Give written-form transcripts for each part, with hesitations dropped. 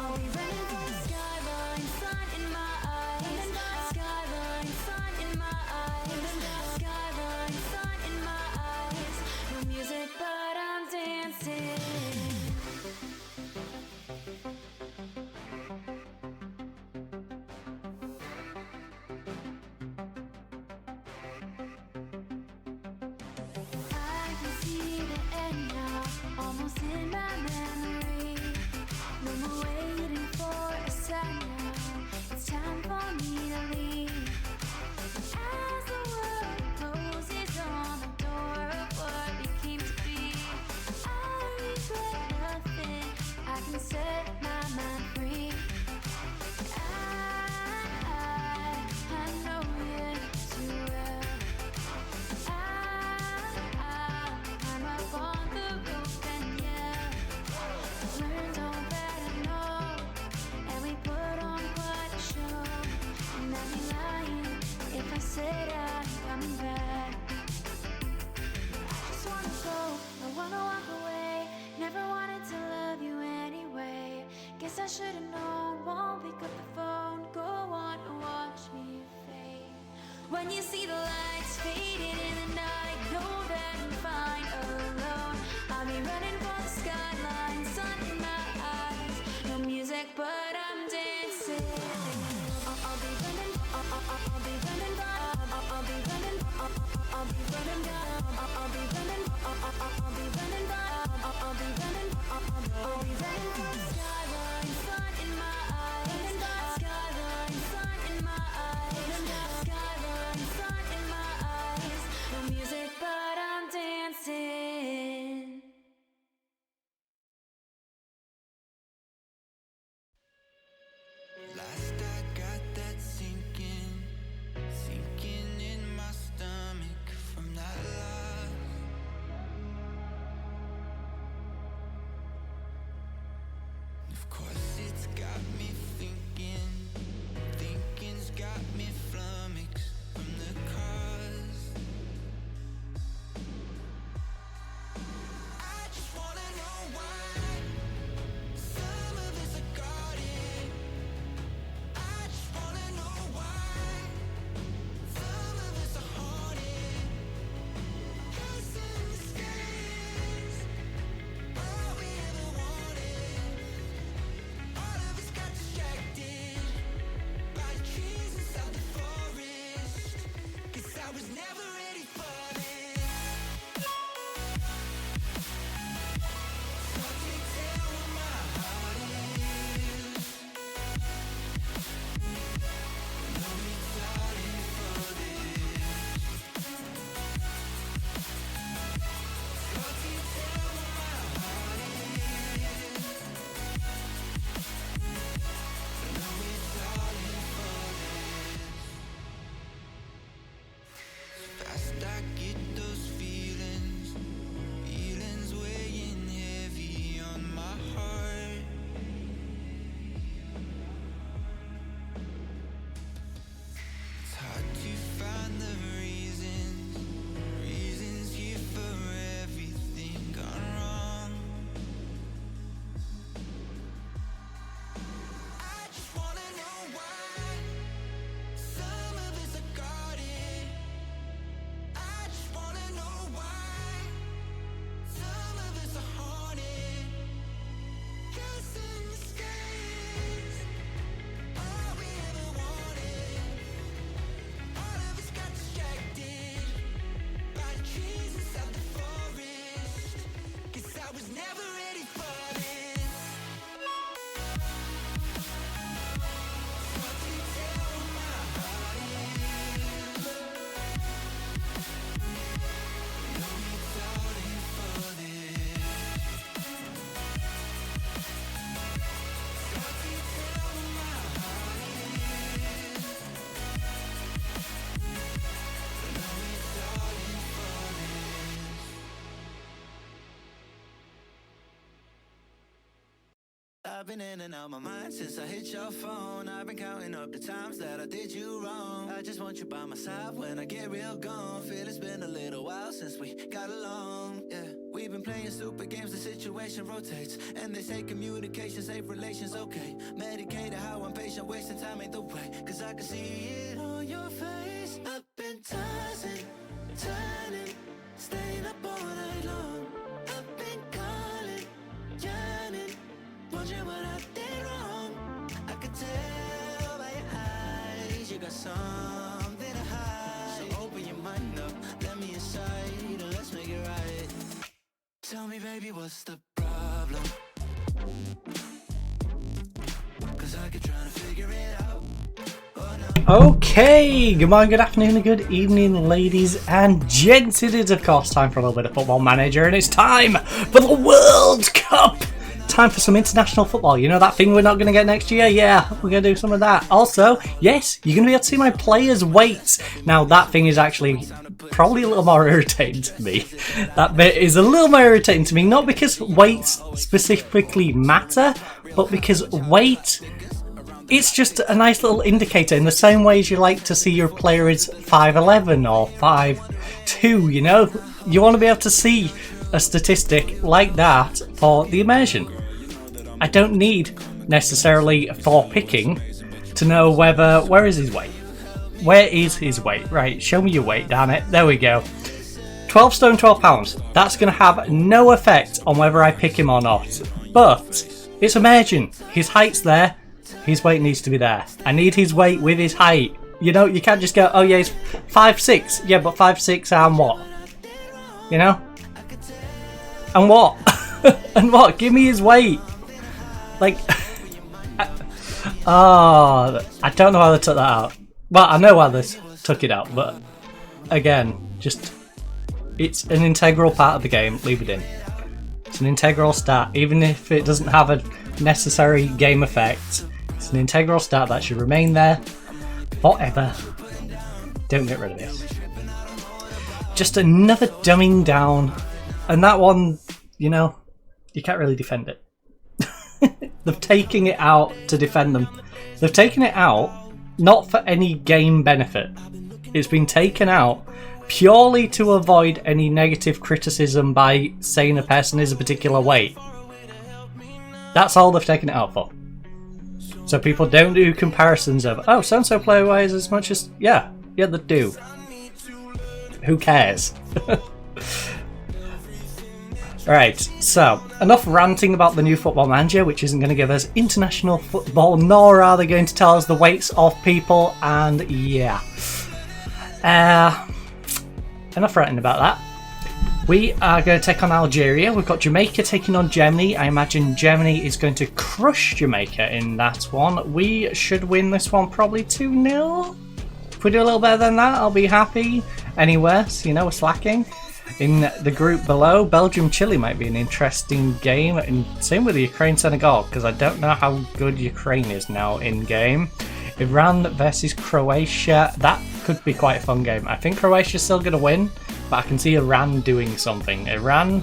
I'll be running for the skyline, sun in my eyes. Skyline, sun in my eyes. Skyline, sun in my eyes. No music, but I'm dancing. Almost in my memory. No more waiting for a sign now. It's time for me to leave. As the world closes on the door of what became to be, I regret nothing. I can set my mind free. I know you too well. I'm up on the roof and learned all that I know, and we put on quite a show. And I'd be lying if I said I'm coming back. I just wanna go, I wanna walk away. Never wanted to love you anyway. Guess I should've known, won't pick up the phone. Go on and watch me fade. When you see the lights fading in the night, know that I'm fine alone. I'll be running for the skyline, sun in my eyes. No music, but I'm dancing. I'll be running, I'll be running, I'll be running, I'll be running down. I'll be running, I'll be running, I'll be running, I'll be running for the skyline, sun in my eyes. Skyline, sun in my eyes. Skyline, sun in my eyes. No music, but I'm dancing. Last I got that sinking in my stomach from that loss. Of course it's got me thinking's got me flummoxed from the cause. I just wanna know why some of us are guarded. I just wanna know why some of us are haunted. Cause in the skies, all we ever wanted. All of us got distracted by the trees inside the forest. Cause I was never ready for this. So can you tell where my heart is? No need darling for this. So can you tell where my heart is? No need darling for this. Fast I get those feelings weighing heavy on my heart. It's hard to find the reasons here for everything gone wrong. I just wanna know why some of us are guarded. I just wanna know why some of us are haunted. Cause in the skies, all we ever wanted. All of us got distracted by the trees inside the forest. Cause I was never ready for this. So can you tell where my heart is? No need darling for this. So can you tell where my heart is? No need darling for this. I've been in and out my mind since I hit your phone. I've been counting up the times that I did you wrong. I just want you by my side when I get real gone. Feel it's been a little while since we got along. Yeah, we we've been playing stupid games, the situation rotates. And they say communication, safe relations, okay. Medicated how I'm patient, wasting time ain't the way. Cause I can see it on your face. I've been tossing, turning, staying up all night long. I've been calling, yearning, wondering what I did wrong. I could tell by your eyes, you got something to hide. So open your mind up, let me inside, and let's make it right. Tell me, baby, what's the problem? Cause I keep trying to figure it out. Okay, good morning, good afternoon, and good evening, ladies and gents. It is, of course, time for a little bit of Football Manager, and it's time for the World Cup. Time for some international football. You know that thing we're not going to get next year? Yeah, we're going to do some of that. Also, yes, you're going to be able to see my players' weights. Now, that thing is actually probably a little more irritating to me. That bit is a little more irritating to me, not because weights specifically matter, but because weight, it's just a nice little indicator in the same way as you like to see your player is 5'11 or 5'2, you know? You want to be able to see a statistic like that for the immersion. I don't need necessarily for picking to know where is his weight. Where is his weight? Right, show me your weight, damn it. There we go. 12 stone, 12 pounds. That's going to have no effect on whether I pick him or not. But it's immersion. His height's there. His weight needs to be there. I need his weight with his height. You know, you can't just go, oh yeah, he's 5'6". Yeah, but 5'6" and what? You know? And what? And what? Give me his weight. Like, oh, I don't know how they took that out. Well, I know why they took it out, but again, just, it's an integral part of the game. Leave it in. It's an integral stat, even if it doesn't have a necessary game effect. It's an integral stat that should remain there forever. Don't get rid of this. Just another dumbing down. And that one, you know, you can't really defend it. They've taken it out to defend them. They've taken it out not for any game benefit. It's been taken out purely to avoid any negative criticism by saying a person is a particular weight. That's all they've taken it out for. So people don't do comparisons of, oh, so-and-so player weighs as much as... Yeah, they do. Who cares? Right, so enough ranting about the new Football Manager, which isn't going to give us international football, nor are they going to tell us the weights of people, and yeah. Enough ranting about that. We are going to take on Algeria. We've got Jamaica taking on Germany. I imagine Germany is going to crush Jamaica in that one. We should win this one probably 2-0. If we do a little better than that, I'll be happy. Any worse, you know, we're slacking. In the group below, Belgium-Chile might be an interesting game, and same with the Ukraine-Senegal, because I don't know how good Ukraine is now in-game. Iran versus Croatia, that could be quite a fun game. I think Croatia's still going to win, but I can see Iran doing something. Iran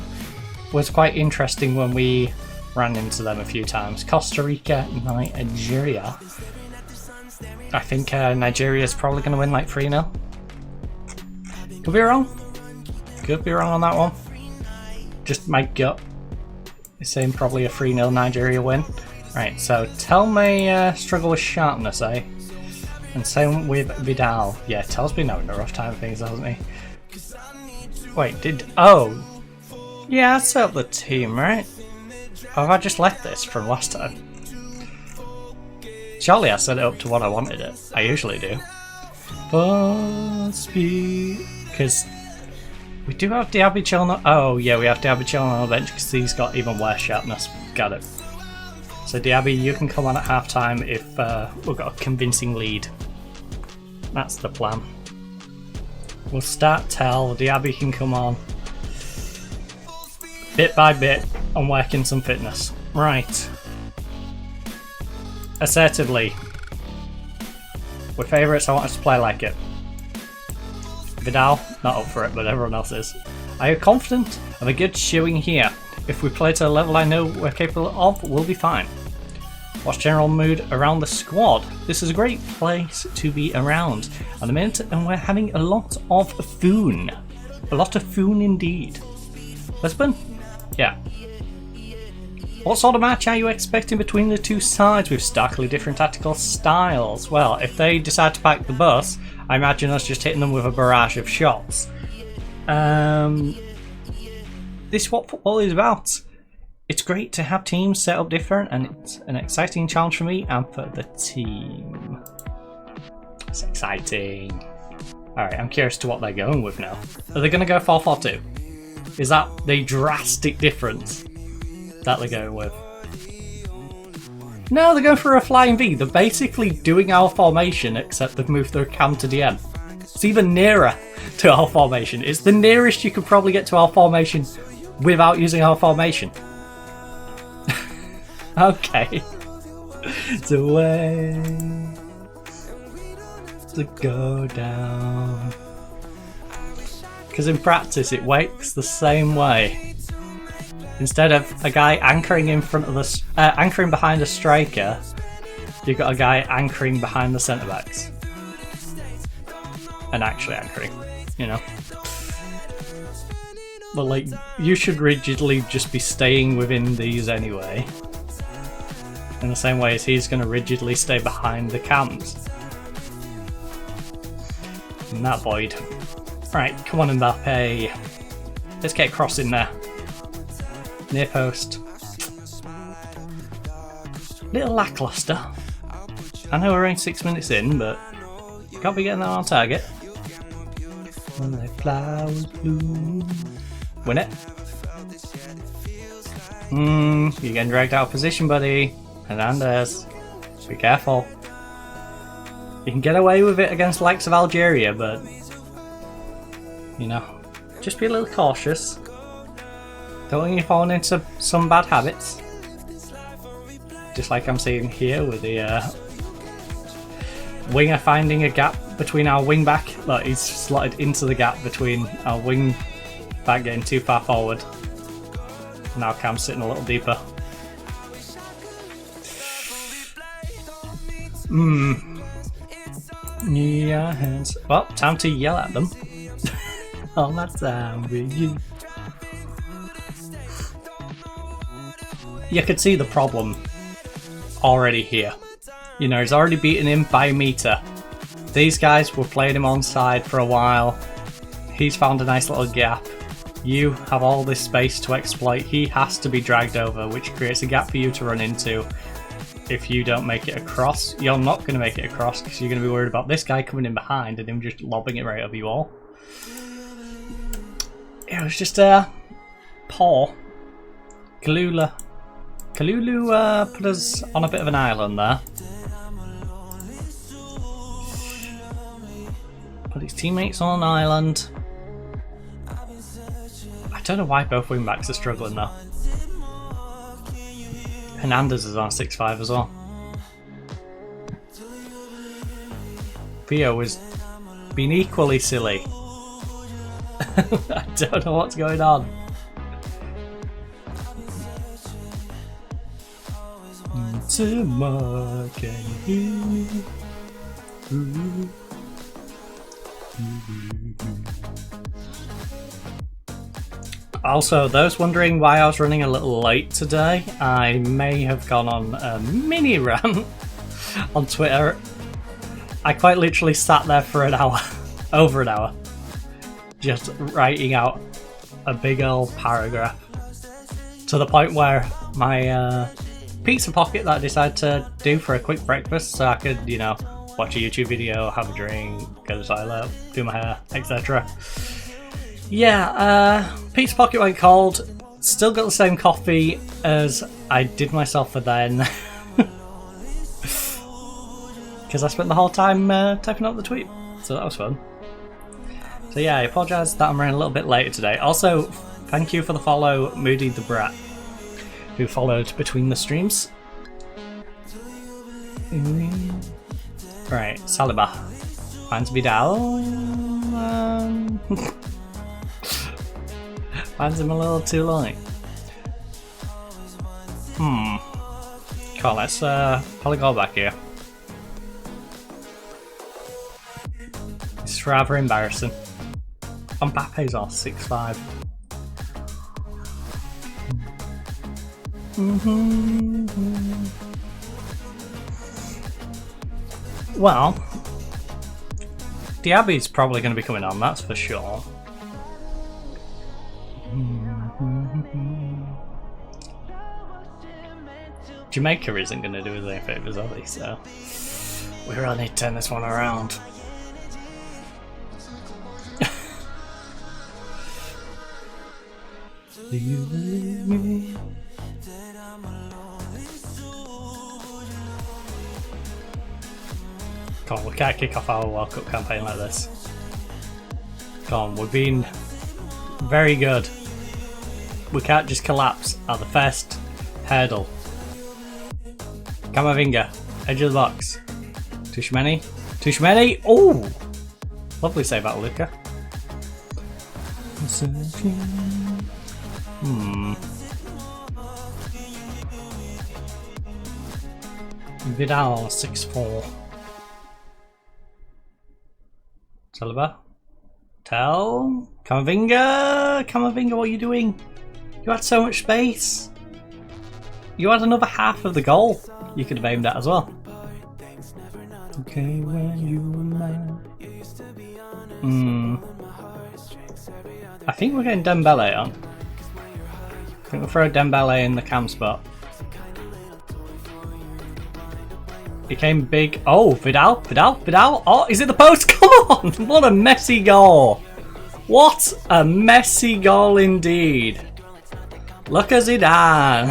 was quite interesting when we ran into them a few times. Costa Rica, Nigeria. I think Nigeria's probably going to win like 3-0. Could be wrong. Could be wrong on that one. Just my gut is saying probably a 3-0 Nigeria win. Right, so tell me struggle with sharpness, eh? And same with Vidal. Yeah, Tel's been having a rough time of things, hasn't he? Wait, oh. Yeah, I set up the team, right? Or have I just left this from last time? Surely I set it up to what I wanted it. I usually do. Because we do have Diaby chilling on... Oh, yeah, we have Diaby chilling on the bench because he's got even worse sharpness. Got it. So Diaby, you can come on at half-time if we've got a convincing lead. That's the plan. We'll start Tel, Diaby can come on. Bit by bit, I'm working some fitness. Right. Assertively. We're favourites, I want us to play like it. Vidal, not up for it, but everyone else is. Are you confident of a good showing here? If we play to a level I know we're capable of, we'll be fine. What's general mood around the squad? This is a great place to be around at the minute, and we're having a lot of foon. A lot of foon indeed. Lisbon? Yeah. What sort of match are you expecting between the two sides with starkly different tactical styles? Well, if they decide to pack the bus, I imagine us just hitting them with a barrage of shots. This is what football is about. It's great to have teams set up different, and it's an exciting challenge for me and for the team. It's exciting. Alright, I'm curious to what they're going with now. Are they going to go 4-4-2? Is that the drastic difference that they're going with? No, they're going for a flying V. They're basically doing our formation, except they've moved their cam to DM. It's even nearer to our formation. It's the nearest you could probably get to our formation without using our formation. Okay. It's a way to go down. Because in practice it works the same way. Instead of a guy anchoring in front of the anchoring behind a striker, you've got a guy anchoring behind the centre backs. And actually anchoring, you know. But like, you should rigidly just be staying within these anyway. In the same way as he's going to rigidly stay behind the cams. And that void. Right, come on Mbappe. Let's get a cross in there. Near post. Little lackluster. I know we're only 6 minutes in, but can't be getting that on target. When the flowers bloom. Win it. You're getting dragged out of position, buddy. Hernandez. Be careful. You can get away with it against the likes of Algeria, but you know, just be a little cautious. Don't want you falling into some bad habits. Just like I'm seeing here with the winger finding a gap between our wing back. Look, he's slotted into the gap between our wing back getting too far forward. Now Cam's sitting a little deeper. Yeah, hands. Well, time to yell at them. All my time with you. You could see the problem already here. You know, he's already beaten him by a metre. These guys were playing him onside for a while. He's found a nice little gap. You have all this space to exploit. He has to be dragged over, which creates a gap for you to run into. If you don't make it across, you're not going to make it across because you're going to be worried about this guy coming in behind and him just lobbing it right over you all. It was just poor. Kalulu put us on a bit of an island there. Put his teammates on an island. I don't know why both wingbacks are struggling though. Hernandez is on 6'5" as well. Theo has been equally silly. I don't know what's going on. Also, those wondering why I was running a little late today, I may have gone on a mini rant on Twitter. I quite literally sat there for an hour, over an hour, just writing out a big old paragraph to the point where my pizza pocket that I decided to do for a quick breakfast so I could, you know, watch a YouTube video, have a drink, go to the toilet, do my hair, etc. Yeah, pizza pocket went cold. Still got the same coffee as I did myself for then. Because I spent the whole time typing up the tweet. So that was fun. So yeah, I apologise that I'm running a little bit later today. Also, thank you for the follow, Moody the Brat, who followed between the streams. Right, Saliba. Finds Vidal. Finds him a little too light. Come on, let's probably go back here. It's rather embarrassing. Mbappe's on 6'5". Well, Diaby's probably going to be coming on, that's for sure. Jamaica isn't going to do us any favours, are they? So we really need to turn this one around. Do you believe me? Come on, we can't kick off our World Cup campaign like this. Come on, we've been very good. We can't just collapse at the first hurdle. Camavinga, edge of the box. Tushmeni. Tushmeni! Oh! Lovely save out of Luca. Vidal 6-4. Saliba. Tell. Camavinga! Camavinga, what are you doing? You had so much space. You had another half of the goal. You could have aimed at as well. Okay, when you were mine. I think we're getting Dembele on. I think we'll throw Dembele in the cam spot. He came big. Oh, Vidal. Oh, is it the post? Come on! What a messy goal. What a messy goal indeed. Look at Zidane.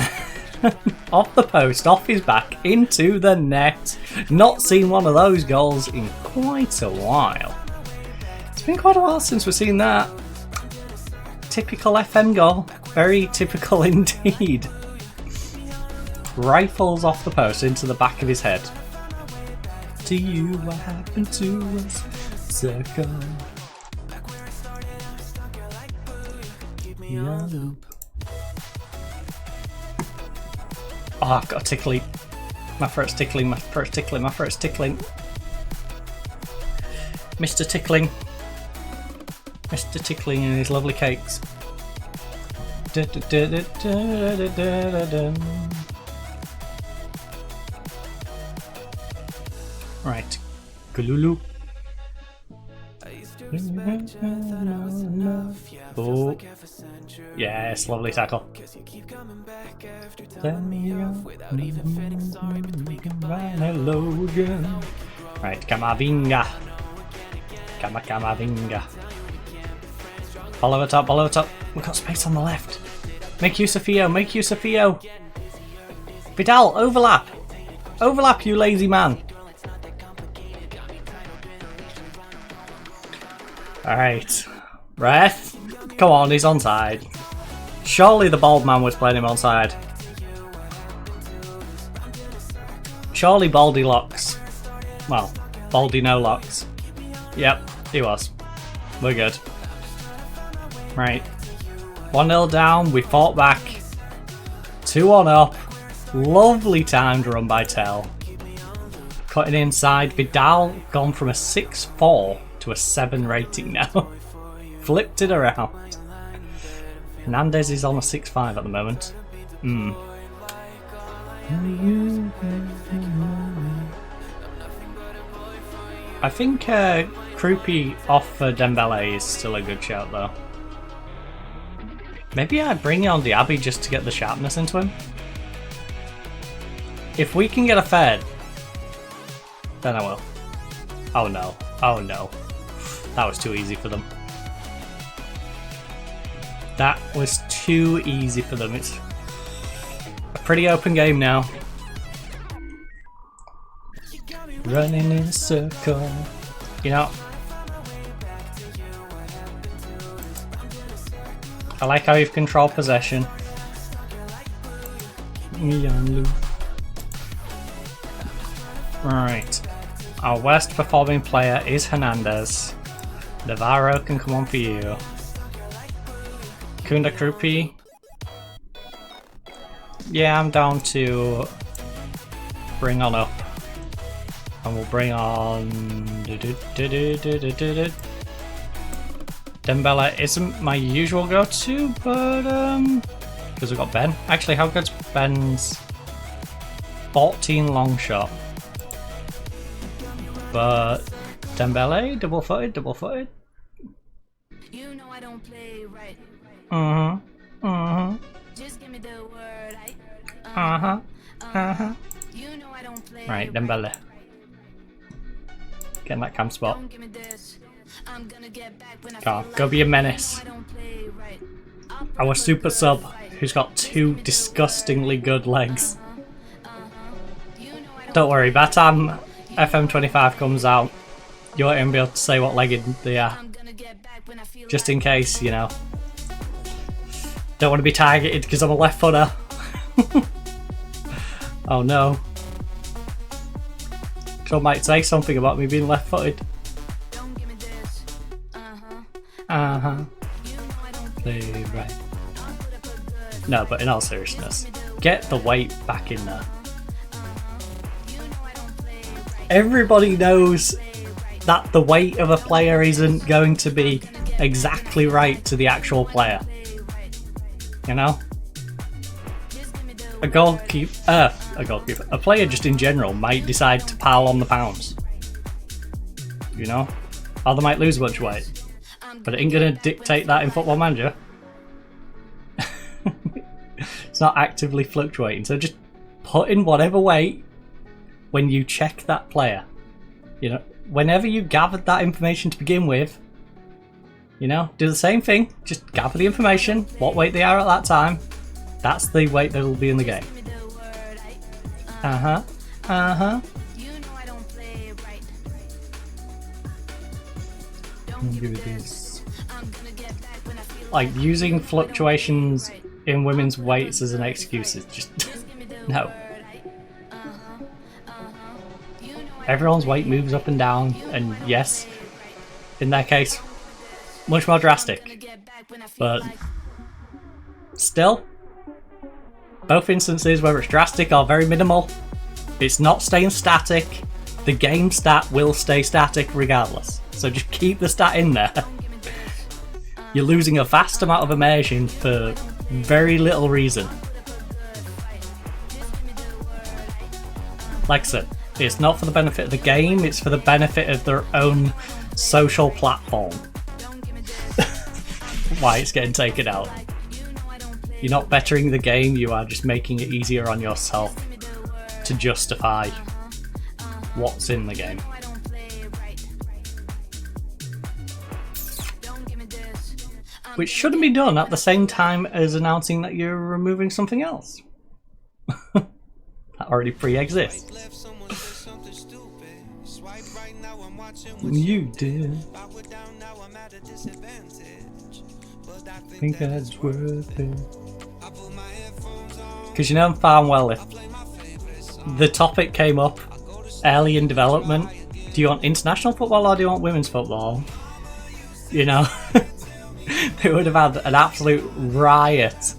Off the post, off his back, into the net. Not seen one of those goals in quite a while. It's been quite a while since we've seen that. Typical FM goal. Very typical indeed. Rifles off the post into the back of his head. To you, what happened to us? Circle. Oh, I've got a tickling. My first tickling. Mr. Tickling. Mr. Tickling and his lovely cakes. Right. Kululu. Oh. Yes, lovely tackle. Right, Camavinga. Camavinga. Ball over top. We've got space on the left. Make use of Theo. Vidal, overlap. Overlap, you lazy man. Alright. Ref. Come on, he's onside. Surely the bald man was playing him onside. Surely Baldy locks. Well, Baldy no locks. Yep, he was. We're good. Right. 1-0 down, we fought back. 2-1 up. Lovely timed run by Tell. Cutting inside. Vidal gone from a 6-4 to a 7 rating now. Flipped it around. Hernandez is on a 6-5 at the moment. I think Krupi off for Dembele is still a good shout though. Maybe I bring on Diaby just to get the sharpness into him. If we can get a third, then I will. Oh no. Oh no. That was too easy for them. That was too easy for them. It's a pretty open game now. Running in a circle. You know, I like how you've controlled possession. Right. Our worst performing player is Hernandez. Navarro can come on for you. Kunda Krupi. Yeah, I'm down to bring on up. And we'll bring on... Dembele isn't my usual go-to, but Because we've got Ben. Actually, how good's Ben's 14 long shot? But Dembele, double footed. You know I don't play right. Just give me the word. You know I don't play Right, Dembele. Getting that cam spot. Don't give me this. I'm gonna get back when I Go on, feel go like be a menace. I don't play right. Our super sub, who's got 2 disgustingly good legs. Don't worry, by the time FM25 comes out, you won't even be able to say what legged they are. I'm gonna get back when I feel Just in case, you know. Don't want to be targeted because I'm a left footer. Oh no. Someone might say something about me being left footed. Don't give me this. You know I don't play right. No, but in all seriousness, get the weight back in there. Everybody knows that the weight of a player isn't going to be exactly right to the actual player. You know? A player just in general might decide to pile on the pounds. You know? Or they might lose a bunch of weight. But it ain't gonna dictate that in Football Manager. It's not actively fluctuating, so just put in whatever weight when you check that player. You know, whenever you gathered that information to begin with, you know, do the same thing. Just gather the information, what weight they are at that time. That's the weight that will be in the game. You know I don't play right. Don't give me this. I'm gonna get back when I feel Like, using fluctuations in women's weights as an excuse is just no. Everyone's weight moves up and down, and yes, in their case, much more drastic. But still, both instances, whether it's drastic or very minimal, it's not staying static. The game stat will stay static regardless. So just keep the stat in there. You're losing a vast amount of immersion for very little reason. Like I said, it's not for the benefit of the game, it's for the benefit of their own social platform. Why it's getting taken out. You're not bettering the game, you are just making it easier on yourself to justify what's in the game. Which shouldn't be done at the same time as announcing that you're removing something else. That already pre-exists. You did. Think that's worth it. Because you know darn well if the topic came up early in development, do you want international football or do you want women's football? You know, they would have had an absolute riot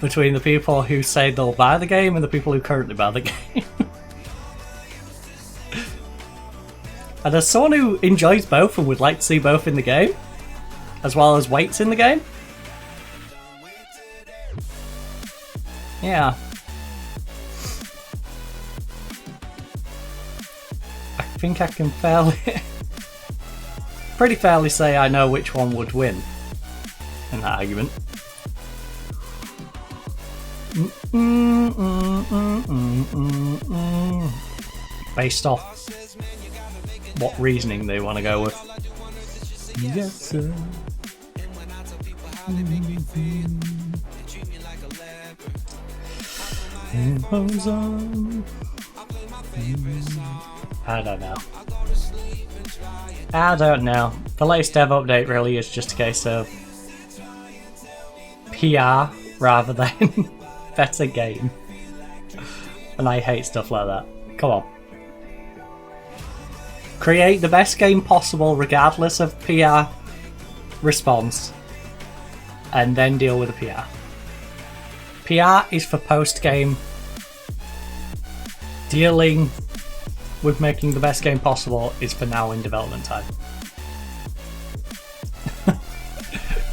between the people who say they'll buy the game and the people who currently buy the game. And as someone who enjoys both and would like to see both in the game, as well as weights in the game, yeah, I think I can pretty fairly say I know which one would win in that argument. Based off what reasoning they want to go with. Yes, sir. I don't know. I don't know. The latest dev update really is just a case of PR rather than better game. And I hate stuff like that. Come on. Create the best game possible regardless of PR response. And then deal with the PR. PR is for post-game. Dealing with making the best game possible is for now in development time.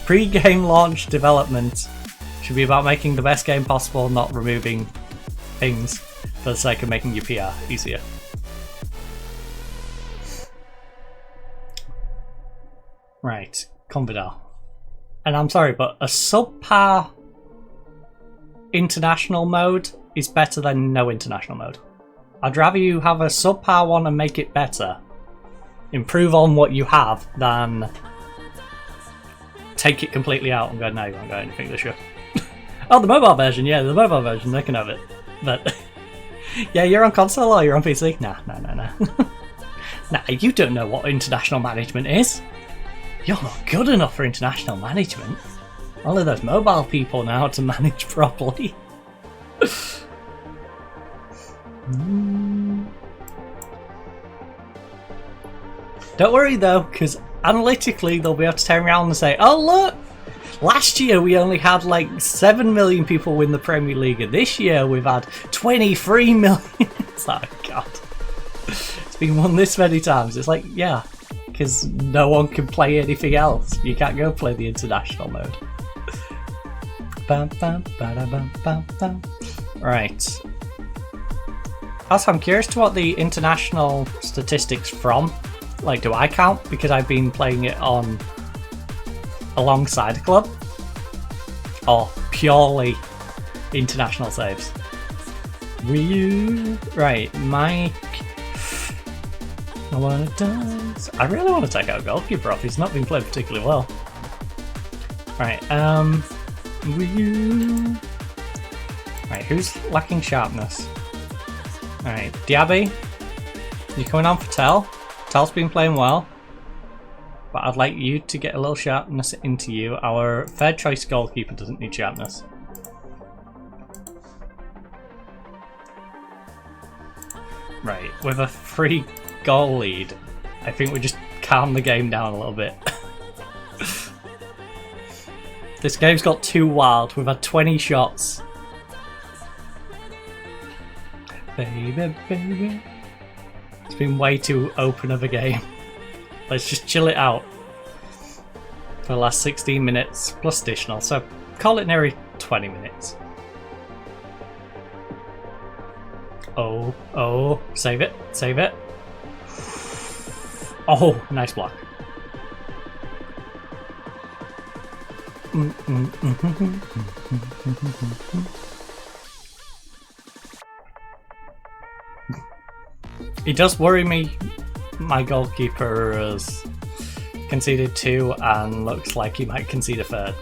Pre-game launch development should be about making the best game possible, not removing things for the sake of making your PR easier. Right, Convidar. And I'm sorry, but a subpar international mode is better than no international mode. I'd rather you have a subpar one and make it better. Improve on what you have than take it completely out and go, no, you won't got anything this year. Oh, the mobile version, yeah, the mobile version, they can have it. But yeah, you're on console or you're on PC? Nah. Nah, you don't know what international management is. You're not good enough for international management. Only those mobile people know how to manage properly. Don't worry though, because analytically they'll be able to turn around and say, oh look, last year we only had like 7 million people win the Premier League, and this year we've had 23 million. It's like, oh god, it's been won this many times. It's like, yeah, because no one can play anything else. You can't go play the international mode. Right. Also, I'm curious to what the international statistics from. Like, do I count because I've been playing it on alongside a club? Or purely international saves? Right, Mike. I wanna dance. I really want to take out goalkeeper off. He's not been played particularly well. Right, Right, who's lacking sharpness? Alright, Diaby, you coming on for Tell? Tell's been playing well, but I'd like you to get a little sharpness into you. Our third choice goalkeeper doesn't need sharpness. Right, with a 3-goal lead, I think we just calm the game down a little bit. This game's got too wild. We've had 20 shots. Baby. It's been way too open of a game. Let's just chill it out for the last 16 minutes plus additional, so call it nearly 20 minutes. Oh, save it. Oh, nice block. It does worry me. My goalkeeper has conceded 2 and looks like he might concede a 3rd.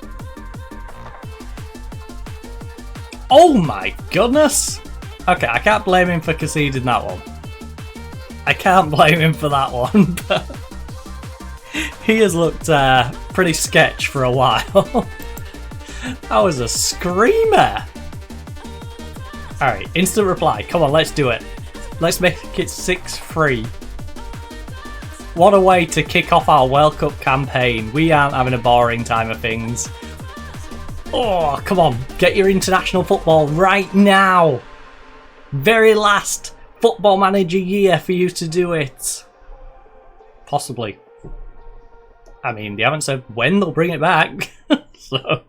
Oh my goodness! Okay, I can't blame him for conceding that one. I can't blame him for that one, but he has looked pretty sketch for a while. That was a screamer! Alright, instant reply. Come on, let's do it. Let's make it 6-3. What a way to kick off our World Cup campaign. We aren't having a boring time of things. Oh, come on. Get your international football right now. Very last Football Manager year for you to do it. Possibly. I mean, they haven't said when they'll bring it back. So,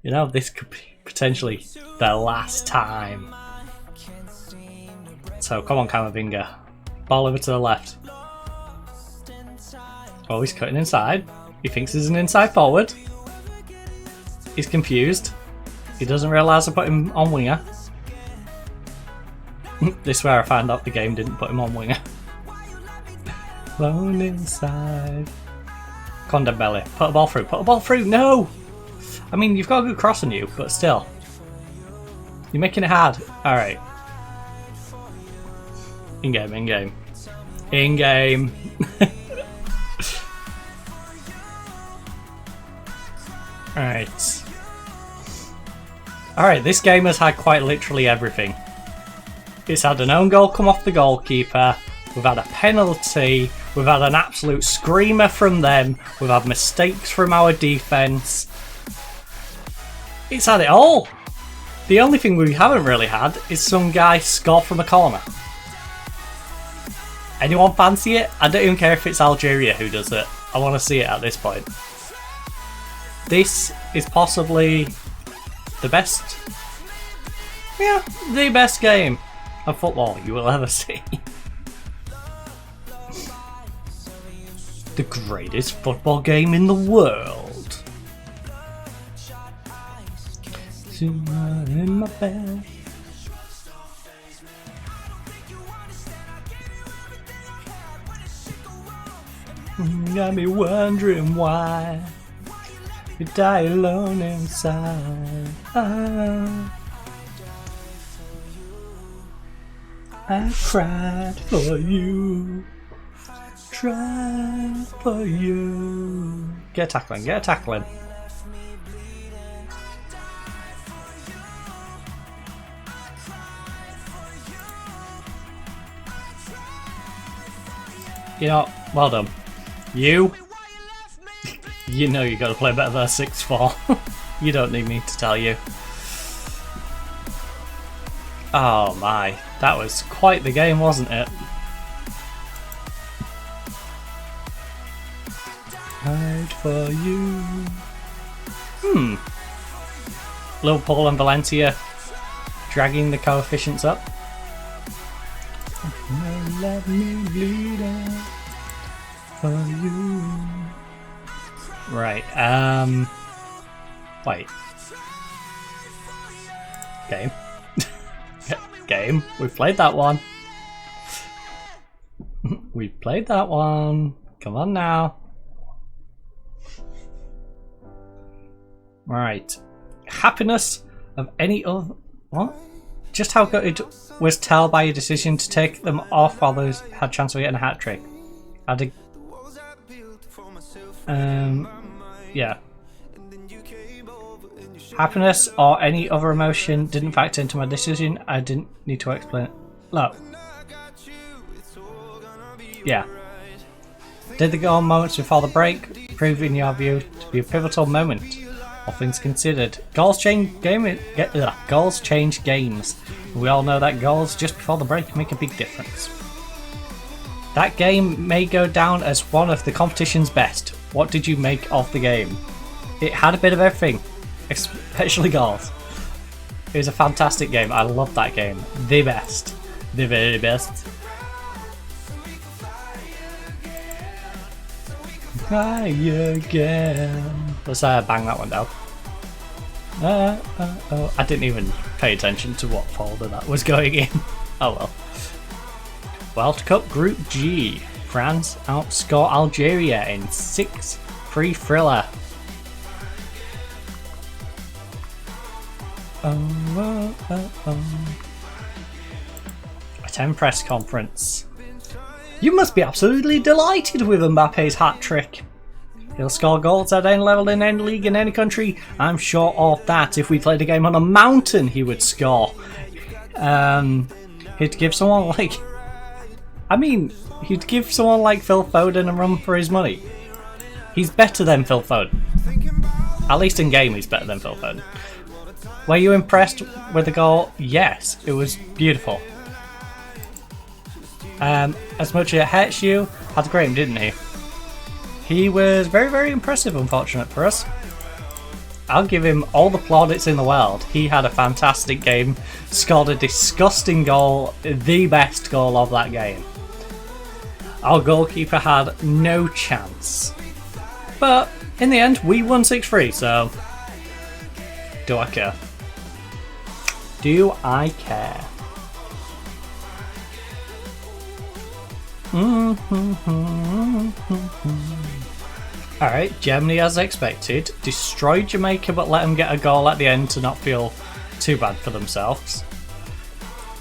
you know, this could be potentially the last time. So, come on, Camavinga. Ball over to the left. Oh, he's cutting inside. He thinks he's an inside forward. He's confused. He doesn't realise I put him on winger. This is where I found out the game didn't put him on winger. Lone inside. Condembele. Put a ball through. Put a ball through. No! I mean, you've got a good cross on you, but still. You're making it hard. Alright. In-game, in-game. In-game. Alright. Alright, this game has had quite literally everything. It's had an own goal come off the goalkeeper, we've had a penalty, we've had an absolute screamer from them, we've had mistakes from our defence. It's had it all. The only thing we haven't really had is some guy score from a corner. Anyone fancy it? I don't even care if it's Algeria who does it. I want to see it at this point. This is possibly the best, yeah, the best game of football you will ever see. The greatest football game in the world. In my bed. Got me wondering why you die alone inside. I cried for you, tried for you. Get tackling, get tackling. You know, well done. You know you gotta play better than 6-4. You don't need me to tell you. Oh my, that was quite the game, wasn't it? Hide for you. Liverpool and Valencia dragging the coefficients up. Let me bleed out for you. Right, wait. Game. Game. We've played that one. We've played that one. Come on now. Right. Happiness of any other... What? Just how good was Tell by your decision to take them off while they had chance of getting a hat-trick? I did... yeah. Happiness or any other emotion didn't factor into my decision. I didn't need to explain it. Look. Yeah. Did the goal moments before the break prove in your view to be a pivotal moment? All things considered, goals change goals change games. We all know that goals just before the break make a big difference. That game may go down as one of the competition's best. What did you make of the game? It had a bit of everything, especially goals. It was a fantastic game. I loved that game. The best. The very best. Try again. Let's bang that one down. I didn't even pay attention to what folder that was going in. Oh well. World Cup Group G. France outscore Algeria in 6-3 thriller. A 10 press conference. You must be absolutely delighted with Mbappe's hat-trick. He'll score goals at any level in any league in any country. I'm sure of that. If we played a game on a mountain, he would score. He'd give someone like... he'd give someone like Phil Foden a run for his money. He's better than Phil Foden. At least in game, he's better than Phil Foden. Were you impressed with the goal? Yes, it was beautiful. As much as it hurts you, had a great, didn't he? He was very, very impressive, unfortunate for us. I'll give him all the plaudits in the world. He had a fantastic game, scored a disgusting goal, the best goal of that game. Our goalkeeper had no chance. But in the end, we won 6-3, so do I care? Do I care? Alright, Germany as expected. Destroyed Jamaica but let them get a goal at the end to not feel too bad for themselves.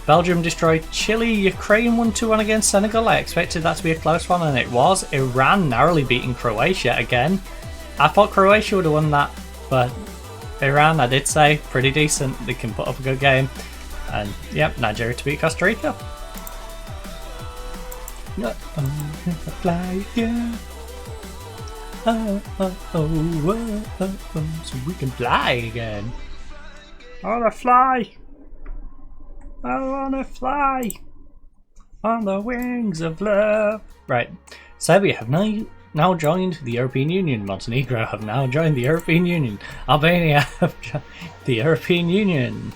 Belgium destroyed Chile. Ukraine 1-1 against Senegal. I expected that to be a close one and it was. Iran narrowly beating Croatia again. I thought Croatia would have won that, but Iran, I did say, pretty decent. They can put up a good game. And yep, Nigeria to beat Costa Rica. Fly again. So we can fly again. I wanna fly. I wanna fly on the wings of love. Right, Serbia have now joined the European Union. Montenegro have now joined the European Union. Albania have joined the European Union.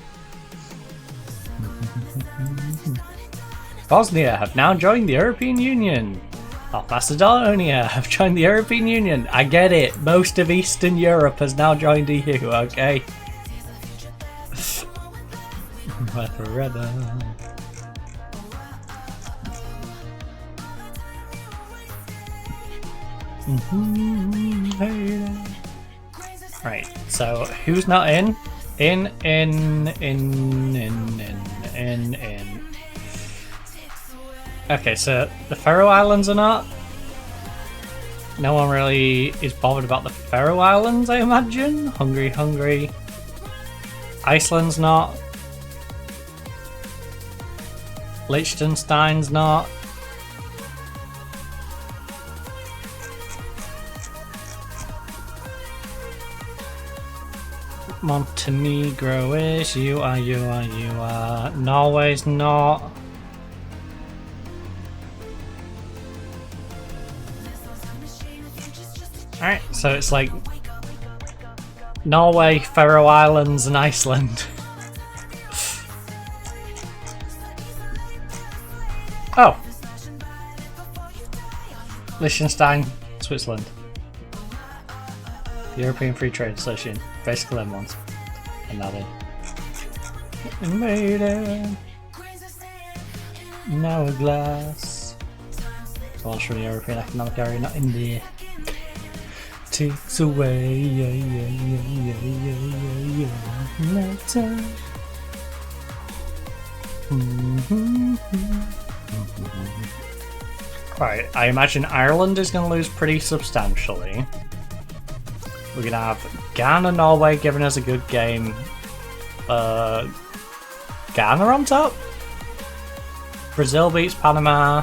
Bosnia have now joined the European Union. North Macedonia have joined the European Union. I get it. Most of Eastern Europe has now joined EU, okay? Right, so who's not in? In. Okay, so the Faroe Islands are not. No one really is bothered about the Faroe Islands, I imagine. Hungary. Iceland's not. Liechtenstein's not. Montenegro is. You are. Norway's not. Alright, so it's like Norway, Faroe Islands, and Iceland. Oh! Liechtenstein, Switzerland. The European Free Trade Association. Basically them ones. And now they made it. Now a glass. So on from the European Economic Area, not in there. Takes away, no time. Right, I imagine Ireland is going to lose pretty substantially. We're going to have Ghana, Norway giving us a good game. Ghana on top? Brazil beats Panama.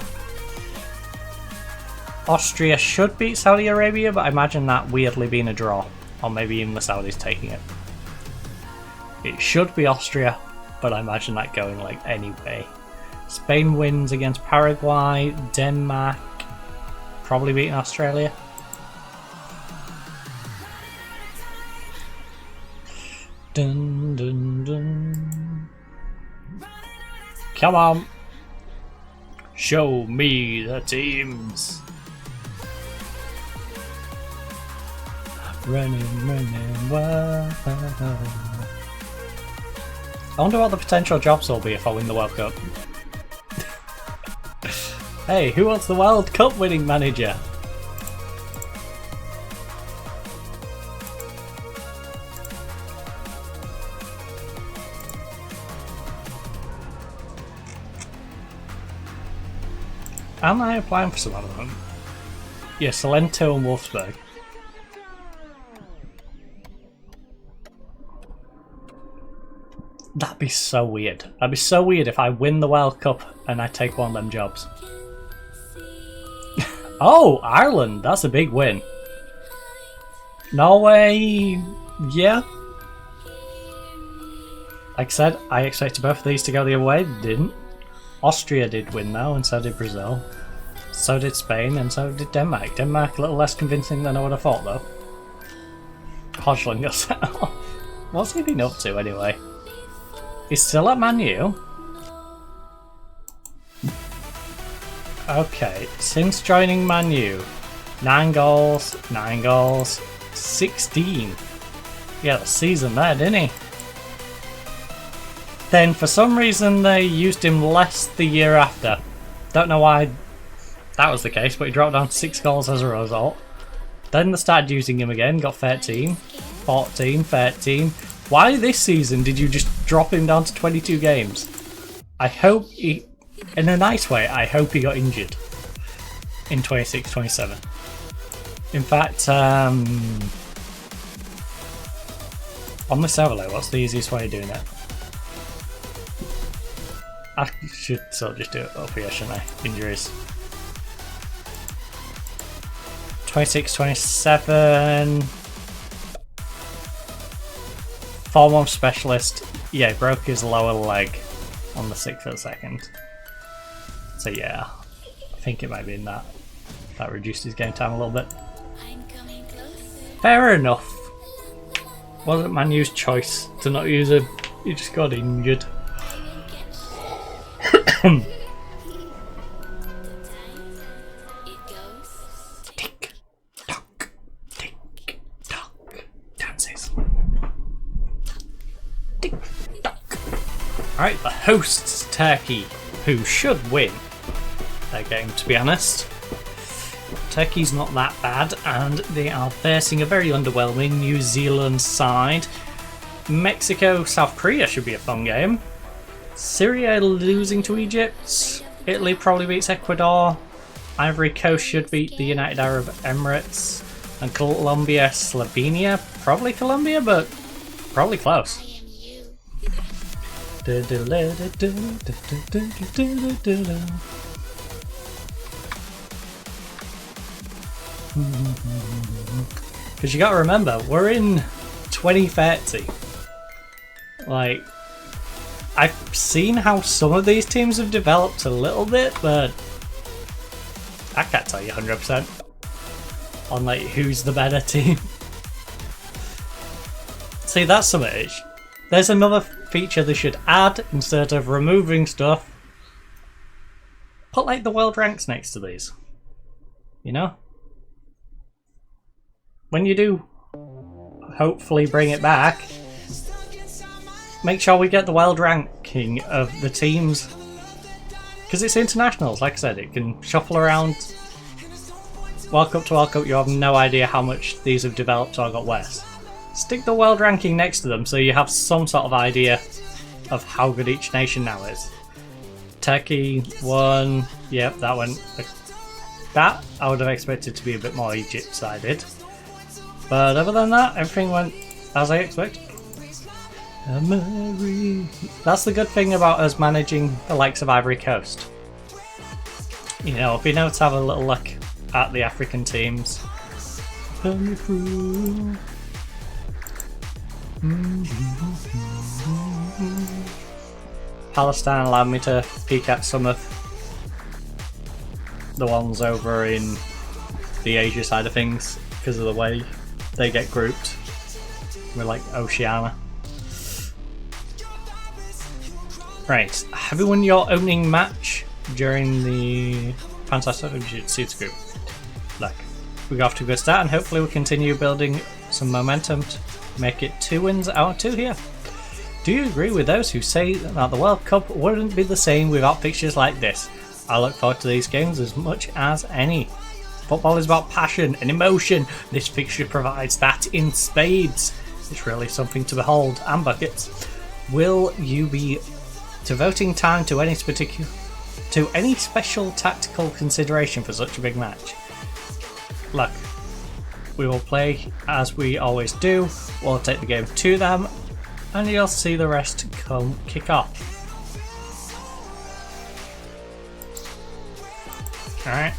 Austria should beat Saudi Arabia, but I imagine that weirdly being a draw. Or maybe even the Saudis taking it. It should be Austria, but I imagine that going like anyway. Spain wins against Paraguay. Denmark probably beating Australia. Dun, dun, dun. Come on. Show me the teams. Running, wow. I wonder what the potential jobs will be if I win the World Cup. Hey, who wants the World Cup winning manager? Am I applying for some of them? Yeah, Salento and Wolfsburg. That'd be so weird. That'd be so weird if I win the World Cup and I take one of them jobs. Oh, Ireland! That's a big win. Norway... yeah. Like I said, I expected both of these to go the other way. Didn't. Austria did win though, and so did Brazil. So did Spain, and so did Denmark. Denmark a little less convincing than I would have thought though. Hodgling got set off. What's he been up to anyway? He's still at Man U. Okay, since joining Man U, 9 goals, 16. Yeah, the season there, didn't he? Then for some reason they used him less the year after. Don't know why that was the case, but he dropped down to 6 goals as a result. Then they started using him again, got 13, 14, 13. Why this season did you just drop him down to 22 games? I hope he, in a nice way, I hope he got injured in 26-27. In fact, on the server, what's the easiest way of doing it? I should sort of just do it up here, shouldn't I? Injuries. 26-27. Form specialist. Yeah, broke his lower leg on the 6th of the 2nd. So yeah, I think it might be in that. That reduced his game time a little bit. Fair enough. Wasn't Manu's choice to not use him. He just got injured. Tick tock, tick tock. Dances. Tick tock. Alright, the hosts Turkey, who should win their game, to be honest. Turkey's not that bad, and they are facing a very underwhelming New Zealand side. Mexico, South Korea should be a fun game. Syria losing to Egypt. Italy probably beats Ecuador. Ivory Coast should beat the United Arab Emirates. And Colombia, Slovenia. Probably Colombia, but probably close. Because you gotta remember, we're in 2030. Like, I've seen how some of these teams have developed a little bit, but I can't tell you 100% on like who's the better team. See, that's something. There's another feature they should add instead of removing stuff. Put like the world ranks next to these. You know? When you do hopefully bring it back, make sure we get the world ranking of the teams. Because it's internationals, like I said, it can shuffle around. World Cup to World Cup, you have no idea how much these have developed or got worse. Stick the world ranking next to them so you have some sort of idea of how good each nation now is. Turkey won. Yep, that went. That I would have expected to be a bit more Egypt-sided. But other than that, everything went as I expected. That's the good thing about us managing the likes of Ivory Coast. You know, being able to have a little look at the African teams. Palestine allowed me to peek at some of the ones over in the Asia side of things because of the way they get grouped with like Oceania. Right, have you won your opening match during the Fantastic Suits group? Look, we got off to a good start and hopefully we'll continue building some momentum to make it 2 wins out of 2 here. Do you agree with those who say that the World Cup wouldn't be the same without fixtures like this? I look forward to these games as much as any. Football is about passion and emotion. This fixture provides that in spades. It's really something to behold. And buckets. Will you be devoting time to any special tactical consideration for such a big match? Look, we will play as we always do. We'll take the game to them, and you'll see the rest come kick off. Alright.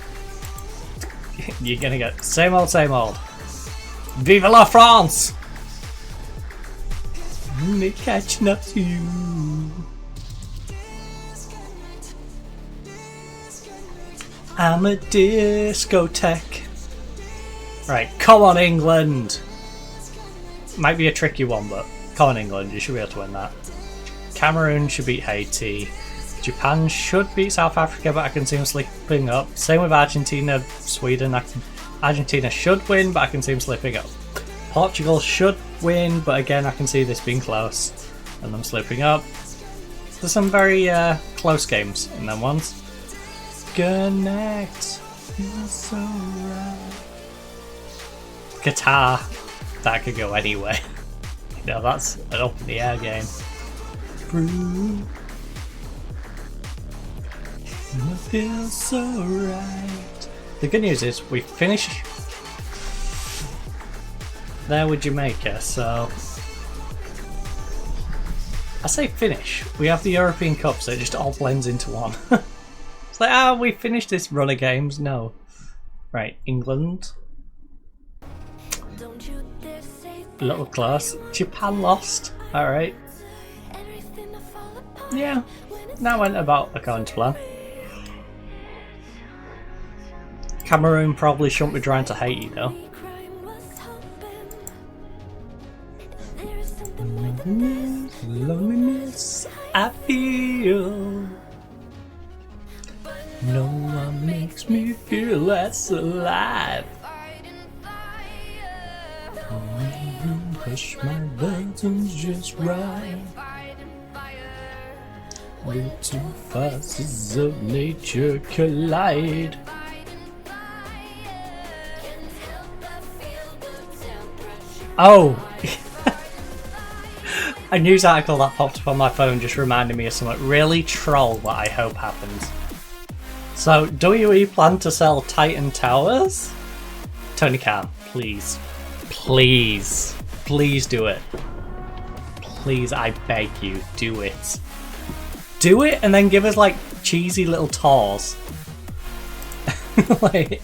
You're gonna get same old, same old. Vive la France! Me catching up to you. I'm a discotheque. Right, come on England! Might be a tricky one, but come on England, you should be able to win that. Cameroon should beat Haiti. Japan should beat South Africa, but I can see them slipping up. Same with Argentina, Sweden. Argentina should win, but I can see them slipping up. Portugal should win, but again I can see this being close and them slipping up. There's some very close games in them ones. Connect. You're so right. Qatar, that could go anyway. You know, that's an up in the air game. It feels so right. The good news is we finished there with Jamaica, so I say finish. We have the European Cup, so it just all blends into one. It's like, we finished this run of games. No. Right, England. A little close. Japan lost. Alright. Yeah, that went about according to plan. Cameroon probably shouldn't be trying to hate you though. Loneliness I feel. No one makes me feel less alive. Push my buttons just right. The two forces of nature collide. Oh! A news article that popped up on my phone just reminded me of something really troll that I hope happens. So, WE plan to sell Titan Towers? Tony Khan, please. Please. Please do it. Please, I beg you, do it. Do it and then give us like cheesy little tours. Like,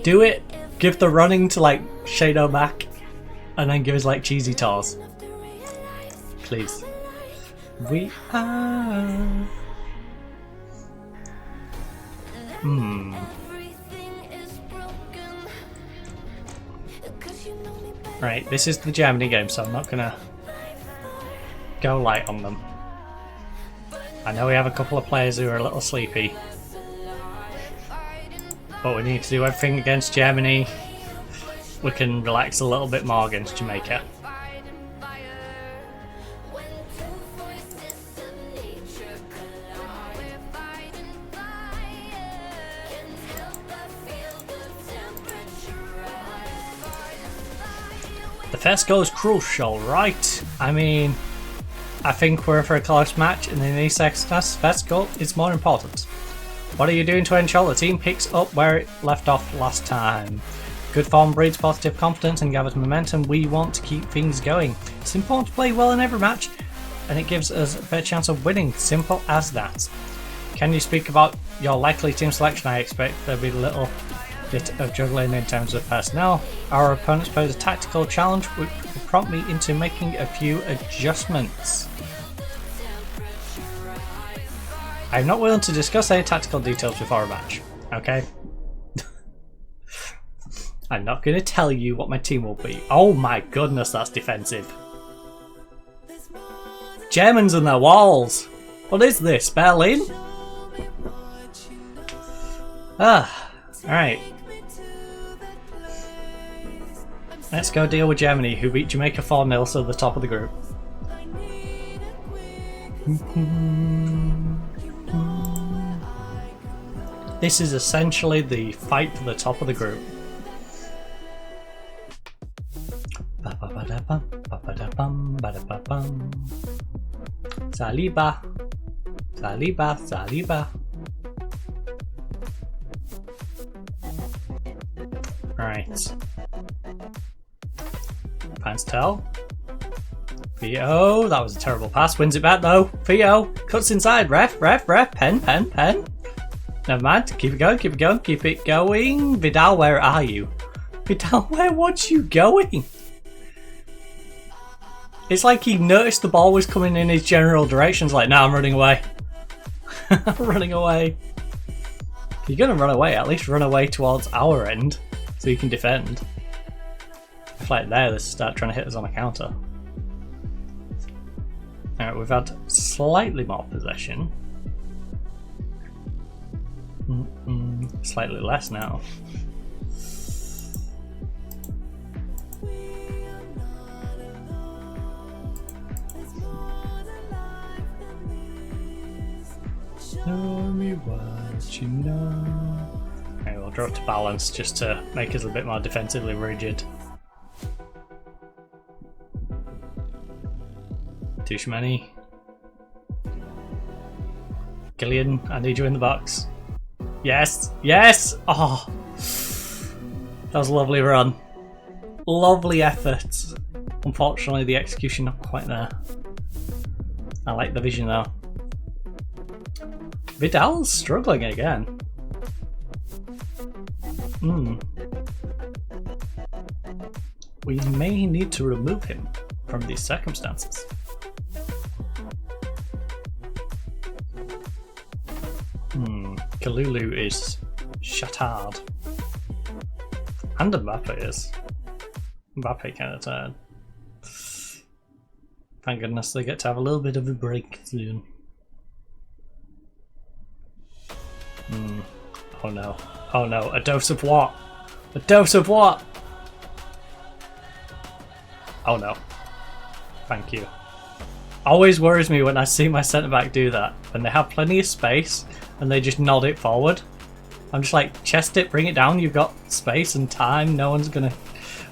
do it, give the running to like Shadow back, and then give us like cheesy tours. Please. We are. Right, this is the Germany game, so I'm not gonna go light on them. I know we have a couple of players who are a little sleepy, but we need to do everything against Germany. We can relax a little bit more against Jamaica. The first goal is crucial, right? I mean, I think we're for a close match, and in these seconds, first goal is more important. What are you doing to ensure the team picks up where it left off last time? Good form breeds positive confidence and gathers momentum. We want to keep things going. It's important to play well in every match, and it gives us a fair chance of winning. Simple as that. Can you speak about your likely team selection? I expect there'll be a little bit of juggling in terms of personnel. Our opponents pose a tactical challenge which will prompt me into making a few adjustments. I'm not willing to discuss any tactical details before a match, okay? I'm not going to tell you what my team will be. Oh my goodness, that's defensive. Germans and their walls. What is this, Berlin? Ah, alright. Let's go deal with Germany, who beat Jamaica 4-0, so the top of the group. This is essentially the fight for the top of the group. Saliba. Saliba, Saliba. Right. Pants tell. Theo, that was a terrible pass. Wins it back though. Theo cuts inside. Ref. Pen. Never mind. Keep it going. Keep it going. Vidal, where are you? Vidal, where was you going? It's like he noticed the ball was coming in his general direction. It's like, no, I'm running away. I'm running away. If you're going to run away, at least run away towards our end so you can defend. If like there, let's start trying to hit us on a counter. Alright, we've had slightly more possession. Slightly less now. Show me what you know. Okay, we'll draw it to balance just to make us a bit more defensively rigid. Tushmani. Gillian, I need you in the box. Yes! Oh! That was a lovely run. Lovely effort. Unfortunately, the execution not quite there. I like the vision though. Vidal's struggling again. We may need to remove him from these circumstances. Kalulu is shattered. And Mbappe is. Mbappe kind of tired. Thank goodness they get to have a little bit of a break soon. Oh no. Oh no, a dose of what? A dose of what? Oh no. Thank you. Always worries me when I see my centre back do that. When they have plenty of space and they just nod it forward. I'm just like, chest it, bring it down, you've got space and time, no one's gonna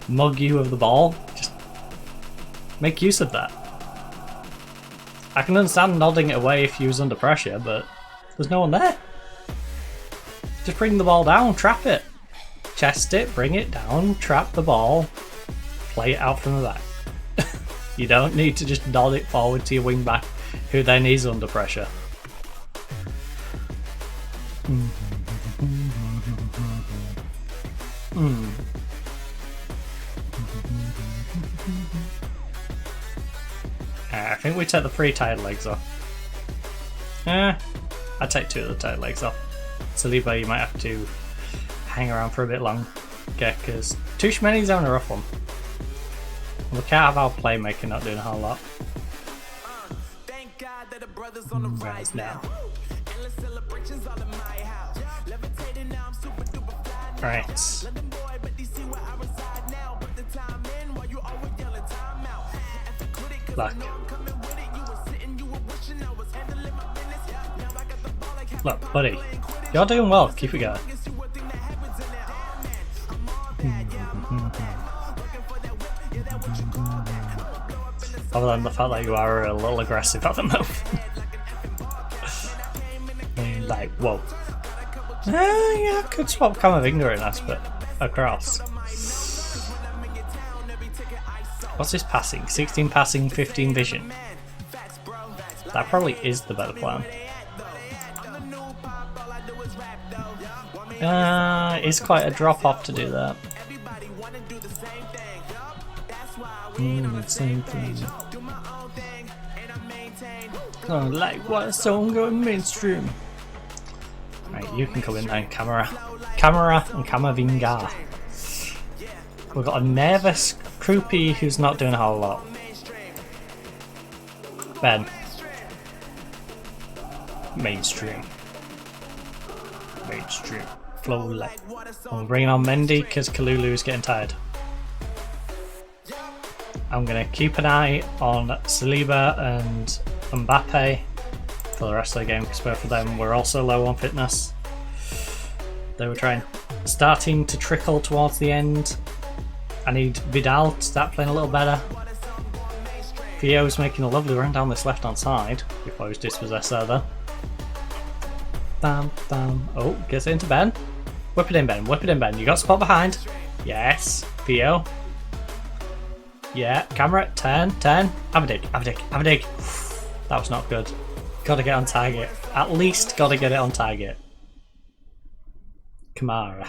mug you of the ball. Just make use of that. I can understand nodding it away if you was under pressure, but there's no one there. Just bring the ball down, trap it. Chest it, bring it down, trap the ball, play it out from the back. You don't need to just nod it forward to your wing back, who then is under pressure. I think we take the 3 tired legs off. I'd take 2 of the tired legs off. Saliba, you might have to hang around for a bit longer, because Tuchemani's having a rough one. We can't have our playmaker not doing a whole lot. Right now. Right. Look, buddy, you're doing well. Keep it going. Other than the fact that you are a little aggressive at the moment. Like, whoa. Yeah, I could swap Camavinga in aspect across. What's his passing? 16 passing, 15 vision. That probably is the better plan. It's quite a drop off to do that. Same thing. Oh, like what song going mainstream? Right, you can come in then, Camera and Camavinga. We've got a nervous Croupy who's not doing a whole lot. Ben. Mainstream. Flow light. I'm bringing on Mendy because Kalulu is getting tired. I'm going to keep an eye on Saliba and Mbappe for the rest of the game because both of them were also low on fitness. They were starting to trickle towards the end. I need Vidal to start playing a little better. Theo's making a lovely run down this left hand side before he's dispossessed there. Bam, bam. Oh, gets it into Ben. Whip it in, Ben. Whip it in, Ben. You got spot behind. Yes. Theo. Yeah. Camera. 10. Have a dig. That was not good. Gotta get on target. At least gotta get it on target. Kamara.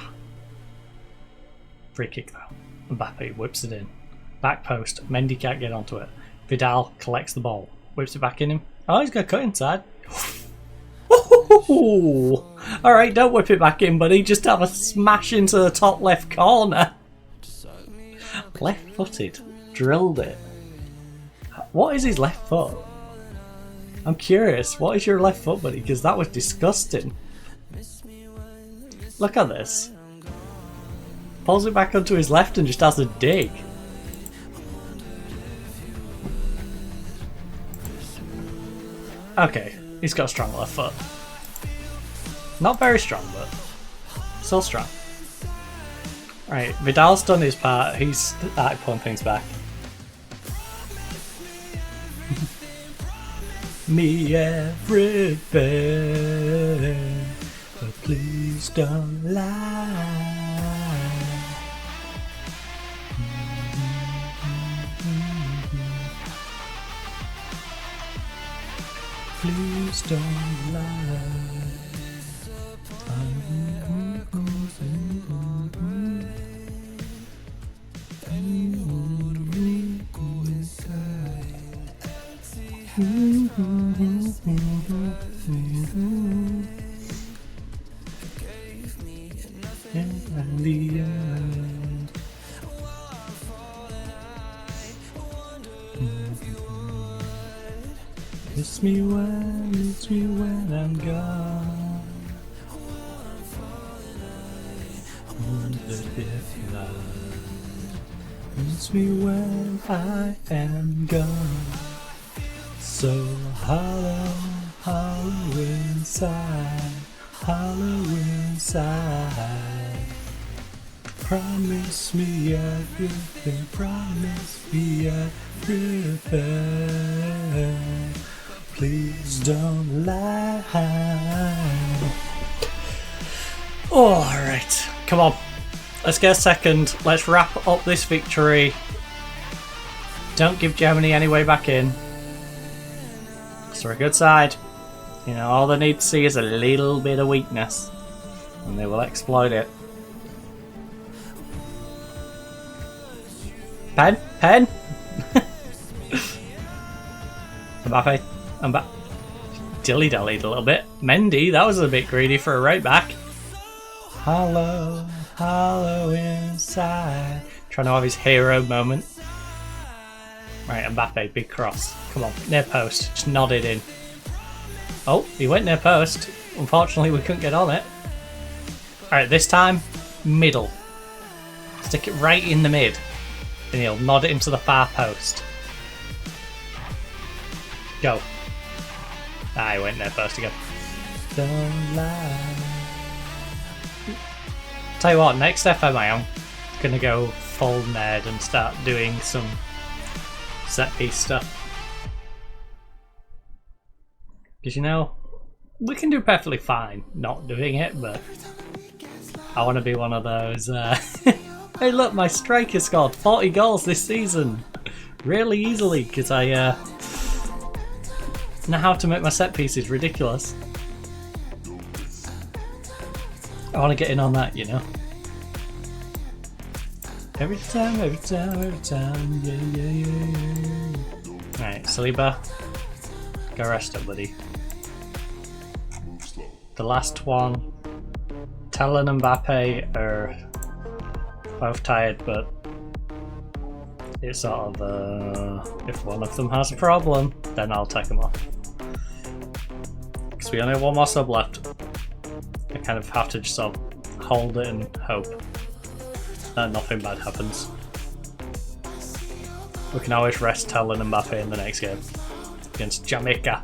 Free kick though. Mbappe whips it in. Back post. Mendy can't get onto it. Vidal collects the ball. Whips it back in him. Oh, he's got cut inside. Alright, don't whip it back in, buddy. Just have a smash into the top left corner. Left footed. Drilled it. What is his left foot? I'm curious. What is your left foot, buddy? Because that was disgusting. Look at this. Pulls it back onto his left and just has a dig. Okay, he's got a strong left foot. Not very strong, but still strong. Right, Vidal's done his part. He's started pulling things back. Me everything, but please don't lie. Please don't lie. and the end. Miss me when I'm gone. Miss me when I am gone. So hollow, hollow inside, hollow inside. Promise me everything, promise me everything. Please don't lie. Alright, come on. Let's get a second. Let's wrap up this victory. Don't give Germany any way back in. So we're a good side. You know, all they need to see is a little bit of weakness, and they will exploit it. Pen? Pen? Mbappe? Mbappe? Dilly-dallied a little bit. Mendy, that was a bit greedy for a right back. Hollow, hollow inside. Trying to have his hero moment. Right, Mbappe, big cross. Come on, near post. Just nod it in. Oh, he went near post. Unfortunately, we couldn't get on it. Alright, this time, middle. Stick it right in the mid. And he'll nod it into the far post. Go. Ah, he went near post again. Don't lie. Tell you what, next FM I am gonna go full nerd and start doing some set piece stuff. Because you know, we can do perfectly fine not doing it, but I want to be one of those. Hey, look, my striker scored 40 goals this season really easily because I know how to make my set pieces ridiculous. I want to get in on that, you know. Every time, yeah. Right, Saliba, go rest up, buddy. The last one, Tellen and Mbappe are both tired, but it's sort of if one of them has a problem, then I'll take them off. Because we only have one more sub left. I kind of have to just sort of hold it and hope that nothing bad happens. We can always rest Tellen and Mbappe in the next game against Jamaica.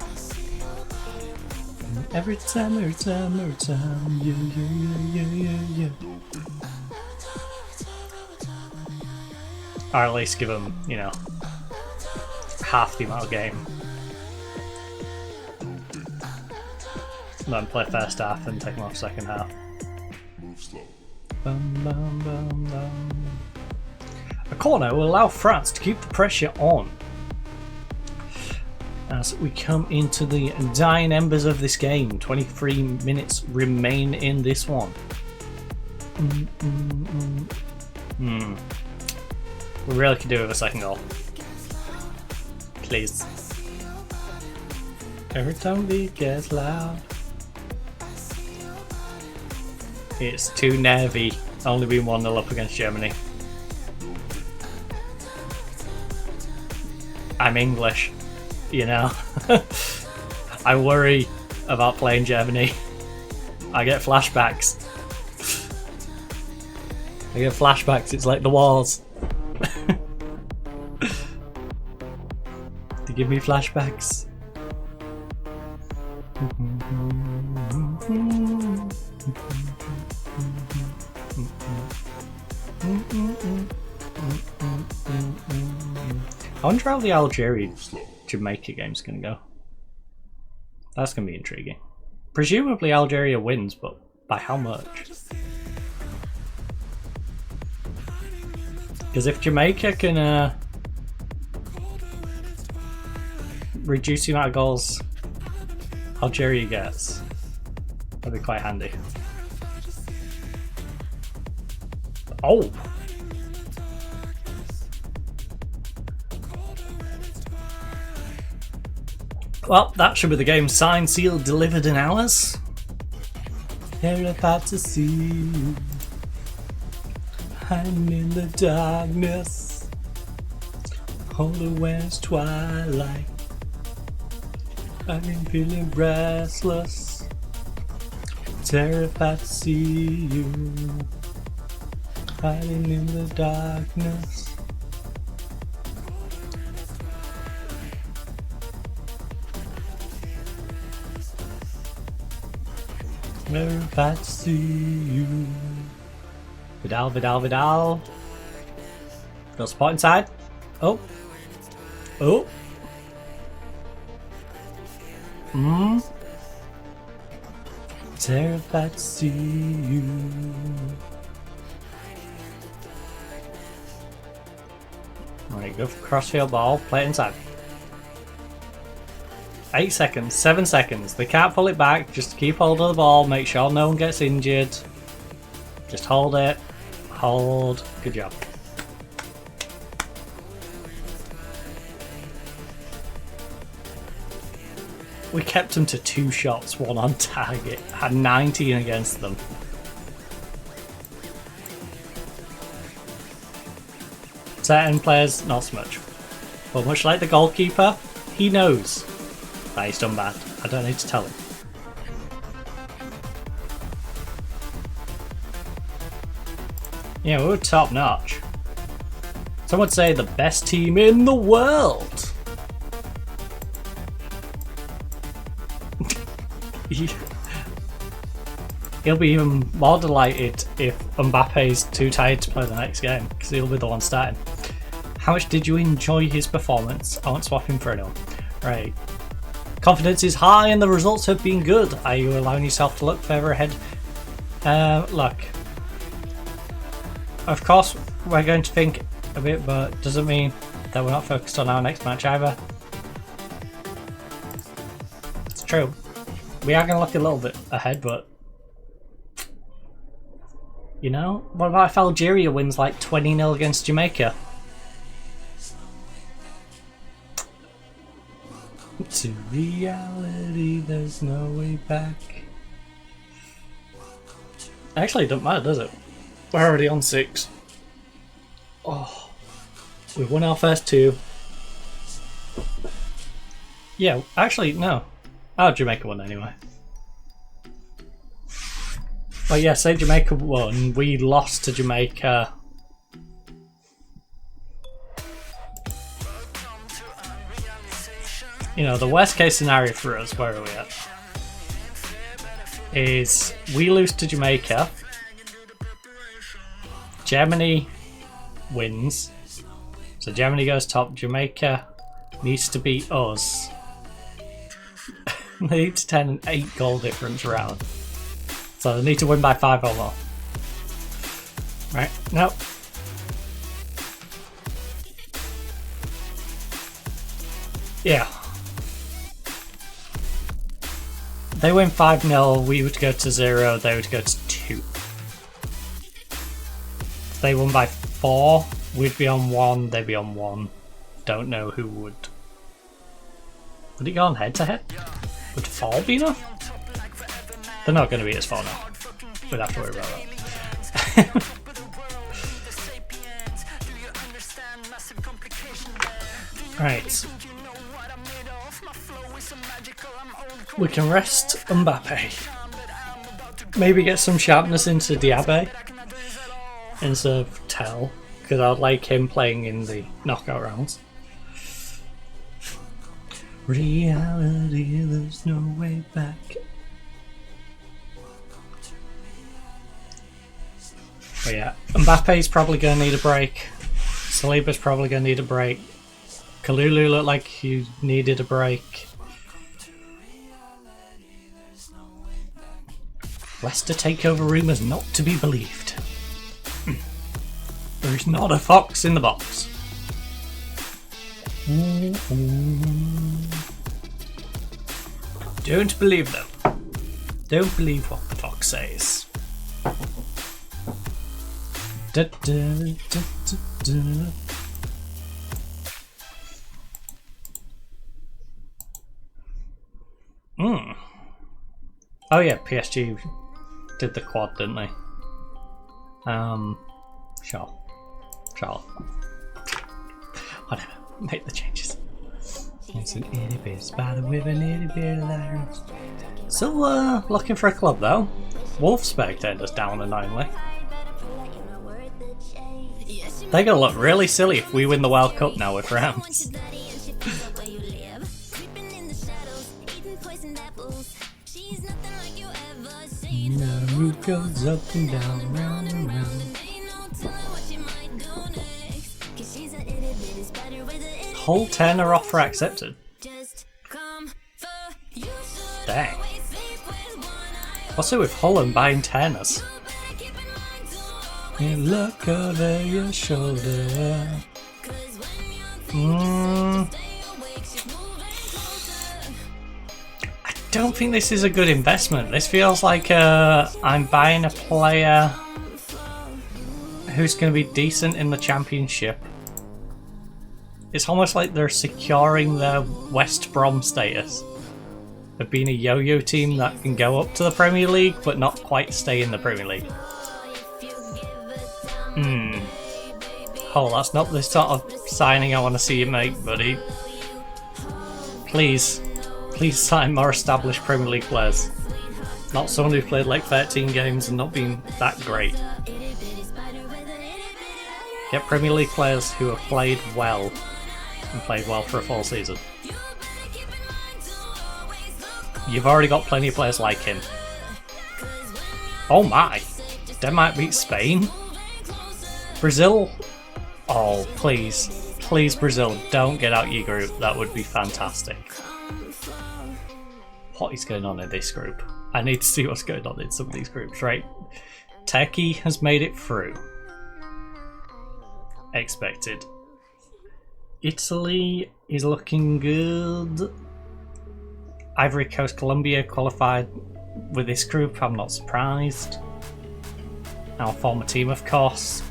And every time, yeah. Or at least give them, you know, half the amount of game. Then play first half and take them off second half. A corner will allow France to keep the pressure on as we come into the dying embers of this game. 23 minutes remain in this one. We really could do with a second goal. Please. Every time the beat gets loud. It's too nervy, only being 1-0 up against Germany. I'm English, you know. I worry about playing Germany. I get flashbacks. It's like the wars. They give me flashbacks. I wonder how the Algeria-Jamaica game's going to go. That's going to be intriguing. Presumably Algeria wins, but by how much? Because if Jamaica can reduce the amount of goals Algeria gets, that'd be quite handy. Oh! Well, that should be the game. Signed, sealed, delivered in hours. They're about to see you. hiding in the darkness. Only when it's twilight. I've been feeling restless, terrified to see you, hiding in the darkness. Terrified to see you. Vidal, Vidal, Vidal. Got a spot inside. Oh. Oh. Terrified to see you. Alright, go for crossfield ball, play it inside. 8 seconds, 7 seconds. They can't pull it back, just keep hold of the ball, make sure no one gets injured. Just hold it. Hold. Good job. We kept them to 2 shots, 1 on target. Had 19 against them. Certain players, not so much. But much like the goalkeeper, he knows that he's done bad. I don't need to tell him. Yeah, we were top notch. Some would say the best team in the world. He'll be even more delighted if Mbappe's too tired to play the next game, because he'll be the one starting. How much did you enjoy his performance? I won't swap him for anyone. Right. Confidence is high and the results have been good. Are you allowing yourself to look further ahead? Look. Of course, we're going to think a bit, but doesn't mean that we're not focused on our next match either. It's true. We are going to look a little bit ahead, but you know, what about if Algeria wins like 20-0 against Jamaica? To reality, there's no way back. Actually, it doesn't matter, does it? We're already on 6. Oh, we've won our first 2. Yeah, actually, no. Oh, Jamaica won anyway. Well, yeah, say Jamaica won. We lost to Jamaica. You know, the worst case scenario for us, where are we at? Is we lose to Jamaica. Germany wins. So Germany goes top. Jamaica needs to beat us. They need to turn an 8-goal difference around. So they need to win by 5 or more. Right, no. Yeah. They win 5-0, we would go to 0, they would go to 2. If they won by 4, we'd be on 1, they'd be on 1. Don't know who would. Would it go on head to head? Would 4 be enough? They're not going to beat us 4 now. We'd have to worry about that. Right. We can rest Mbappe. Maybe get some sharpness into Diaby instead of Tell, because I'd like him playing in the knockout rounds. Reality, there's no way back. But yeah, Mbappe's probably going to need a break. Saliba's probably going to need a break. Kalulu looked like he needed a break. Leicester takeover rumours not to be believed. There's not a fox in the box. Don't believe them. Don't believe what the fox says. Da, da, da, da, da. Oh yeah, PSG did the quad, didn't they? Sure. Whatever. Make the changes. It's an itty bitty spider with an itty bitty legs. So, looking for a club though. Wolfsburg turned us down annoyingly. They're gonna look really silly if we win the World Cup now with rounds. The root goes up and down, round and round. Whole tenner offer accepted. Dang. What's it with Holland buying tenors? You look over your shoulder. I don't think this is a good investment. This feels like I'm buying a player who's going to be decent in the championship. It's almost like they're securing their West Brom status of being a yo-yo team that can go up to the Premier League but not quite stay in the Premier League. Oh, that's not the sort of signing I want to see you make, buddy. Please sign more established Premier League players. Not someone who played like 13 games and not been that great. Get Premier League players who have played well and played well for a full season. You've already got plenty of players like him. Oh my! Denmark beat Spain? Brazil? Oh, please. Please, Brazil, don't get out your group. That would be fantastic. What is going on in this group? I need to see what's going on in some of these groups, right? Turkey has made it through. Expected. Italy is looking good. Ivory Coast, Colombia qualified with this group. I'm not surprised. Our former team, of course.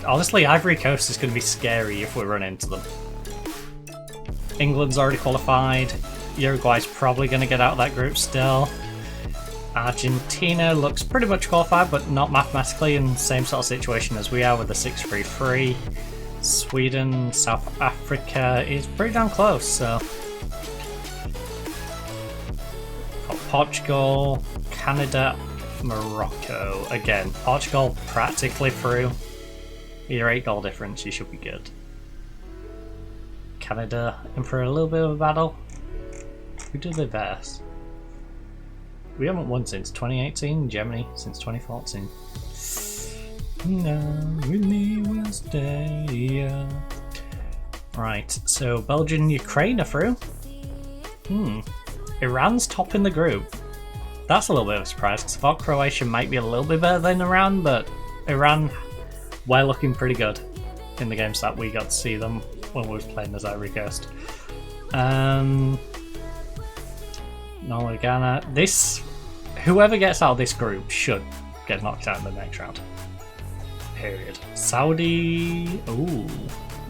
Honestly, Ivory Coast is going to be scary if we run into them. England's already qualified. Uruguay's probably going to get out of that group still. Argentina looks pretty much qualified, but not mathematically, in the same sort of situation as we are with the 6-3-3. Sweden, South Africa is pretty damn close, so. Got Portugal, Canada, Morocco. Again, Portugal practically through. Your 8-goal difference, you should be good. Canada in for a little bit of a battle. Who did they verse? We haven't won since 2018, Germany since 2014. No, with me will stay. Right, so Belgium, Ukraine are through. Iran's top in the group. That's a little bit of a surprise because I thought Croatia might be a little bit better than Iran, but Iran were looking pretty good in the games that we got to see them when we was playing as Ivory Coast. Norway, Ghana. Whoever gets out of this group should get knocked out in the next round. Period. Saudi. Ooh.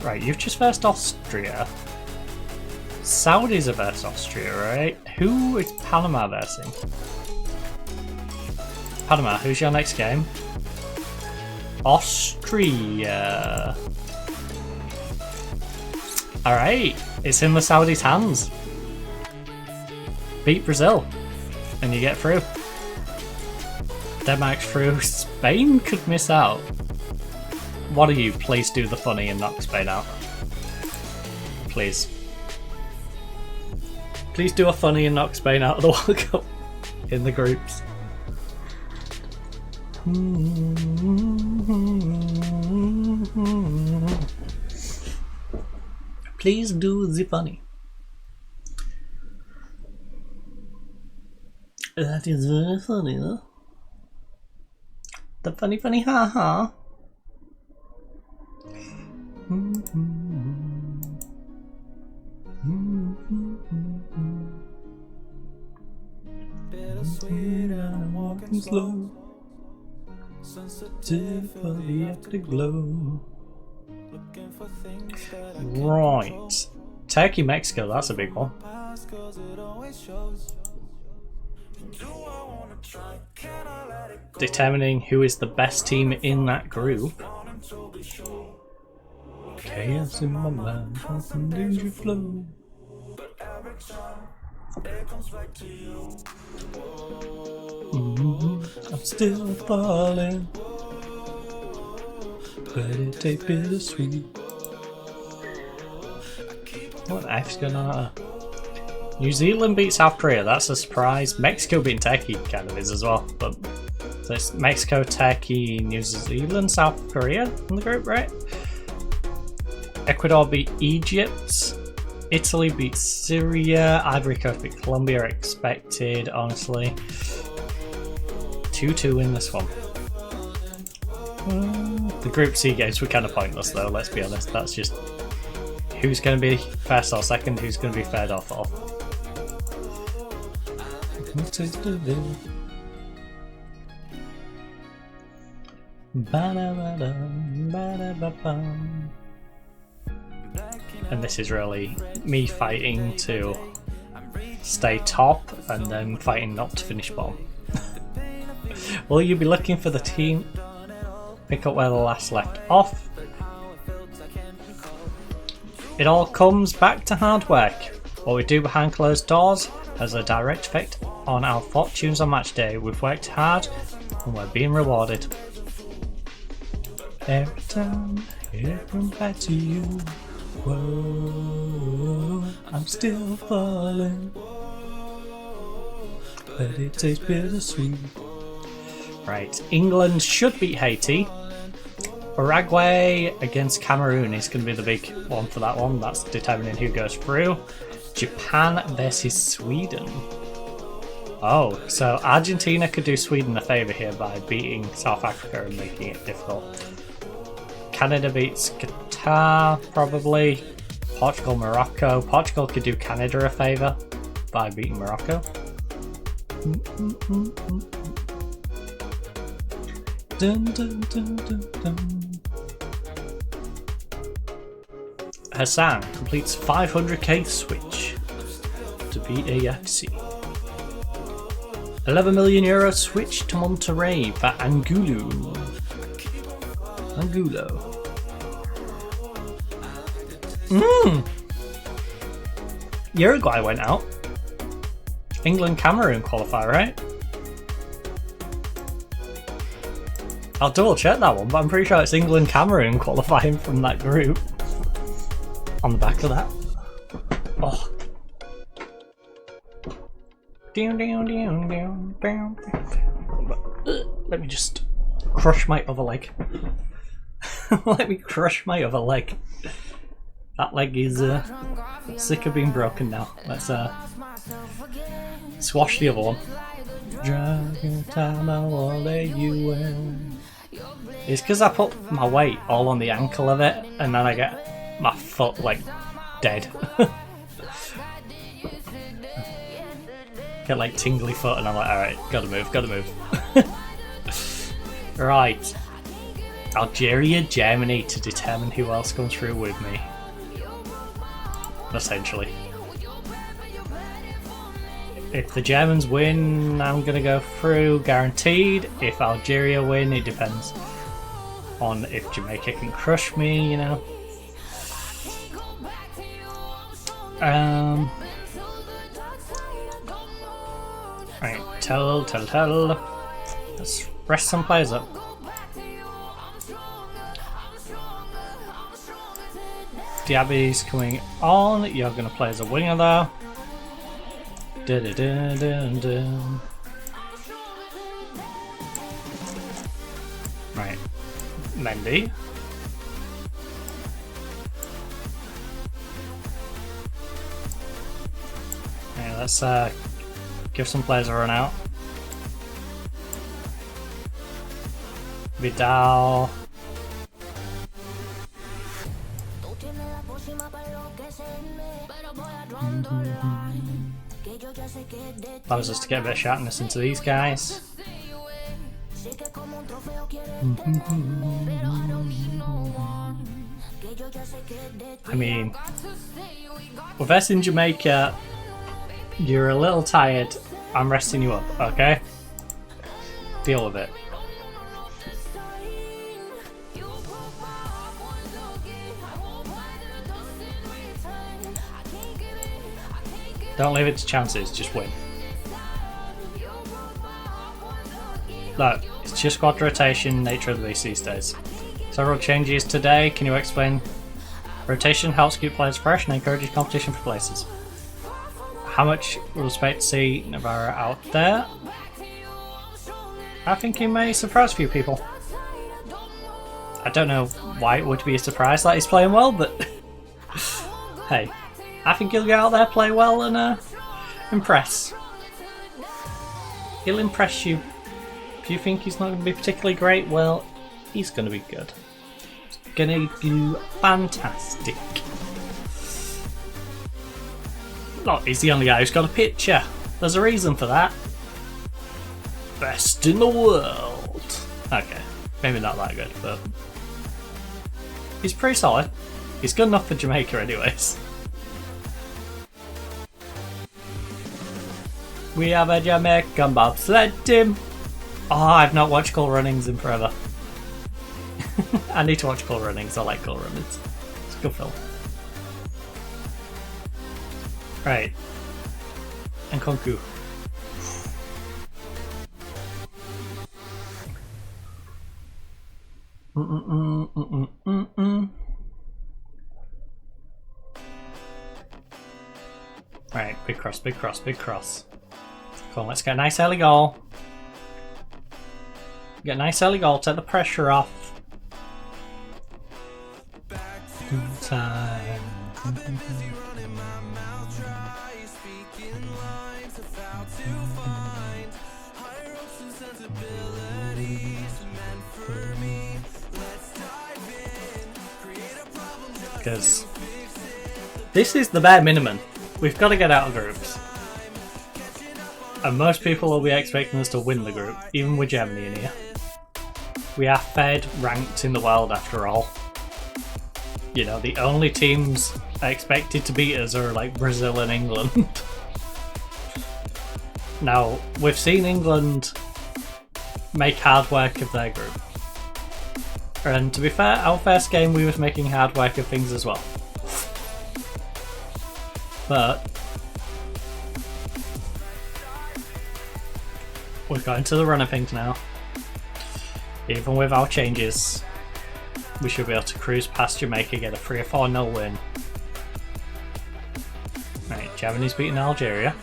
Right, you've just versed Austria. Saudis are versed Austria, right? Who is Panama versing? Panama, who's your next game? Austria. Alright, it's in the Saudis' hands. Beat Brazil, and you get through. Denmark's through. Spain could miss out. What are you? Please do the funny and knock Spain out. Please. Please do a funny and knock Spain out of the World Cup in the groups. Please do the funny. That is very funny, huh? The funny ha-ha. Bittersweet and I'm walking slow. Sensitive for the afterglow. Looking for things that I Right. Turkey, Mexico, that's a big one. pass 'cause it always shows. Do I wanna try? Can I let it go? Determining who is the best team in that group. Wanna Chaos in my mind, constant danger flow. I'm still falling, but it tastes bittersweet. What the F's going on? New Zealand beat South Korea, that's a surprise. Mexico beating Turkey kind of is as well, but so it's Mexico, Turkey, New Zealand, South Korea in the group, right? Ecuador beat Egypt. Italy beat Syria. Ivory Coast beat Colombia, expected, honestly. 2-2 in this one. The Group C games were kind of pointless though, let's be honest. That's just who's going to be first or second, who's going to be third or fourth. And this is really me fighting to stay top and then fighting not to finish bottom. Will you be looking for the team? Pick up where the last left off. It all comes back to hard work. What we do behind closed doors has a direct effect on our fortunes on match day. We've worked hard and we're being rewarded. Every time it comes back to you, whoa, I'm still falling, but it tastes bittersweet. Right, England should beat Haiti. Uruguay against Cameroon is going to be the big one for that one. That's determining who goes through. Japan versus Sweden. Oh, so Argentina could do Sweden a favour here by beating South Africa and making it difficult. Canada beats Qatar, probably. Portugal, Morocco. Portugal could do Canada a favour by beating Morocco. Dun, dun, dun, dun, dun. Hassan completes 500k switch to BAFC. 11 million euro switch to Monterrey for Angulo. Uruguay went out. England Cameroon qualify, right? I'll double check that one, but I'm pretty sure it's England Cameroon qualifying from that group. On the back of that. Oh. Let me just crush my other leg. Let me crush my other leg. That leg is sick of being broken now. Let's swash the other one. It's because I put my weight all on the ankle of it, and then I get my foot like dead. Get like tingly foot, and I'm like, alright, gotta move. Right. Algeria, Germany to determine who else comes through with me. Essentially. If the Germans win, I'm gonna go through, guaranteed. If Algeria win, it depends on if Jamaica can crush me, you know. Right, tell. Let's rest some players up. Diaby's coming on. You're going to play as a winger though. Right, Mendy. Okay, let's give some players a run out. Vidal. Allows us to get a bit of sharpness into these guys. I mean, we're versing Jamaica. You're a little tired. I'm resting you up, okay? Deal with it. Don't leave it to chances, just win. Look, it's just squad rotation, nature of the beast these days. Several changes today, can you explain? Rotation helps keep players fresh and encourages competition for places. How much we'll expect to see Navarro out there? I think he may surprise a few people. I don't know why it would be a surprise that he's playing well, but hey, I think he'll go out there, play well, and impress. He'll impress you. If you think he's not going to be particularly great, well, he's going to be good. He's going to do fantastic. Look, he's the only guy who's got a picture. There's a reason for that. Best in the world. Okay, maybe not that good, but he's pretty solid. He's good enough for Jamaica anyways. We have a Jamaican bobsled team. Oh, I've not watched Cool Runnings in forever. I need to watch Cool Runnings. I like Cool Runnings. It's a good film. Right. And Konku. Right, big cross, big cross, big cross. Come on, let's get a nice early goal. Get a nice early goal, take the pressure off. Time. Because this is the bare minimum. We've got to get out of groups. And most people will be expecting us to win the group, even with Germany in here. We are fed ranked in the world after all. You know, the only teams expected to beat us are like Brazil and England. Now, we've seen England make hard work of their group. And to be fair, our first game we was making hard work of things as well. But we've got into the run of things now. Even with our changes, we should be able to cruise past Jamaica, get a 3 or 4-0 win. Right, Germany's beating Algeria.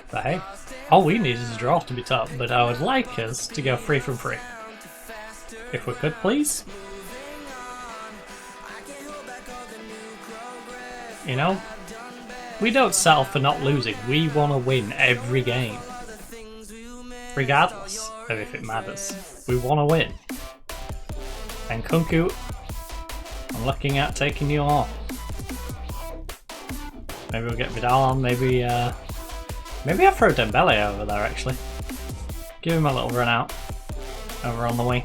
But hey, all we need is a draw to be top, but I would like us to go 3 from 3. If we could, please. You know, we don't settle for not losing, we want to win every game. Regardless of if it matters. We want to win. And Kunku, I'm looking at taking you on. Maybe we'll get Vidal on, maybe I'll throw Dembele over there actually. Give him a little run out. Over on the wing.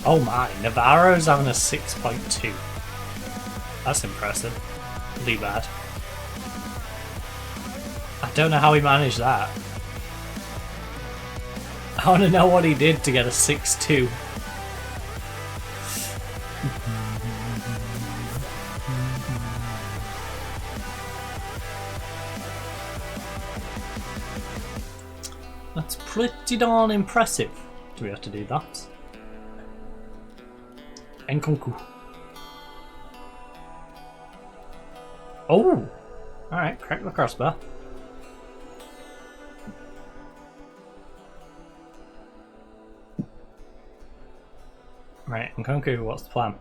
Oh my, Navarro's having a 6.2. That's impressive. Really bad. I don't know how he managed that. I want to know what he did to get a 6.2. That's pretty darn impressive to be able to do that. Nkunku. Oh! Alright, crack the crossbar. Right, Nkunku, what's the plan?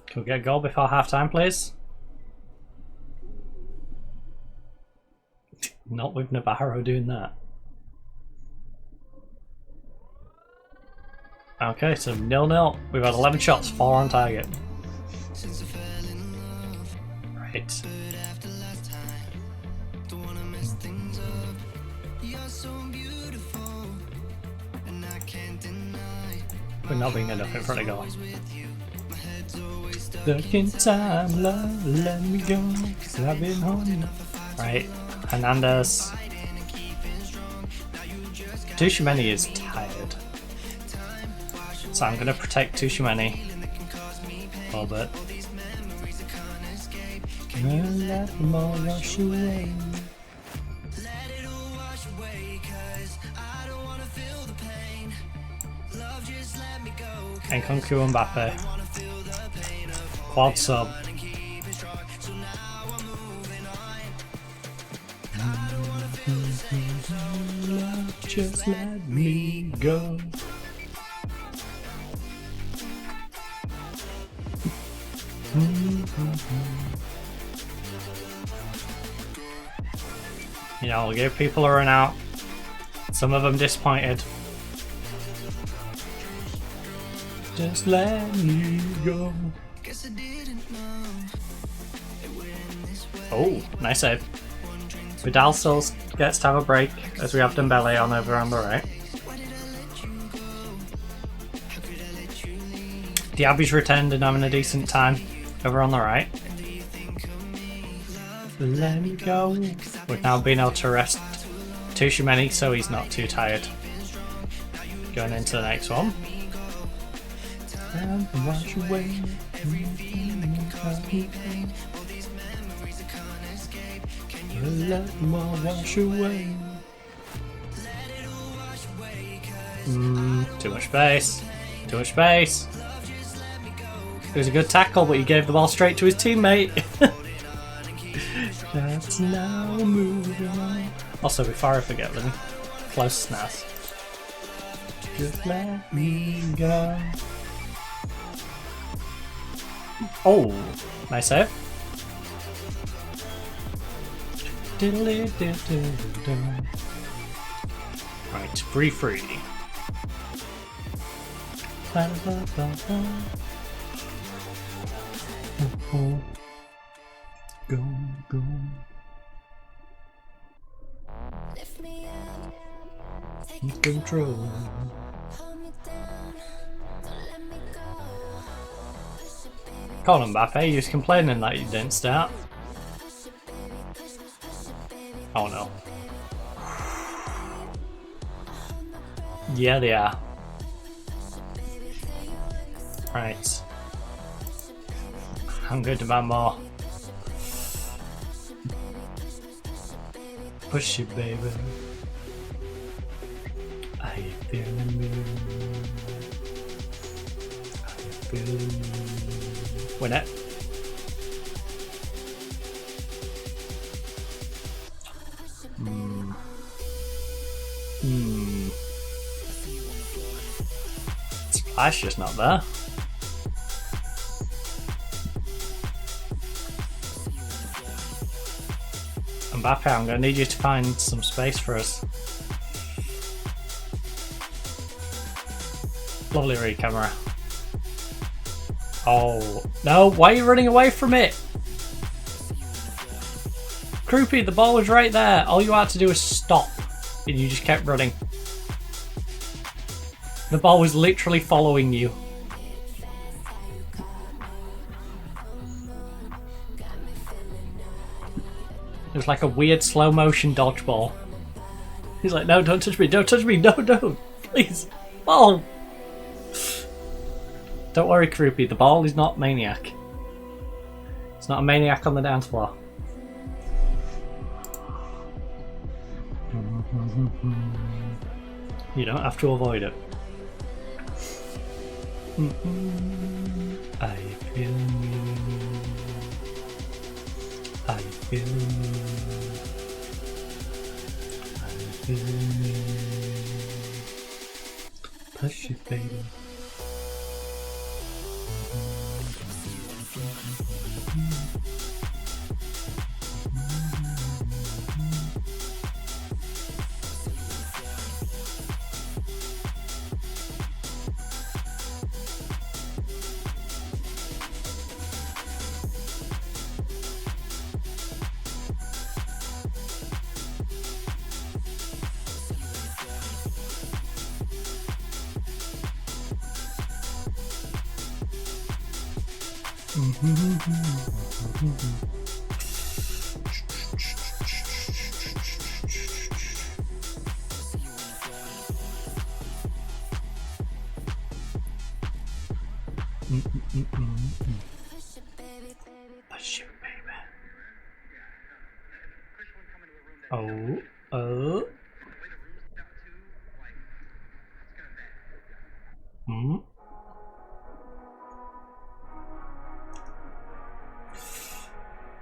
Can we get a goal before half time, please? Not with Navarro doing that. Okay, so 0-0. We've had 11 shots, 4 on target. Right. but not being enough in front of goal. Stuck in time, love, let me go, 'cause I've been home. Right, Hernandez. Tushimeni is tired, so I'm going to protect Tushimeni a little bit. Let them all wash away. And Nkunku Mbappe. Quad sub. Just let me go. You know, we'll give people a run out. Some of them disappointed. Just let me go. Oh, nice save. Vidal still gets to have a break as we have Dembele on over on the right. Diaby's returned and having a decent time over on the right. Let me go. We've now been able to rest Tushimeni so he's not too tired. Going into the next one. And wash away. Let them all wash away. Too much space. Too much space. It was a good tackle, but he gave the ball straight to his teammate. That's now moving on. Also, before I forget them, close snaps. Just let me go. Oh, nice save. Right, free. Go. Lift me up, take In control. hold me down, don't let me go. Push it, baby, Colin Mbappe, you was complaining that you didn't start. push it, baby, push it, baby. Oh no. Yeah, they are. Right. I'm going to demand more. Push it, baby. Are you feeling me? Are you feeling me? Win it. Splash just not there. Mbappe, I'm going to need you to find some space for us. Lovely read, camera. Oh, no, why are you running away from it? Kroopy, the ball was right there. All you had to do was stop, and you just kept running. The ball was literally following you. It was like a weird slow motion dodgeball. He's like, no, don't touch me, don't touch me, no, please. Ball! Don't worry, Kroopy, the ball is not Maniac. It's not a maniac on the dance floor. You don't have to avoid it. I feel me. I feel me. I feel me. Push it, baby. Push it, baby. Oh.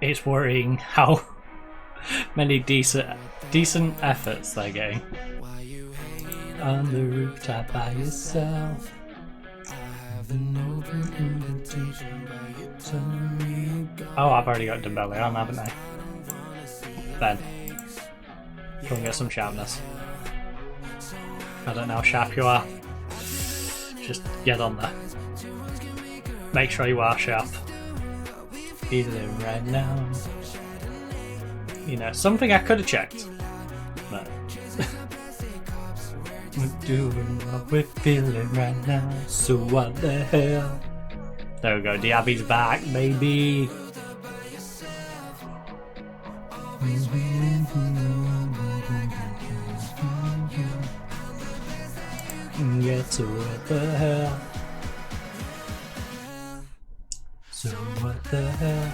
It's worrying how many decent efforts they're getting. On the rooftop by yourself. Oh, I've already got Dembele on, haven't I? Ben, go and get some sharpness. I don't know how sharp you are. Just get on there. Make sure you are sharp. Feeling right now. You know, something I could have checked. But we're doing what we're feeling right now. So what the hell? There we go. Diaby's back, baby. Yeah, so what the hell? So what the hell?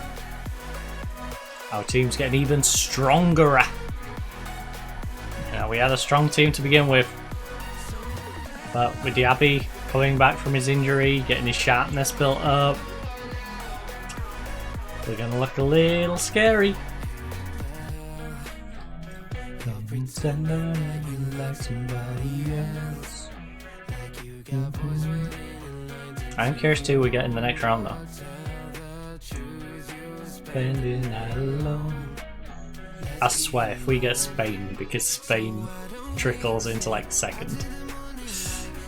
Our team's getting even stronger. We had a strong team to begin with, but with Diaby coming back from his injury, getting his sharpness built up, we're going to look a little scary. I'm curious too, we get in the next round though. Spending that alone. I swear if we get Spain, because Spain trickles into like second,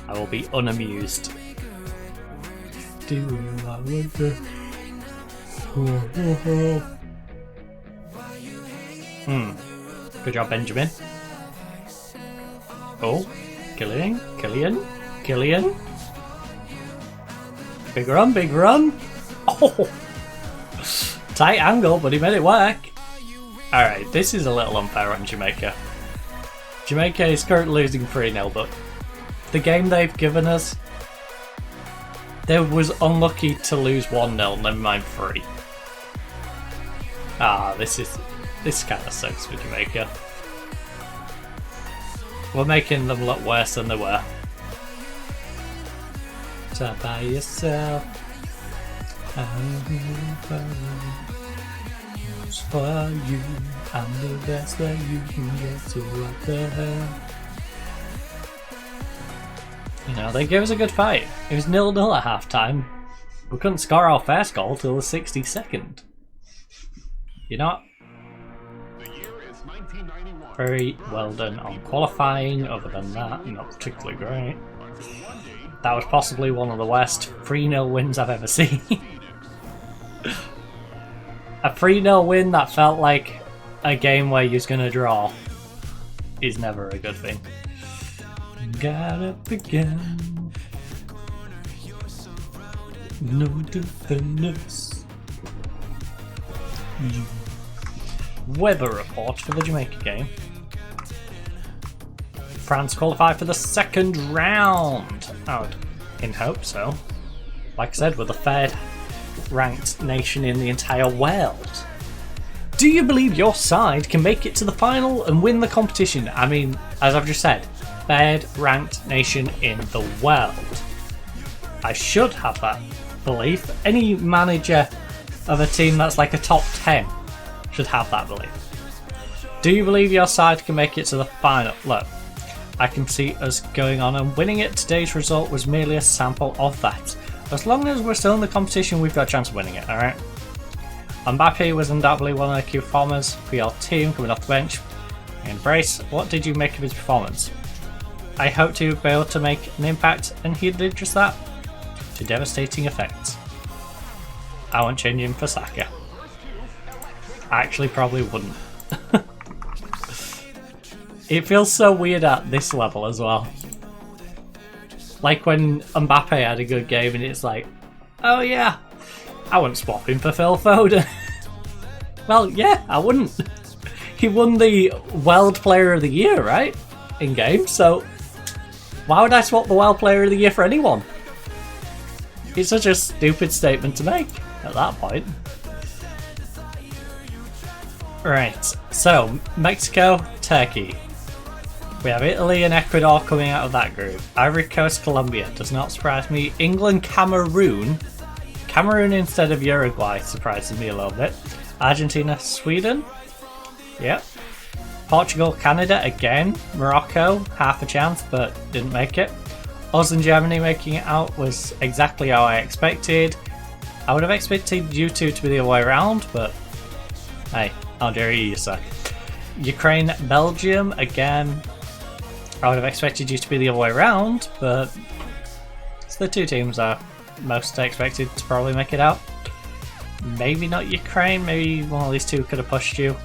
I will be unamused. Doing what we do. Good job, Benjamin. Oh, Killian. Big run. Oh, tight angle, but he made it work. Alright, this is a little unfair on Jamaica. Jamaica is currently losing 3-0, but the game they've given us, they was unlucky to lose 1-0, never mind 3. This kind of sucks for Jamaica. We're making them look worse than they were. So by yourself. For you, I'm the best that you can get, so what the hell? You know, they gave us a good fight. It was 0-0 at half time. We couldn't score our first goal till the 62nd. You know what? Very well done on qualifying. Other than that, not particularly great. That was possibly one of the worst 3-0 wins I've ever seen. A 3-0 win that felt like a game where you're going to draw is never a good thing. Got up again. No defenders. Weather report for the Jamaica game. France qualify for the second round. I would hope so. Like I said, we're the third ranked nation in the entire world. Do you believe your side can make it to the final and win the competition? I mean, as I've just said, third ranked nation in the world. I should have that belief. Any manager of a team that's like a top 10 should have that belief. Do you believe your side can make it to the final? Look, I can see us going on and winning it. Today's result was merely a sample of that. As long as we're still in the competition, we've got a chance of winning it, alright? Mbappe was undoubtedly one of the key performers for your team coming off the bench. And Brace, what did you make of his performance? I hope to be able to make an impact, and he did just that. To devastating effects. I won't change him for Saka. I actually probably wouldn't. It feels so weird at this level as well. Like when Mbappe had a good game and it's like, oh yeah, I wouldn't swap him for Phil Foden. Well, yeah, I wouldn't. He won the World Player of the Year, right? In game, so why would I swap the World Player of the Year for anyone? It's such a stupid statement to make at that point. Right, so Mexico, Turkey. We have Italy and Ecuador coming out of that group. Ivory Coast, Colombia does not surprise me. England, Cameroon. Cameroon instead of Uruguay surprises me a little bit. Argentina, Sweden. Yep. Portugal, Canada again. Morocco, half a chance but didn't make it. Us and Germany making it out was exactly how I expected. I would have expected you two to be the other way around, but hey, Algeria, you suck. Ukraine, Belgium, again, I would have expected you to be the other way around, but it's the two teams are most expected to probably make it out. Maybe not Ukraine, maybe one of these two could have pushed you,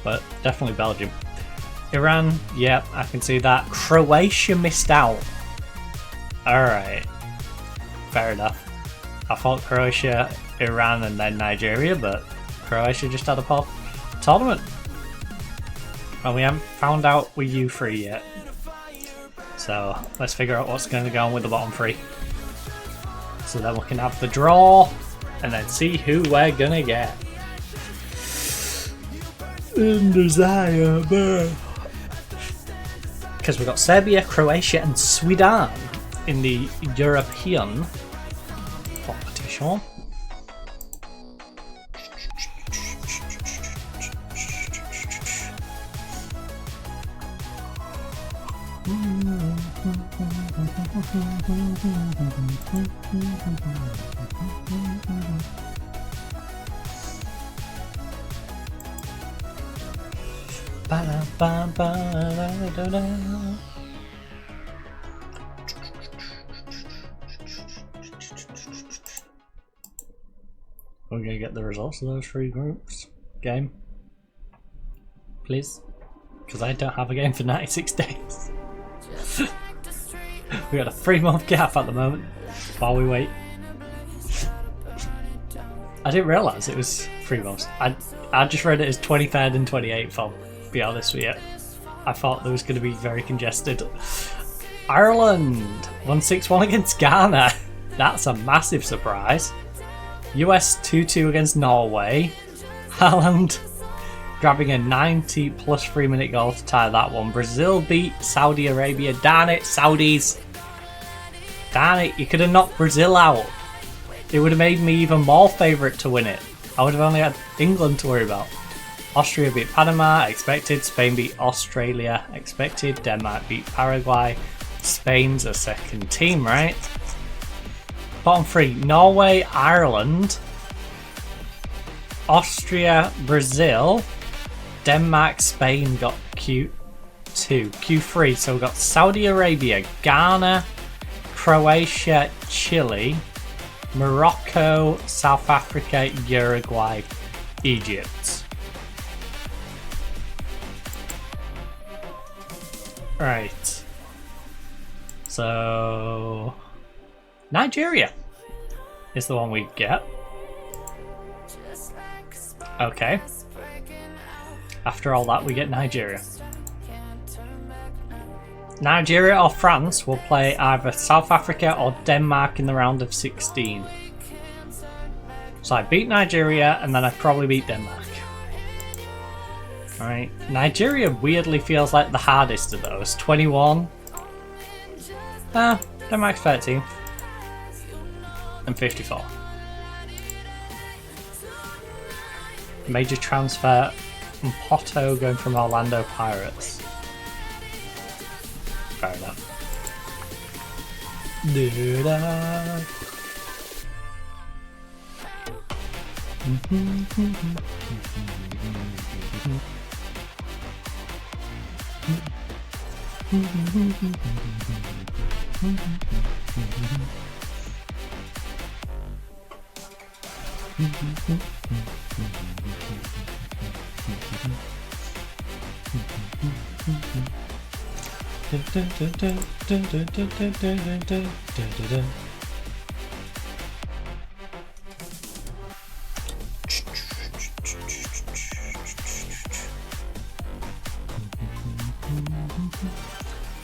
but definitely Belgium. Iran, yeah, I can see that. Croatia missed out. Alright, fair enough. I thought Croatia, Iran and then Nigeria, but Croatia just had a pop tournament. And we haven't found out with you three yet. So let's figure out what's going to go on with the bottom three. So then we can have the draw and then see who we're going to get. Because we've got Serbia, Croatia and Sweden in the European competition. We're gonna get the results of those three groups. Game, please, because I don't have a game for 96 days. We got a 3-month gap at the moment while we wait. I didn't realise it was 3 months. I just read it as 23rd and 28th, I'll be honest with you. I thought there was going to be very congested. Ireland won 6-1 against Ghana. That's a massive surprise. US 2-2 against Norway. Haaland grabbing a 90 plus 3-minute goal to tie that one. Brazil beat Saudi Arabia. Darn it, Saudis. Darn it, you could have knocked Brazil out. It would have made me even more favourite to win it. I would have only had England to worry about. Austria beat Panama, expected. Spain beat Australia, expected. Denmark beat Paraguay. Spain's a second team, right? Bottom three, Norway, Ireland, Austria, Brazil, Denmark, Spain got Q2, Q3. So we've got Saudi Arabia, Ghana, Croatia, Chile, Morocco, South Africa, Uruguay, Egypt. Right. So Nigeria is the one we get. Okay. After all that, we get Nigeria. Nigeria or France will play either South Africa or Denmark in the round of 16. So I beat Nigeria and then I probably beat Denmark. Alright, Nigeria weirdly feels like the hardest of those. 21. Denmark's 13th. And 54. Major transfer, Mpoto going from Orlando Pirates. Fair enough.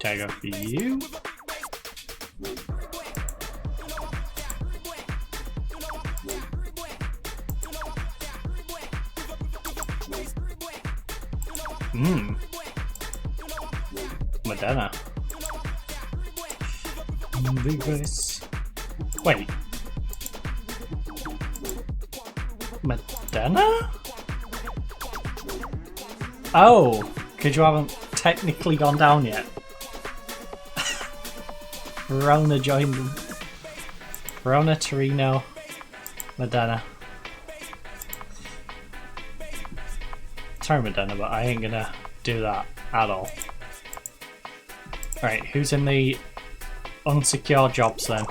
Tag up for you. Madonna. Vigorous. Wait. Madonna? Oh, because you haven't technically gone down yet. Verona joined them. Verona, Torino, Madonna. Sorry, Madonna, but I ain't gonna do that at all. Right, who's in the unsecure jobs then?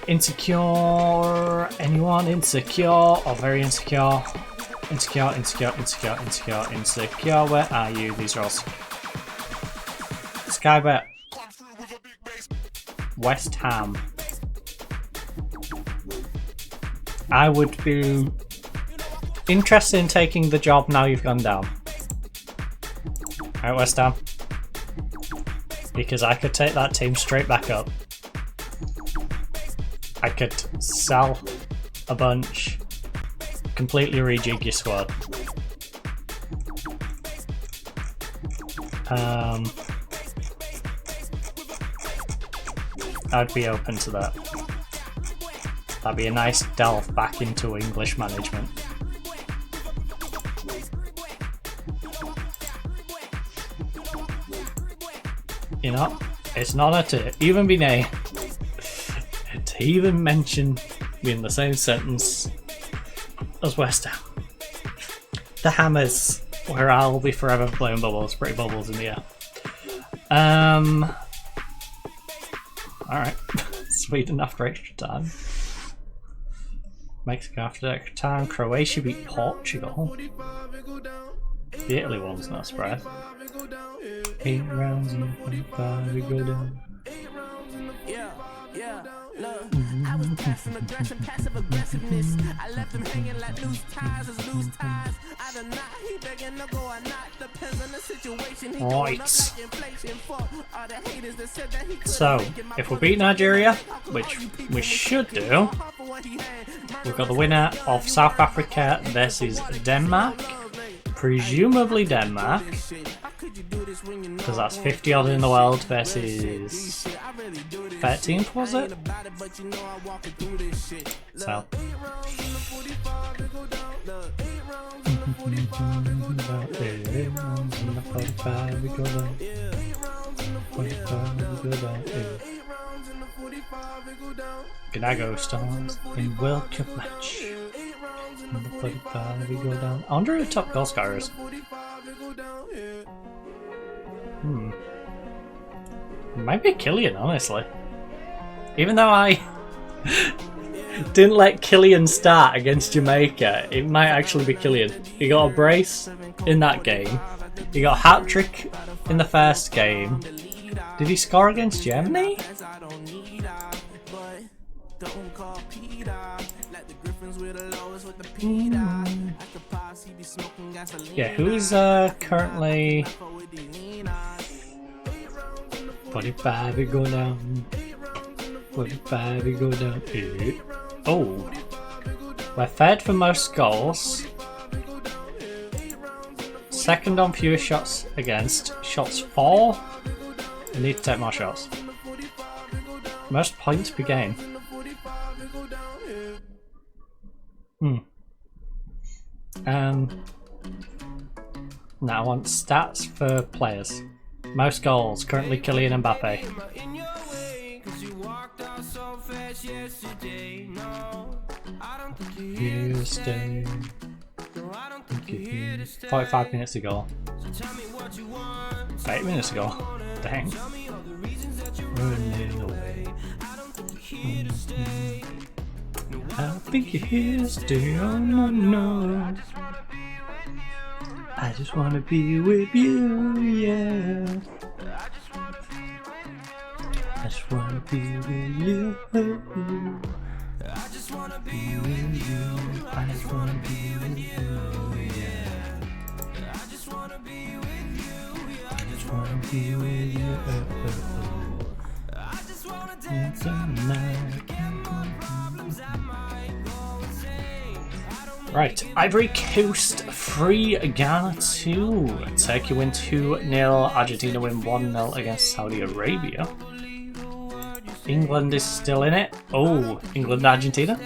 Insecure. Anyone insecure or very insecure? Insecure, insecure, insecure, insecure, insecure. Where are you? These are all Skybet. West Ham. I would be interested in taking the job now you've gone down. Alright, West Ham. Because I could take that team straight back up. I could sell a bunch, completely rejig your squad. I'd be open to that. That'd be a nice delve back into English management. You know, it's an honour to even be named, to even mention me in the same sentence as West Ham. The Hammers, where I'll be forever blowing bubbles, pretty bubbles in the air. Alright. Sweden after extra time. Mexico after extra time. Croatia beat Portugal. The Italy one's not a surprise. 8 rounds and 45 we go down. I was passive aggression, passive aggressiveness. I left them hanging like loose ties, as loose ties. I do not, he begging to go or not. Depends on the situation. Right. So, if we beat Nigeria, which we should do, we've got the winner of South Africa versus Denmark. Presumably Denmark, because that's 50 odd in the world versus 13th, was it? So Gnago stars in World Cup match. Number 45 we go down. I wonder who the top goal scorer is. Might be Killian, honestly. Even though I didn't let Killian start against Jamaica, it might actually be Killian. He got a brace in that game. He got a hat-trick in the first game. Did he score against Germany? Yeah, who's currently 45 we go down. 45 we go down. Oh, we're third for most goals. Second on fewer shots against. Shots for. We need to take more shots. Most points per game. Now I want stats for players. Most goals, currently Kylian Mbappe. You stay. 45 minutes ago. 8 minutes ago. Dang. Running away. I think you're here to stay. Oh no. I just wanna be with you, yeah. I just wanna be with you. I just wanna be with you. I just wanna be with you, yeah. I just wanna be with you. be with you. Right, Ivory Coast 3, Ghana 2. Turkey win 2-0, Argentina win 1-0 against Saudi Arabia. England is still in it. Oh, England, Argentina.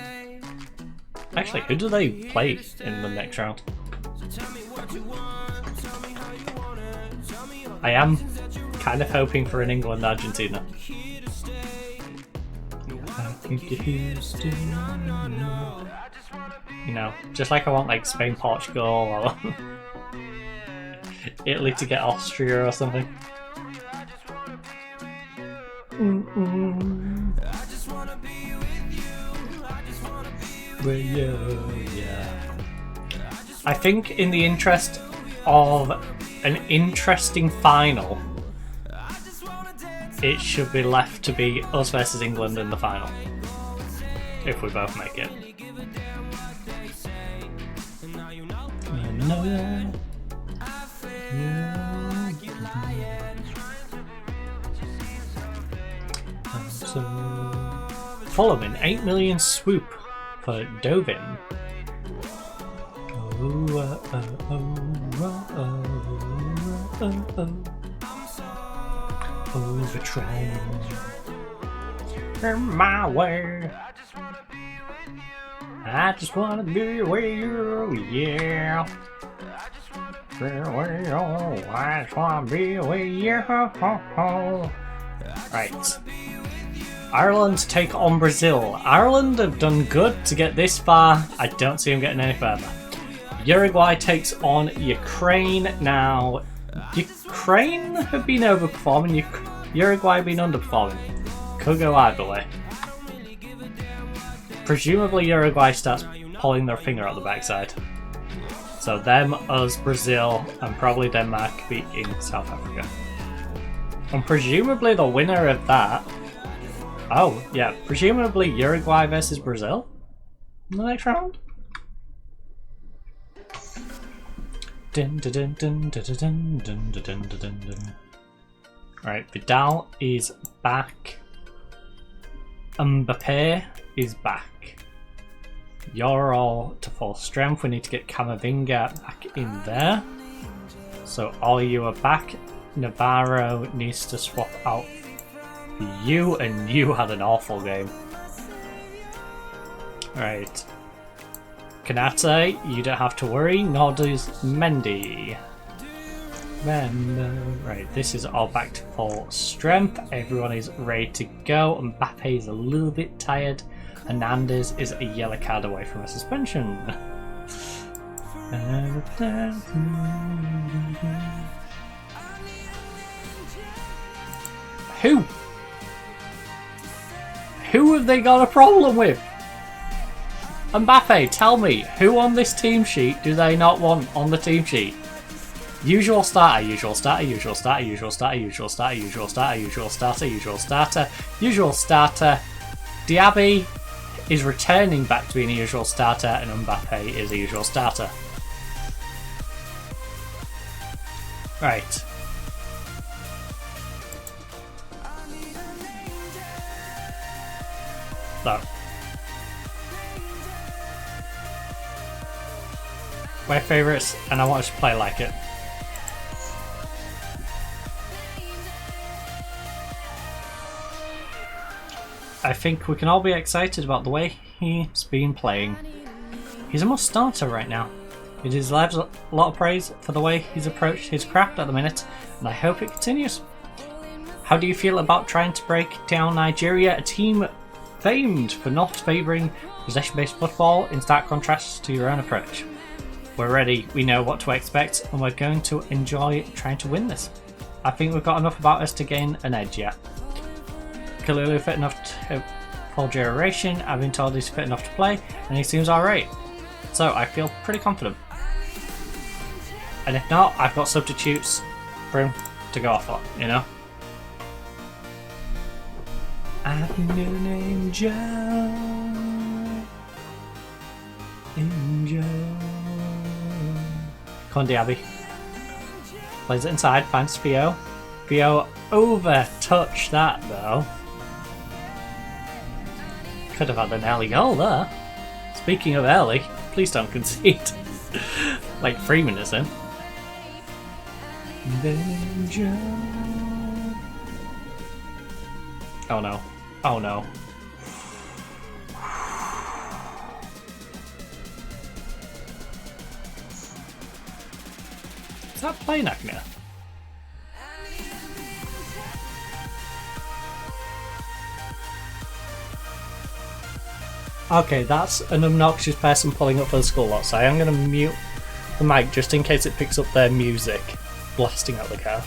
Actually, who do they play in the next round? I am kind of hoping for an England, Argentina. You know, just like I want like Spain, Portugal, or Italy to get Austria or something. Yeah. I think in the interest of an interesting final, it should be left to be us versus England in the final. If we both make it. Following 8 million swoop for Dovin. Overtrying my way. I just wanna be with you, yeah. I just wanna be with you. Right. Ireland take on Brazil. Ireland have done good to get this far. I don't see them getting any further. Uruguay takes on Ukraine. Now, Ukraine have been overperforming. Uruguay have been underperforming. Could go either way. Presumably Uruguay starts pulling their finger out the backside. So them, us, Brazil, and probably Denmark beating South Africa. And presumably the winner of that... Oh, yeah, presumably Uruguay versus Brazil in the next round? Right, Vidal is back. Mbappe is back. You're all to full strength. We need to get Camavinga back in there. So all you are back. Navarro needs to swap out you, and you had an awful game. Right. Kanate, you don't have to worry, nor does Mendy. Right, this is all back to full strength. Everyone is ready to go. Mbappe is a little bit tired. Hernandez is a yellow card away from a suspension. Who? Who have they got a problem with? Mbappe, tell me, who on this team sheet do they not want on the team sheet? Usual starter, usual starter, usual starter, usual starter, usual starter, usual starter, usual starter, usual starter, usual starter. Diaby is returning back to being a usual starter, and Mbappe is a usual starter. Right. So. My favourites, and I want us to play like it. I think we can all be excited about the way he's been playing. He's a must starter right now. He deserves a lot of praise for the way he's approached his craft at the minute, and I hope it continues. How do you feel about trying to break down Nigeria, a team famed for not favouring possession-based football, in stark contrast to your own approach? We're ready, we know what to expect, and we're going to enjoy trying to win this. I think we've got enough about us to gain an edge yet. Kalulu fit enough to full duration. I've been told he's fit enough to play, and he seems alright. So I feel pretty confident. And if not, I've got substitutes for him to go off on, you know? I've been an angel. Angel. Come on, Diaby. Plays it inside, finds Fio. VO over-touched that though. Could have had an early goal there. Speaking of early, please don't concede. Like 3 minutes in. Oh no. Oh no. Is that playing acne? Okay, that's an obnoxious person pulling up for the school lot, so I am going to mute the mic just in case it picks up their music blasting out the car.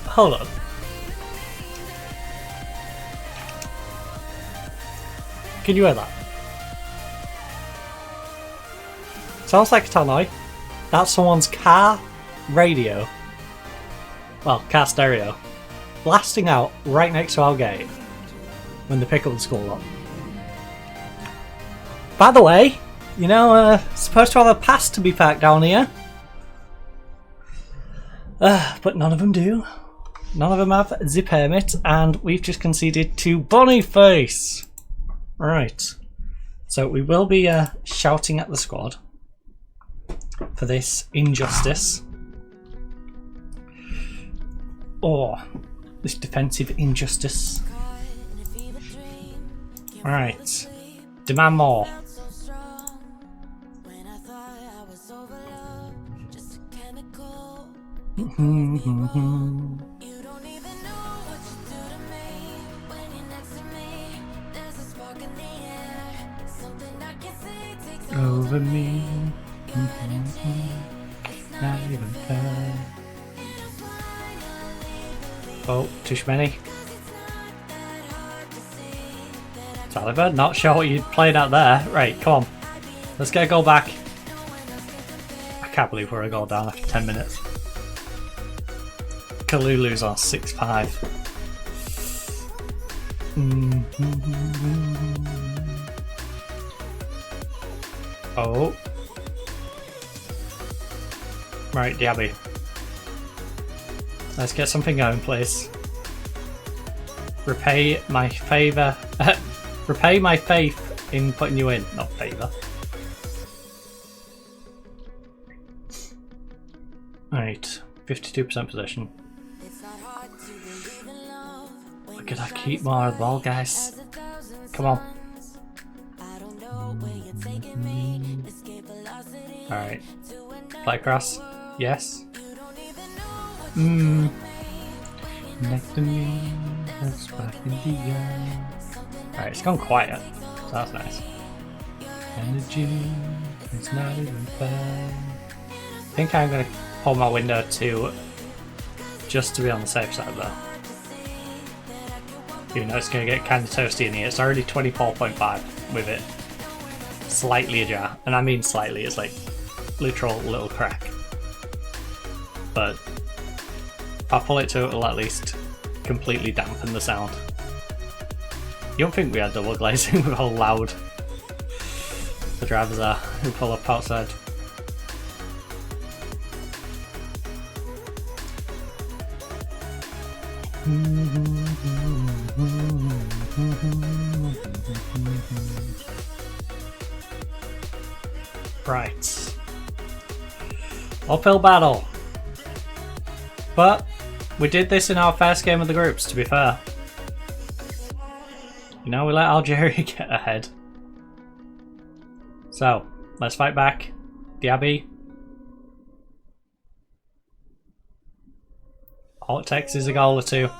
Hold on. Can you hear that? Sounds like a tannoy. That's someone's car radio. Well, car stereo. Blasting out right next to our gate when they pick up the school lot. By the way, you know, supposed to have a pass to be parked down here. But none of them do. None of them have the permit, and we've just conceded to Boniface. Right. So we will be shouting at the squad for this injustice. Or this defensive injustice. Right. Demand more. Over me, not even fair. Oh, too many. Oliver, not sure what you're playing out there. Right, come on. Let's get a goal back. I can't believe we're a goal down after 10 minutes. Kalulu's on 6-5. Oh. Right, Diaby. Let's get something going, please. Repay my favour. Repay my faith in putting you in. Not favour. Right, 52% possession. Look at that, keep more of the ball, guys. Come on. Alright. Play across. Yes. Next to me. That's back in the air. Alright, it's gone quiet. So that's nice. Energy. It's not even fair. I think I'm going to pull my window to just to be on the safe side though. Even though it's going to get kind of toasty in here. It's already 24.5 with it slightly ajar. And I mean slightly, it's like literal little crack. But if I pull it to, it'll at least completely dampen the sound. You don't think we had double glazing with how loud the drivers are who pull up outside. Right. Uphill battle. But we did this in our first game of the groups, to be fair. You know, we let Algeria get ahead. So, let's fight back. Diaby. All it takes is a goal or two.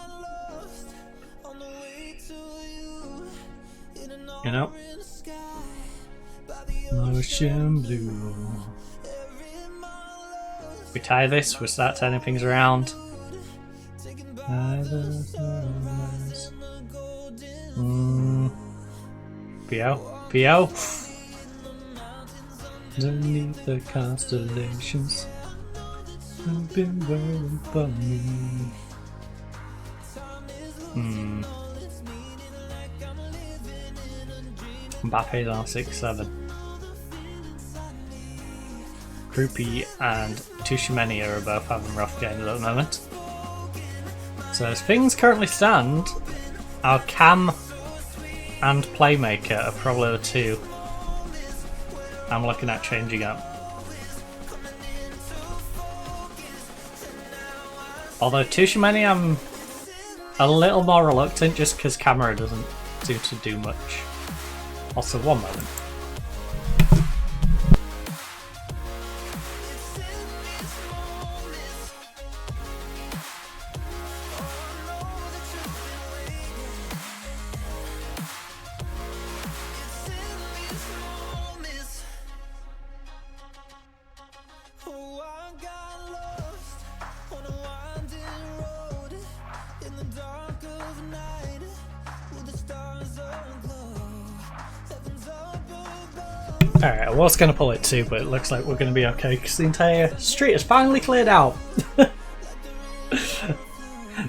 You know? Ocean blue. We tie this, we start turning things around. PO. Underneath the constellations, I've been waiting for me. Mbappe's on 6-7. Krupi and Tushimeni are both having rough games at the moment. So as things currently stand, our cam and playmaker are probably the two I'm looking at changing up. Although Tushimeni I'm a little more reluctant just because camera doesn't seem to do much. Also, one moment. Alright, I was going to pull it too, but it looks like we're going to be okay because the entire street is finally cleared out.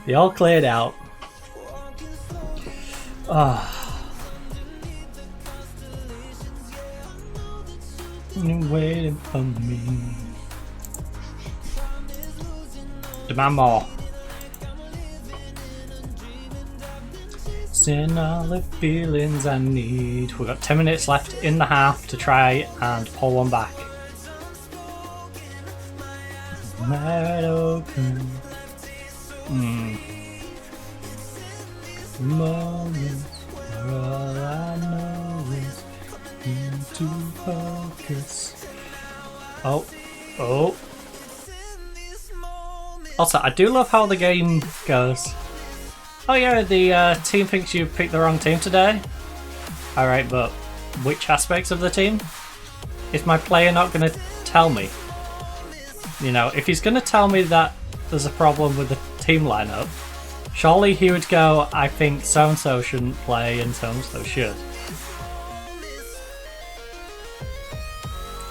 They all cleared out. You're waiting for me. Demand more. In all the feelings I need. We've got 10 minutes left in the half to try and pull one back. Wide open. Moments where all I know is into focus. Oh. Also, I do love how the game goes. Oh yeah, the team thinks you picked the wrong team today. Alright, but which aspects of the team? Is my player not going to tell me? You know, if he's going to tell me that there's a problem with the team lineup, surely he would go, I think so-and-so shouldn't play and so-and-so should.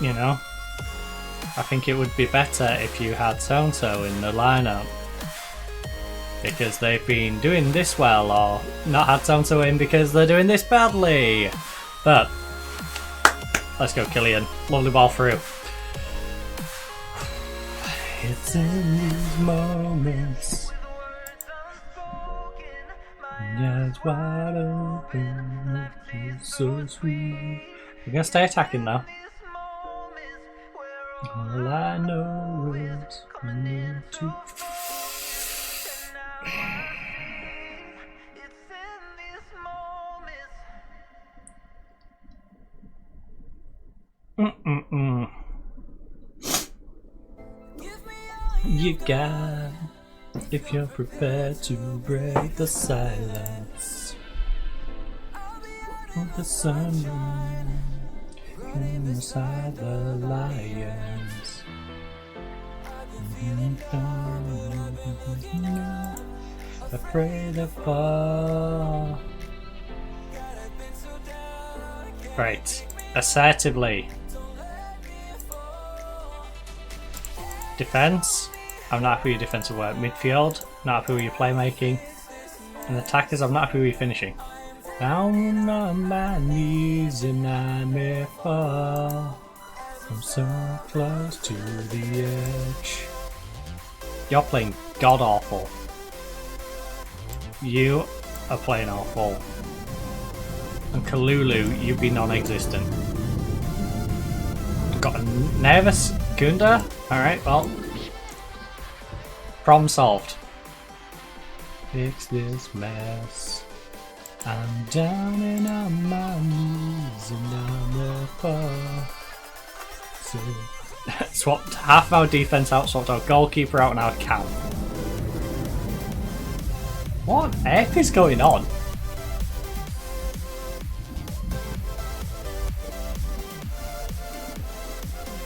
You know? I think it would be better if you had so-and-so in the lineup. Because they've been doing this well, or not had so-and-so in because they're doing this badly. But let's go, Killian. Lovely ball through. It's in these moments. Yeah, it's wide open. It's so sweet. We're gonna stay attacking now. All I know is I need to. You got, if you're prepared to break the silence, the sun inside the lions. Afraid of fall. Right, assertively. Defense, I'm not happy with your defensive work. Midfield, not happy with your playmaking. And attackers, I'm not happy with your finishing. Down on my knees and I may fall. I'm so close to the edge. You're playing god awful. You are playing awful. And Kalulu, you'd be non-existent. Got a nervous Gunda? Alright, well. Problem solved. Fix this mess. I'm down and on my knees and I'm a fall. So, swapped half our defense out, swapped our goalkeeper out and our cam. What on earth is going on?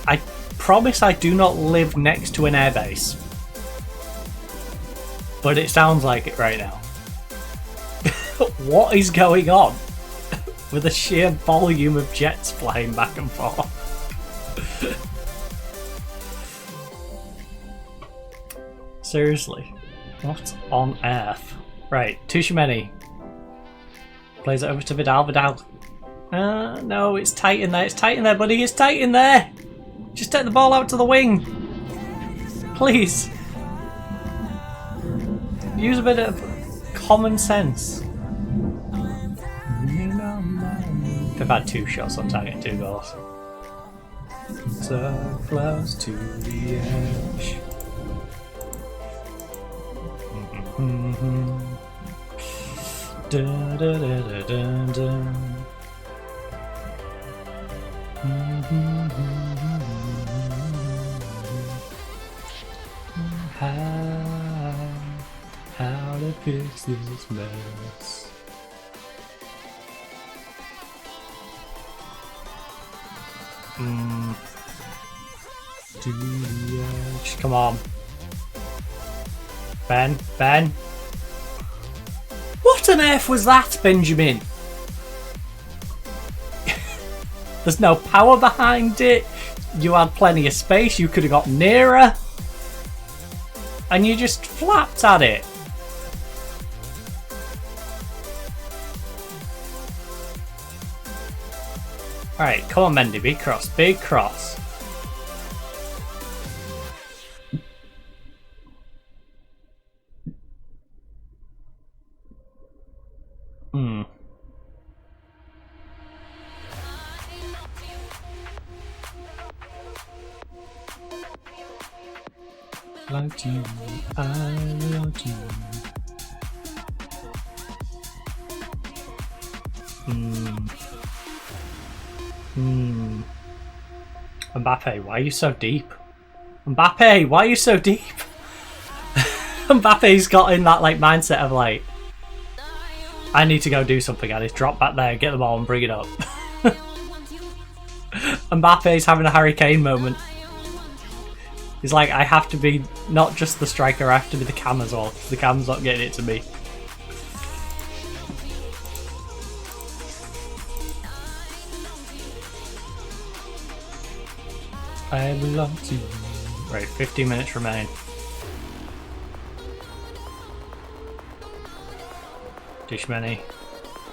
I promise I do not live next to an airbase. But it sounds like it right now. What is going on? with the sheer volume of jets flying back and forth. Seriously, what on earth? Right, Tushimeni plays it over to Vidal. Vidal. No, it's tight in there. It's tight in there, buddy. It's tight in there. Just take the ball out to the wing. Please. Use a bit of common sense. They've had 2 shots on target, 2 goals. So close to the edge. Da, da, da, da, da, da. How to fix this mess? To the edge. Come on, Ben. What on earth was that, Benjamin? There's no power behind it. You had plenty of space. You could have got nearer. And you just flapped at it. Alright, come on, Mendy. Big cross. Big cross. Like you, I want you. Mbappe, why are you so deep? Mbappe, why are you so deep? Mbappe's got in that like mindset of like, I need to go do something. I need to drop back there, get the ball and bring it up. Mbappe's having a Harry Kane moment. He's like, I have to be not just the striker, I have to be the cam as well. The cam's not getting it to me. I belong to you. Right, 15 minutes remain. Dishmany.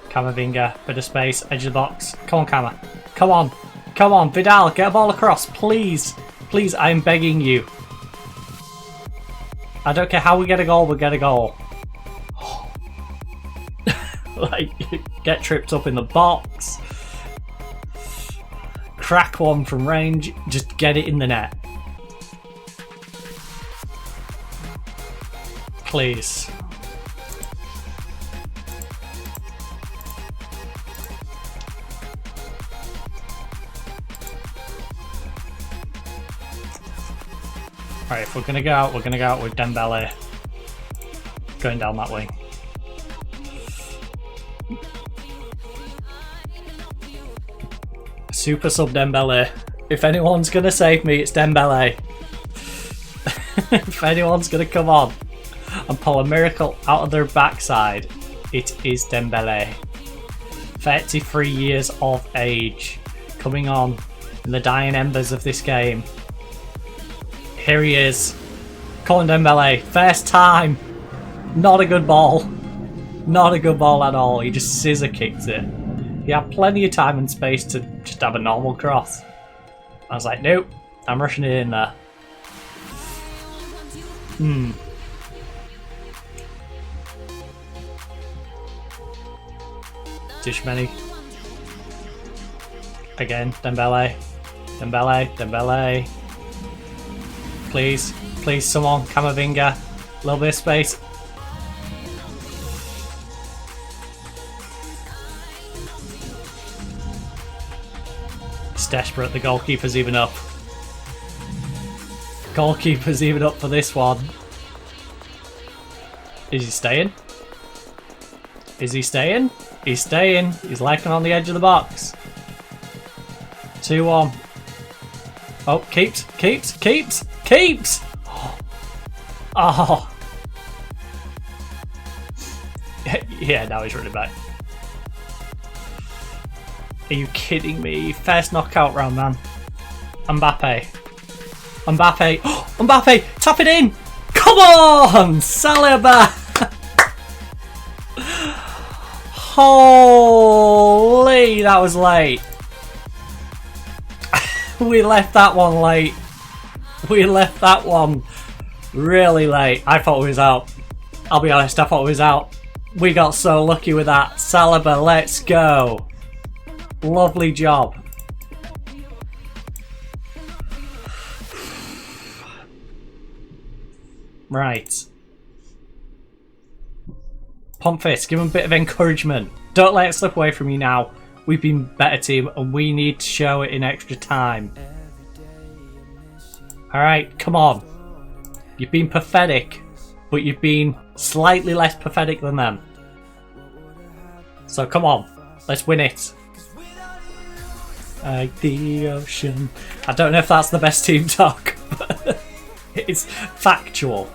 Camavinga, bit of space, edge of the box. Come on, Kama. Come on. Come on, Vidal, get a ball across, please. Please, I'm begging you. I don't care how we get a goal, we'll get a goal. Like, get tripped up in the box. Crack one from range, just get it in the net. Please. Right, if we're gonna go out with Dembele going down that wing. Super sub Dembele. If anyone's gonna save me, it's Dembele. If anyone's gonna come on and pull a miracle out of their backside, it is Dembele. 33 years of age, coming on in the dying embers of this game. Here he is, Colin Dembele, first time. Not a good ball. Not a good ball at all. He just scissor kicked it. He had plenty of time and space to just have a normal cross. I was like, nope, I'm rushing it in there. Dishmany. Again, Dembele. Dembele. Please, someone, Camavinga. A little bit of space. It's desperate, the goalkeeper's even up. Goalkeeper's even up for this one. Is he staying? Is he staying? He's staying. He's lacking on the edge of the box. 2-1. Oh, keeps. Oh. Yeah, now he's running back. Are you kidding me? First knockout round, man. Mbappe. Mbappe. Mbappe! Tap it in! Come on! Saliba! Holy, that was late. We left that one late. We left that one really late. I thought we was out. I'll be honest, I thought we was out. We got so lucky with that. Saliba, let's go. Lovely job. Right. Pump fist, give him a bit of encouragement. Don't let it slip away from you now. We've been better team and we need to show it in extra time. Alright, come on. You've been pathetic, but you've been slightly less pathetic than them. So come on, let's win it. Like the ocean. I don't know if that's the best team talk, but it's factual.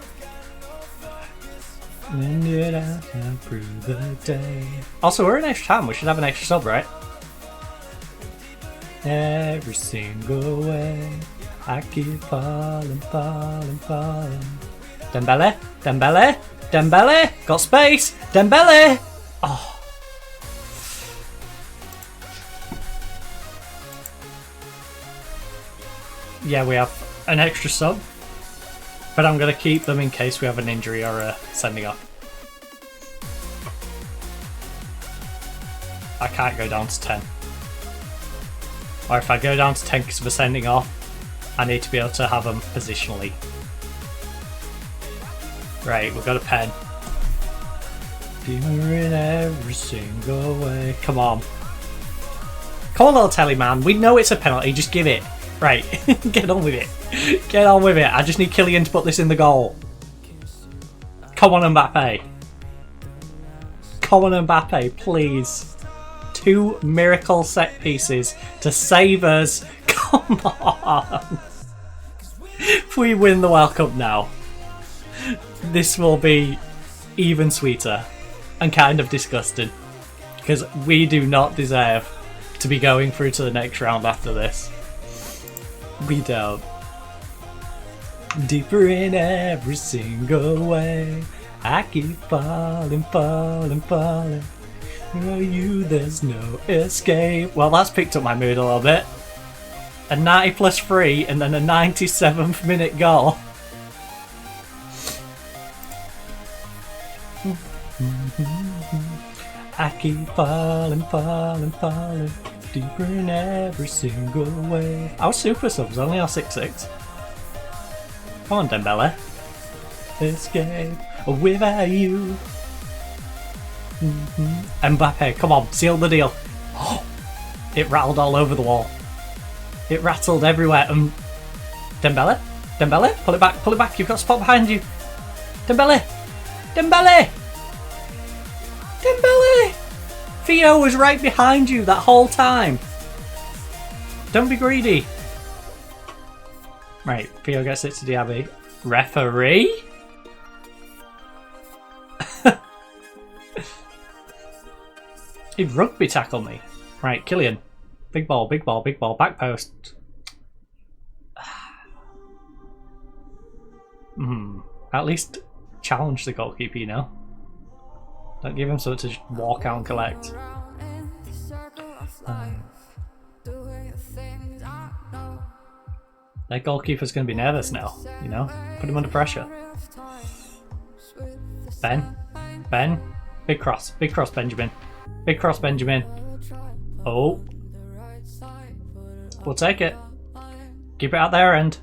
When did I improve the day? Also, we're in extra time. We should have an extra sub, right? Every single way, I keep falling, falling, falling. Dembele, Dembele, Dembele. Got space. Dembele. Oh. Yeah, we have an extra sub. But I'm going to keep them in case we have an injury or a sending off. I can't go down to 10. Or if I go down to 10 because of a sending off, I need to be able to have them positionally. Right, we've got a pen. In every single way. Come on. Come on, little telly man. We know it's a penalty. Just give it. Right, get on with it. Get on with it. I just need Kylian to put this in the goal. Come on, Mbappe. Come on, Mbappe, please. 2 miracle set pieces to save us. Come on. If we win the World Cup now, this will be even sweeter and kind of disgusting. Because we do not deserve to be going through to the next round after this. We don't. Deeper in every single way, I keep falling, falling, falling. You, there's no escape. Well, that's picked up my mood a little bit. A 90 plus 3 and then a 97th minute goal. I keep falling, falling, falling. Deeper in every single way. Our super subs only are 6-6. Come on, Dembele. Escape without you. Mbappe, come on, seal the deal. Oh, it rattled all over the wall. It rattled everywhere. Dembele? Dembele? Pull it back, you've got a spot behind you. Dembele! Dembele! Dembele! Theo was right behind you that whole time. Don't be greedy. Right, Theo gets it to Diaby. Referee? He'd rugby tackle me. Right, Kylian. Big ball, big ball, big ball. Back post. At least challenge the goalkeeper, you know? Don't give him something to just walk out and collect. Their goalkeeper's going to be nervous now, you know? Put him under pressure. Ben. Ben. Big cross, Benjamin. Big cross, Benjamin. Oh. We'll take it. Keep it out their end.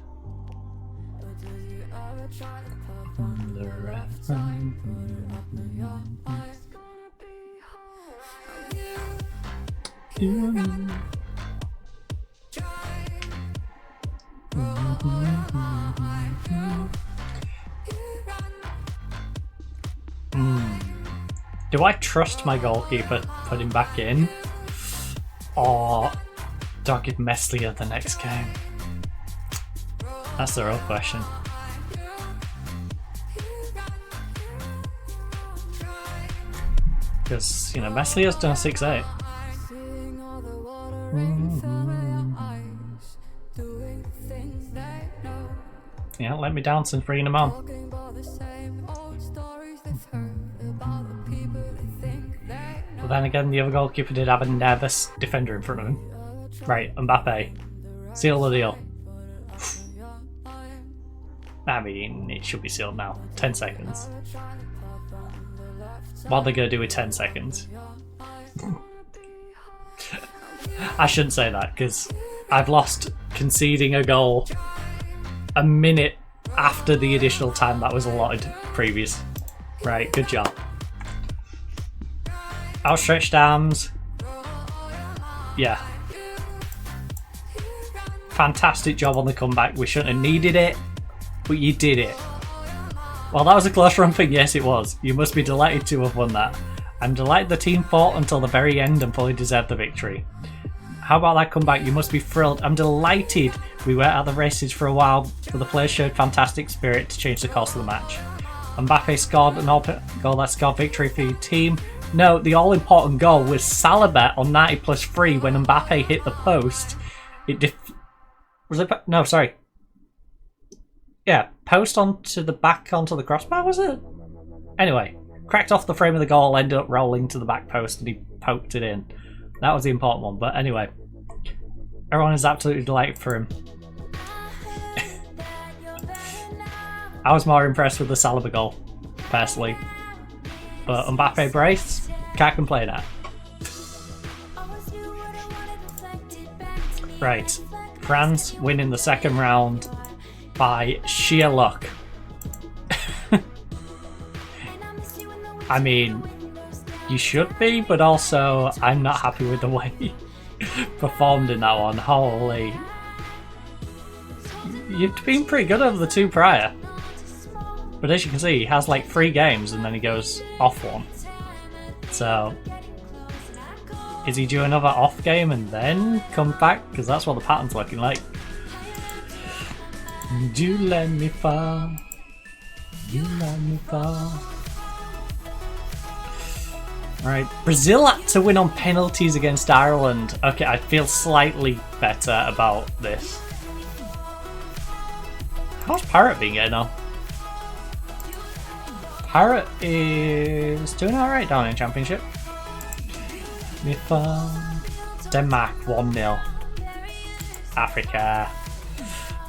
Do I trust my goalkeeper to put him back in? Or do I give Meslier the next game? That's the real question. Because, you know, Meslier's done a 6-8. Yeah, let me dance and bring them on. But then again, the other goalkeeper did have a nervous defender in front of him. Right, Mbappe. Seal the deal. I mean, it should be sealed now. 10 seconds. What are they going to do with 10 seconds? I shouldn't say that, because I've lost conceding a goal a minute after the additional time that was allotted previous. Right, good job. Outstretched arms. Yeah. Fantastic job on the comeback. We shouldn't have needed it, but you did it. Well, that was a close run thing. Yes, it was. You must be delighted to have won that. I'm delighted the team fought until the very end and fully deserved the victory. How about that comeback? You must be thrilled. I'm delighted we were at the races for a while, but the players showed fantastic spirit to change the course of the match. Mbappe scored an goal that scored victory for your team. No, the all-important goal was Salah on 90+3 when Mbappe hit the post. No, sorry. Yeah, post onto the back onto the crossbar, was it? Anyway, cracked off the frame of the goal, ended up rolling to the back post, and he poked it in. That was the important one, but anyway. Everyone is absolutely delighted for him. I was more impressed with the Salah goal, personally. But Mbappe brace, can't complain at. Right, France win in the second round by sheer luck. I mean, you should be, but also I'm not happy with the way he performed in that one. Holy. You've been pretty good over the two prior. But as you can see, he has like 3 games and then he goes off one. So, is he due another off game and then come back? Because that's what the pattern's looking like. You let me fall. You let me fall. Right, Brazil had to win on penalties against Ireland. Okay, I feel slightly better about this. How's Parrot been getting on? Parrot is doing alright down in Championship. Denmark 1-0. Africa.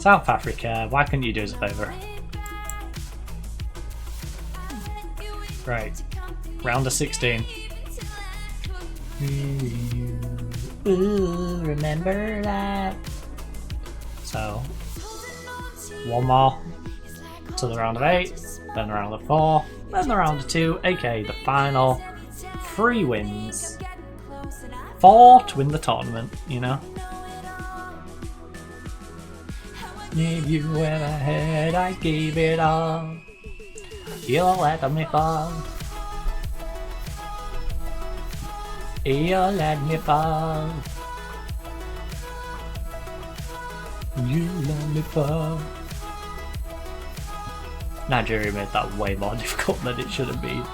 South Africa, why couldn't you do us a favour? Right, round of 16. Ooh, remember that? So, one more to the round of 8, then the round of 4, then the round of 2, aka the final 3 wins. 4 to win the tournament, you know? If you ever had, I gave it all. You let me fall. You let me fall. You let me fall. Nigeria made that way more difficult than it should have been.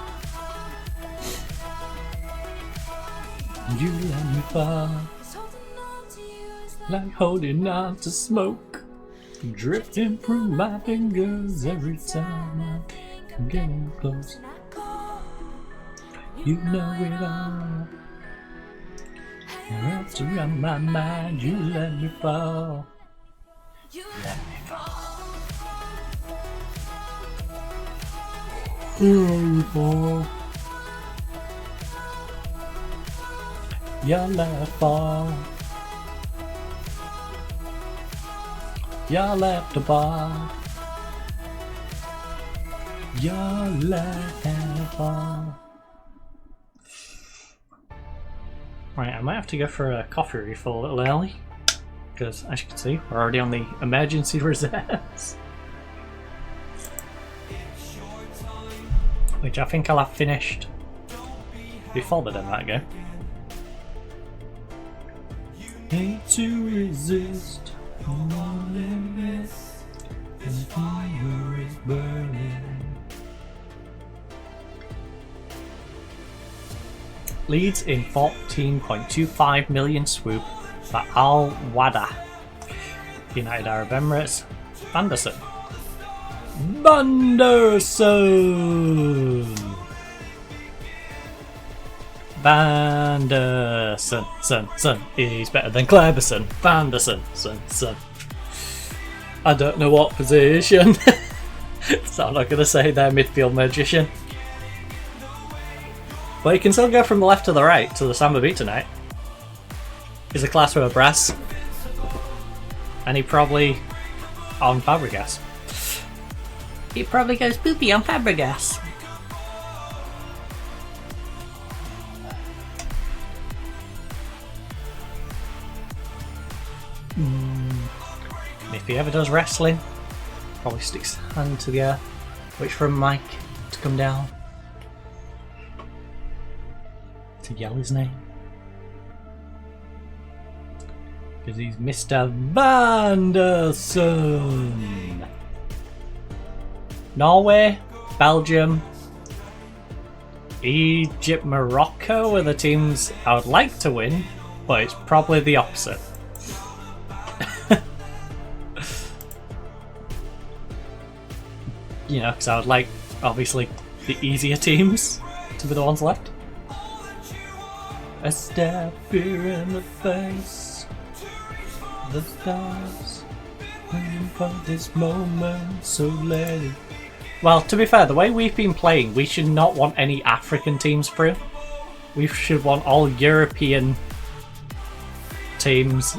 You let me fall. Like holding on to smoke, drifting through my fingers every time I'm getting close. You know it all. You're wrapped around my mind. You let me fall. You let me fall. You let me fall. You let me fall. You left the bar. You left the bar. Right, I might have to go for a coffee refill a little early, because as you can see, we're already on the emergency reserves. Which I think I'll have finished before the end of that game. Hate to resist, no limits, the fire is burning. Leads in 14.25 million swoop for Al Wada. United Arab Emirates, Vanderson. Vanderson, son. He's better than Cleberson. Vanderson, son. I don't know what position. So I'm not going to say they're midfield magician. But you can still go from the left to the right to the Samba beat tonight. He's a class with a brass. And he probably on Fabregas. He probably goes poopy on Fabregas. If he ever does wrestling, probably sticks his hand to the air, wait for a mic to come down to yell his name. Because he's Mr. Vanderson. Norway, Belgium, Egypt, Morocco are the teams I would like to win, but it's probably the opposite. You know, because I would like, obviously, the easier teams to be the ones left. A stab fear in the face. The stars waiting for this moment, so let it. Well, to be fair, the way we've been playing, we should not want any African teams through. We should want all European teams,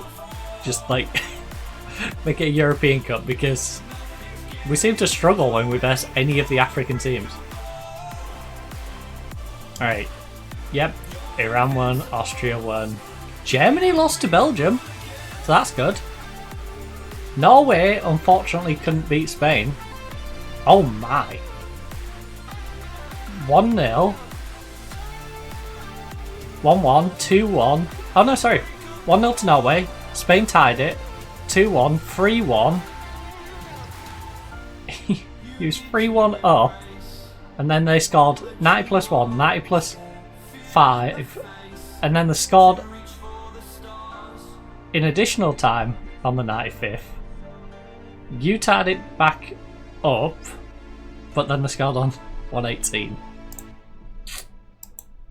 just like make it a European Cup, because we seem to struggle when we verse any of the African teams. Alright. Yep. Iran won, Austria won. Germany lost to Belgium, so that's good. Norway, unfortunately, couldn't beat Spain. Oh my. 1-0. 1-1, 2-1. Oh no, sorry. 1-0 to Norway. Spain tied it. 2-1, 3-1. He was 3-1 up, and then they scored 90 plus 1, 90 plus 5, and then they scored in additional time on the 95th. You tied it back up, but then they scored on 118.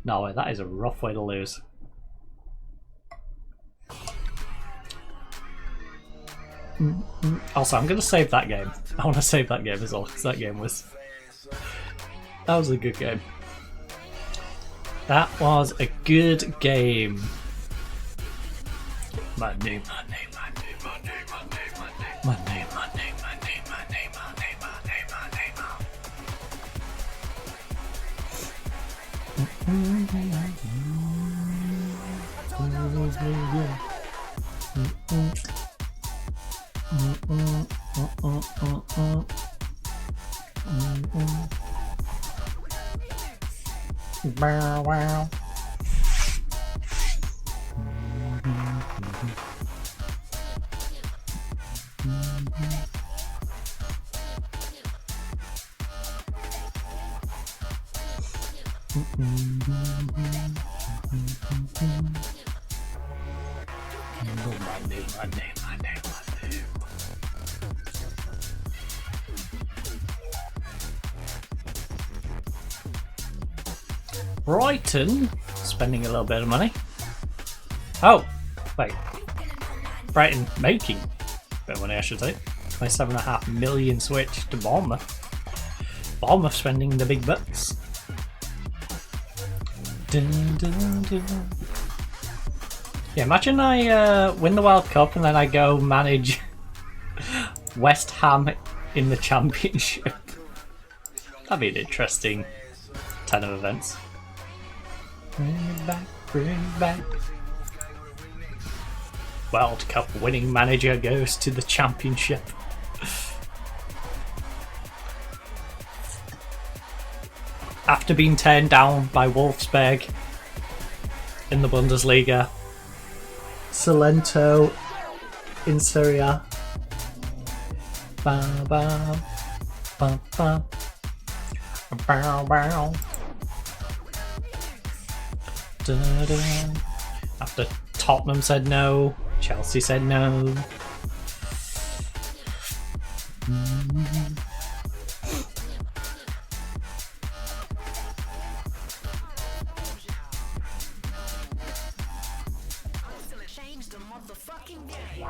No, that is a rough way to lose. Also, I'm going to save that game. I want to save that game as well, because that was a good game. That was a good game. My name. Wow. My name. Brighton spending a little bit of money. Oh, wait. Brighton making a bit of money, I should say. 27.5 million switch to Bournemouth. Bournemouth spending the big bucks. Yeah, imagine I win the World Cup and then I go manage West Ham in the Championship. That'd be an interesting 10 of events. Bring it back. World Cup winning manager goes to the Championship. After being turned down by Wolfsburg in the Bundesliga, Salento in Serie A. Ba ba ba ba. Bow, bow. Da, da. After Tottenham said no, Chelsea said no.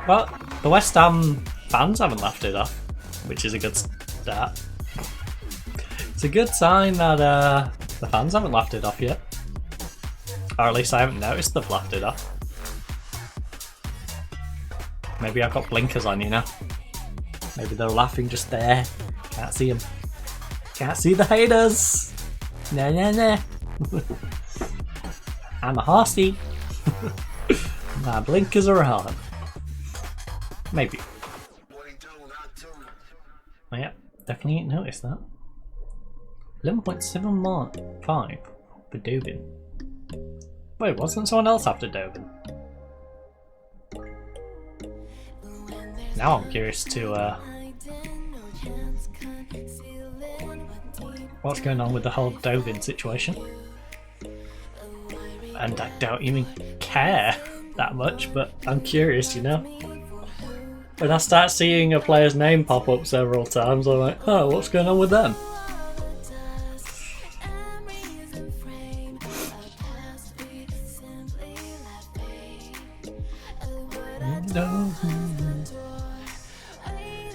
Well, the West Ham fans haven't laughed it off, which is a good start. It's a good sign that the fans haven't laughed it off yet. Or at least I haven't noticed they've laughed it off. Maybe I've got blinkers on, you know? Maybe they're laughing just there. Can't see them. Can't see the haters! Nah, nah, nah. I'm a horsey. My blinkers are on. Maybe. Oh, yeah, definitely ain't noticed that. 11.715 for Dovin. Wait, wasn't someone else after Dovin? Now I'm curious to what's going on with the whole Dovin situation. And I don't even care that much, but I'm curious, you know? When I start seeing a player's name pop up several times, I'm like, oh, what's going on with them?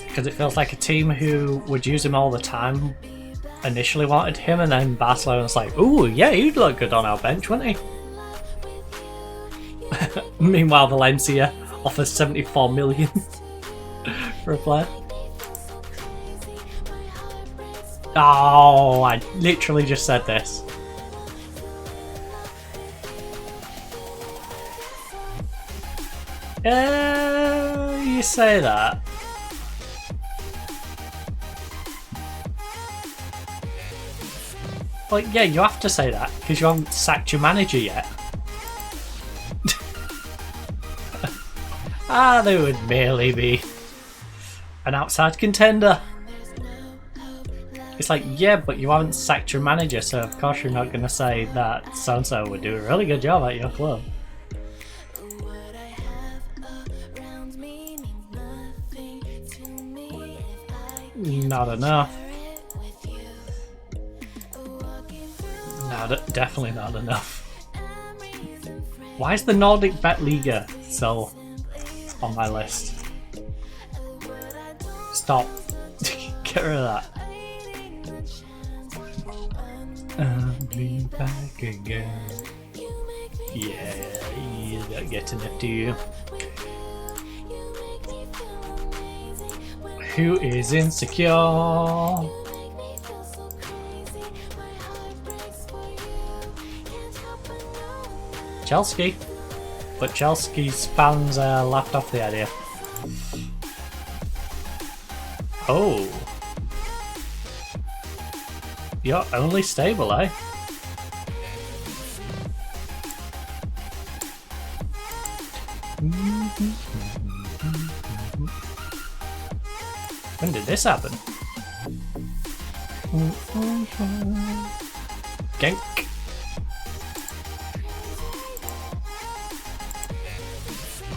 Because it feels like a team who would use him all the time initially wanted him, and then Barcelona's like, ooh, yeah, he'd look good on our bench, wouldn't he? Meanwhile, Valencia offers 74 million for a player. Oh, I literally just said this. You say that. Well, yeah, you have to say that because you haven't sacked your manager yet. They would merely be an outside contender. It's like, yeah, but you haven't sacked your manager, so of course you're not going to say that so-and-so would do a really good job at your club. Not enough. No, definitely not enough. Why is the Nordic Bet Liga so on my list? Stop. Get rid of that. I'll be back again. Yeah, you don't get enough, do you? Who is insecure? Chelsea. But Chelsea's fans laughed off the idea. Oh. You're only stable, eh? When did this happen? Genk.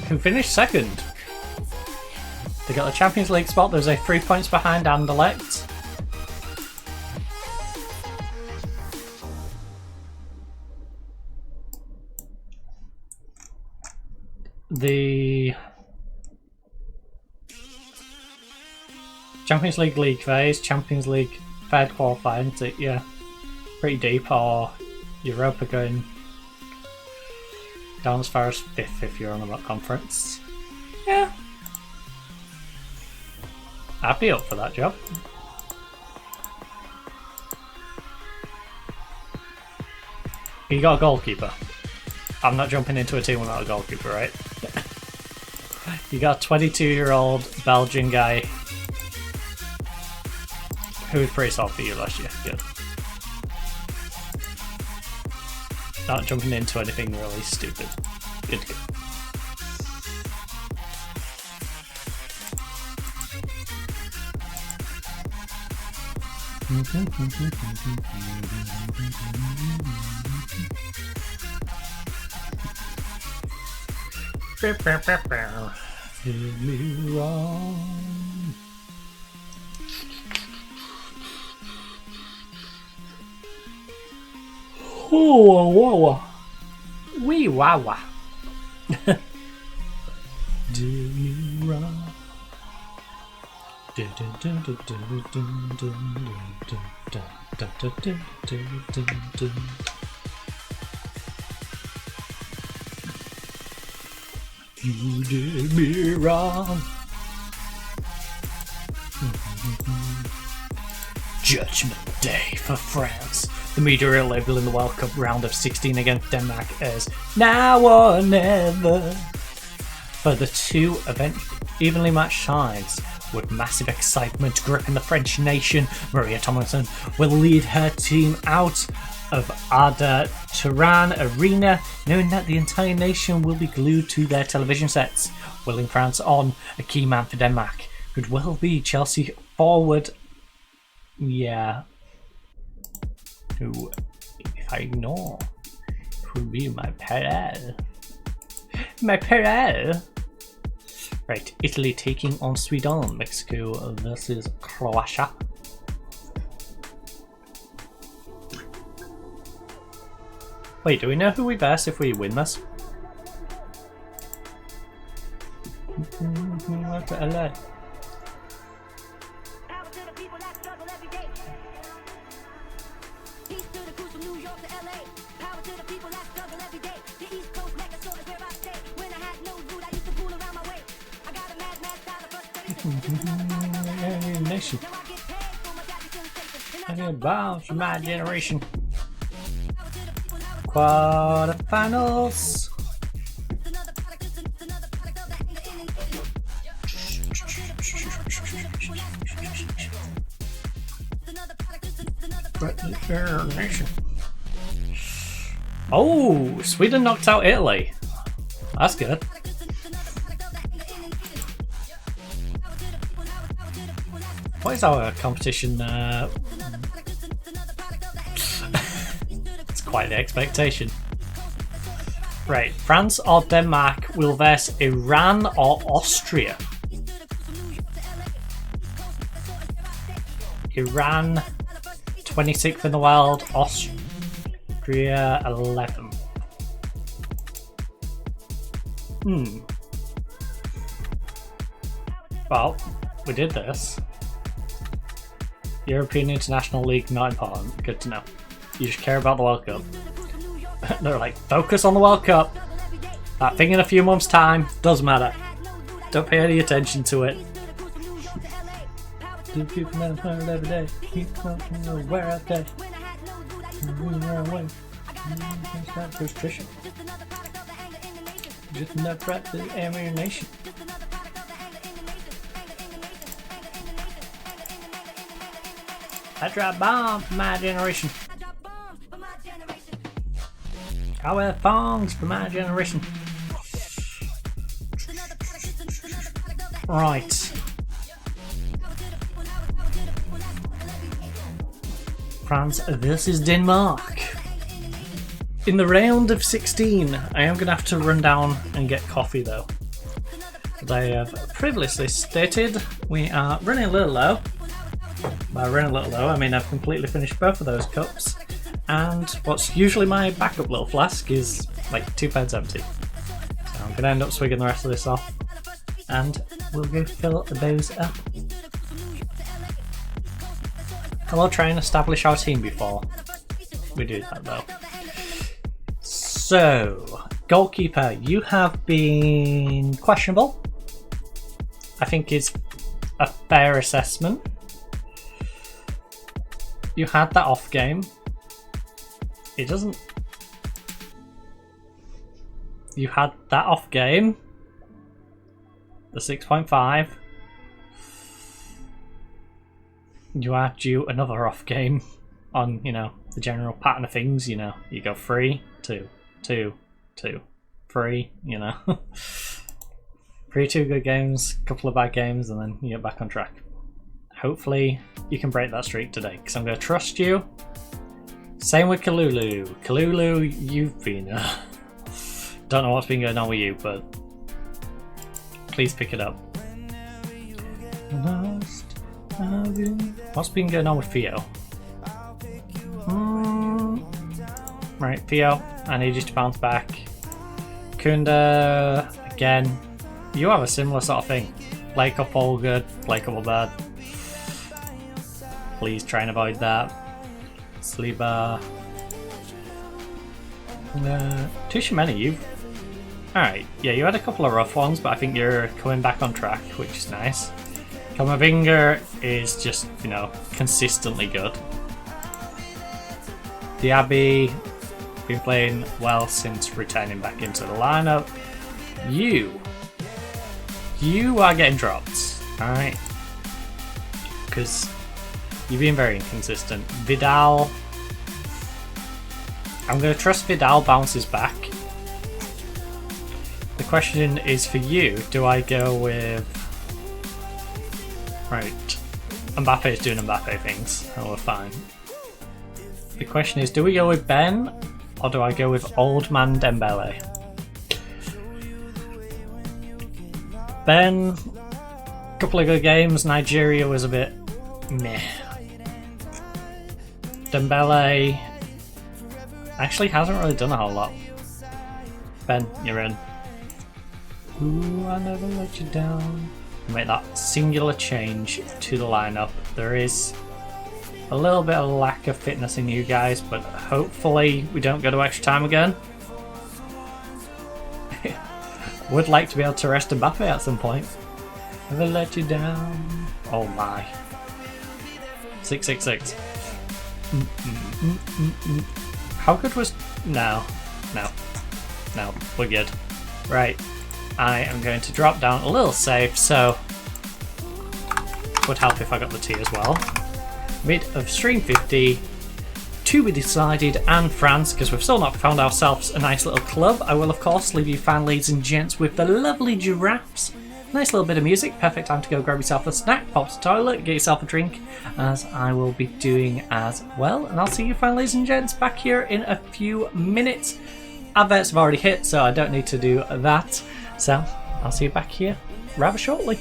Who finished second? They got the Champions League spot. There's a 3 points behind Anderlecht. The Champions League phase, Champions League third qualifying, so yeah, pretty deep, or Europa going down as far as 5th if you're on a conference. Yeah. I'd be up for that job. You got a goalkeeper. I'm not jumping into a team without a goalkeeper, right? You got a 22-year-old Belgian guy who was pretty solid for you last year. Good. Not jumping into anything really stupid. Good. Did me wrong. Oh, whoa. Wee wah wah. Do me wrong. You did me wrong. Judgment Day for France. The media are labelling the World Cup round of 16 against Denmark as now or never. For the two evenly matched sides, with massive excitement gripping the French nation, Maria Tomlinson will lead her team out of Arda Turan Arena, knowing that the entire nation will be glued to their television sets, willing France on. A key man for Denmark could well be Chelsea forward. Yeah. Who, if I ignore, it will be my Perel. My Perel! Right, Italy taking on Sweden, Mexico versus Croatia. Wait, do we know who we verse if we win this? LA. Nation. Bounce from my generation. Quarterfinals. Nation. Oh, Sweden knocked out Italy. That's good. What is our competition? It's quite the expectation. Right, France or Denmark will verse Iran or Austria. Iran, 26th in the world. Austria, 11. Well, we did this. European International League, not important. Good to know. You just care about the World Cup. They're like, focus on the World Cup. That thing in a few months' time doesn't matter. Don't pay any attention to it. Do people never heard every day? Keep talking where I day. Frustration. Just enough right to the ammunition. I drop bombs for my generation. I wear thongs for my generation. Right. France versus Denmark. In the round of 16, I am going to have to run down and get coffee though. As I have previously stated, we are running a little low. By running a little low, I mean I've completely finished both of those cups, and what's usually my backup little flask is like 2/3 empty. So I'm going to end up swigging the rest of this off, and we'll go fill those up. I will try and establish our team before we do that though. So, goalkeeper, you have been questionable. I think is a fair assessment. You had that off game. It doesn't... You had that off game. The 6.5. You are due another off game on, you know, the general pattern of things, you know. You go 3, 2, 2, 2, 3, you know. 3 2 good games, couple of bad games, and then you get back on track. Hopefully you can break that streak today, because I'm going to trust you. Same with Kalulu. Kalulu, you've been... don't know what's been going on with you, but please pick it up. What's been going on with Theo? Right, Theo, I need you to bounce back. Kunda, again, you have a similar sort of thing. Play couple all good, play couple bad. Please try and avoid that. Sleeper. Tushimeni, you. Alright, yeah, you had a couple of rough ones, but I think you're coming back on track, which is nice. Kamavinga is just, you know, consistently good. Diaby, been playing well since returning back into the lineup. You are getting dropped, alright? Because you've been very inconsistent. Vidal, I'm going to trust Vidal bounces back. The question is for you, do I go with... Right, Mbappe is doing Mbappe things, and we're fine. The question is, do we go with Ben, or do I go with Old Man Dembele? Ben, couple of good games, Nigeria was a bit meh. Dembele actually hasn't really done a whole lot. Ben, you're in. Ooh, I never let you down. Make that singular change to the lineup. There is a little bit of lack of fitness in you guys, but hopefully we don't go to extra time again. Would like to be able to rest Mbappe at some point. Never let you down. Oh my. 666. How good was... No, we're good. Right, I am going to drop down a little safe, so would help if I got the T as well. Mid of stream 50, to be decided, and France, because we've still not found ourselves a nice little club. I will of course leave you fine ladies and gents with the lovely giraffes. Nice little bit of music, perfect time to go grab yourself a snack, pop to the toilet, get yourself a drink, as I will be doing as well. And I'll see you fine ladies and gents back here in a few minutes. Adverts have already hit, so I don't need to do that. So I'll see you back here rather shortly.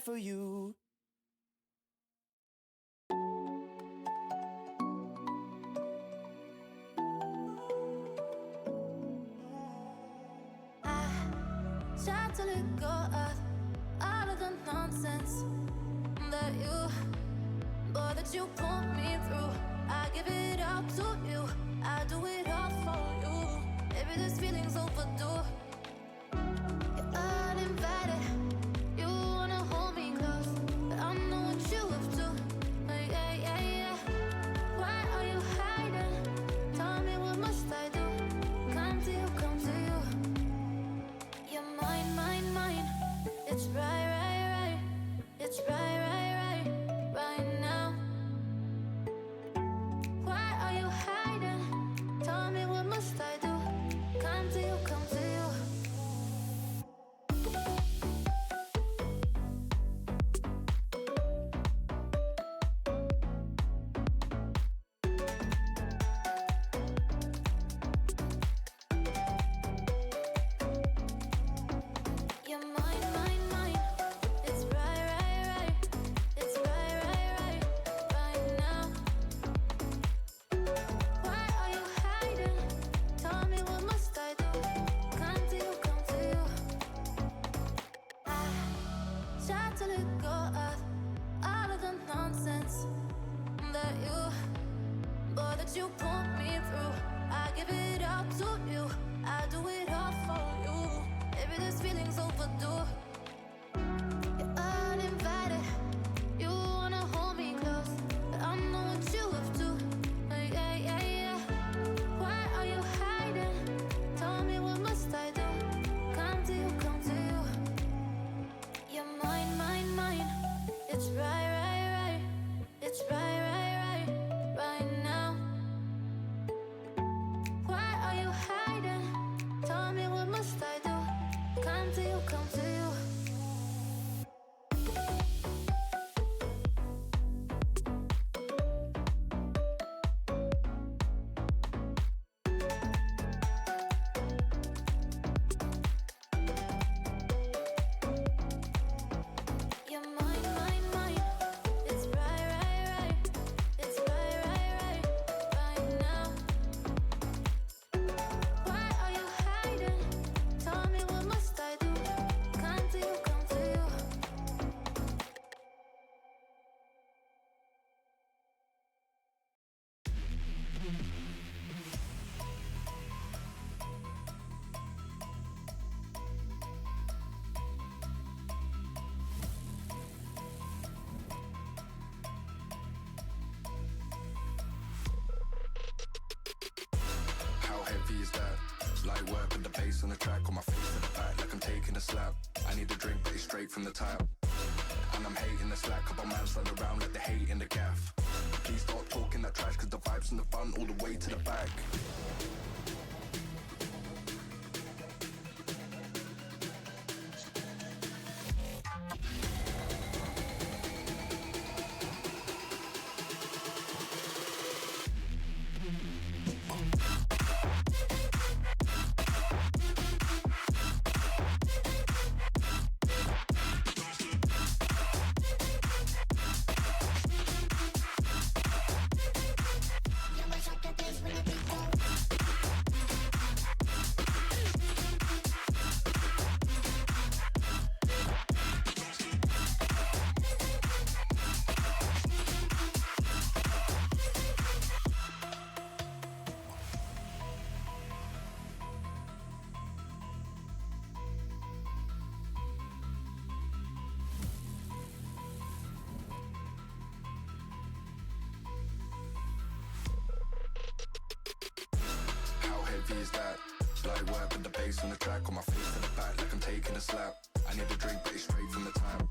For you. I tried to let go of all of the nonsense that you put me through. I give it all to you. I do it all for you. Maybe this feeling's overdue. You're uninvited. You wanna hold me close, but I know what you have to. Yeah. Why are you hiding? Tell me what must I do? Come to you. You're mine. It's right. It's right now. Why are you hiding? Tell me what must I do? Come to you. You're mine. It's right. It's right now. Why are you hiding? Tell me what must I do? Come to you. I tried to let go of all of the nonsense that you put me through. I give it all to you. I do it all for you. Maybe this feeling's overdue. You're uninvited. You wanna hold me close, but I know what you have to. Yeah, yeah, yeah. Why are you hiding? Tell me, what must I do? Come to you, come to you. You're mine, mine, mine. It's right, right, right. It's right, right, right, right now. Why are you hiding? Tell me, what must I do? Come to you, come to you. You're mine, mine, mine. It's right, right, right. It's right, right, right, right now. Why are you hiding? Tell me, what must I do? Come to you, come to you. How heavy is that? Light work with the bass on the track, on my face to the back like I'm taking a slap. I need a drink but it's straight from the tap. And I'm hating the slack, couple man run around like they hate in the gaff. Please stop talking that trash cause the vibes in the front all the way to the back. How heavy is that? Light work with the bass on the track, on my face to the back like I'm taking a slap. I need a drink but it's straight from the tap.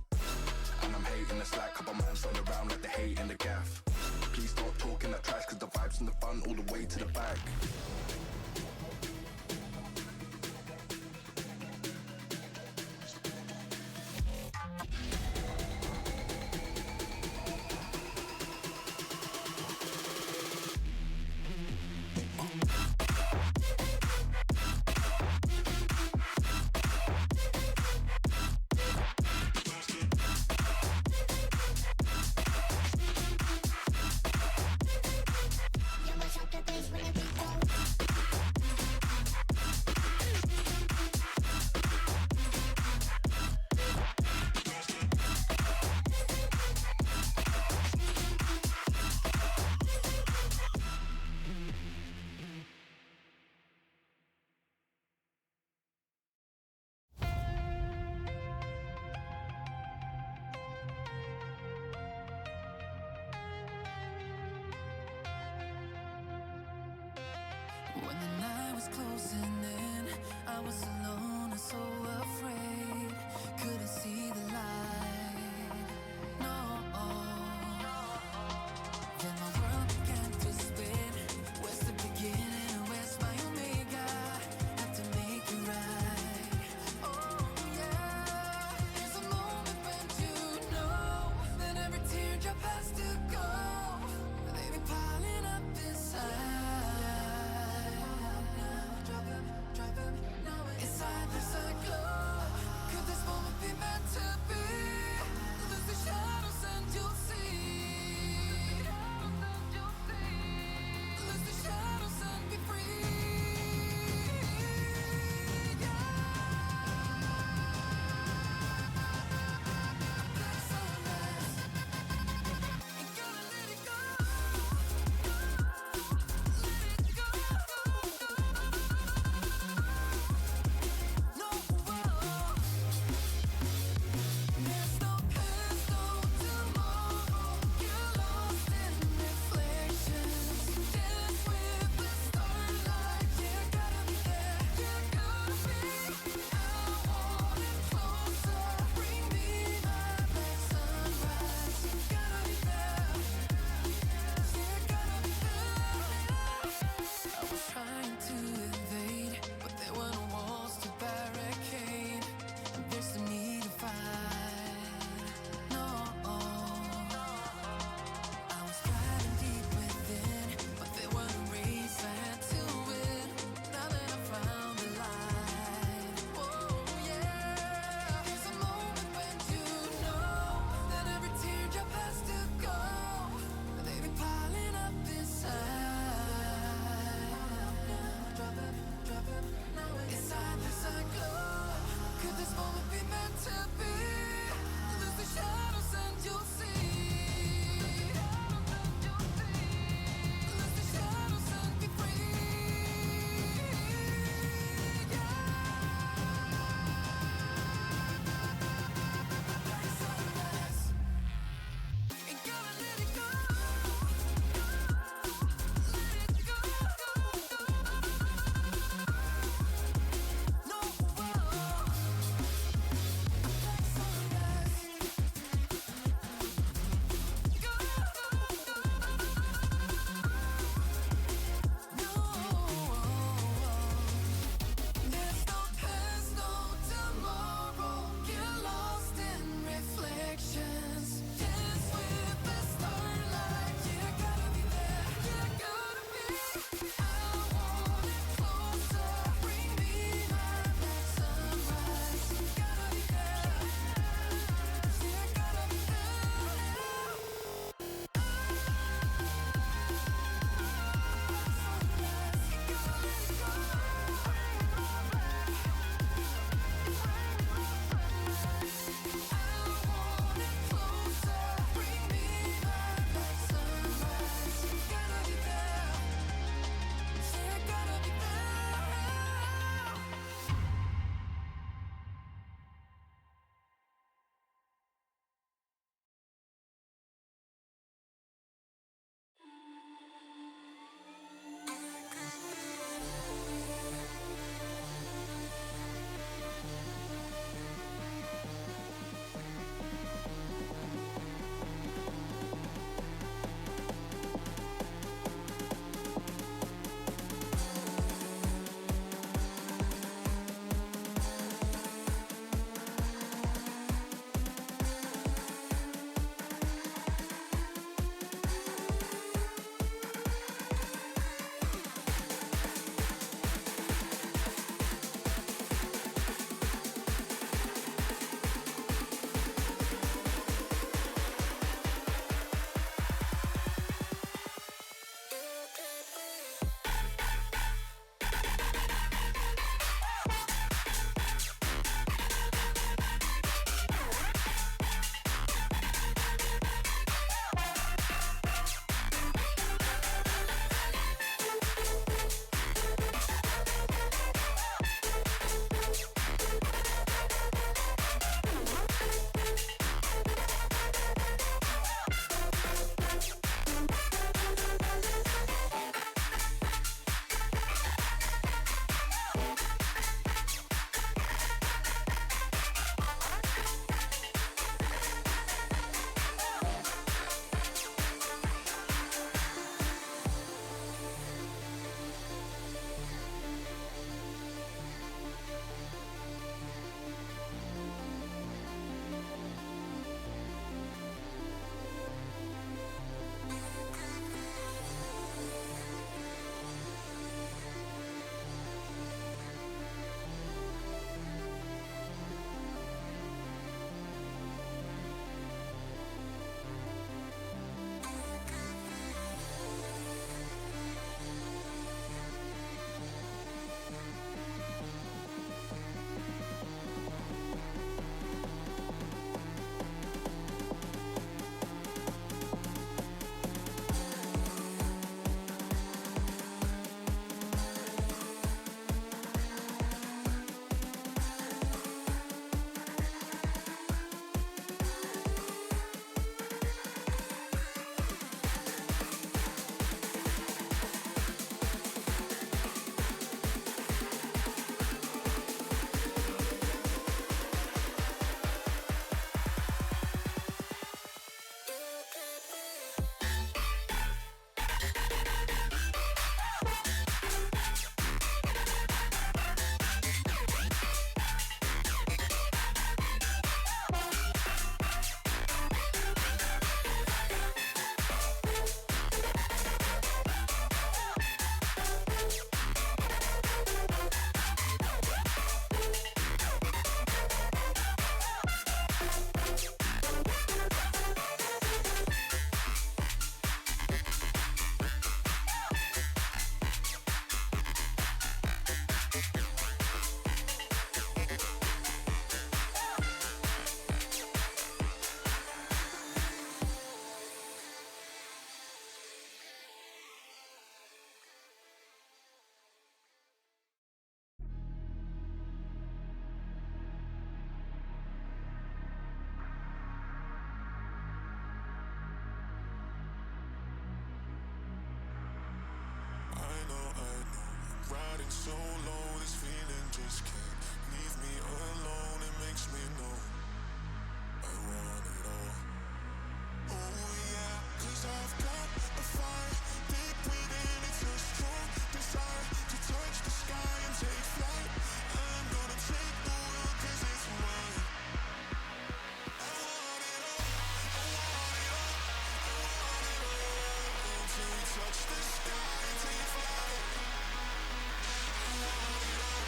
And I'm hating the slack, couple man run around like they hate in the gaff. Please stop talking that trash cause the vibes in the front all the way to the back. When the night was closing in, I was alone and so afraid. Couldn't see the light. No. Then my world began to spin. Where's the beginning and where's my omega? Had to make it right. Oh yeah. There's a moment when you know that every teardrop has to go. They be piling up inside. It's been so low, this feeling just can't leave me alone. It makes me know I want it all. Oh yeah, 'cause I've got a fire deep within. It's a strong desire to touch the sky and take flight. I'm gonna take the world 'cause it's mine. I want it all, I want it all, I want it all. Till we touch the sky and take flight. I want it all.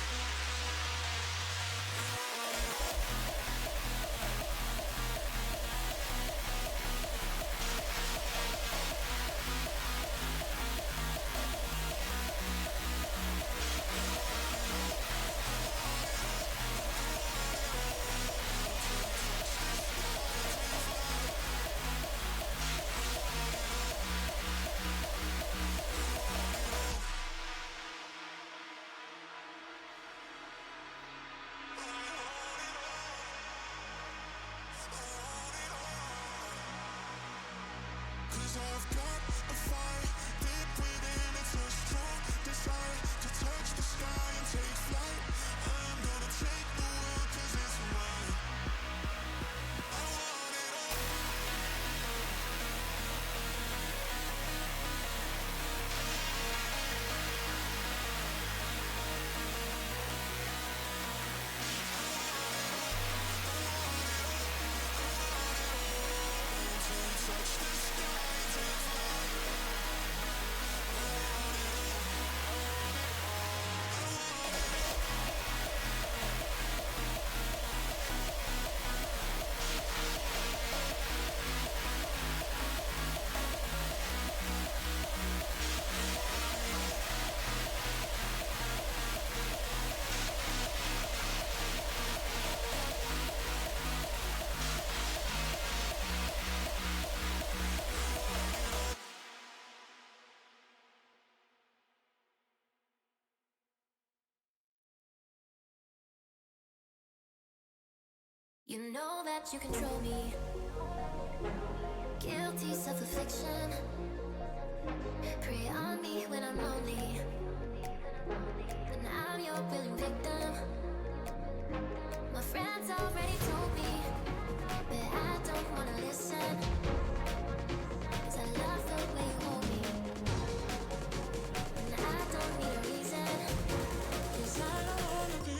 I've got a fire deep within. It's a strong desire to touch the sky and take flight. I'm gonna take the world 'cause it's mine. I want it all. Until we touch the sky and take flight. You know that you control me. Guilty self-affliction. Prey on me when I'm lonely. And I'm your willing victim. My friends already told me, but I don't wanna listen. 'Cause I love the way you hold me. And I don't need a reason. 'Cause I don't wanna be.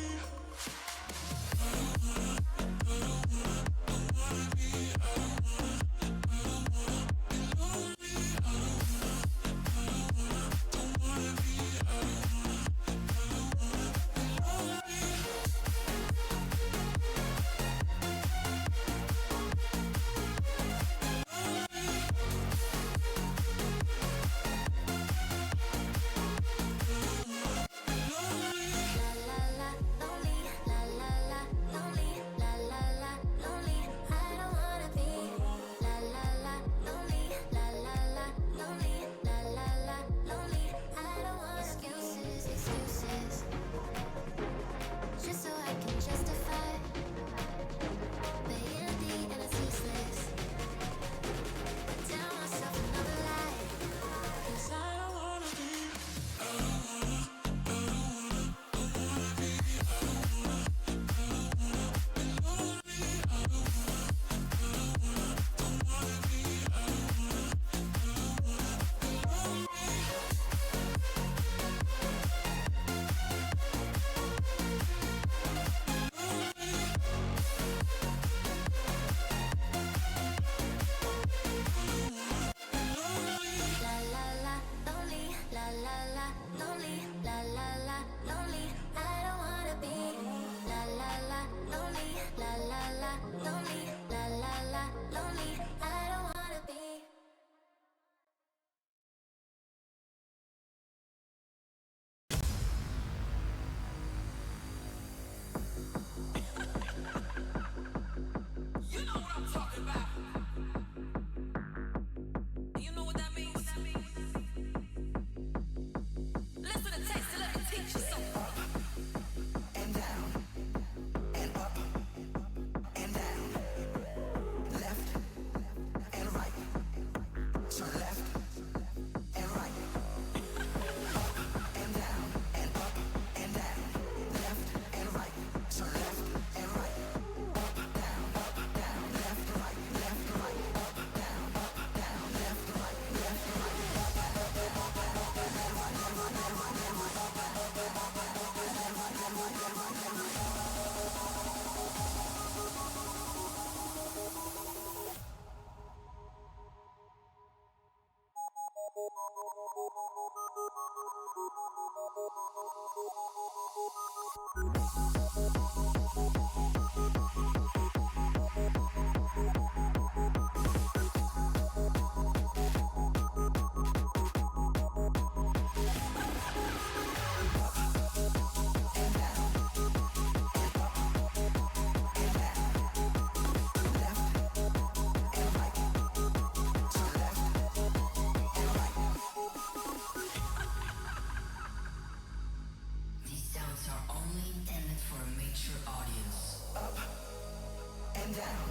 and down,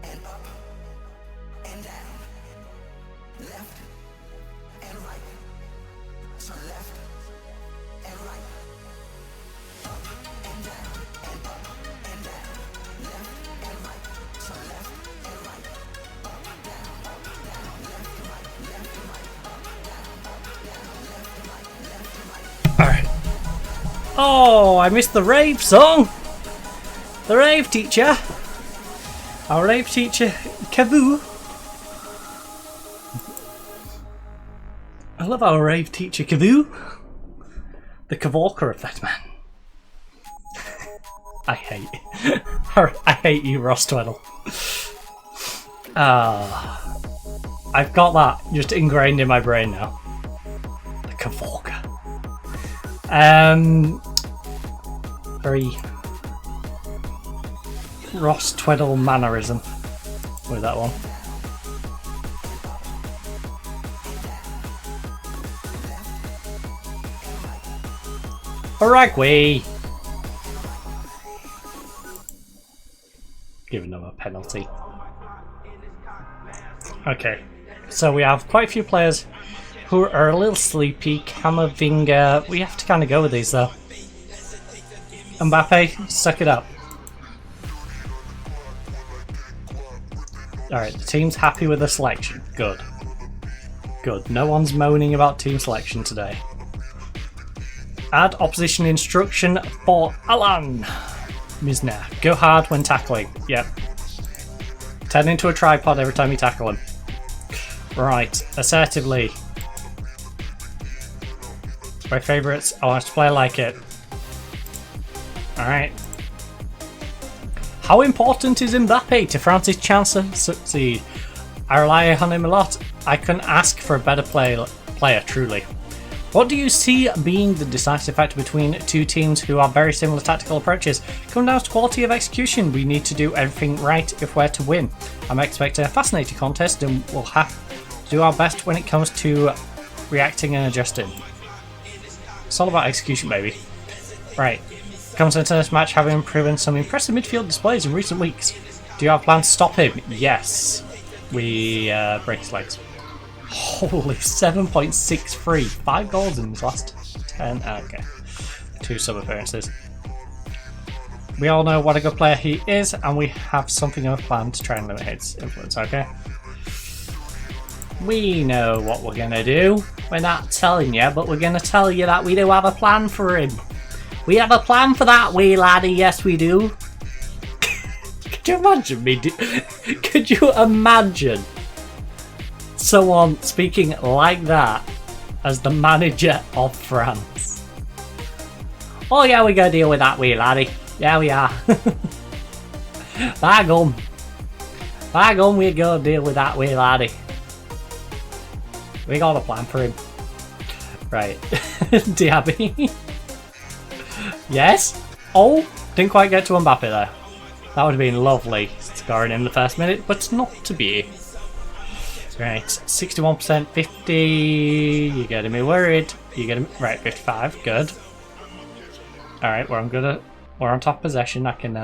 and up and down, left and right. Turn left and right. Up and down, and up and down, left and right. Turn left and right. Up, down, left and right, left and right. Up, down, left and right, left and right. Alright. Oh, I missed the rave song! The rave teacher! Our rave teacher, Kavoo. I love our rave teacher, Kavoo. The Kavalker effect, man. I hate you, Ross Tweddle. I've got that just ingrained in my brain now. The Kavalker. Very Ross Tweddle mannerism with that one. Uruguay! Giving them a penalty. Okay, so we have quite a few players who are a little sleepy. Camavinga, we have to kind of go with these though. Mbappe, suck it up. Alright, the team's happy with the selection. Good. Good. No one's moaning about team selection today. Add opposition instruction for Alan. Misner. Go hard when tackling. Yep. Turn into a tripod every time you tackle him. Right. Assertively. My favourites. I want to play like it. Alright. How important is Mbappe to France's chance to succeed? I rely on him a lot. I couldn't ask for a better player, truly. What do you see being the decisive factor between two teams who have very similar tactical approaches? Come down to quality of execution. We need to do everything right if we're to win. I'm expecting a fascinating contest and we'll have to do our best when it comes to reacting and adjusting. It's all about execution, baby. Right. Comes into this match having proven some impressive midfield displays in recent weeks. Do you have plans to stop him? Yes. We break his legs. Holy, 7.63. 5 goals in his last 10. Okay. 2 sub appearances. We all know what a good player he is, and we have something of a plan to try and limit his influence, okay? We know what we're going to do. We're not telling you, but we're going to tell you that we do have a plan for him. We have a plan for that wee laddie, yes we do. Could you imagine me? Could you imagine someone speaking like that as the manager of France? Oh yeah, we're gonna deal with that wee laddie. Yeah we are. By gum. By gum, we're gonna deal with that wee laddie. We got a plan for him. Right. Diaby. Yes? Oh, didn't quite get to Mbappe there. That would have been lovely, scoring in the first minute, but it's not to be. Right, 61%, 50. You're getting me worried. You're getting me, right, 55. Good. All right, we're on top possession. I can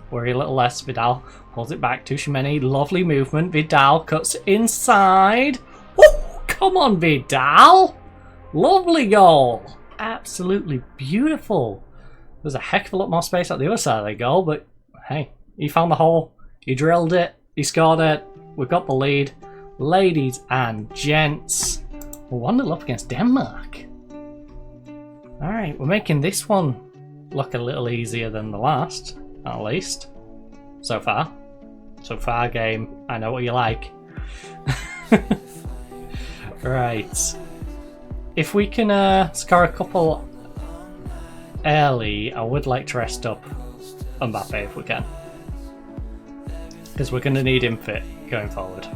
worry a little less. Vidal pulls it back. Tchouaméni, lovely movement. Vidal cuts inside. Oh, come on, Vidal! Lovely goal. Absolutely beautiful. There's a heck of a lot more space at the other side of the goal, but hey, he found the hole. He drilled it. He scored it. We've got the lead. Ladies and gents, we're 1-0 up against Denmark. Alright, we're making this one look a little easier than the last, at least. So far. So far, game. I know what you like. Right. If we can score a couple early, I would like to rest up Mbappe if we can. Because we're going to need him fit going forward.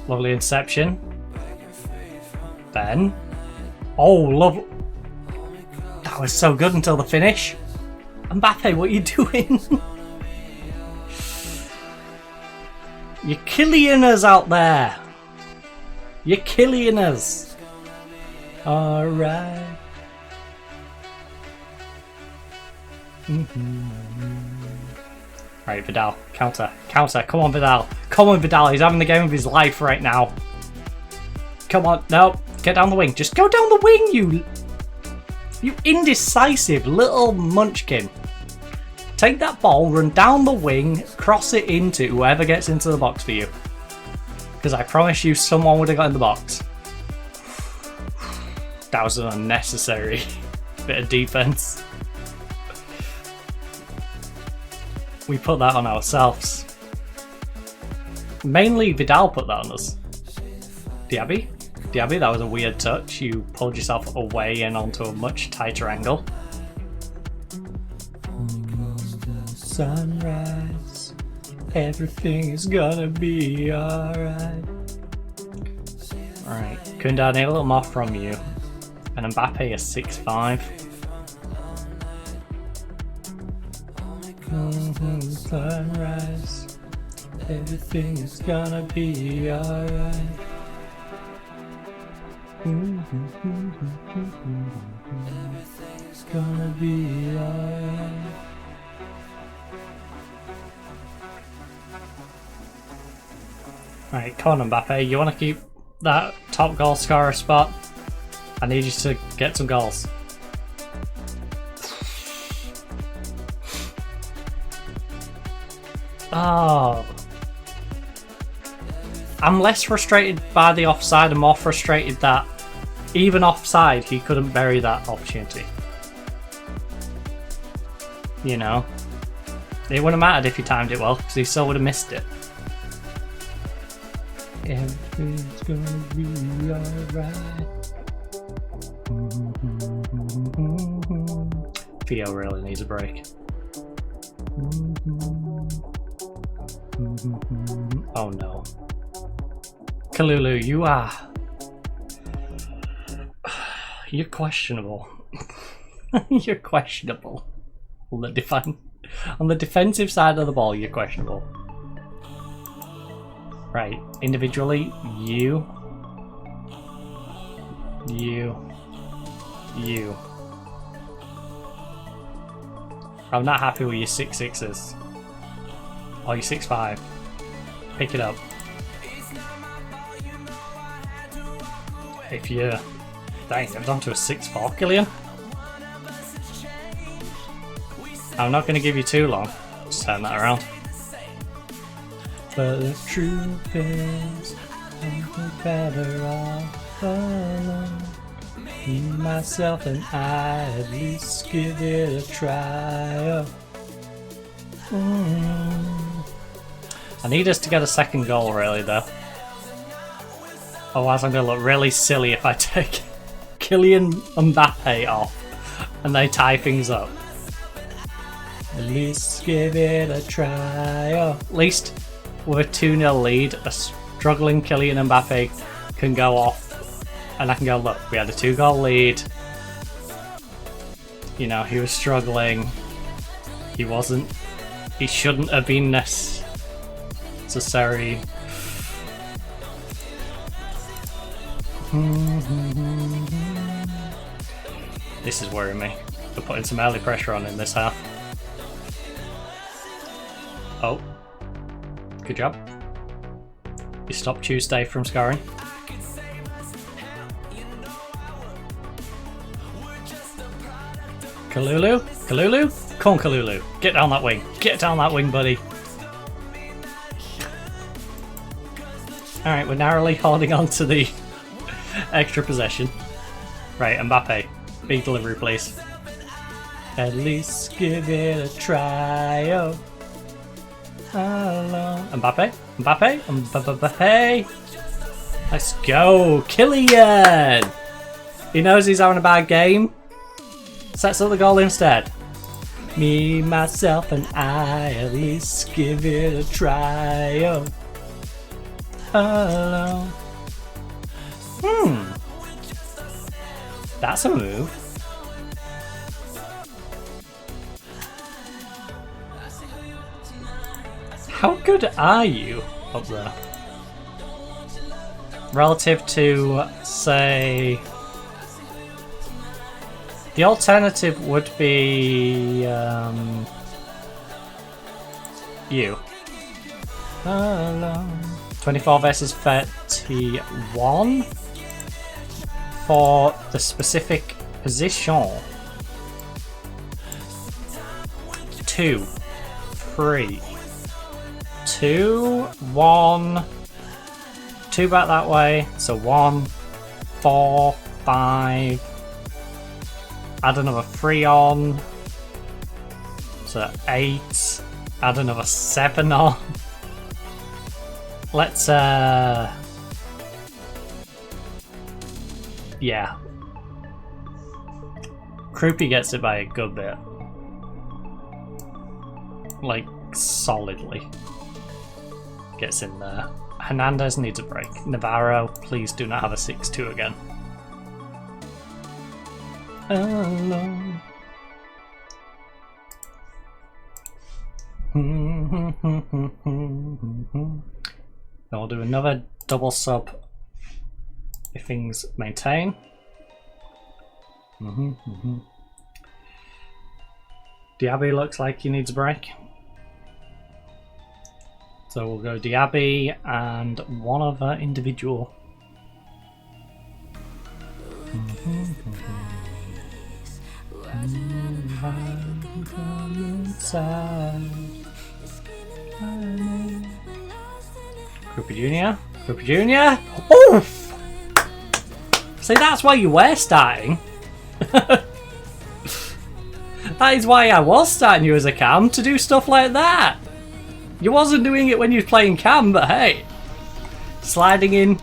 Lovely inception. Ben. Oh, love. That was so good until the finish. Mbappe, what are you doing? You're killing us out there. You're killing us. Alright. Right, Vidal, counter, counter. Come on, Vidal. Come on, Vidal. He's having the game of his life right now. Come on, no, get down the wing. Just go down the wing, you indecisive little munchkin. Take that ball, run down the wing, cross it into whoever gets into the box for you. Because I promise you someone would have got in the box. That was an unnecessary bit of defense. We put that on ourselves. Mainly Vidal put that on us. Diaby, that was a weird touch. You pulled yourself away and onto a much tighter angle. Sunrise, everything is gonna be alright. Alright, Kunda, I need a little more from you. And Mbappe is 6'5". Sunrise, everything is gonna be alright. Everything's gonna be alright. Right, come on Mbappe, you want to keep that top goal scorer spot? I need you to get some goals. Oh. I'm less frustrated by the offside and more frustrated that even offside he couldn't bury that opportunity. You know? It wouldn't have mattered if he timed it well because he still would have missed it. Everything's gonna be alright. Theo really needs a break. Oh no. Kalulu, you are... You're questionable. You're questionable. On the defensive side of the ball, you're questionable. Right, individually, you. I'm not happy with your 6'6s. Oh, you're 6'5". Pick it up. If you're... Dang, I'm down to a 6'4", Killian. I'm not going to give you too long. Just turn that around. But the truth is, I'm better off alone. Me, myself, and I, at least give it a try. I need us to get a second goal, really, though. Otherwise, I'm going to look really silly if I take Kylian Mbappe off and they tie things up. At least give it a try. At least with a 2-0 lead, a struggling Kylian Mbappe can go off and I can go, look, we had a 2-goal lead. You know, he was struggling. He shouldn't have been necessary. This is worrying me. We're putting some early pressure on in this half. Oh. Good job. You stopped Tuesday from scoring. Kalulu? Kalulu? Come on, Kalulu. Get down that wing. Get down that wing, buddy. Alright, we're narrowly holding on to the extra possession. Right, Mbappe. Big delivery, please. At least give it a try. Oh. Hello. Mbappe? Mbappe? Mbappe? Let's go. Kylian! He knows he's having a bad game. Sets up the goal instead. Me, myself, and I, at least give it a try. Oh. Hello. That's a move. How good are you up there? Relative to, say, The alternative would be you. 24 versus 31 for the specific position. 2, 3, 2, 1, 2 back that way. So 1, 4, 5. Add another 3 on. So 8. Add another 7 on. Let's yeah. Croupy gets it by a good bit. Like, solidly. Gets in there. Hernandez needs a break. Navarro, please do not have a 6-2 again. Alone. Then we'll do another double sub if things maintain. Diaby looks like he needs a break. So we'll go Diaby and one other individual. Cooper Jr. Cooper Jr. Oof! See, that's why you were starting. That is why I was starting you as a cam, to do stuff like that. You wasn't doing it when you were playing cam, but hey. Sliding in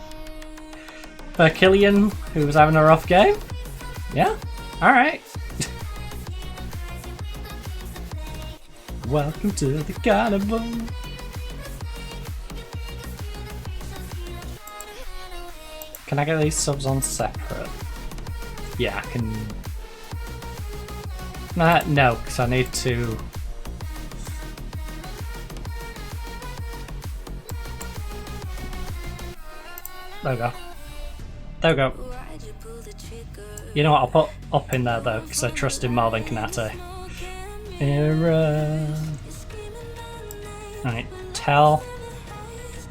for Killian, who was having a rough game. Yeah? Alright. Welcome to the carnival. Can I get these subs on separate? Yeah, I can. No, because I need to. There we go. There we go. You know what? I'll put up in there though, because I trust him more than Kanate. Error. Right, Tell.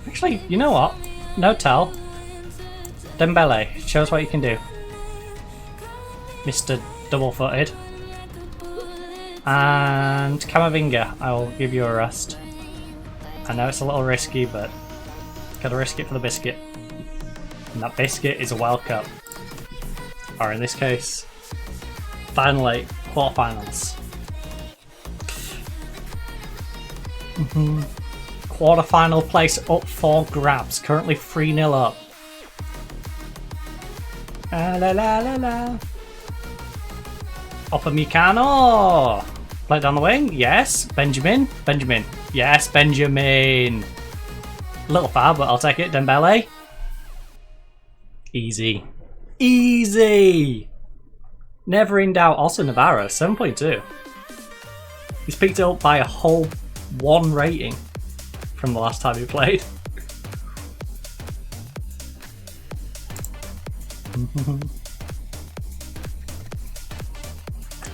Actually, you know what? No Tell. Dembele, show us what you can do. Mr. Double-footed. And Camavinga, I'll give you a rest. I know it's a little risky, but gotta risk it for the biscuit. And that biscuit is a World Cup. Or in this case, Final 8 quarterfinals. Quarterfinal place up for grabs. Currently 3-0 up. La la la la. Upamecano. Play it down the wing. Yes. Benjamin. Benjamin. Yes, Benjamin. A little far, but I'll take it. Dembele. Easy. Easy. Never in doubt. Also Navarro. 7.2. He's picked it up by a whole 1 rating from the last time he played.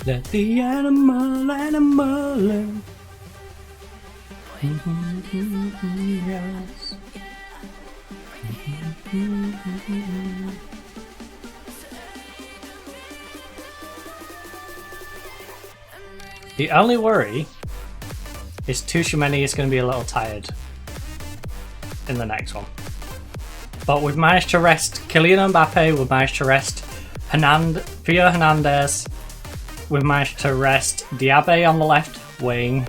Let the animal live. Yes. The only worry is Tchouaméni is going to be a little tired in the next one. But we've managed to rest Kylian Mbappe, we've managed to rest Theo Hernandez, we've managed to rest Diaby on the left wing.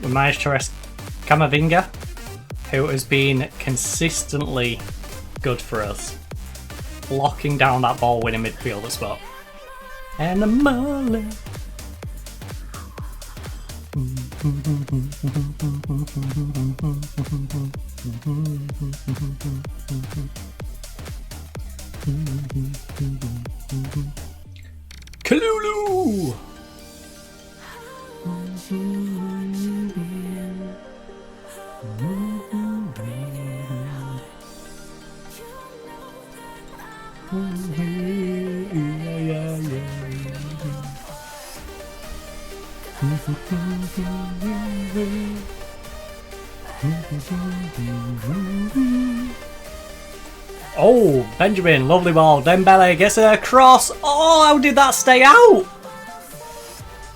We managed to rest Camavinga, who has been consistently good for us, locking down that ball winning midfielder spot. Animal. Kalulu. Oh, Benjamin, lovely ball. Dembele gets it across. Oh, how did that stay out?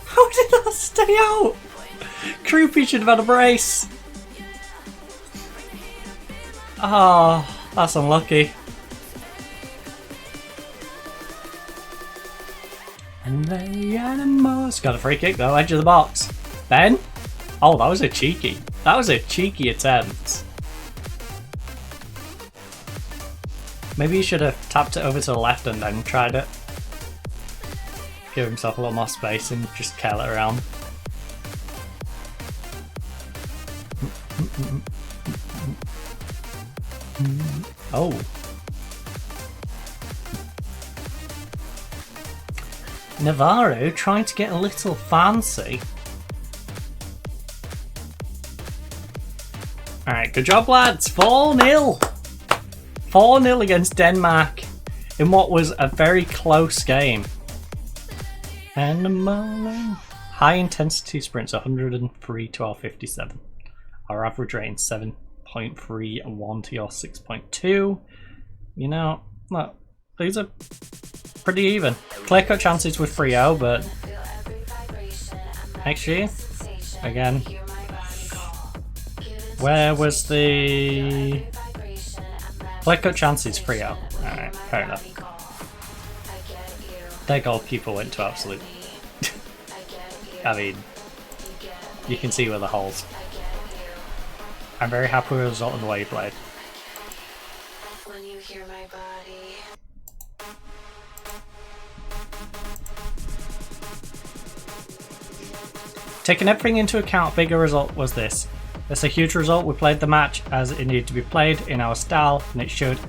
How did that stay out? Krupi should have had a brace. Ah, oh, that's unlucky. And the animals got a free kick though, edge of the box. Ben? Oh, that was a cheeky attempt. Maybe he should have tapped it over to the left and then tried it. Give himself a little more space and just curl it around. Oh. Navarro trying to get a little fancy. Alright, good job lads. 4-0. 4-0 against Denmark in what was a very close game. And high intensity sprints 103 to our 57. Our average rating 7.31 to your 6.2. You know, look, these are pretty even. Clear cut chances with 3-0, but XG again. Where was the clear cut chances 3-0? Alright, fair enough. Their goalkeeper went to absolute. I mean, you can see where the holes. I'm very happy with the result and the way he played. When you hear my body. Taking everything into account, bigger result was this. It's a huge result. We played the match as it needed to be played in our style, and it showed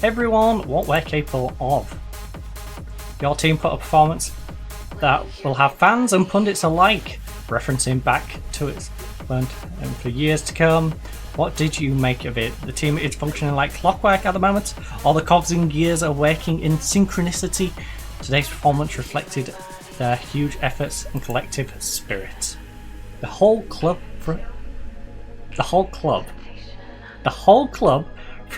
everyone what we're capable of. Your team put a performance that will have fans and pundits alike referencing back to its and for years to come. What did you make of it? The team is functioning like clockwork at the moment. All the cogs and gears are working in synchronicity. Today's performance reflected their huge efforts and collective spirit. The whole club from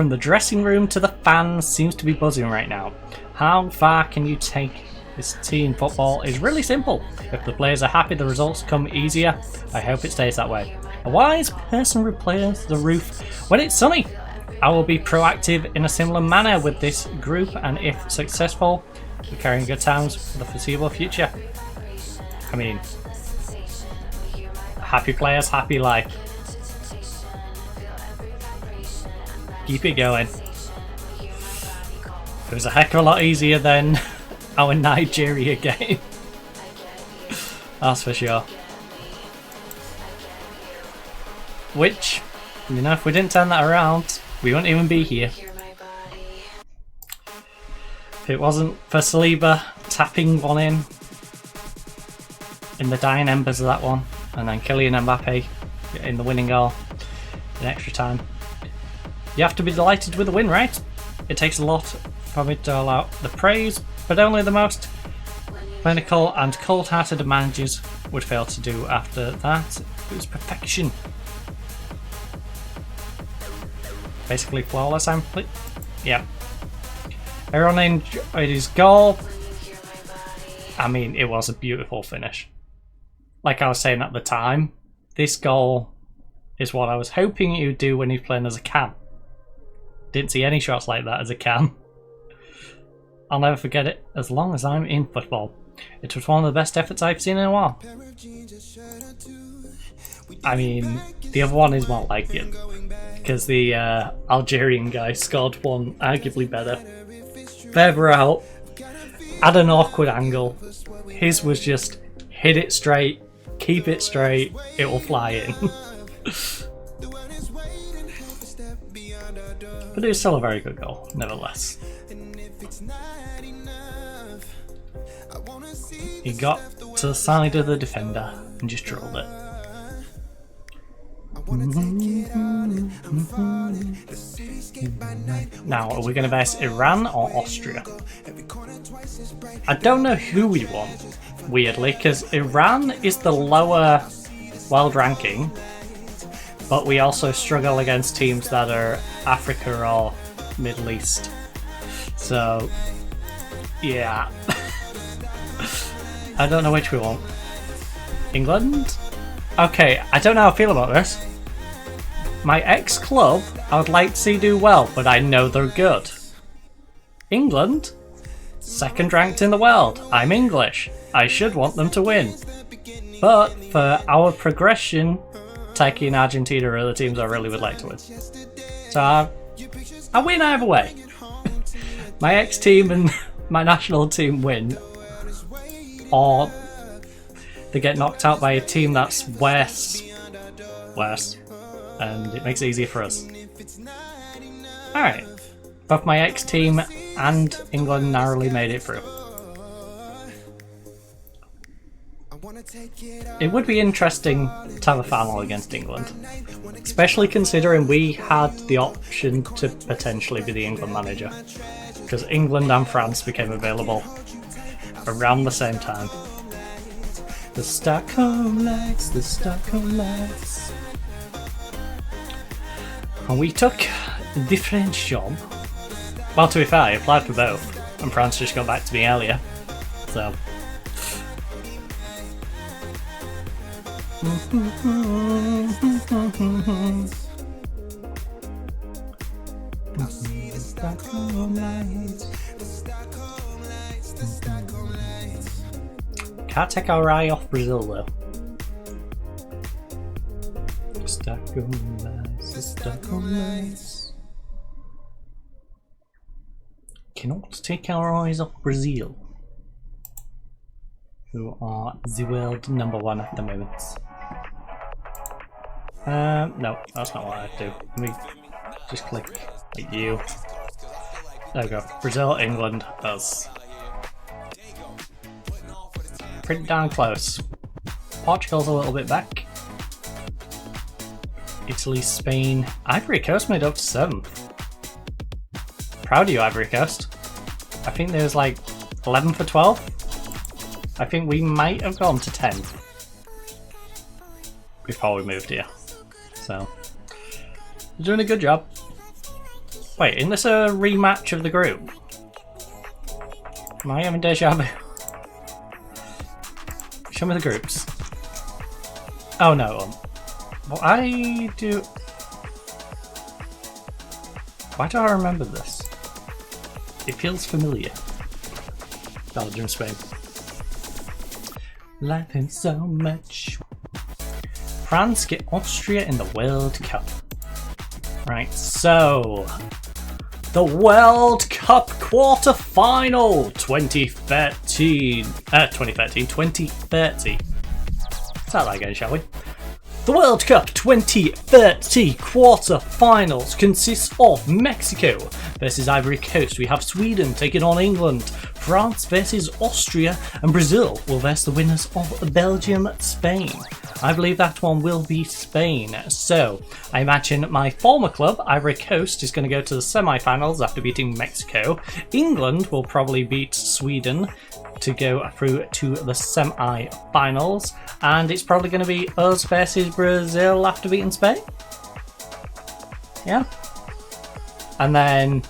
the dressing room to the fans seems to be buzzing right now. How far can you take this team? Football is really simple. If the players are happy, the results come easier. I hope it stays that way. A wise person repairs the roof when it's sunny. I will be proactive in a similar manner with this group, and if successful, we're carrying good times for the foreseeable future. I mean, happy players, happy life. Keep it going. It was a heck of a lot easier than our Nigeria game. That's for sure. Which, you know, if we didn't turn that around, we wouldn't even be here. If it wasn't for Saliba tapping one in the dying embers of that one, and then Kylian Mbappe in the winning goal in extra time. You have to be delighted with the win, right? It takes a lot for me to allow the praise, but only the most clinical and cold-hearted managers would fail to do. After that, it was perfection. Basically flawless, yeah. Everyone enjoyed his goal. I mean, it was a beautiful finish. Like I was saying at the time, this goal is what I was hoping he would do when he's playing as a cam. Didn't see any shots like that as a cam. I'll never forget it as long as I'm in football. It was one of the best efforts I've seen in a while. I mean, the other one is more like it, because the Algerian guy scored one arguably better. Further out, at an awkward angle. His was just hit it straight, keep it straight, it will fly in. But it was still a very good goal, nevertheless. He got to the side of the defender and just drilled it. Now, are we going to verse Iran or Austria? I don't know who we want. weirdly, because Iran is the lower world ranking, but we also struggle against teams that are Africa or Middle East. So, yeah. I don't know which we want. England? Okay, I don't know how I feel about this. My ex-club, I would like to see do well, but I know they're good. England? Second ranked in the world. I'm English. I should want them to win. But for our progression, Turkey and Argentina are the teams I really would like to win. So I win either way. My ex-team and my national team win. Or they get knocked out by a team that's worse. And it makes it easier for us. Alright. Both my ex-team and England narrowly made it through. It would be interesting to have a final against England. Especially considering we had the option to potentially be the England manager. Because England and France became available around the same time. The Stockholm Lights, the Stockholm Lights. And we took the French job. Well, to be fair, I applied for both, and France just got back to me earlier. So. Can't take our eye off Brazil though. Stockholm Lights. Cannot take our eyes off Brazil, who are the world number one at the moment. No, that's not what I do. Let me just click like you. There we go. Brazil, England, us. Pretty darn close. Portugal's a little bit back. Italy, Spain, Ivory Coast made up to 7th. Proud of you, Ivory Coast. I think there's like 11 for 12. I think we might have gone to 10 before we moved here. So, you're doing a good job. Wait, isn't this a rematch of the group? Am I having deja vu? Show me the groups. Oh no. Well, I do. Why do I remember this? It feels familiar. Belgium, Spain. Like him so much. France get Austria in the World Cup. Right, so the World Cup quarter-final 2030. Start that again, shall we? The World Cup 2030 quarter-finals consists of Mexico versus Ivory Coast. We have Sweden taking on England, France versus Austria, and Brazil will verse the winners of Belgium, Spain. I believe that one will be Spain. So, I imagine my former club, Ivory Coast, is going to go to the semi-finals after beating Mexico. England will probably beat Sweden to go through to the semi-finals. And it's probably going to be us versus Brazil after beating Spain. Yeah. And then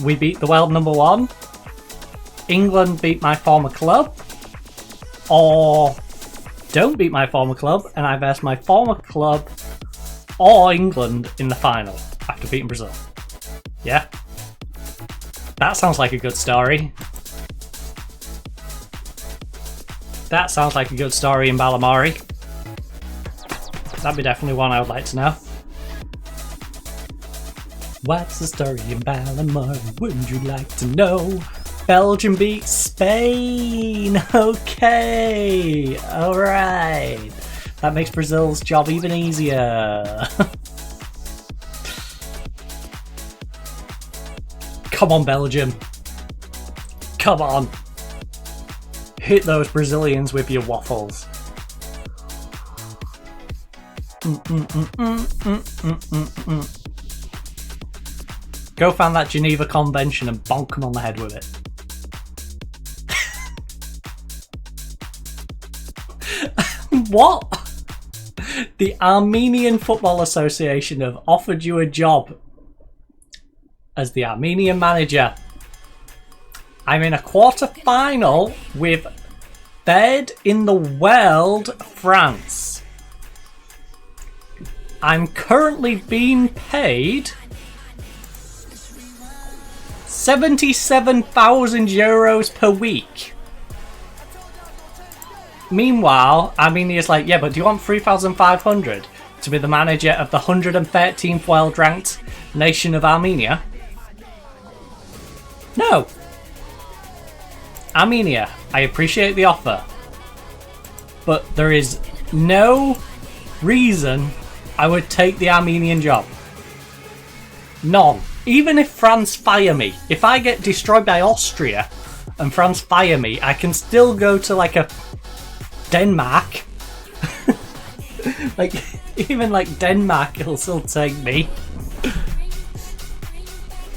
we beat the world number one. England beat my former club. Or don't beat my former club, and I verse my former club or England in the final after beating Brazil. Yeah? That sounds like a good story. That sounds like a good story in Balamari. That'd be definitely one I would like to know. What's the story in Balamari? Wouldn't you like to know? Belgium beats Spain! Okay! Alright! That makes Brazil's job even easier. Come on, Belgium. Come on. Hit those Brazilians with your waffles. Go find that Geneva Convention and bonk them on the head with it. What? The Armenian Football Association have offered you a job as the Armenian manager. I'm in a quarter-final with third in the world, France. I'm currently being paid €77,000 per week. Meanwhile, Armenia's like, yeah, but do you want 3,500 to be the manager of the 113th world-ranked nation of Armenia? No. Armenia, I appreciate the offer, but there is no reason I would take the Armenian job. None. Even if France fire me, if I get destroyed by Austria and France fire me, I can still go to like a Denmark. Like, even like Denmark will still take me.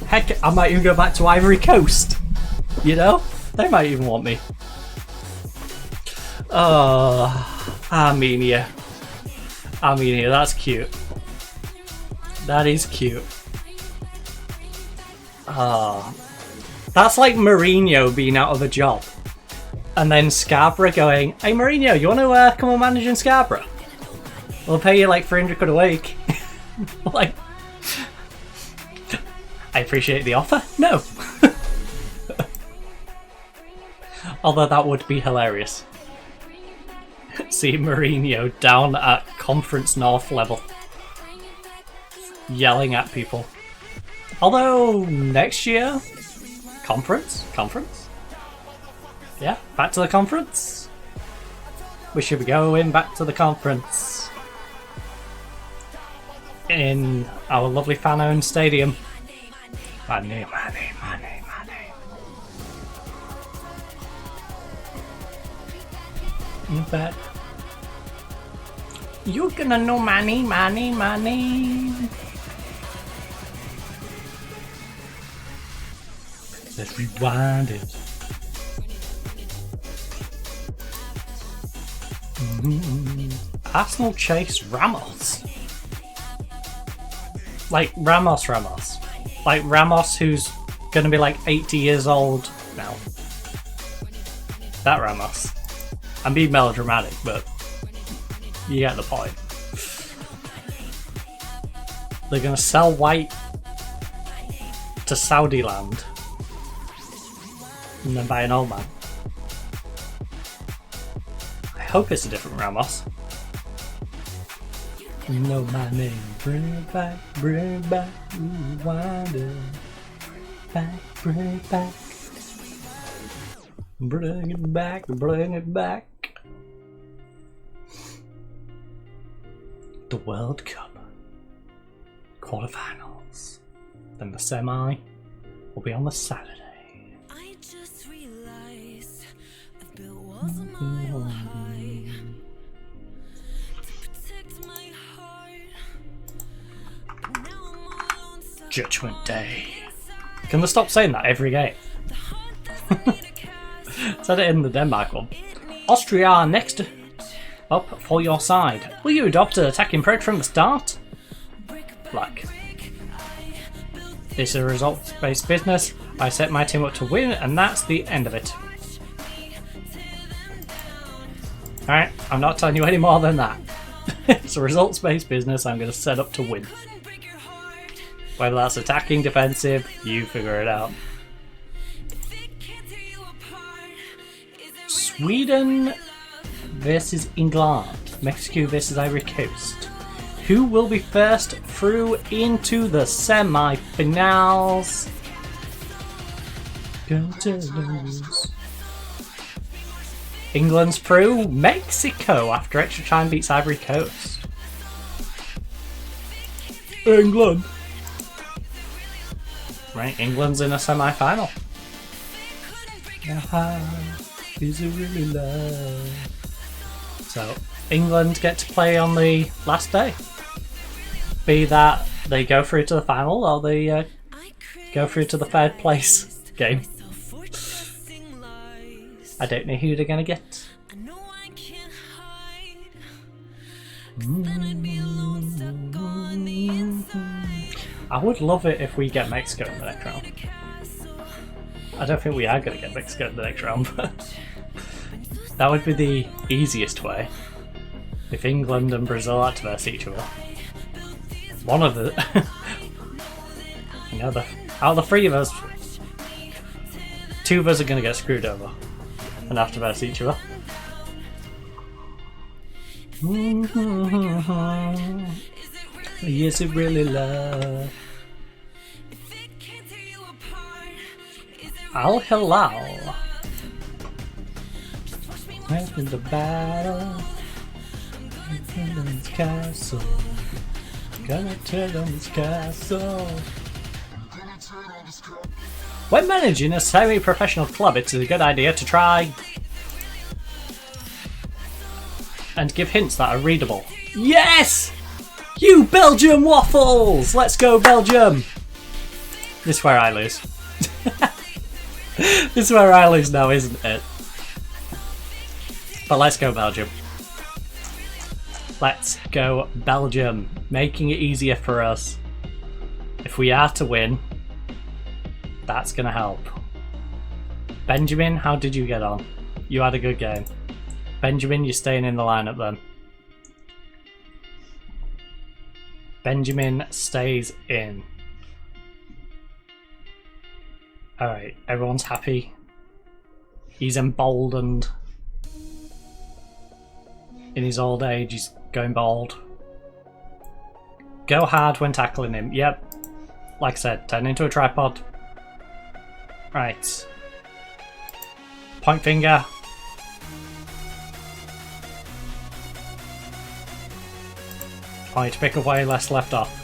Heck, I might even go back to Ivory Coast. You know? They might even want me. Oh, Armenia. Armenia, that's cute. That is cute. Oh, that's like Mourinho being out of a job. And then Scarborough going, hey Mourinho, you want to come and manage in Scarborough? We'll pay you like 300 quid a week. Like, I appreciate the offer. No. Although that would be hilarious. See Mourinho down at Conference North level. Yelling at people. Although, next year... Conference? Yeah, back to the conference. We should be going back to the conference. In our lovely fan-owned stadium. Money. But you're gonna know money. Let's rewind it. Arsenal chase Ramos. Like Ramos. Like Ramos who's gonna be like 80 years old now. That Ramos. I'm being melodramatic, but you get the point. They're gonna sell White to Saudi land and then buy an old man. I hope it's a different Ramos. You know my name. Bring it back, rewind it. Bring it back. Bring it back. The World Cup quarterfinals. Then the semi will be on the Saturday. I just realized I've built walls a mile high to protect my heart. But now I'm all alone, so Judgment Day. Can they stop saying that every game? Said it in the Denmark one. Austria are next up for your side. Will you adopt an attacking approach from the start? Black. It's a results-based business. I set my team up to win, and that's the end of it. Alright, I'm not telling you any more than that. It's a results-based business. I'm going to set up to win. Whether that's attacking, defensive, you figure it out. Sweden versus England. Mexico versus Ivory Coast. Who will be first through into the semi-finals? Going to lose. England's through. Mexico, after extra time, beats Ivory Coast. England. Right, England's in a semi-final. Is it really love? So, England get to play on the last day. Be that they go through to the final or they go through to the third place game. I don't know who they're going to get. I would love it if we get Mexico in the next round. I don't think we are going to get Mexico in the next round, but that would be the easiest way. If England and Brazil had to verse each other. One of the... you know, out of the three of us, two of us are going to get screwed over and have to verse each other. Is it really love? Al Hilal. In the battle. This castle. Gonna turn on this castle. When managing a semi-professional club, it's a good idea to try and give hints that are readable. Yes! You Belgium waffles! Let's go Belgium! This is where I lose. This is where I lose now, isn't it? But let's go Belgium. Let's go Belgium. Making it easier for us. If we are to win, that's going to help. Benjamin, how did you get on? You had a good game. Benjamin, you're staying in the lineup then. Benjamin stays in. Alright, everyone's happy. He's emboldened. In his old age, he's going bald. Go hard when tackling him. Yep. Like I said, turn into a tripod. Right. Point finger. I need to pick up where you left off.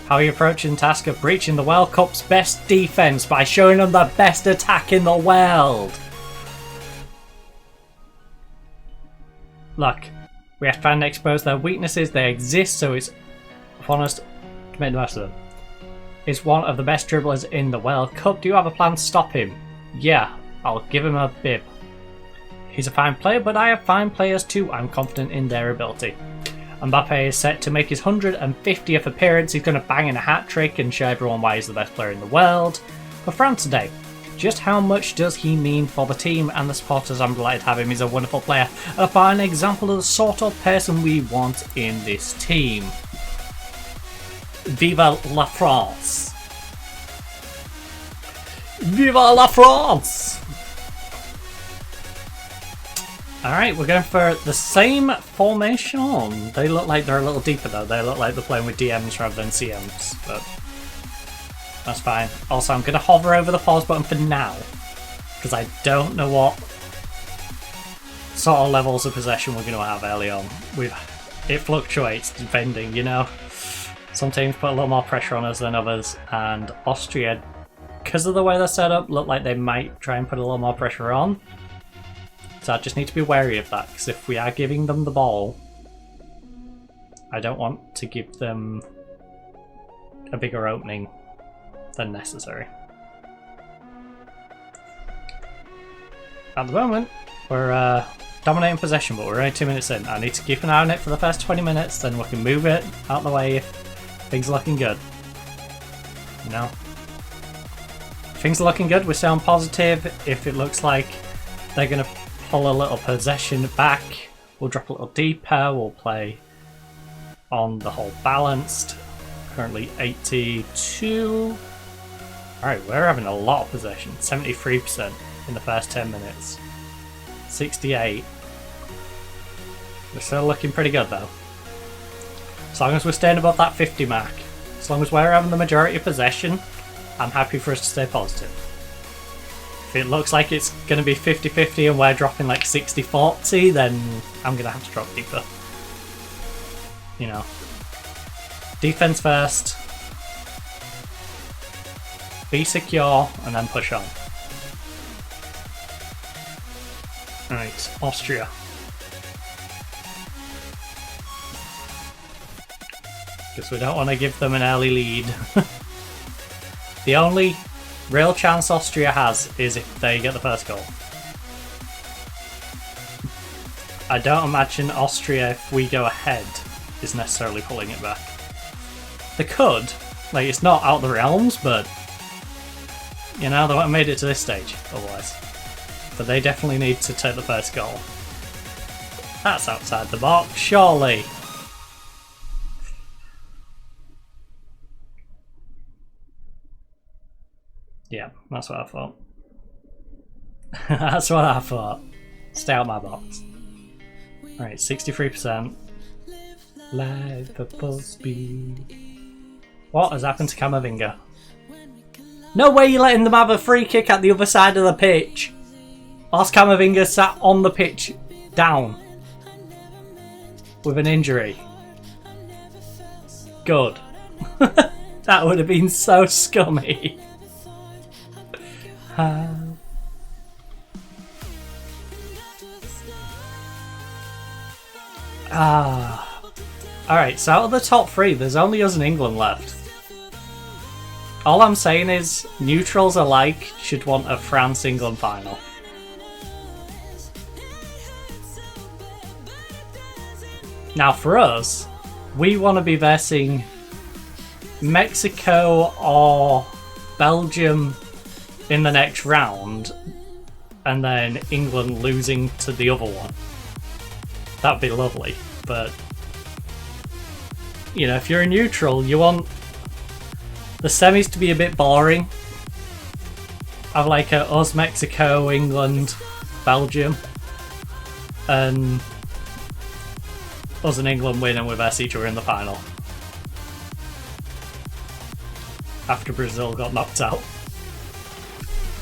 How are you approaching the task of breaching the World Cup's best defense by showing them the best attack in the world? Look, we have to find and expose their weaknesses. They exist, so it's upon us to make the most of them. He's one of the best dribblers in the World Cup. Do you have a plan to stop him? Yeah, I'll give him a bib. He's a fine player, but I have fine players too. I'm confident in their ability. Mbappe is set to make his 150th appearance. He's going to bang in a hat-trick and show everyone why he's the best player in the world. For France today, just how much does he mean for the team and the supporters? I'm delighted to have him. He's a wonderful player and a fine example of the sort of person we want in this team. Viva la France! Viva la France! Alright, we're going for the same formation. They look like they're a little deeper though. They look like they're playing with DMs rather than CMs, but that's fine. Also, I'm going to hover over the pause button for now, because I don't know what sort of levels of possession we're going to have early on. It fluctuates depending, you know. Some teams put a little more pressure on us than others, and Austria, because of the way they're set up, look like they might try and put a little more pressure on. So I just need to be wary of that, because if we are giving them the ball, I don't want to give them a bigger opening than necessary. At the moment, we're dominating possession, but we're only 2 minutes in. I need to keep an eye on it for the first 20 minutes, then we can move it out of the way if things are looking good. You know? If things are looking good, we're staying positive. If it looks like they're going to pull a little possession back, we'll drop a little deeper, we'll play on the whole balanced. Currently 82. Alright, we're having a lot of possession. 73% in the first 10 minutes. 68. We're still looking pretty good though. As long as we're staying above that 50 mark. As long as we're having the majority of possession, I'm happy for us to stay positive. If it looks like it's going to be 50-50 and we're dropping like 60-40, then I'm going to have to drop deeper. You know. Defense first. Be secure and then push on. Alright, Austria. Because we don't want to give them an early lead. The only real chance Austria has is if they get the first goal. I don't imagine Austria, if we go ahead, is necessarily pulling it back. They could. Like, it's not out of the realms, but you know, they won't have made it to this stage otherwise. But they definitely need to take the first goal. That's outside the box, surely. Yeah, that's what I thought. That's what I thought. Stay out my box. Alright, 63%. Live at full speed. What has happened to Camavinga? No way you're letting them have a free kick at the other side of the pitch. Whilst Camavinga sat on the pitch, down. With an injury. Good. That would have been so scummy. Alright, so out of the top three, there's only us and England left. All I'm saying is, neutrals alike should want a France-England final. Now for us, we want to be versing Mexico or Belgium in the next round, and then England losing to the other one. That'd be lovely, but you know, if you're a neutral, you want the semis to be a bit boring. Have like a us, Mexico, England, Belgium, and us and England win and we verse each other in the final. After Brazil got knocked out.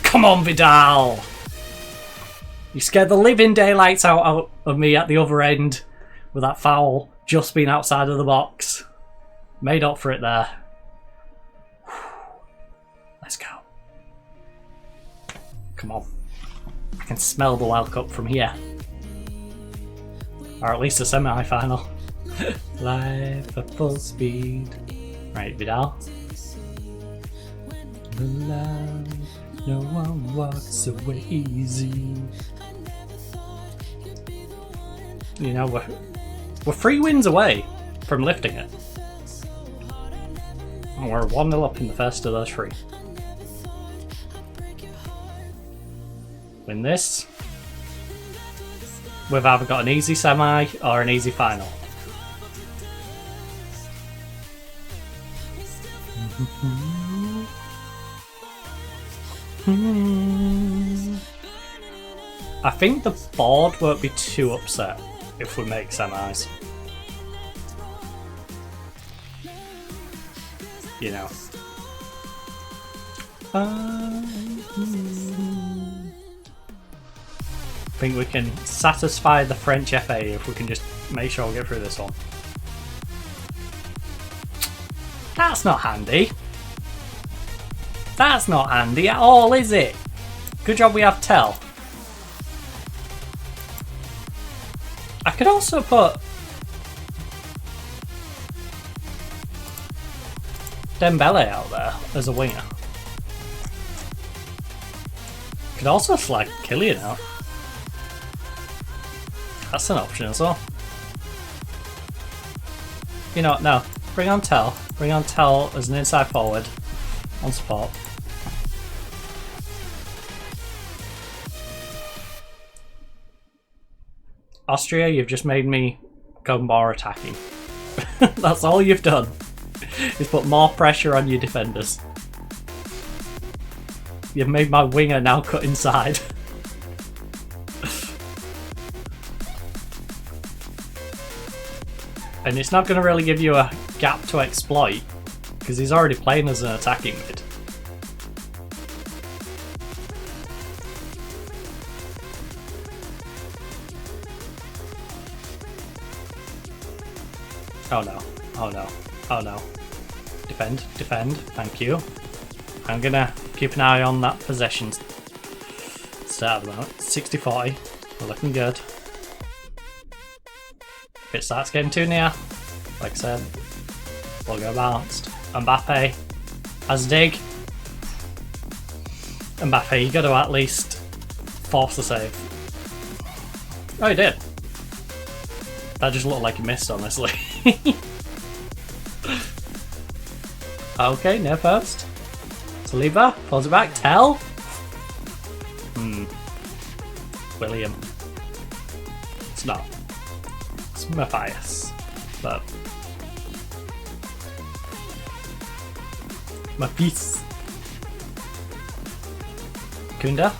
Come on, Vidal! You scared the living daylights out of me at the other end with that foul just being outside of the box. Made up for it there. Let's go. Come on. I can smell the World Cup from here. Or at least a semi-final. Live at full speed. Right, Vidal. The love, no one walks away easy. You know, we're 3 wins away from lifting it. And we're 1-0 up in the first of those 3. Win this. We've either got an easy semi or an easy final. I think the board won't be too upset if we make semis. You know. I think we can satisfy the French FA if we can just make sure we get through this one. That's not handy. That's not handy at all, is it? Good job we have Tell. I could also put Dembele out there as a winger. Could also slag Killian out. That's an option as well. You know what, no. Bring on Tell. Bring on Tell as an inside forward on support. Austria, you've just made me go more attacking. That's all you've done. Is put more pressure on your defenders. You've made my winger now cut inside. And it's not going to really give you a gap to exploit, because he's already playing as an attacking mid. Oh no, oh no, oh no. Defend, defend, thank you. I'm going to keep an eye on that possession start at the moment. 60-40, we're looking good. If it starts getting too near, like I said, we'll go bounced. Mbappe has a dig. Mbappe, you got to at least force the save. Oh, he did. That just looked like he missed, honestly. Okay, near post. Saliba, pulls it back. Tell. William. It's not. It's Matthias. But. Matthias. Kunda.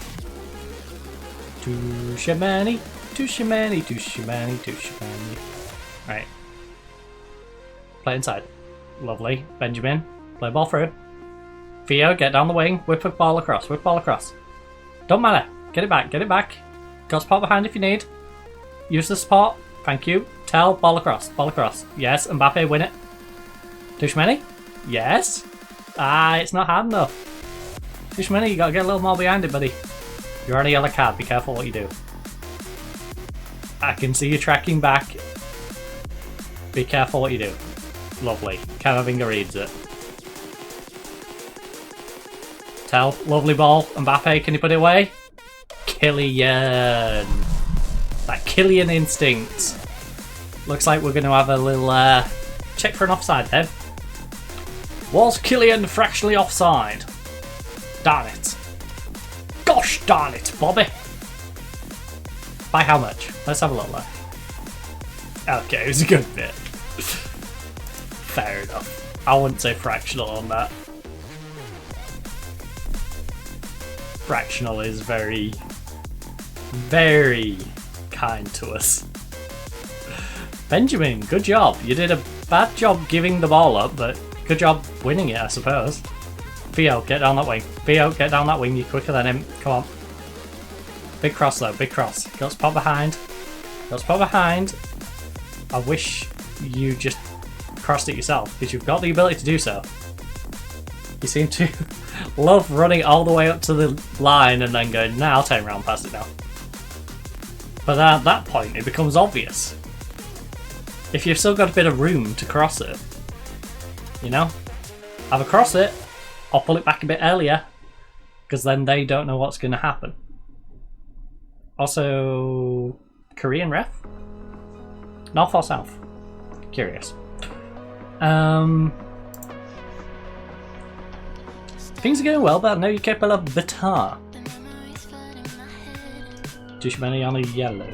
To Shamani. To Shamani. To Shamani. To Shamani. Right. Play inside. Lovely. Benjamin. Play ball through. Theo, get down the wing. Whip a ball across. Whip ball across. Don't matter. Get it back. Get it back. Got support behind if you need. Use the support. Thank you. Tell. Ball across. Ball across. Yes. Mbappe, win it. Tushmeni? Yes. Ah, it's not hard enough. Tushmeni, you gotta get a little more behind it, buddy. You're on a yellow card. Be careful what you do. I can see you tracking back. Be careful what you do. Lovely. Camavinga reads it. Tell. Lovely ball. Mbappe, can you put it away? Kylian. That Kylian instinct. Looks like we're going to have a little check for an offside then. Was Kylian fractionally offside? Darn it. Gosh darn it, Bobby. By how much? Let's have a look. Okay, it was a good bit. Fair enough. I wouldn't say fractional on that. Fractional is very, very kind to us. Benjamin, good job. You did a bad job giving the ball up, but good job winning it, I suppose. Theo, get down that wing. Theo, get down that wing. You're quicker than him. Come on. Big cross though, big cross. Got spot behind. Got spot behind. I wish you just crossed it yourself, because you've got the ability to do so. You seem to love running all the way up to the line and then going, nah, I'll turn around past it now. But then at that point, it becomes obvious. If you've still got a bit of room to cross it, you know, either cross it or pull it back a bit earlier, because then they don't know what's going to happen. Also, Korean ref? North or south? Curious. Things are going well, but I know you're capable of better. Too many on a yellow.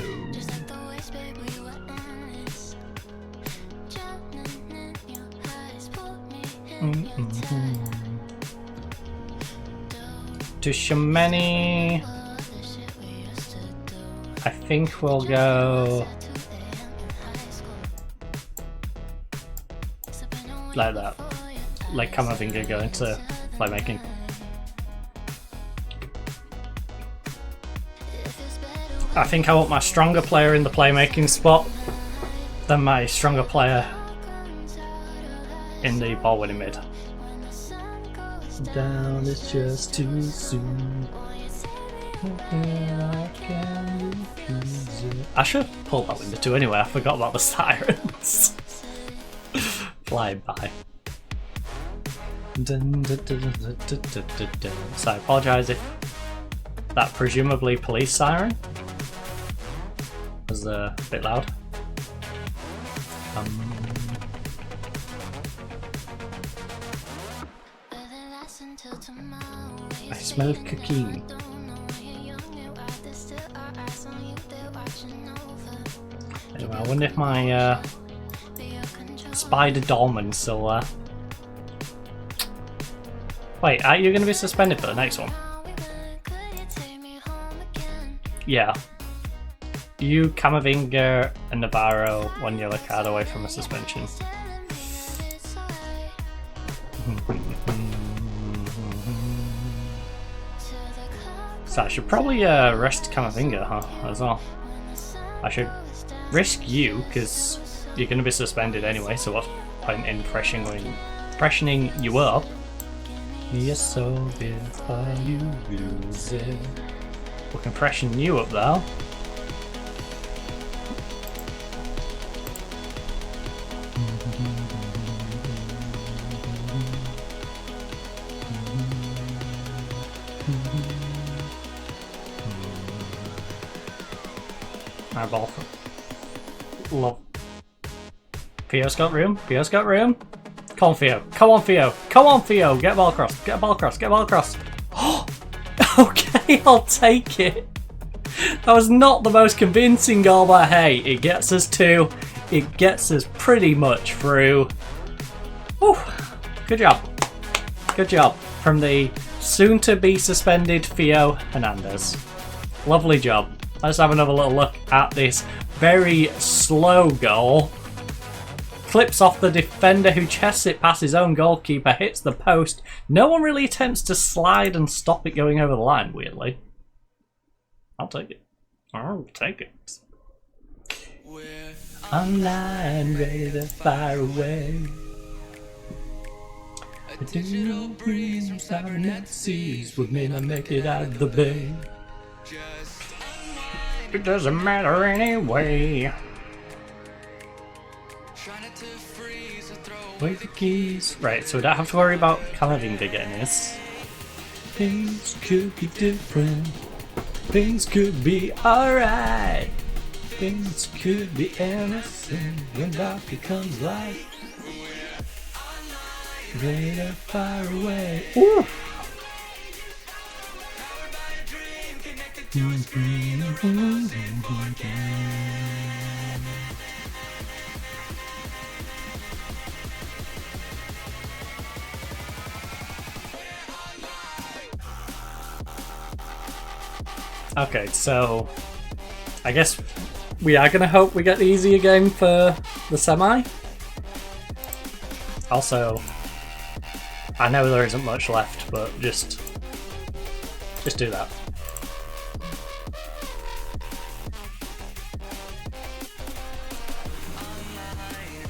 Too many. I think we'll go like that. Like Camavinga go into playmaking. I think I want my stronger player in the playmaking spot than my stronger player in the ball winning mid. Down is just too soon. I should have pulled that window too anyway, I forgot about the sirens. Flying by. So I apologise if that presumably police siren was a bit loud. I smell cocaine. Anyway, I wonder if my Spider Dolman still Wait, are you going to be suspended for the next one? Yeah. You, Camavinga, and Navarro, 1 yellow card away from a suspension. So I should probably rest Camavinga, huh, as well. I should risk you, because you're going to be suspended anyway, so what's the point in freshening you up? Yes, so if you lose it. We can freshen you up though. My ball. Love Theo's got room. Theo's got room. Come on, Theo. Come on, Theo. Come on, Theo. Get a ball across. Get a ball across. Get a ball across. Okay, I'll take it. That was not the most convincing goal, but hey, it gets us two. It gets us pretty much through. Whew. Good job. Good job from the soon-to-be suspended Theo Hernandez. Lovely job. Let's have another little look at this very slow goal. Clips off the defender who chests it past his own goalkeeper, hits the post. No one really attempts to slide and stop it going over the line, weirdly. I'll take it. I'll take it. Online, ready to fire away. A digital breeze from siren seas would mean I make it out of the bay. It doesn't matter anyway. Wait the keys. Right, so we don't have to worry about Camavinga getting this. Things could be different. Things could be alright. Things could be anything when dark becomes light. Ready to fire away. Ooh. Okay, so I guess we are going to hope we get the easier game for the semi. Also, I know there isn't much left, but just do that.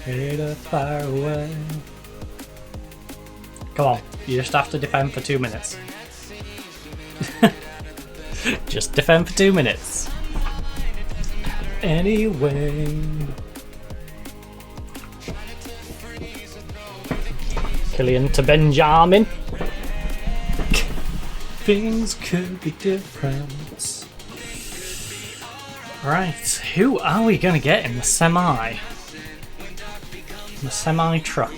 Ready to fire away. Come on, you just have to defend for 2 minutes. Just defend for 2 minutes. Anyway. Kylian to Benjamin. Things could be different. Right, who are we going to get in the semi? The semi truck.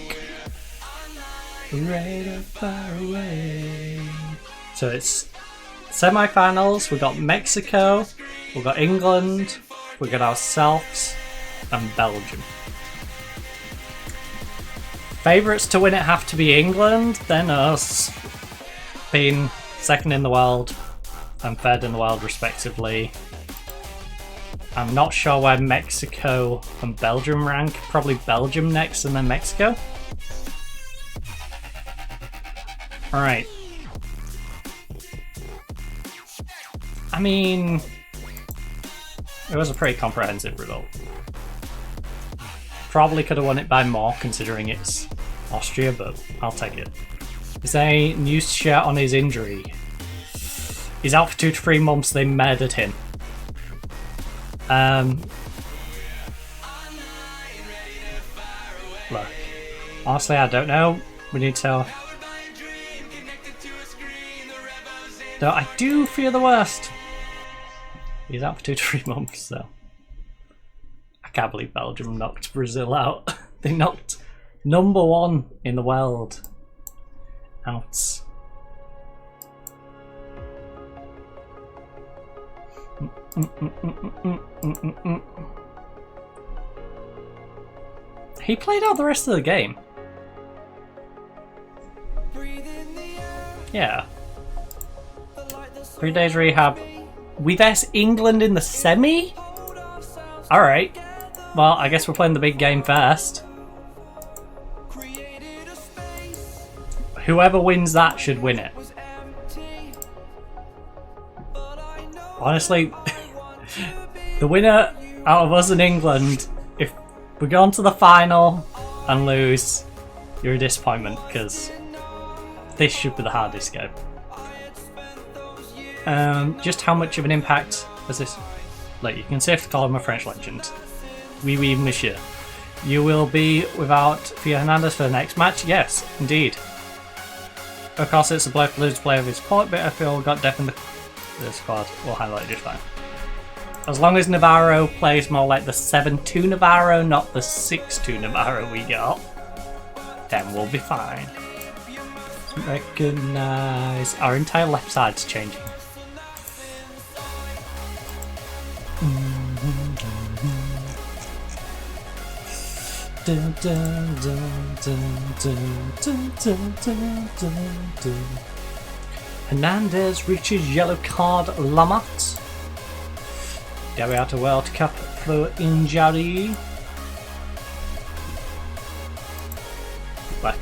Ready to fire away. So it's semi-finals. We've got Mexico, we've got England, we've got ourselves, and Belgium. Favourites to win it have to be England, then us, being second in the world and third in the world respectively. I'm not sure where Mexico and Belgium rank. Probably Belgium next and then Mexico. Alright. I mean, it was a pretty comprehensive result. Probably could have won it by more considering it's Austria, but I'll take it. Is there any news to share on his injury? He's out for 2 to 3 months, they murdered him. Look, honestly I don't know. We need to... Though I do fear the worst. He's out for 2 to 3 months, so... I can't believe Belgium knocked Brazil out. They knocked #1 in the world out. He played out the rest of the game. Yeah. 3 days rehab. We vs England in the semi? Alright. Well, I guess we're playing the big game first. Whoever wins that should win it. Honestly, the winner out of us and England, if we go on to the final and lose, you're a disappointment because this should be the hardest game. Just how much of an impact has this? Like, you can safely call him a French legend. Oui, oui, monsieur. You will be without Theo Hernandez for the next match? Yes, indeed. Of course, it's a blow for lose player of his sport, but I feel got depth in the squad will highlight it just fine. As long as Navarro plays more like the 7-2 Navarro, not the 6-2 Navarro we got, then we'll be fine. Recognise our entire left side's changing. Dun, dun, dun, dun, dun, dun, dun, dun, dun, dun. Hernandez reaches yellow card Lamotte. Gary out of World Cup for injury. Black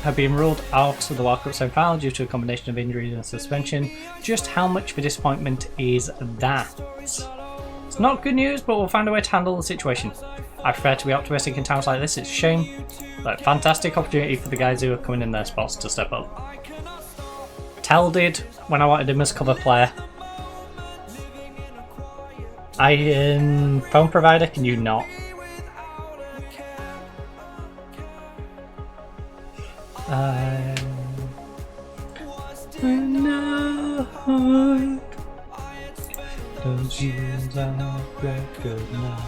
have been ruled out of the World Cup semi-final due to a combination of injuries and suspension. Just how much of a disappointment is that? It's not good news, but we'll find a way to handle the situation. I prefer to be optimistic in times like this. It's a shame, but fantastic opportunity for the guys who are coming in their spots to step up. Tell did when I wanted him as cover player. Phone provider, can you not? Don't you recognize?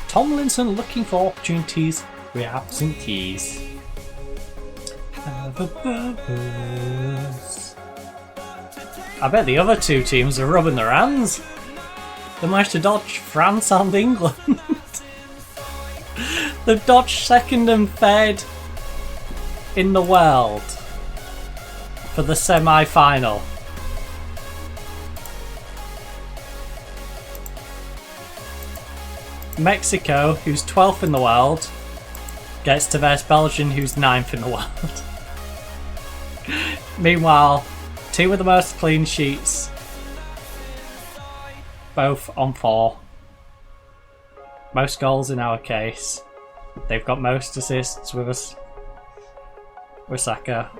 Tomlinson looking for opportunities with absentees. I bet the other two teams are rubbing their hands. They managed to dodge France and England. They've dodged second and third in the world for the semi-final. Mexico, who's 12th in the world, gets to verse Belgium, who's 9th in the world. Meanwhile, team with the most clean sheets, both on 4. Most goals in our case. They've got most assists with us. With Saka.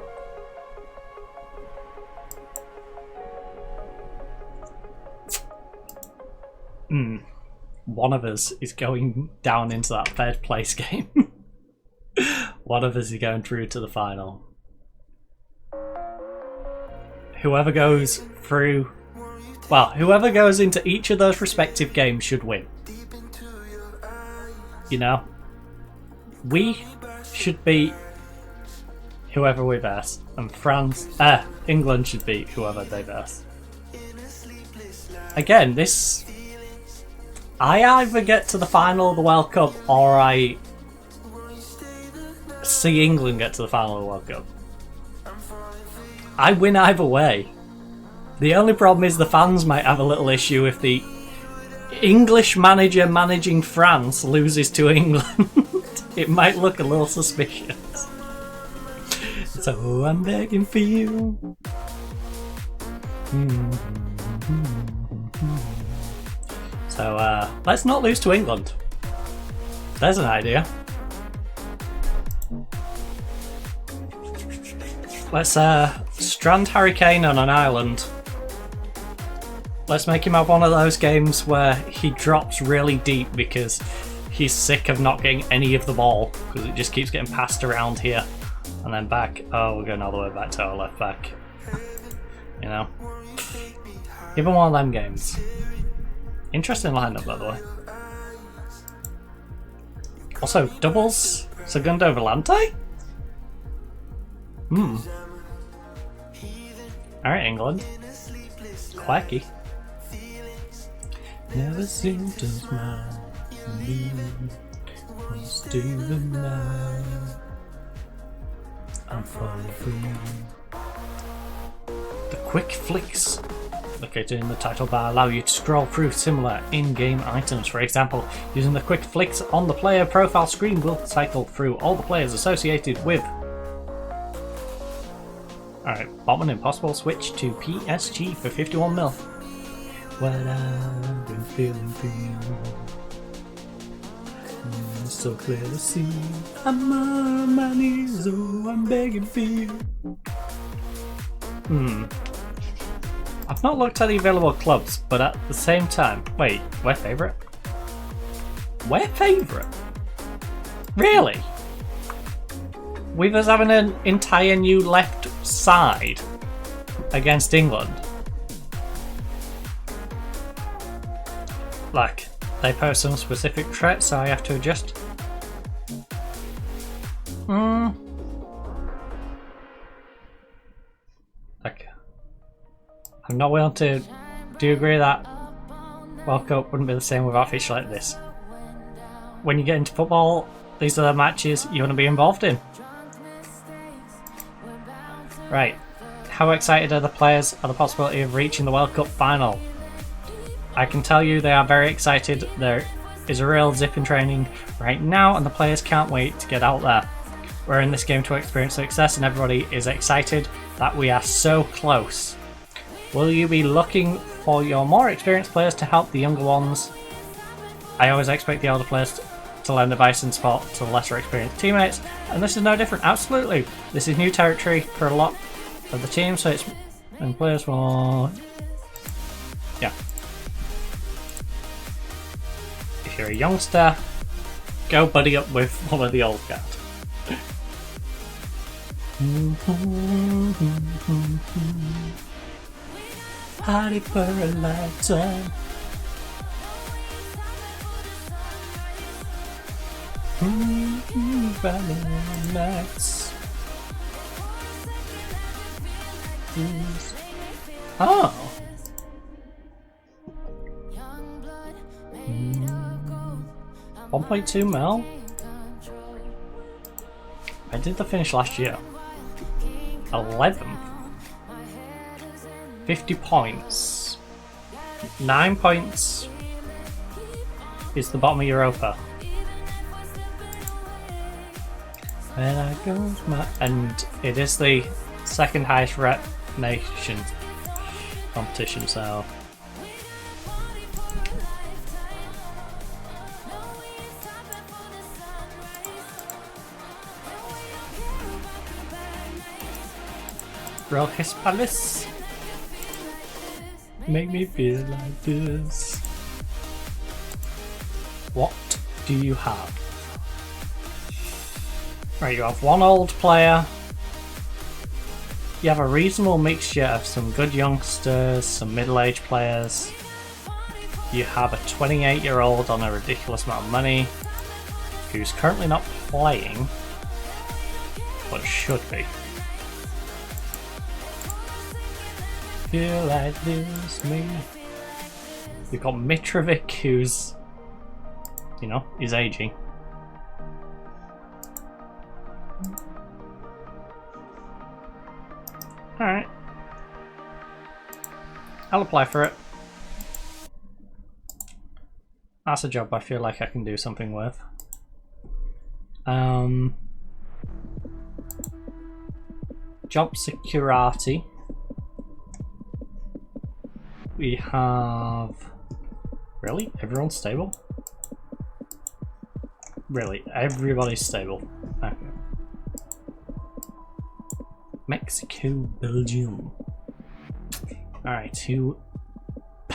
One of us is going down into that 3rd place game. One of us is going through to the final. Whoever goes through... Well, whoever goes into each of those respective games should win. You know? We should beat whoever we verse. And England should beat whoever they verse. Again, this... I either get to the final of the World Cup or I see England get to the final of the World Cup. I win either way. The only problem is the fans might have a little issue if the English manager managing France loses to England. It might look a little suspicious. So I'm begging for you. So let's not lose to England. There's an idea. Let's strand Harry Kane on an island. Let's make him have one of those games where he drops really deep because he's sick of not getting any of the ball because it just keeps getting passed around here and then back. Oh, we're going all the way back to our left back. You know? Give him one of them games. Interesting lineup, by the way. Also, doubles Segundo Volante? Alright, England. Quacky. Never seemed to smile. Do the night. I'm falling for you. The quick flicks located in the title bar allow you to scroll through similar in-game items. For example, using the quick flicks on the player profile screen will cycle through all the players associated with. Alright, Botman Impossible switch to PSG for 51 mil. What I've been feeling for you. It's so clear to see. I'm on my knees, oh, I'm begging for you. I've not looked at the available clubs, but at the same time... Wait, we're favourite? We're favourite? Really? With us having an entire new left side against England? Like, they pose some specific threats, so I have to adjust. Like, I'm not willing to. Do you agree that World Cup wouldn't be the same without features like this? When you get into football, these are the matches you want to be involved in. Right. How excited are the players at the possibility of reaching the World Cup final? I can tell you they are very excited. There is a real zip in training right now and the players can't wait to get out there. We're in this game to experience success and everybody is excited that we are so close. Will you be looking for your more experienced players to help the younger ones? I always expect the older players to lend advice and support to the lesser experienced teammates, and this is no different. Absolutely. This is new territory for a lot of the team, so it's and players will. Yeah. If you're a youngster, go buddy up with one of the old guard. Party for a lifetime. Running nights. Oh. 1.2 mil. I did the finish last year. 11th. 50 points. 9 points is the bottom of Europa. There goes my... And it is the second highest rep nation competition, so... Rojas Palace. Make me feel like this. What do you have? Right, you have one old player. You have a reasonable mixture of some good youngsters, some middle-aged players. You have a 28-year-old on a ridiculous amount of money who's currently not playing, but should be. Feel like this, me. You've got Mitrovic, who's, you know, he's aging. Alright. I'll apply for it. That's a job I feel like I can do something with. Job security. We have... Really? Everyone's stable? Really? Everybody's stable. Okay. Mexico, Belgium. Alright,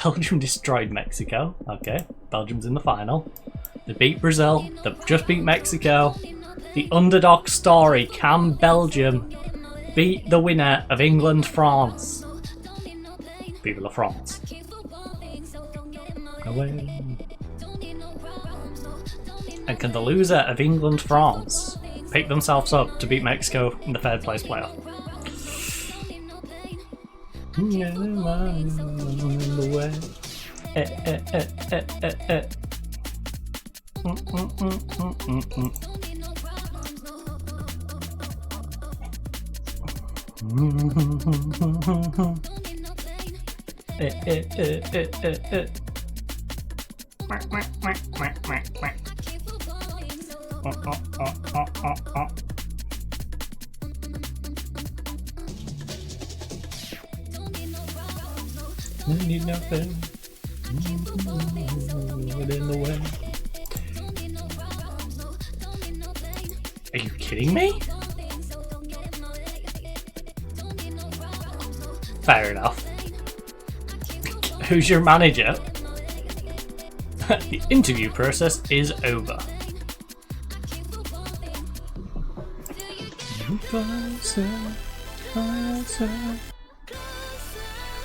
Belgium destroyed Mexico. Okay, Belgium's in the final. They beat Brazil, they've just beat Mexico. The underdog story, can Belgium beat the winner of England-France? Vive la France. Away. And can the loser of England-France pick themselves up to beat Mexico in the third place playoff? Need nothing. In the way. Are you kidding me? Fair enough. Who's your manager? The interview process is over.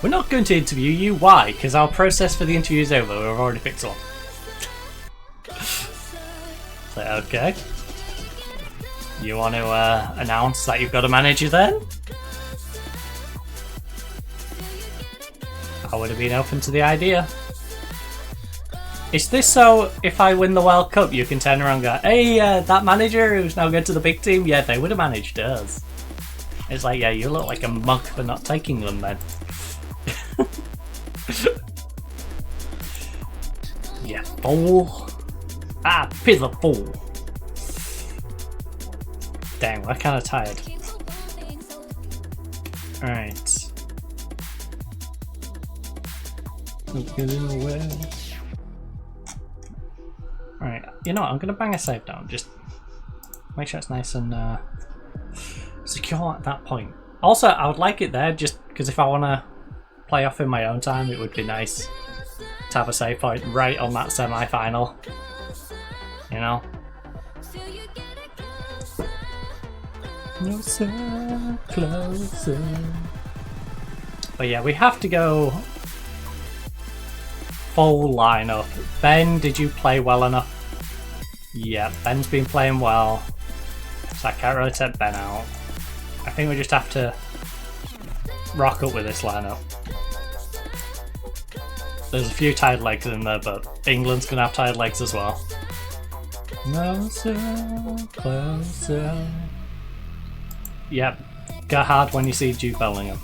We're not going to interview you. Why? Because our process for the interview is over. We've already picked one. So, okay. You want to announce that you've got a manager then? I would have been open to the idea. Is this so if I win the World Cup you can turn around and go, hey, that manager who's now going to the big team, yeah, they would have managed us. It's like, yeah, you look like a mug for not taking them then. Yeah, fool. Ah, piss a fool. Dang, we're kind of tired. Alright. Let's get in the way. Alright, you know what, I'm going to bang a save down, just make sure it's nice and secure at that point. Also, I would like it there, just because if I want to play off in my own time, it would be nice to have a save point right on that semi-final. You know? Closer, closer. But yeah, we have to go full lineup. Ben, did you play well enough? Yeah, Ben's been playing well, so I can't really take Ben out. I think we just have to rock up with this lineup. There's a few tired legs in there, but England's gonna have tired legs as well. Closer, closer. Yep, go hard when you see Jude Bellingham.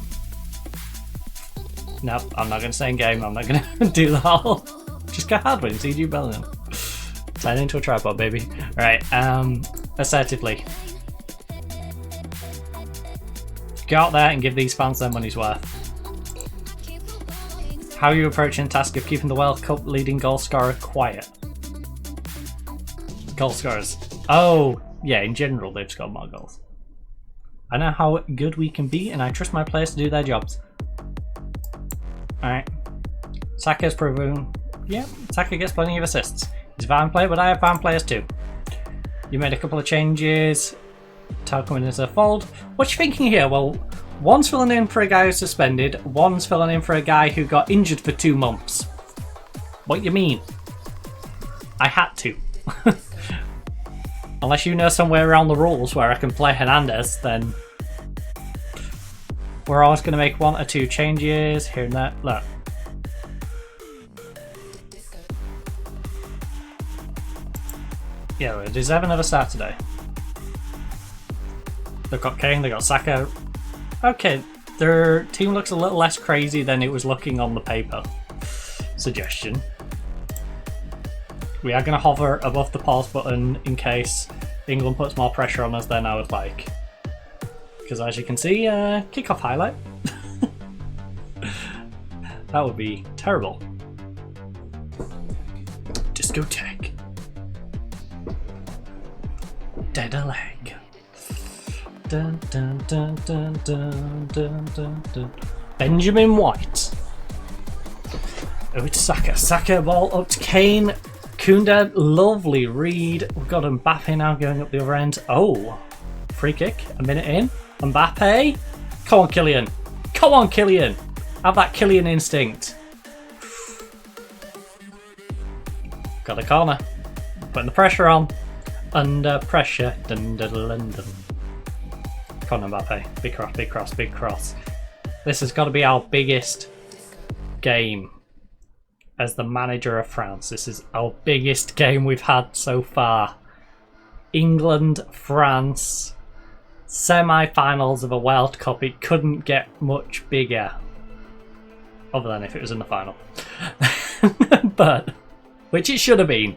Nope, I'm not going to say in game, I'm not going to do that all. Just go hard when you see Jude Bellingham. Turn into a tripod, baby. Right, assertively. Go out there and give these fans their money's worth. How are you approaching the task of keeping the World Cup leading goal scorer quiet? Goal scorers. Oh, yeah, in general they've scored more goals. I know how good we can be and I trust my players to do their jobs. Alright. Saka's proven. Yeah, Saka gets plenty of assists. He's a fan player, but I have fan players too. You made a couple of changes. Tao coming into the fold. What you thinking here? Well, one's filling in for a guy who's suspended, one's filling in for a guy who got injured for 2 months. What you mean? I had to. Unless you know somewhere around the rules where I can play Hernandez, then we're always going to make 1 or 2 changes here and there. Look. Yeah, they deserve another start today. They've got Kane, they've got Saka. Okay, their team looks a little less crazy than it was looking on the paper. Suggestion. We are going to hover above the pause button in case England puts more pressure on us than I would like. Because as you can see, kickoff highlight. That would be terrible. Discotheque. Dead a leg. Dun, dun, dun, dun, dun, dun, dun, dun. Benjamin White. Over to Saka. Saka ball up to Kane. Koundé, lovely read. We've got Mbappe now going up the other end. Oh, free kick, a minute in. Mbappe. Come on, Kylian. Come on, Kylian. Have that Kylian instinct. Got a corner. Putting the pressure on. Under pressure. Dun, dun, dun, dun. Come on, Mbappe. Big cross, big cross, big cross. This has got to be our biggest game as the manager of France. This is our biggest game we've had so far. England, France, semi-finals of a World Cup. It couldn't get much bigger. Other than if it was in the final. But, which it should have been.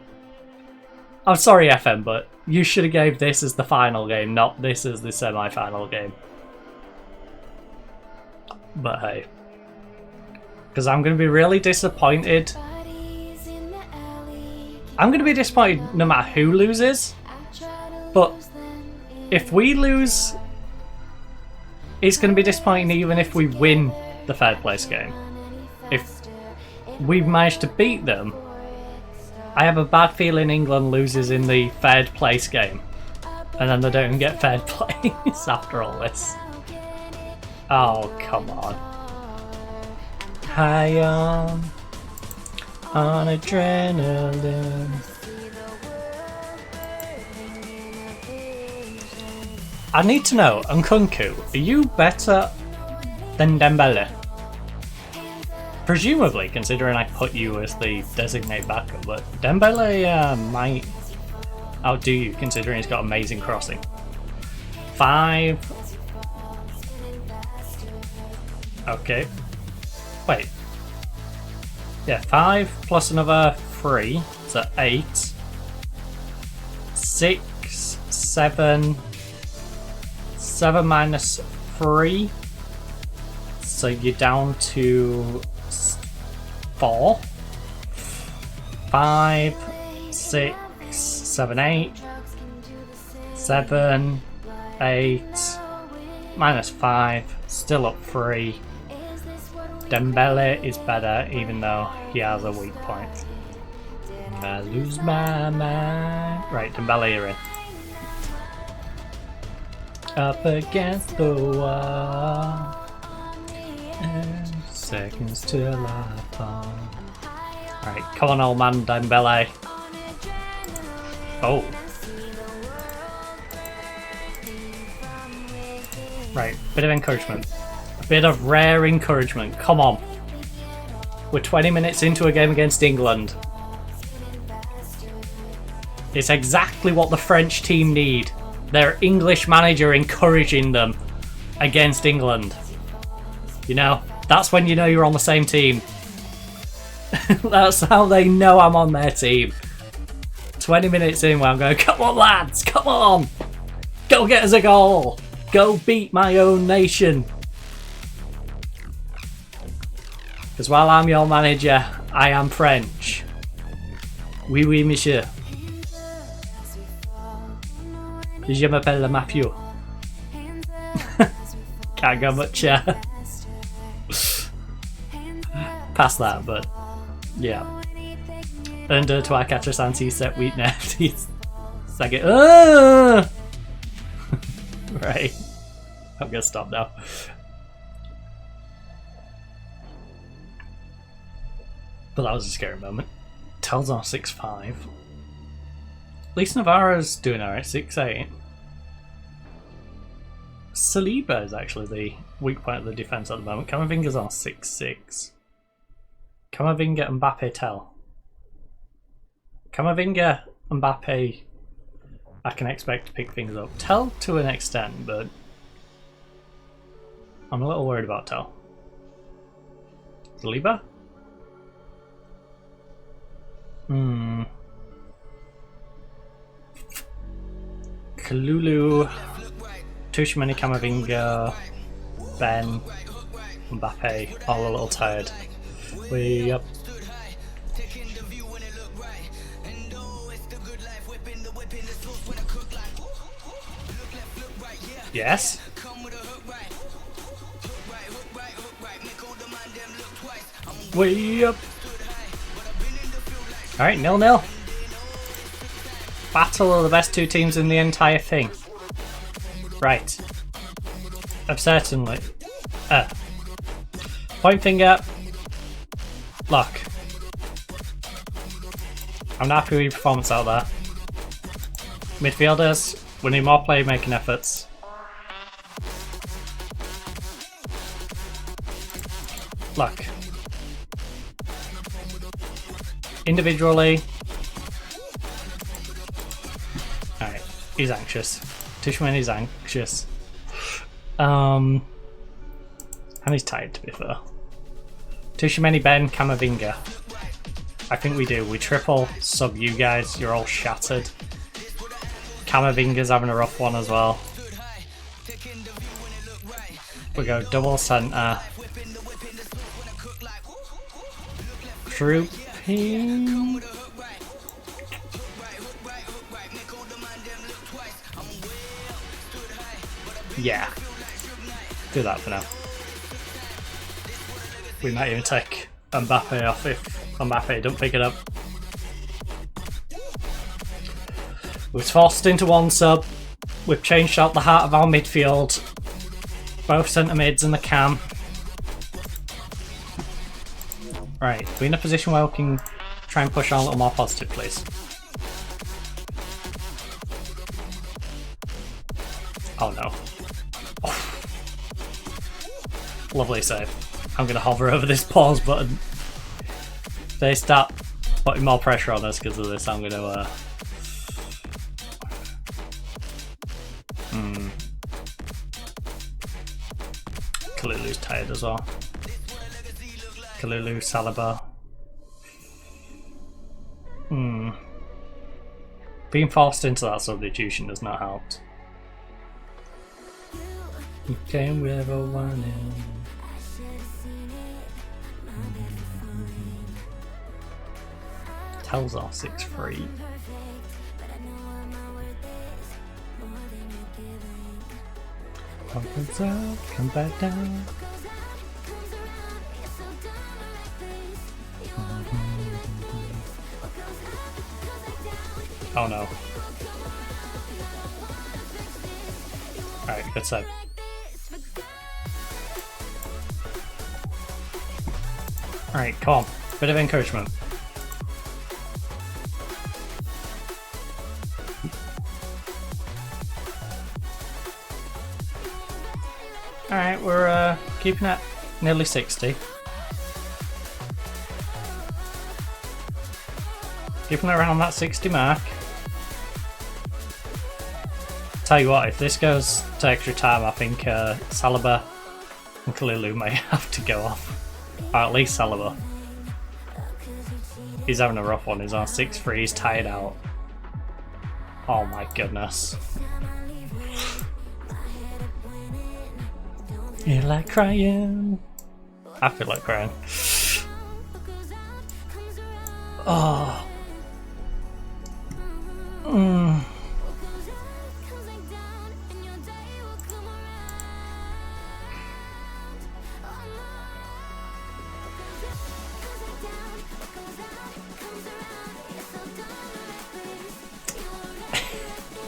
I'm sorry, FM, but you should have gave this as the final game, not this as the semi-final game. But hey. Because I'm going to be really disappointed. I'm going to be disappointed no matter who loses. But if we lose, it's going to be disappointing even if we win the third place game. If we've managed to beat them, I have a bad feeling England loses in the third place game. And then they don't even get third place after all this. Oh, come on. High on adrenaline. I need to know, Nkunku, are you better than Dembele? Presumably, considering I put you as the designated backup, but Dembele might outdo you, considering he's got amazing crossing. 5. Okay. Wait. Yeah, 5 plus another 3, so 8. 6, 7. 7 minus 3. So you're down to 4. 5, 6, 7, 8. 7, 8. Minus 5. Still up 3. Dembele is better, even though he has a weak point. I lose my mind. Right, Dembele, you're in. Up against the wall. And seconds till I fall. Right, come on, old man, Dembele. Oh. Right, bit of encouragement. A bit of rare encouragement. Come on. We're 20 minutes into a game against England. It's exactly what the French team need. Their English manager encouraging them against England. You know, that's when you know you're on the same team. That's how they know I'm on their team. 20 minutes in where I'm going, come on lads, come on! Go get us a goal! Go beat my own nation! Because while I'm your manager, I am French. Oui, oui, monsieur. Je m'appelle Mathieu. Can't go much past that, but yeah. Under to our catcher Santi set weakness. He's like it. Right. I'm gonna stop now. But that was a scary moment. Tells on 6-5. At least Navarro's doing alright, 6-8. Saliba is actually the weak point of the defence at the moment. Camavinga's on 6-6. Camavinga, Mbappe, Tell. Camavinga, Mbappe, I can expect to pick things up. Tell to an extent, but I'm a little worried about Tell. Saliba? Kalulu, Tushimani, Camavinga, Ben, Mbappe, all a little tired. Way up. Yes. Way up. Alright, 0-0. Battle of the best two teams in the entire thing. Right. Certainly. Point finger. Lock. I'm not happy with your performance out there. Midfielders, we need more playmaking efforts. Look. Individually. Alright, he's anxious. Tushman is anxious. And he's tired, to be fair. Tushimeni, Ben, Camavinga. I think we do. We triple sub you guys. You're all shattered. Camavinga's having a rough one as well. We go double centre. Trooping. Yeah. Do that for now. We might even take Mbappe off if Mbappe don't pick it up. We've forced into one sub. We've changed out the heart of our midfield. Both centre mids and the cam. Right, we're in a position where we can try and push on a little more positive, please. Oh no. Oh. Lovely save. I'm going to hover over this pause button. If they start putting more pressure on us because of this, I'm going to... Kalulu's tired as well. Kalulu, Saliba. Being forced into that substitution has not helped. You came with a warning. Tells our 6-3. Opens up, come back down. Oh no. Alright, good save. Alright, come on. Bit of encouragement. Alright, we're keeping it nearly 60. Keeping it around that 60 mark. Tell you what, if this goes to extra time, I think Saliba and Kalulu may have to go off. Or at least Saliba. He's having a rough one. He's on 6-3, he's tired out. Oh my goodness. You like crying? I feel like crying. Oh.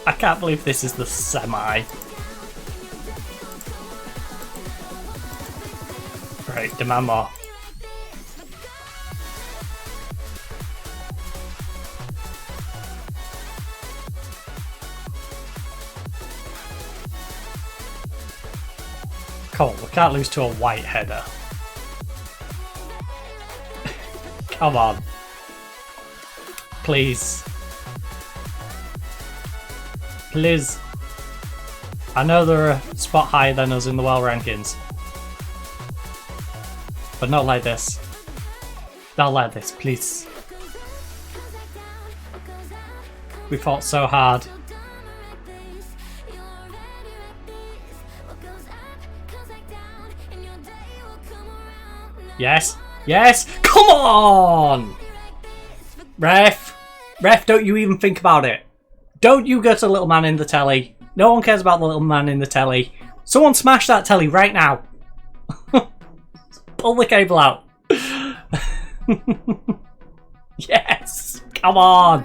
I can't believe this is the semi. Right, demand more. Come on, we can't lose to a white header. Come on. Please. Please. I know they're a spot higher than us in the world rankings. But not like this. Not like this, please. We fought so hard. Yes! Yes! Come on! Ref! Ref, don't you even think about it. Don't you go to the little man in the telly. No one cares about the little man in the telly. Someone smash that telly right now. Pull the cable out. Yes! Come on!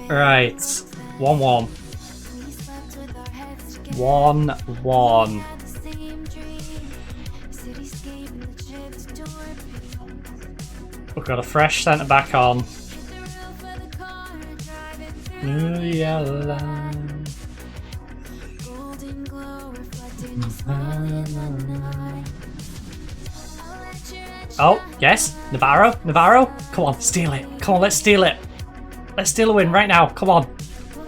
Right. 1-1. 1-1. We've got a fresh centre back on. Oh, yes. Navarro. Navarro. Come on, steal it. Come on, let's steal it. Let's steal a win right now. Come on.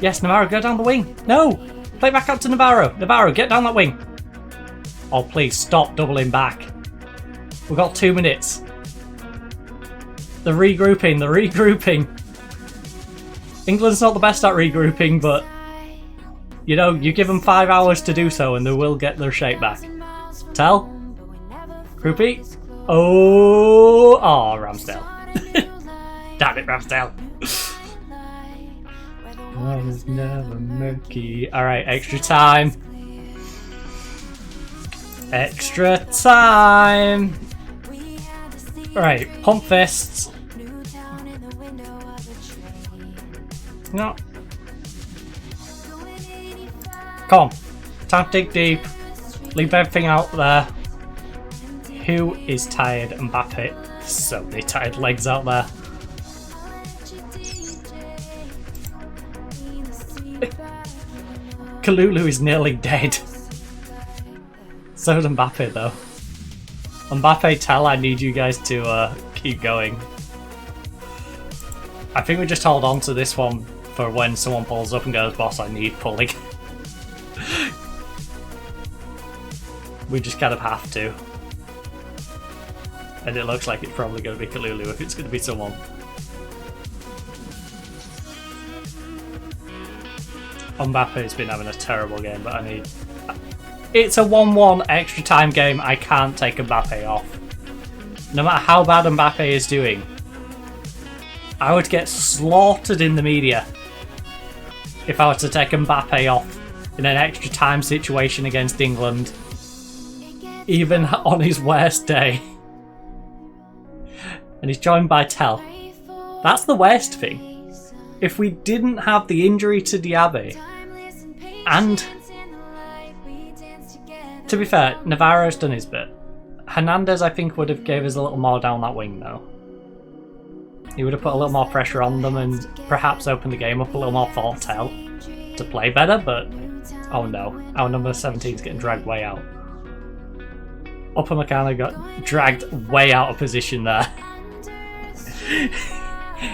Yes, Navarro, go down the wing. No. Play back up to Navarro. Navarro, get down that wing. Oh, please, stop doubling back. We've got 2 minutes. The regrouping, the regrouping. England's not the best at regrouping, but you know, you give them 5 hours to do so and they will get their shape back. Tell? Groupie? Oh, Ramsdale. Damn it, Ramsdale. I was never murky. Alright, extra time. Extra time. Right, pump fists. No. Come on. Time to dig deep. Leave everything out there. Who is tired? Mbappe. So many tired legs out there. Kalulu is nearly dead. So is Mbappe though. Mbappe, tell I need you guys to keep going. I think we just hold on to this one for when someone pulls up and goes, boss, I need pulling. We just kind of have to. And it looks like it's probably going to be Kalulu if it's going to be someone. Mbappe's been having a terrible game, but I need... It's a 1-1 extra time game, I can't take Mbappe off. No matter how bad Mbappe is doing, I would get slaughtered in the media if I were to take Mbappe off in an extra time situation against England, even on his worst day. And he's joined by Tel. That's the worst thing. If we didn't have the injury to Diaby, and to be fair, Navarro's done his bit. Hernandez, I think, would have gave us a little more down that wing though. He would have put a little more pressure on them and perhaps opened the game up a little more for Tel to play better, but oh no, our number 17 is getting dragged way out. Upamecano got dragged way out of position there.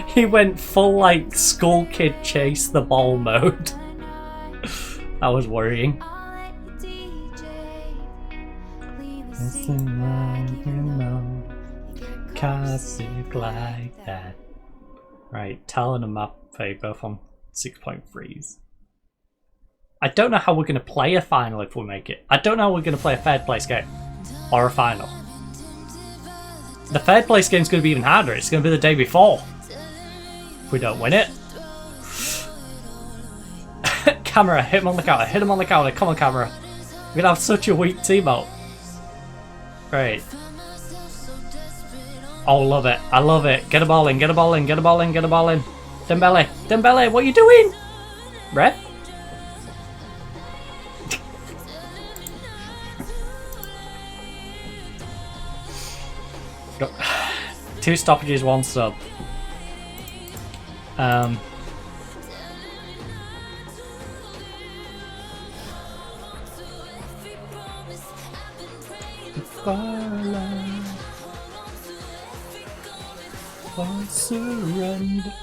He went full like school kid chase the ball mode. That was worrying. Classic like that. Right, Tal and Mbappe both on 6.3s. I don't know how we're going to play a final if we make it. I don't know how we're going to play a third place game or a final. The third place game is going to be even harder. It's going to be the day before if we don't win it. Camera, hit him on the counter, hit him on the counter. Come on, camera. We're going to have such a weak team out. Great. Oh, love it. I love it. Get a ball in, get a ball in, get a ball in, get a ball in. Dembele, Dembele, what are you doing? Ref? Go. 2 stoppages, 1 sub.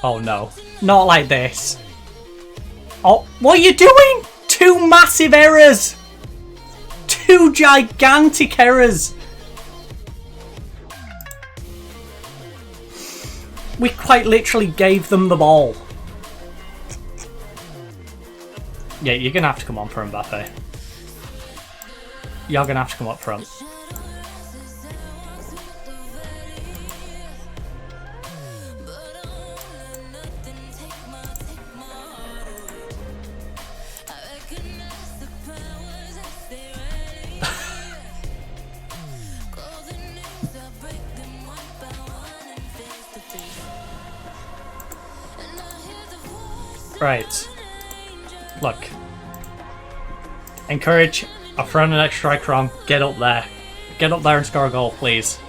Oh no, not like this. Oh, what are you doing? 2 massive errors! 2 gigantic errors! We quite literally gave them the ball. Yeah, you're gonna have to come on for Mbappe. You're gonna have to come up front. Right. Look. Encourage. I've thrown an extra striker on. Get up there. Get up there and score a goal, please.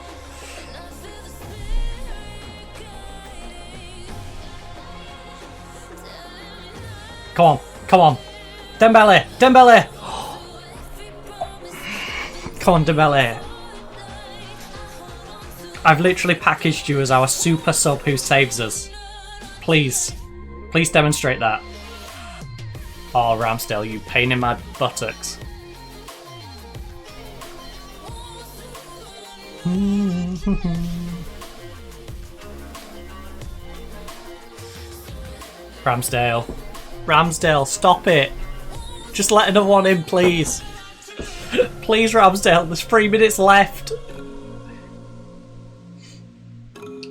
Come on. Come on. Dembele. Dembele. Come on, Dembele. I've literally packaged you as our super sub who saves us. Please. Please demonstrate that. Oh, Ramsdale, you pain in my buttocks. Ramsdale. Ramsdale, stop it. Just let another one in, please. Please, Ramsdale, there's 3 minutes left.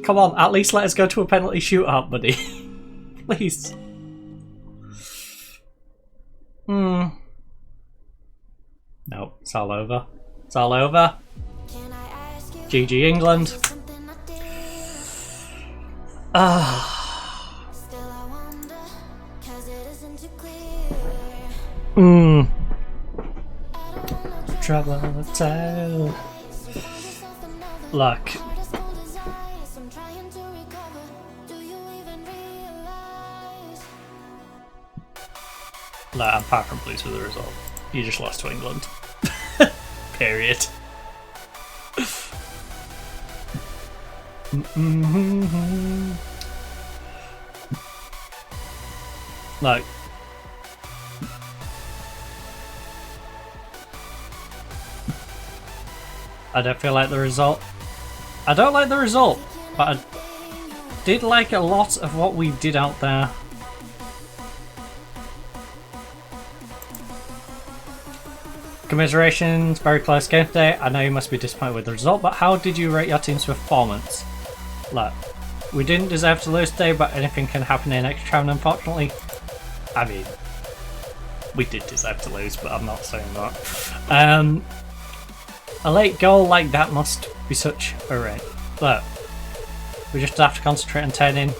Come on, at least let us go to a penalty shootout, buddy. Please. No, it's all over. It's all over. GG England. Still I wonder, 'cause it isn't too clear. Mmm. I don't want no Trouble tale. find yourself another. Look, Heart as cold as ice, I'm trying to recover. Do you even realize? I'm far from pleased with the result. You just lost to England. Period. Look. I don't feel like the result. I don't like the result, but I did like a lot of what we did out there. Commiserations, very close game today. I know you must be disappointed with the result, but how did you rate your team's performance? Look, we didn't deserve to lose today, but anything can happen in extra time, unfortunately. I mean, we did deserve to lose, but I'm not saying that. A late goal like that must be such a rate. Look, we just have to concentrate on turning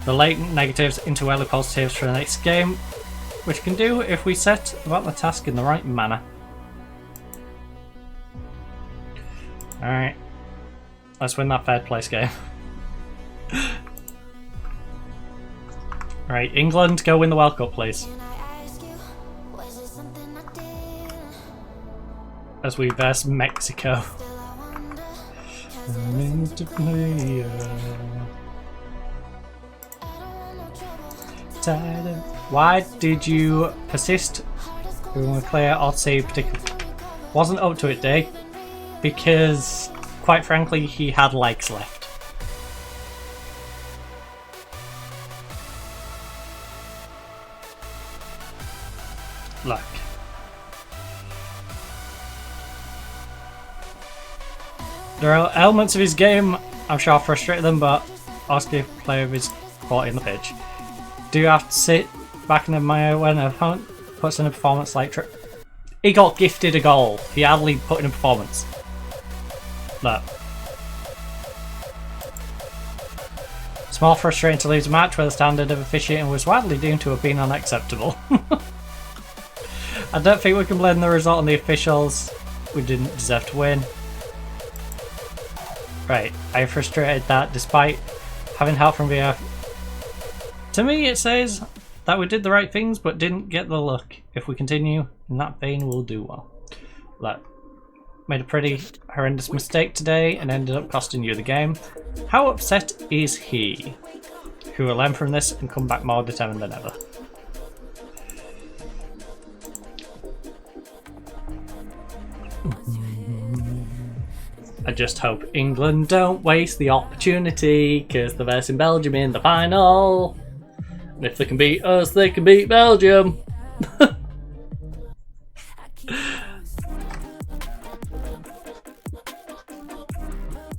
the latent negatives into early positives for the next game, which we can do if we set about the task in the right manner. Alright, let's win that third place game. Right, England, go win the World Cup, please. Can I ask you, was it something I did? As we verse Mexico. Still I wonder, 'cause it isn't too clear. I don't want no trouble. Why did you persist? Heart as cold We want to clear Odyssey particularly. Wasn't up to it, Day. Because, quite frankly, he had legs left. Look. There are elements of his game I'm sure frustrate them, but Oscar player of his quality in the pitch. Do you have to sit back and admire when an opponent puts in a performance like he got gifted a goal. He hardly put in a performance. Look. It's more frustrating to lose a match where the standard of officiating was widely deemed to have been unacceptable. I don't think we can blame the result on the officials. We didn't deserve to win. Right, I'm frustrated that despite having help from VF, to me it says that we did the right things but didn't get the look. If we continue in that vein, we'll do well. Look, made a pretty horrendous mistake today and ended up costing you the game. How upset is he? Who will learn from this and come back more determined than ever. I just hope England don't waste the opportunity, because they're versing Belgium in the final. And if they can beat us, they can beat Belgium.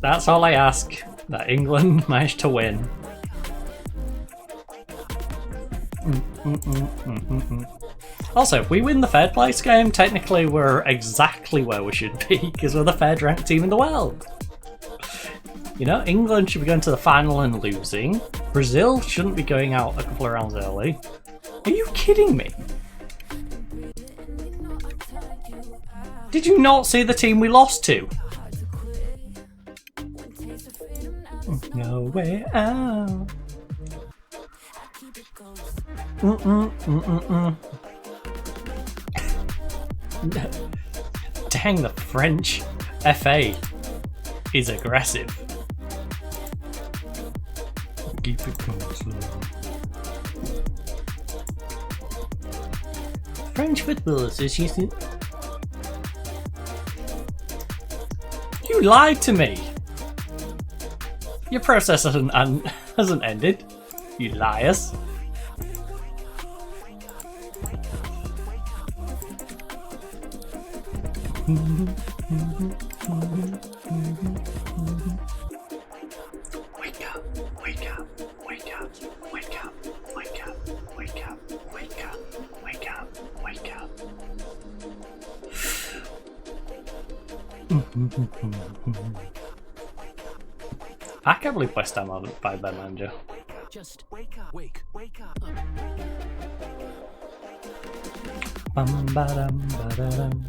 That's all I ask, that England managed to win. Also, if we win the third place game, technically we're exactly where we should be, because we're the third ranked team in the world. You know, England should be going to the final and losing. Brazil shouldn't be going out a couple of rounds early. Are you kidding me? Did you not see the team we lost to? No way out. Dang, the French FA is aggressive. Keep it going slow. French footballers is using. You lied to me. Your process hasn't ended. You liars. Wake up, wake up, wake up, wake up, wake up, wake up, wake up, wake up, wake up. I can't believe West Ham haven't fired their manager. Just wake up. Wake up. Bum ba dum ba da dum.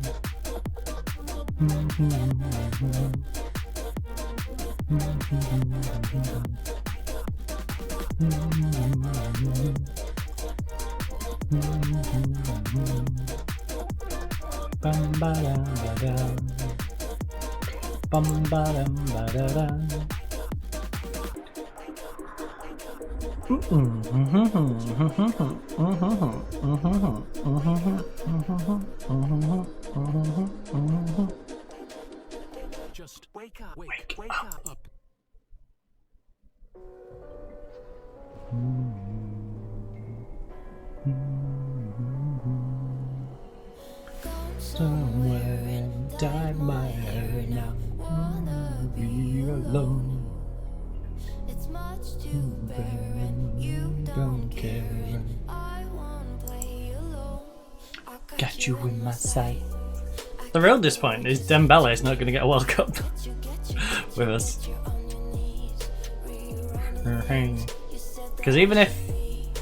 Bum ba dum ba dum. Bum ba dum ba da dum. Just wake up. Wake up. Somewhere and dye my hair now. Wanna be alone. It's much too bare and you don't care. I wanna play alone. I Got you in my sight. The real disappointment is Dembele is not going to get a World Cup with us. Because even if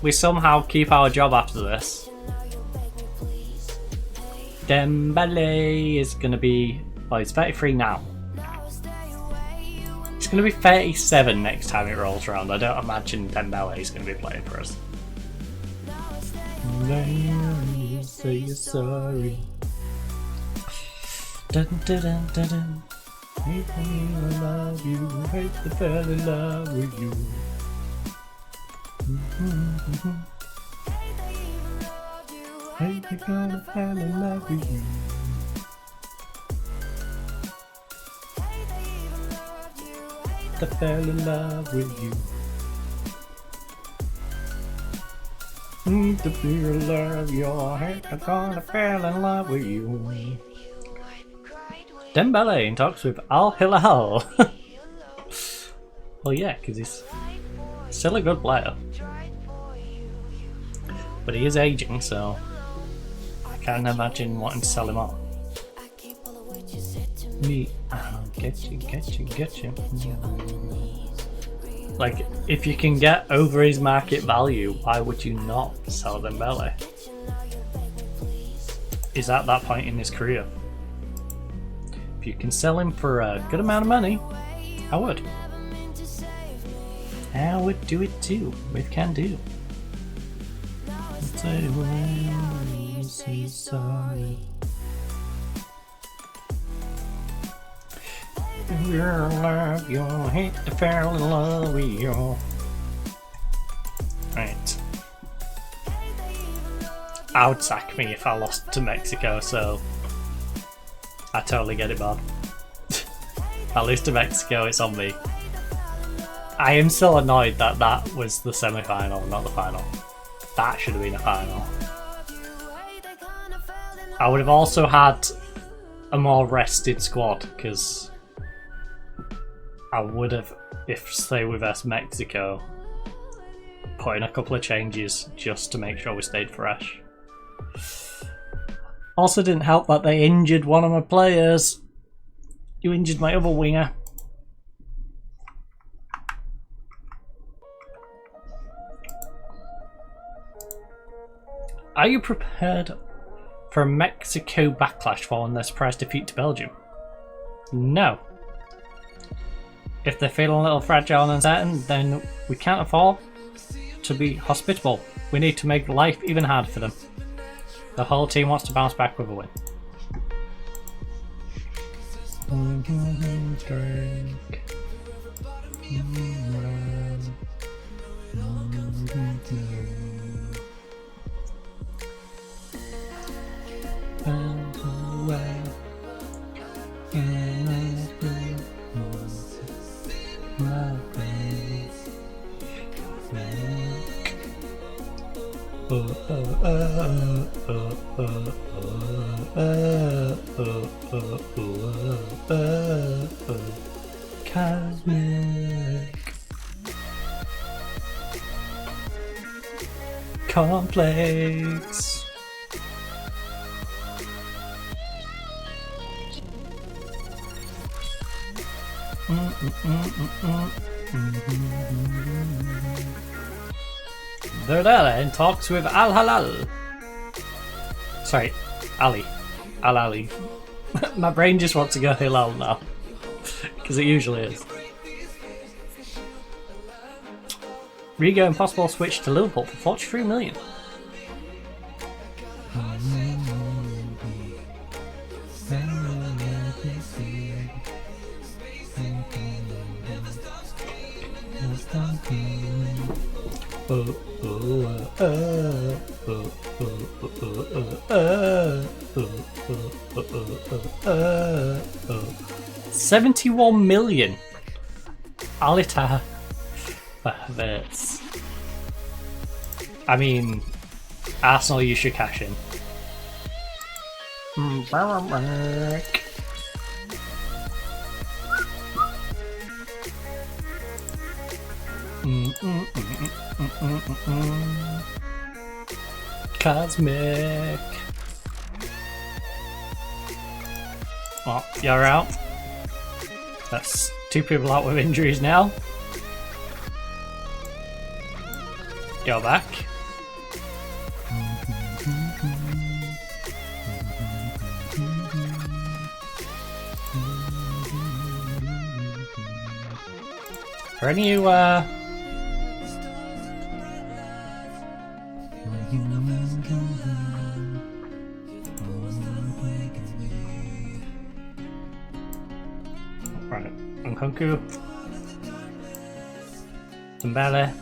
we somehow keep our job after this, Dembele is going to be, well, he's 33 now. He's going to be 37 next time it rolls around. I don't imagine Dembele is going to be playing for us. Then you say you're sorry. Dun, dun, dun, dun, dun. Hate me, I love you. Hate the fell in love with you. Hate the gonna fall in love with you. The fell in love with you. To feel love, your hate the gonna fall in love with you. Dembele in talks with Al Hilal. Well, yeah, because he's still a good player. But he is aging, so I can't imagine wanting to sell him on. Me, get you. Like, if you can get over his market value, why would you not sell Dembele? He's at that point in his career. If you can sell him for a good amount of money, I would. I would do it too, with can do. Say when you say sorry. Your love, you'll hate to fall in love with you. Right. I would sack me if I lost to Mexico, so I totally get it, Bob. I lose to Mexico, it's on me. I am still annoyed that that was the semi-final, not the final. That should have been a final. I would have also had a more rested squad, because I would have, if say we vs Mexico, put in a couple of changes just to make sure we stayed fresh. Also didn't help that they injured one of my players. You injured my other winger. Are you prepared for a Mexico backlash following their surprise defeat to Belgium? No. If they're feeling a little fragile and uncertain, then we can't afford to be hospitable. We need to make life even harder for them. The whole team wants to bounce back with a win. Cosmic complex. They're in talks with Al Halal. Sorry, Ali. Al Ali. My brain just wants to go Hilal now. Because it usually is. Rigo and possible switch to Liverpool for 43 million. $71 million. Alita Havertz. I mean, Arsenal, you should cash in. Cosmic. Oh, you're out. That's 2 people out with injuries now. You're back. Are any of you, right, Nkunku, Dembele,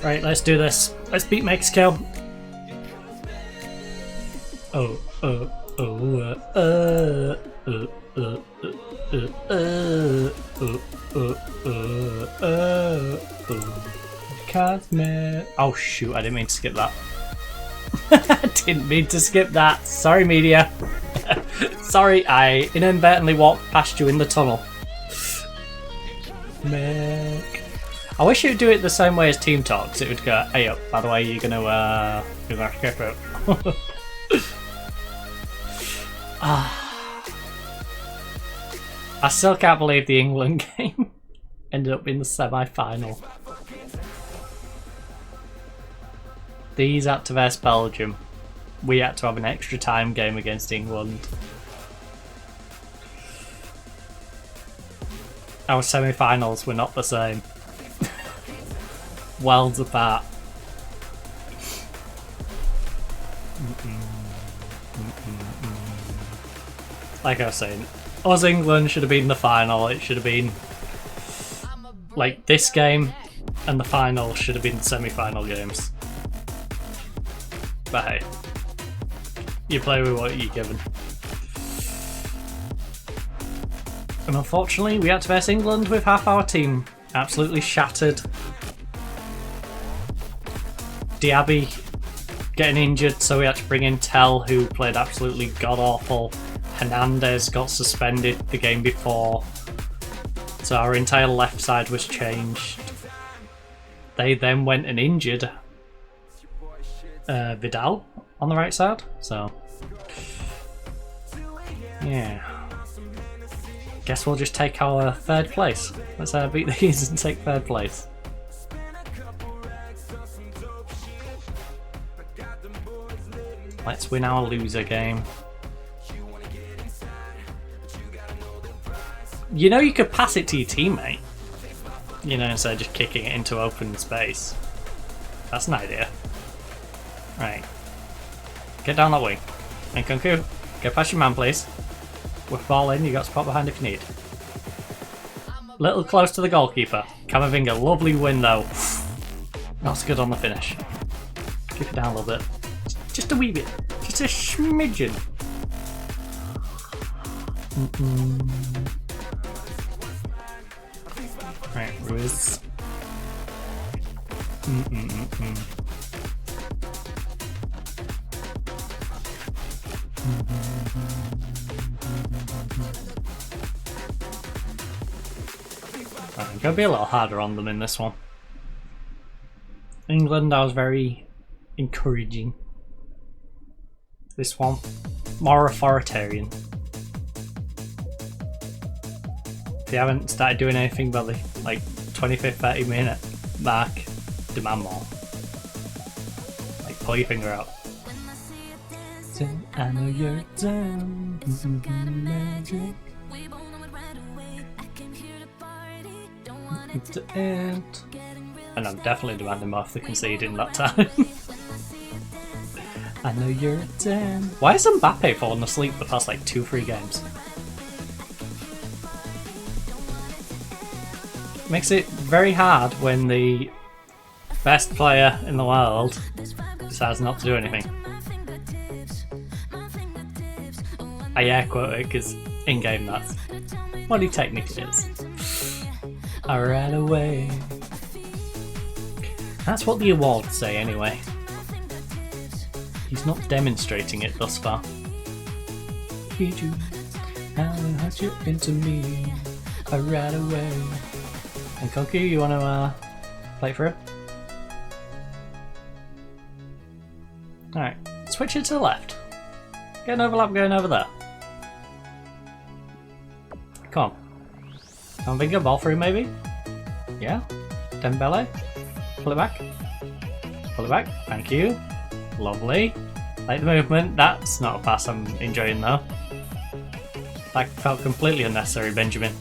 right, let's do this. Let's beat Mexico. Cosmic. Oh shoot, I didn't mean to skip that. I didn't mean to skip that. Sorry, media. Sorry, I inadvertently walked past you in the tunnel. I wish it would do it the same way as Team Talks. It would go, hey up, by the way, you're gonna skip it. I still can't believe the England game ended up in the semi-final. These had to verse Belgium. We had to have an extra time game against England. Our semi-finals were not the same. Worlds apart. Like I was saying, us England should have been the final. It should have been like this game, and the final should have been the semi-final games. But hey, you play with what you're given. And unfortunately, we had to face England with half our team absolutely shattered. Diaby getting injured, so we had to bring in Tell, who played absolutely god-awful. Hernandez got suspended the game before, so our entire left side was changed. They then went and injured Vidal on the right side, so yeah. Guess we'll just take our 3rd place. Let's beat these and take 3rd place. Let's win our loser game. You know, you could pass it to your teammate, you know, instead of just kicking it into open space. That's an idea. Right. Get down that wing. And Nkunku, get past your man, please. With ball in, you got spot behind if you need. Little close to the goalkeeper. Camavinga, lovely win though. Not so good on the finish. Keep it down a little bit. Just a wee bit. Just a smidgen. Right, Ruiz. I'm gonna be a little harder on them in this one. England, I was very encouraging. This one, more authoritarian. If you haven't started doing anything by the 25th, 30 minute mark, demand more. Pull your finger out. I know you're down. Magic. To end. And I'm definitely demanding more if they concede in that time. I know you're down. Why is Mbappe falling asleep the past 2-3 games? Makes it very hard when the best player in the world decides not to do anything. I air quote it because in game that's what he technically is. I ran away. That's what the awards say anyway. He's not demonstrating it thus far. Need you, how hurt you into me. I ran away. And Konki, you want to play through? Alright, switch it to the left. Get an overlap going over there. Come on. Come on, Bingo, ball through maybe? Yeah? Dembele? Pull it back. Pull it back, thank you. Lovely. Like the movement, that's not a pass I'm enjoying though. That felt completely unnecessary, Benjamin.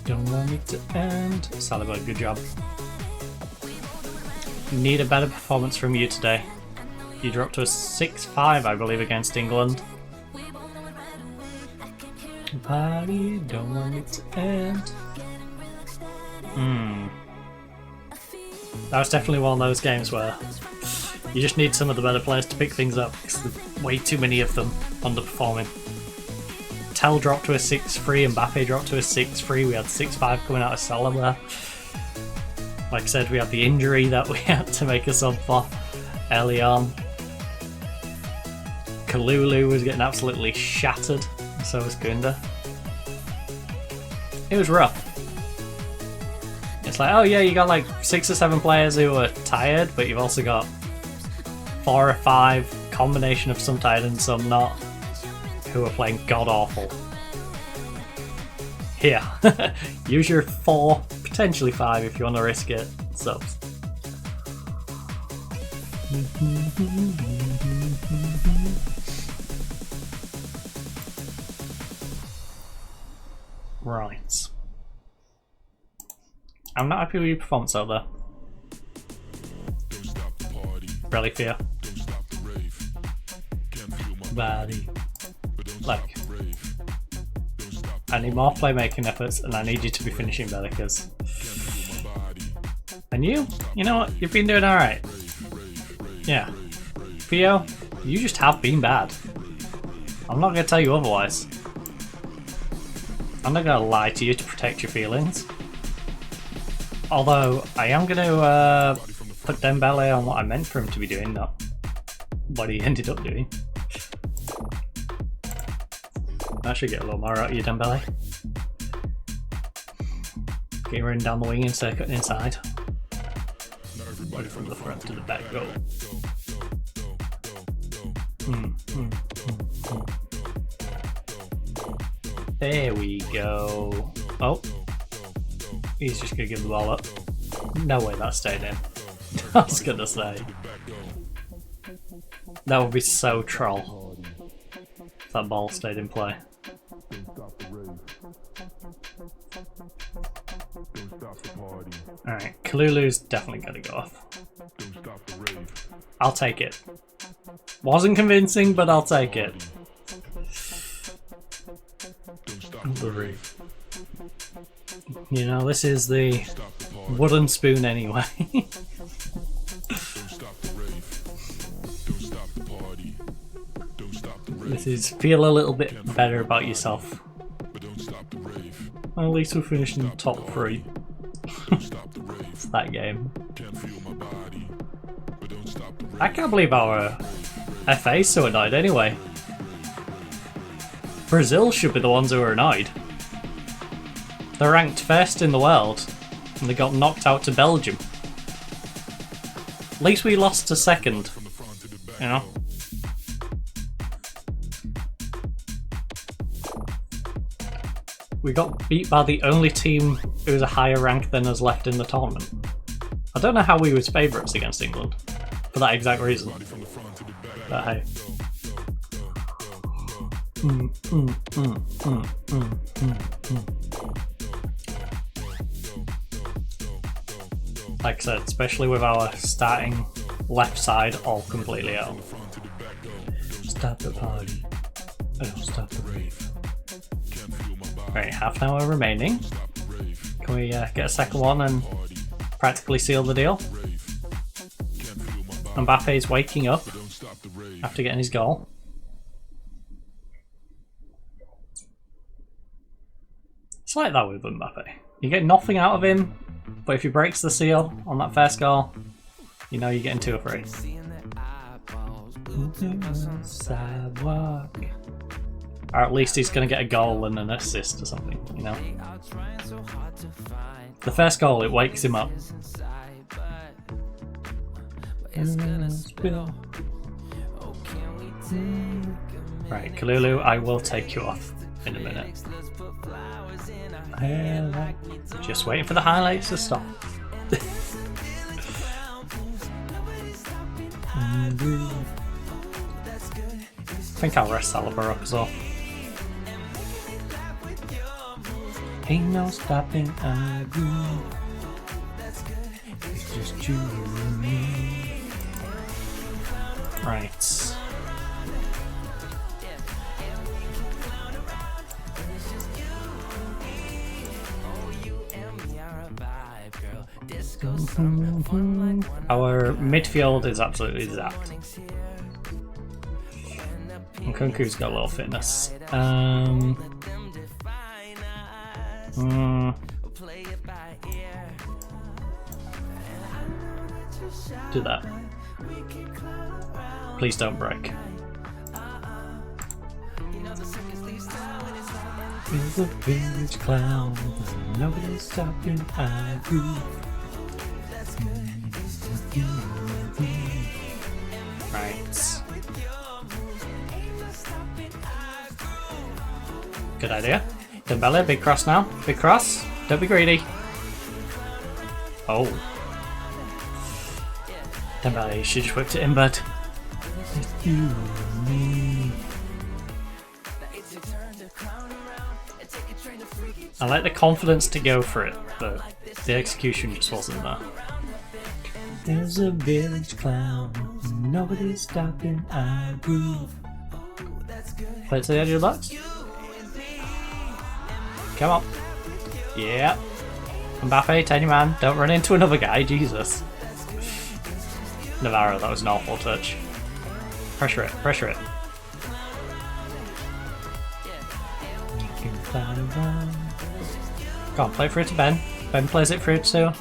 Don't want it to end. Saliba, good job. Need a better performance from you today. You dropped to a 6-5, I believe, against England. Party, don't want it to end. That was definitely one of those games where you just need some of the better players to pick things up because there's way too many of them underperforming. Tel dropped to a 6-3, Mbappe dropped to a 6-3, we had 6-5 coming out of Saliba. Like I said, we had the injury that we had to make a sub for early on. Kalulu was getting absolutely shattered, so was Gunda. It was rough. It's like, oh yeah, you got 6 or 7 players who are tired, but you've also got 4 or 5 combination of some tired and some not, who are playing god awful. Here, use your 4, potentially 5 if you want to risk it. Subs. Right. I'm not happy with your performance out there. Really fear. Body. Like, I need more playmaking efforts and I need you to be finishing better because. And you know what? You've been doing alright. Yeah. Theo, you just have been bad. I'm not going to tell you otherwise. I'm not going to lie to you to protect your feelings. Although, I am going to put Dembele on what I meant for him to be doing, not what he ended up doing. I should get a little more out of you, Dembele. Get him running down the wing instead of cutting inside. Right from the front to the back, go. There we go. Oh. He's just going to give the ball up. No way that stayed in. I was going to say. That would be so troll. If that ball stayed in play. Alright, Kalulu's definitely going to go off. I'll take it. Wasn't convincing, but I'll take it. The roof. You know, this is the wooden spoon anyway. This is feel a little bit better about yourself. Well, at least we're finishing top 3. It's that game. I can't believe our FA's so annoyed anyway. Brazil should be the ones who are annoyed. They're ranked first in the world and they got knocked out to Belgium. At least we lost to second, you know? We got beat by the only team who's a higher rank than us left in the tournament. I don't know how we was favourites against England for that exact reason. But hey. Like I said, especially with our starting left side all completely out. Stop the party. Oh, stop the rave. Right, half an hour remaining. Can we get a second one and practically seal the deal? Mbappe's waking up after getting his goal. It's like that with Mbappe. You get nothing out of him, but if he breaks the seal on that first goal, you know you're getting 2 or 3. Sidewalk. Or at least he's going to get a goal and an assist or something, you know? The first goal, it wakes him up. Right, Kalulu, I will take you off in a minute. Just waiting for the highlights to stop. I think I'll rest Saliba up as well. Ain't no stopping our groove. It's just you and me. Right. Our midfield is absolutely zapped. And Kunku's got a little fitness. Do that. Please don't break. He's a village clown. Nobody's stopping our groove. Right. Good idea. Dembele, big cross now. Big cross. Don't be greedy. Oh. Dembele, you should just whipped it in, bud. It's you and me. I like the confidence to go for it, but the execution just wasn't there. There's a village clown, nobody's stopping our groove. Play it to the edge of the box. Come on. Yeah. Mbappe, tiny man, don't run into another guy, Jesus. Navarro, that was an awful touch. Pressure it, pressure it. Go on, play it through to Ben. Ben plays it through too.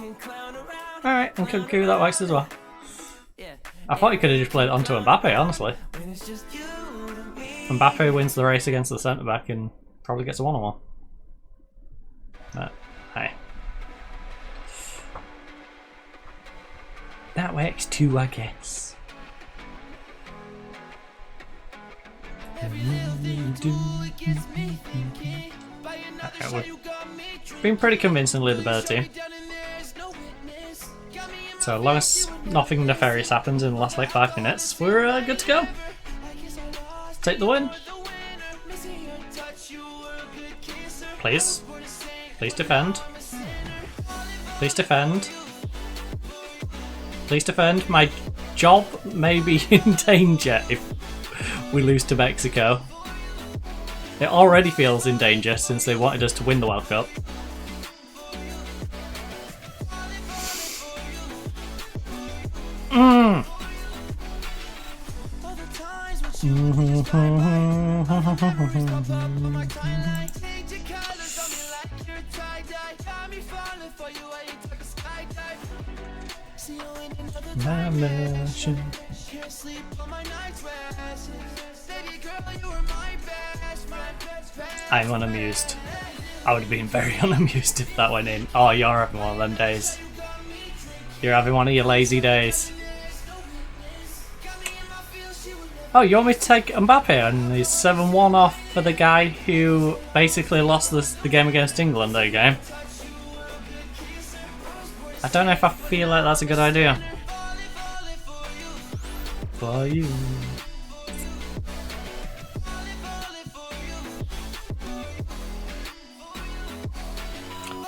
Alright, and Kunku, that works as well. I thought he could have just played it onto Mbappe, honestly. Mbappe wins the race against the centre back and probably gets a 1-on-1. But, hey. That works too, I guess. Okay, we've been pretty convincingly the better team. So as long as nothing nefarious happens in the last like 5 minutes, we're good to go. Take the win. Please. Please defend. Please defend. Please defend. My job may be in danger if we lose to Mexico. It already feels in danger since they wanted us to win the World Cup. My mansion. Can't sleep on my night's rest. Baby girl, you were my best friend. I'm unamused. I would have been very unamused if that went in. Oh, you're having one of them days. You're having one of your lazy days. Oh, you want me to take Mbappe and he's 7-1 off for the guy who basically lost the game against England, there you go. I don't know if I feel like that's a good idea. For you.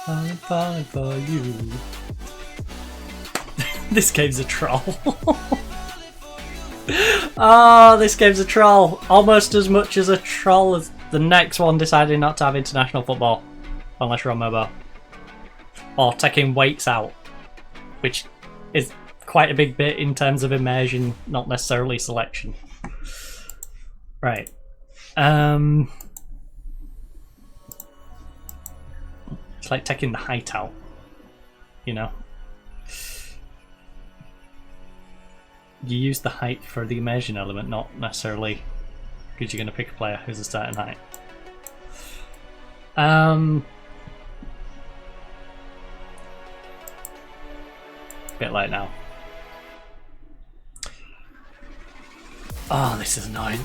I'm falling for you. This game's a troll. Oh, this game's a troll. Almost as much as a troll as the next one deciding not to have international football. Unless you're on mobile. Or taking weights out. Which is quite a big bit in terms of immersion, not necessarily selection. Right. It's like taking the height out. You know? You use the height for the immersion element, not necessarily because you're going to pick a player who's a certain height. Bit late now. Oh, this is annoying.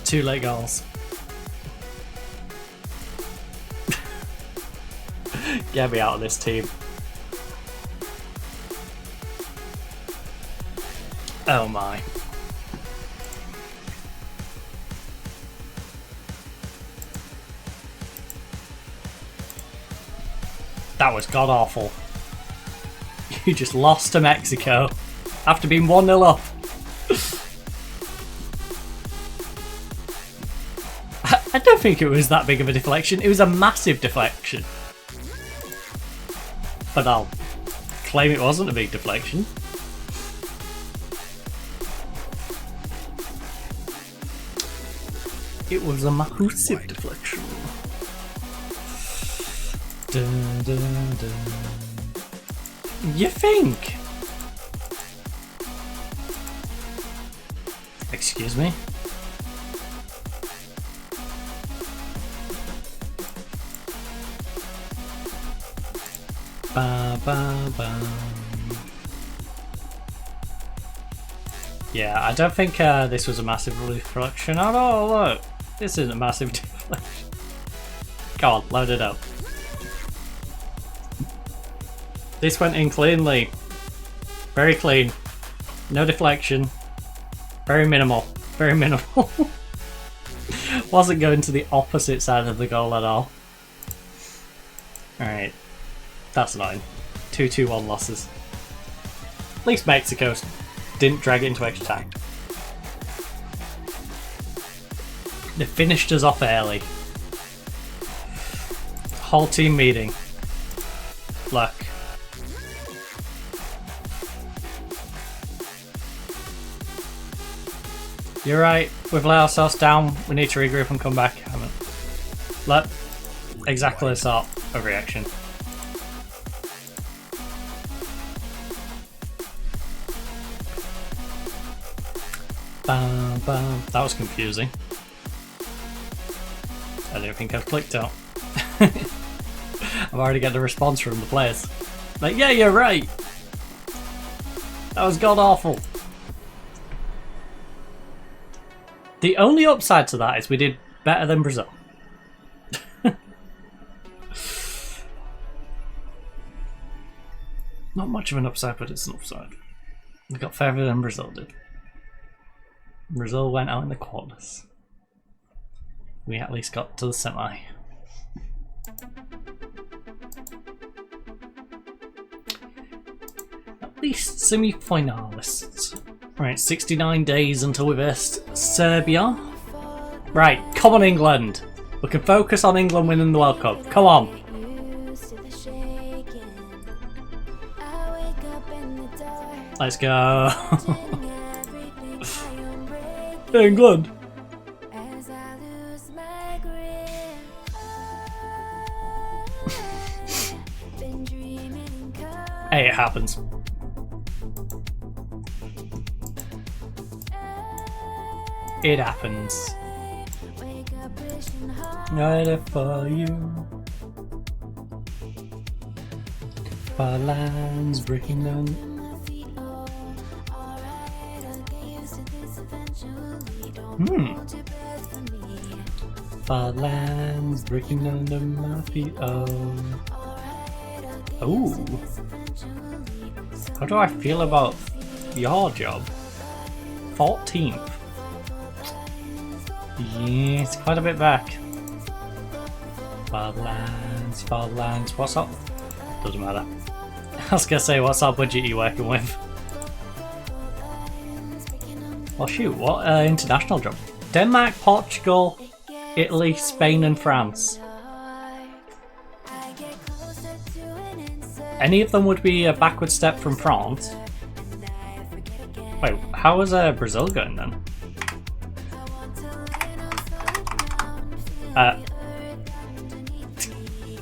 Two late goals. Get me out of this team. Oh my. That was god awful. You just lost to Mexico after being 1-0 up. I don't think it was that big of a deflection. It was a massive deflection. But I'll claim it wasn't a big deflection. It was a massive deflection. Dun, dun, dun. You think? Excuse me? Ba, ba, ba. Yeah, I don't think this was a massive deflection at all. Look, this isn't a massive deflection. Go on, load it up. This went in cleanly. Very clean. No deflection. Very minimal. Very minimal. Wasn't going to the opposite side of the goal at all. Alright. That's annoying. 2-2-1 losses. At least Mexico didn't drag it into extra time. They finished us off early. Whole team meeting. Look. You're right, we've let ourselves down, we need to regroup and come back. Look, exactly the sort of reaction. Bam, bam. That was confusing. I don't think I've clicked out. I've already got the response from the players. Like, yeah, you're right. That was god awful. The only upside to that is we did better than Brazil. Not much of an upside, but it's an upside. We got further than Brazil did. Brazil went out in the quarters. We at least got to the semi. At least semi-finalists. Right, 69 days until we verse Serbia. Right, come on England. We can focus on England winning the World Cup. Come on. Let's go. England. happens. It happens. Wake up wishing hard. Ready for you. Far lines breaking down. My feet, oh, alright, I'll get used to this eventually. Don't hold your breath for me. Far lines breaking under my feet. Oh. Alright, I'll get Ooh. used to this eventually. How do I feel about your job? 14th. Yeah, it's quite a bit back. Far lines. What's up? Doesn't matter. I was gonna say, what's our budget you working with? Well, shoot, what international job? Denmark, Portugal, Italy, Spain, and France. I get closer to an answer. Any of them would be a backward step from France. And I forget again. Wait, how is Brazil going then? I want to land on solid ground. Feel Uh, the earth underneath me.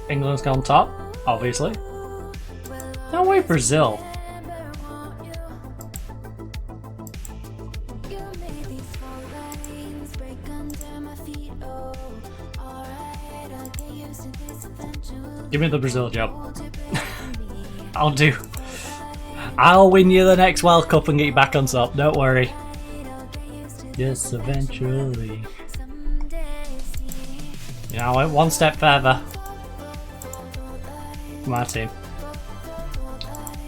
England's gone top, obviously. No way, Brazil. You made these four lines break under my feet. Oh, alright, I'll get used to this eventually. Give me the Brazil job. Hold your breath for me. I'll do. I'll win you the next World Cup and get you back on top. Don't worry. I'll get used to Yes, eventually. someday. See, You know, I went one step further. My team.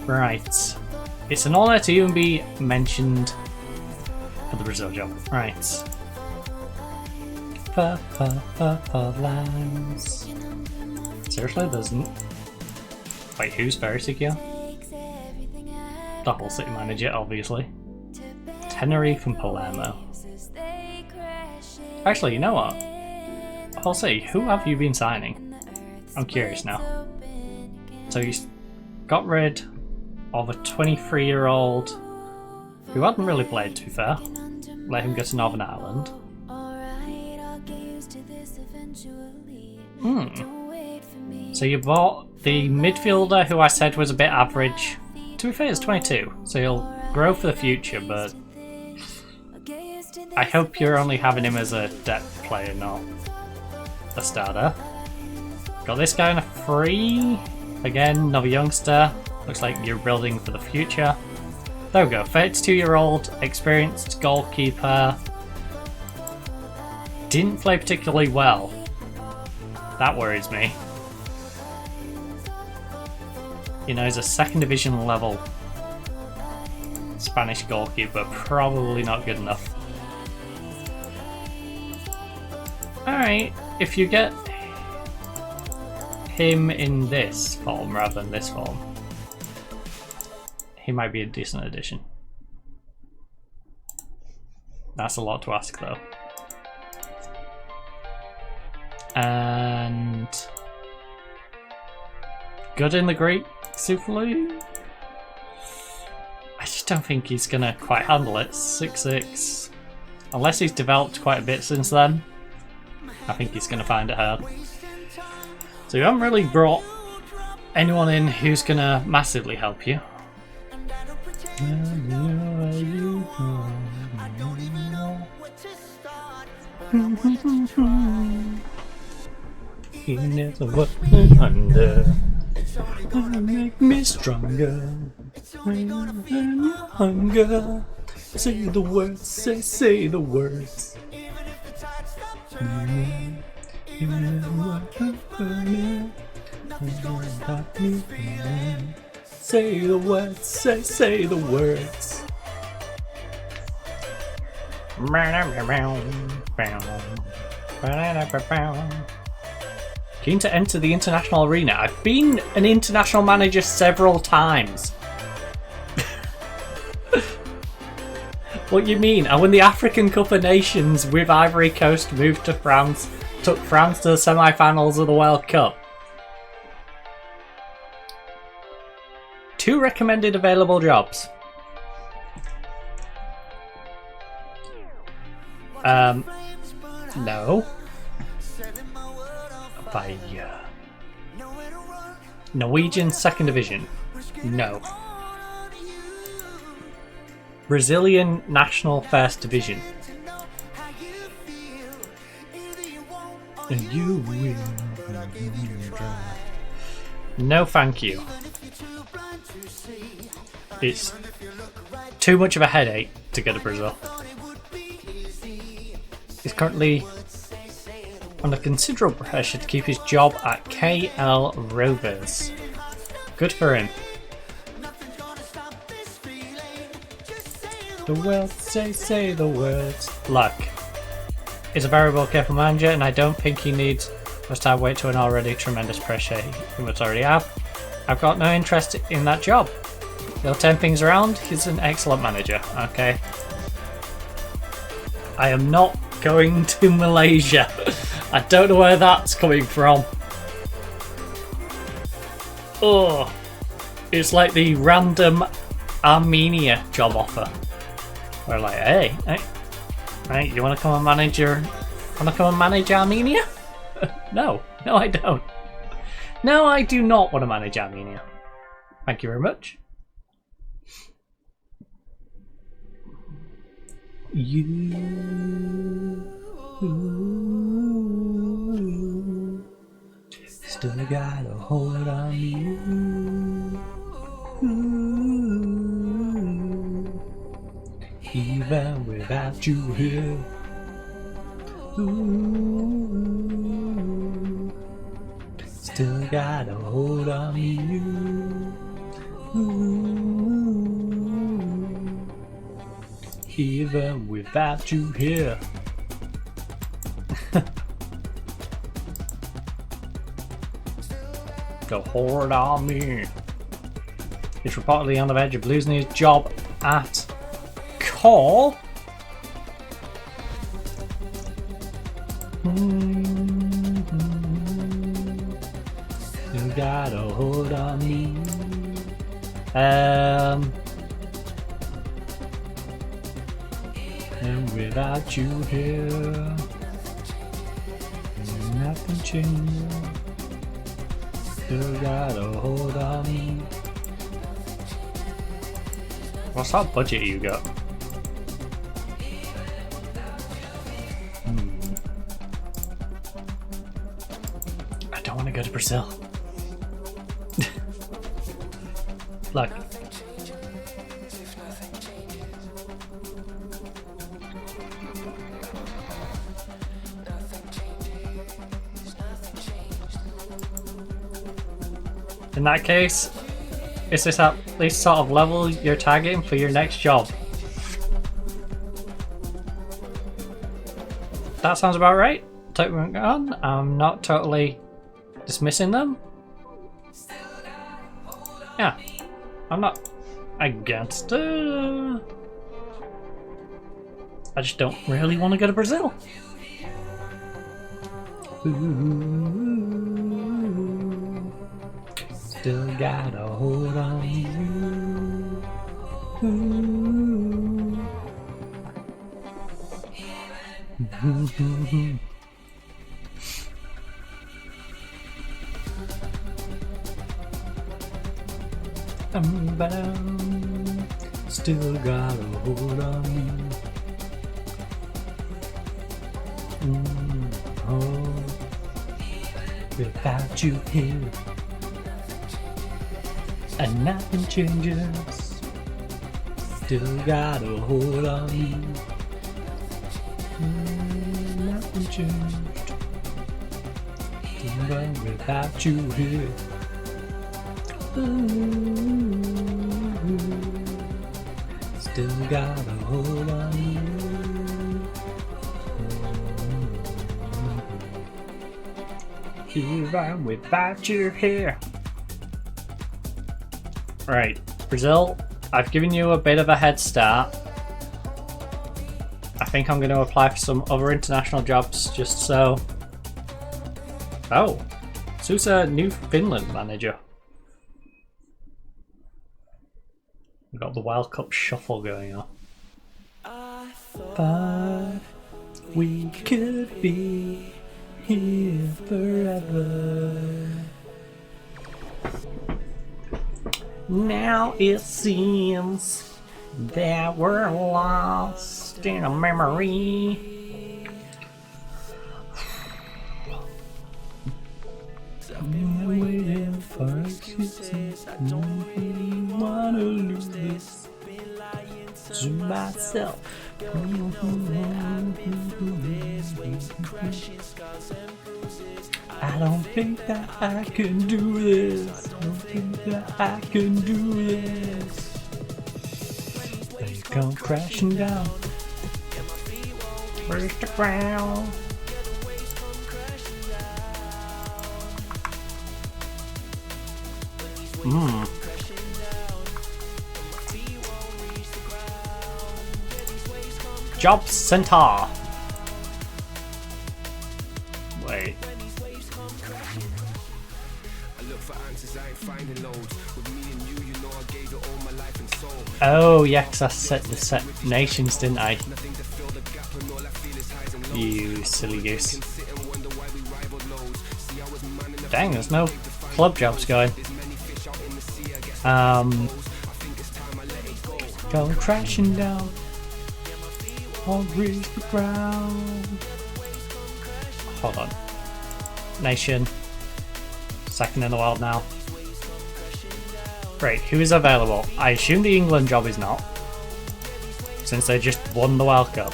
Right. It's an honour to even be mentioned for the Brazil job. Right. Lines. Seriously, there's wait, who's very secure? takes everything I have The whole city manager, obviously. Tenerife and Palermo. as they crash in. Actually, you know what? I'll say, who have you been signing? I'm curious now. So you got rid of a 23-year-old who hadn't really played, to be fair. Let him go to Northern Ireland. Alright, I'll get used to this eventually. Hmm. Don't wait for me. So you bought the midfielder who I said was a bit average. To be fair, he's 22, so he'll grow for the future, but I'll get used to I this hope you're only having him as a depth player, not a starter. Got this guy on a free. Again, another youngster. Looks like you're building for the future. There we go, 32-year-old, experienced goalkeeper. Didn't play particularly well. That worries me. You know, he's a second division level Spanish goalkeeper. Probably not good enough. Alright, if you get him in this form rather than this form, he might be a decent addition. That's a lot to ask though. And good in the Greek Super League? I just don't think he's gonna quite handle it. 6'6". Unless he's developed quite a bit since then, I think he's gonna find it hard. So you haven't really brought anyone in who's gonna massively help you. You never were under. Make me stronger. Hunger. Say the words, say the words. Say the words, say the words. Keen to enter the international arena. I've been an international manager several times. What you mean? I won the African Cup of Nations with Ivory Coast, moved to France, took France to the semi-finals of the World Cup. 2 recommended available jobs. No. By Norwegian second division. No. Brazilian national first division. And you will. No, thank you. It's too much of a headache to go to Brazil. He's currently under considerable pressure to keep his job at KL Rovers. Good for him. The world say the words. Look, he's a very well careful manager, and I don't think he needs much time wait to an already tremendous pressure he must already have. I've got no interest in that job. He'll turn things around. He's an excellent manager. Okay. I am not going to Malaysia. I don't know where that's coming from. Oh, it's like the random Armenia job offer. We're like, hey, you want to come and manage Armenia? No, I don't. No, I do not want to manage Armenia. Thank you very much. You still got a hold on you. Even without you here. Still got a hold on you. Even without you here. The hold on me. He's reportedly on the verge of losing his job at Call. You got a hold on me. And without you here, nothing changes. Still got a hold on me. What's that budget you got? I don't want to go to Brazil. Look. In that case, is this at least sort of level you're targeting for your next job? That sounds about right. I'm not totally dismissing them. Yeah, I'm not against it. I just don't really want to go to Brazil. Still got a hold on you. I'm bound, still got a hold on you. Oh, without you here, and nothing changes. Still got a hold on you. Nothing changed. Even without you here. Still got a hold on you. Even without you here. Right, Brazil, I've given you a bit of a head start. I think I'm going to apply for some other international jobs just so. Oh, Sousa, new Finland manager. We've got the World Cup shuffle going on. 5, we could be here forever. Now it seems that we're lost in a memory. I'm waiting for excuses. I don't really wanna lose this to myself. I don't think that I can do this. I don't think that I can do this. They come crashing down. Where's the ground? Job center. Wait. Oh, yeah, because I set the set nations, didn't I? You silly goose. Dang, there's no club jobs going. Go crashing down. I'll reach the ground. Hold on. Nation. Second in the world now. Great, who is available? I assume the England job is not, since they just won the World Cup.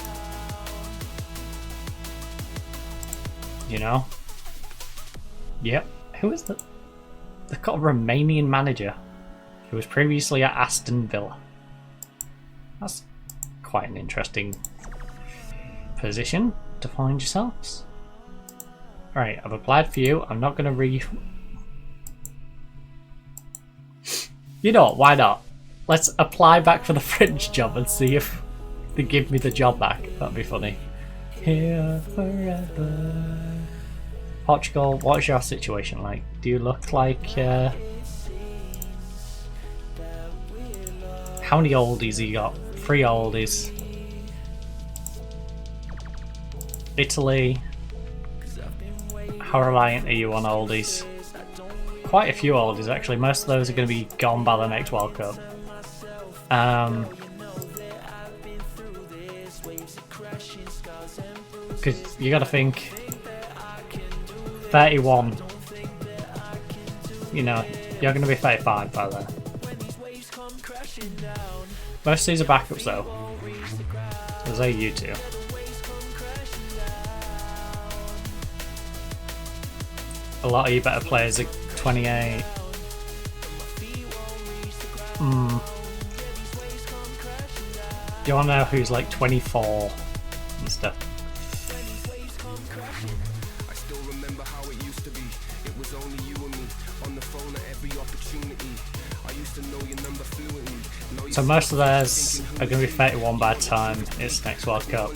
You know? Yep. Who is that? They've got a Romanian manager who was previously at Aston Villa. That's quite an interesting position to find yourselves. Right, I've applied for you. I'm not going to You know what, why not? Let's apply back for the French job and see if they give me the job back. That'd be funny. Here forever. Portugal, what's your situation like? Do you look like... How many oldies you got? 3 oldies. Italy. How reliant are you on oldies? Quite a few oldies actually. Most of those are going to be gone by the next World Cup. Because you got to think 31. You know, you're going to be 35 by then. Most of these are backups though. There's a you two. A lot of you better players are 28. You wanna know who's like 24 and stuff? I still remember how it used to be. It was only you and me on the phone at every opportunity. I used to know your number fluently. So most of theirs are going to be 31 by the time it's next World Cup.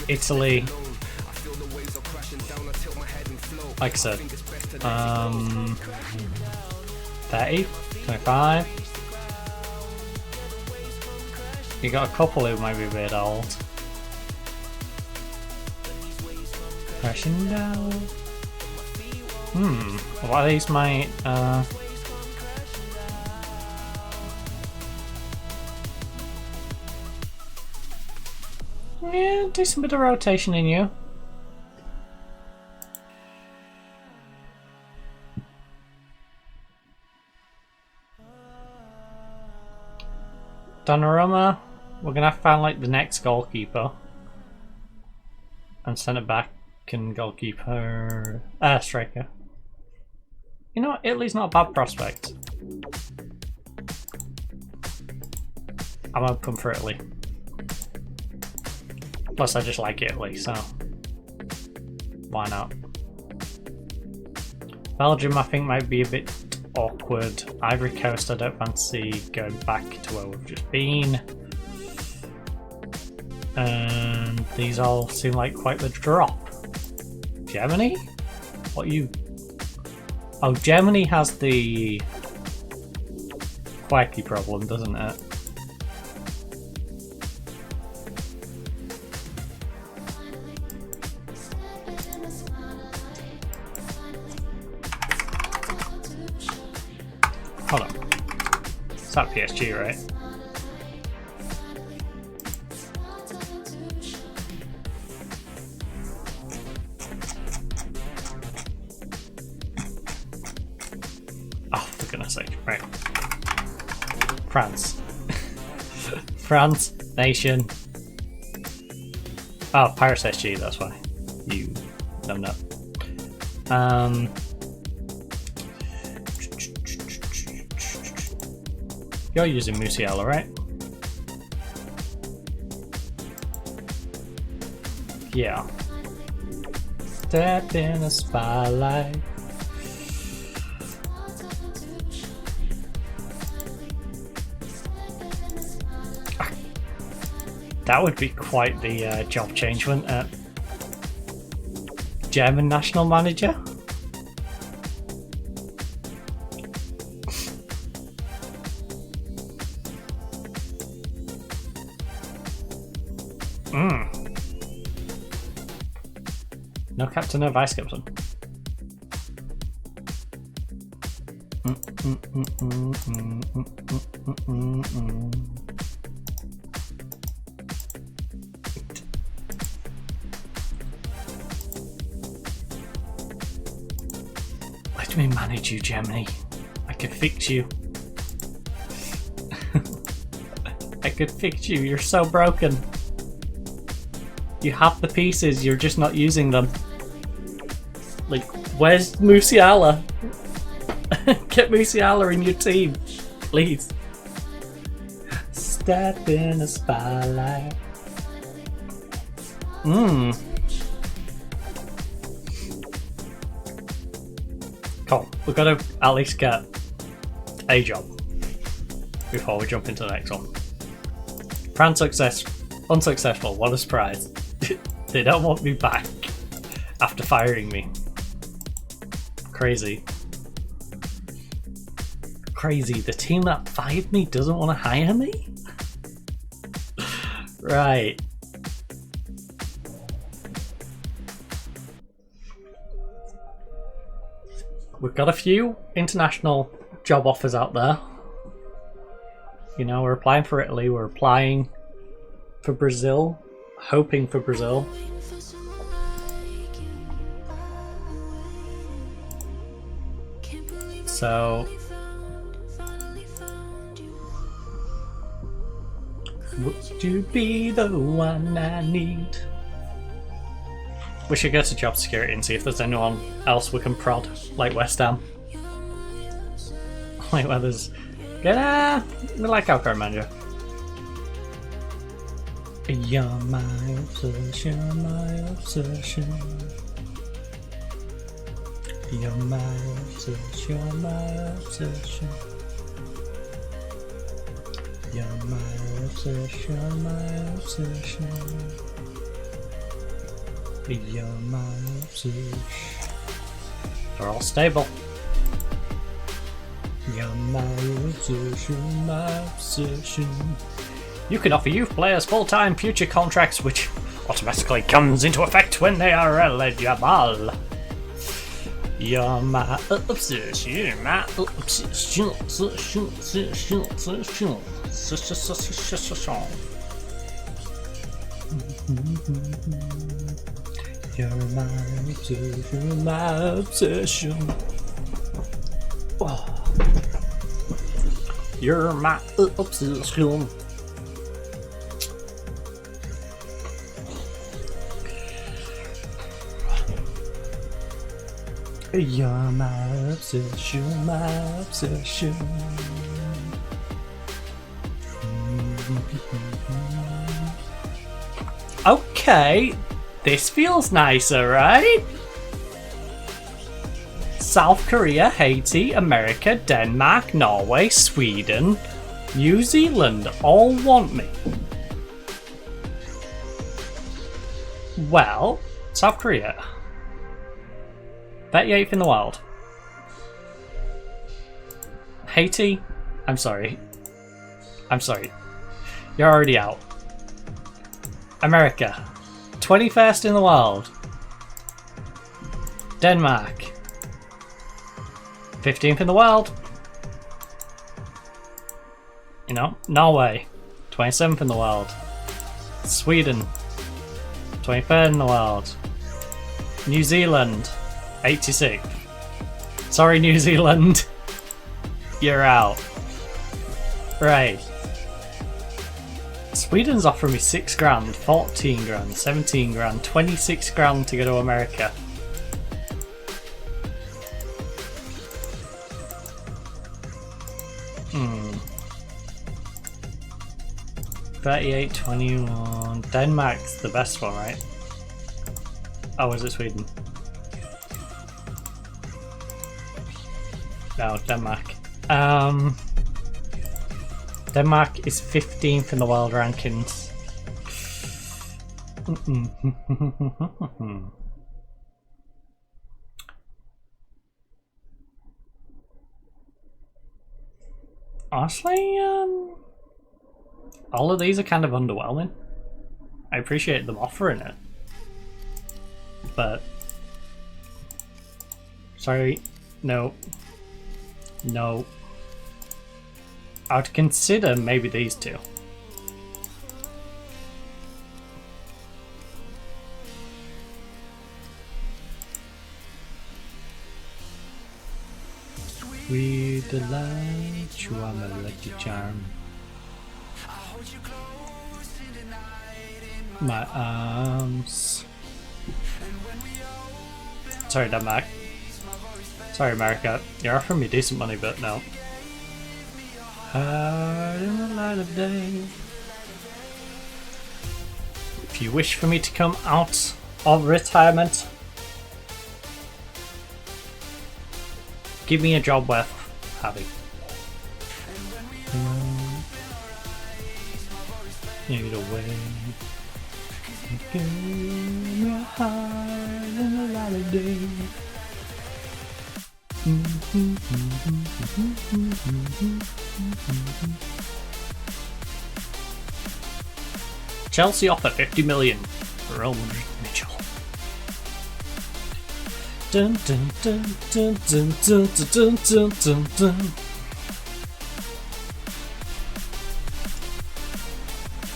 Italy, like I said, 30, 25. You got a couple who might be a bit old. Crashing down. A lot of these might yeah, do some bit of rotation in you. Donnarumma, we're gonna have to find like the next goalkeeper and send it back and goalkeeper striker. You know what, Italy's not a bad prospect. I'm open for Italy. Plus I just like Italy, so why not? Belgium I think might be a bit awkward. Ivory Coast I don't fancy going back to where we've just been. And these all seem like quite the drop. Germany? What you... Oh, Germany has the quirky problem, doesn't it? Hold on. It's that PSG, right? Oh, for goodness sake. Right. France. France, nation. Oh, Paris SG, that's why. You know. You're using Musiala, right? Yeah. Step in the spotlight. That would be quite the job change, wouldn't it? German national manager? No captain, no vice captain. Let me manage you, Germany. I could fix you. I could fix you. You're so broken. You have the pieces, you're just not using them. Like, where's Musiala? Get Musiala in your team, please. Step in the spotlight. Cool. We've got to at least get a job before we jump into the next one. France unsuccessful. What a surprise. They don't want me back after firing me. Crazy. Crazy. The team that fired me doesn't want to hire me? Right. We've got a few international job offers out there. You know, we're applying for Italy, we're applying for Brazil, hoping for Brazil. So, would you be the one I need? We should go to job security and see if there's anyone else we can prod, like West Ham. Like where there's... we like our current manager. You're my obsession, my obsession. You're my obsession, my obsession. You're my obsession, my obsession. You're my obsession. They're all stable. You're my obsession, my obsession. You can offer youth players full-time future contracts, which automatically comes into effect when they are eligible. You're my obsession, my obsession, You're my obsession, my obsession. Oh. You're my obsession. You're my obsession, my obsession. Okay, this feels nicer, right? South Korea, Haiti, America, Denmark, Norway, Sweden, New Zealand all want me. Well, South Korea. 38th in the world. Haiti, I'm sorry. You're already out. America, 21st in the world. Denmark, 15th in the world. You know, Norway, 27th in the world. Sweden, 23rd in the world. New Zealand, 86th. Sorry, New Zealand. You're out. Right. Sweden's offering me 6 grand, 14 grand, 17 grand, 26 grand to go to America. Hmm. 38-21. Denmark's the best one, right? Oh, is it Sweden? No, Denmark. Denmark is 15th in the world rankings. Honestly, all of these are kind of underwhelming. I appreciate them offering it, but sorry, no. No. I'd consider maybe these two. We delight you are my lucky charm. My arms. Sorry, Denmark. Sorry, America. You're offering me decent money, but no. Hard in the light of day. If you wish for me to come out of retirement, give me a job worth having. Need a way. Give me a heart in the light of day. Chelsea offer 50 million for Roman Mitchell. Dun, dun, dun, dun, dun, dun, dun, dun, dun, dun.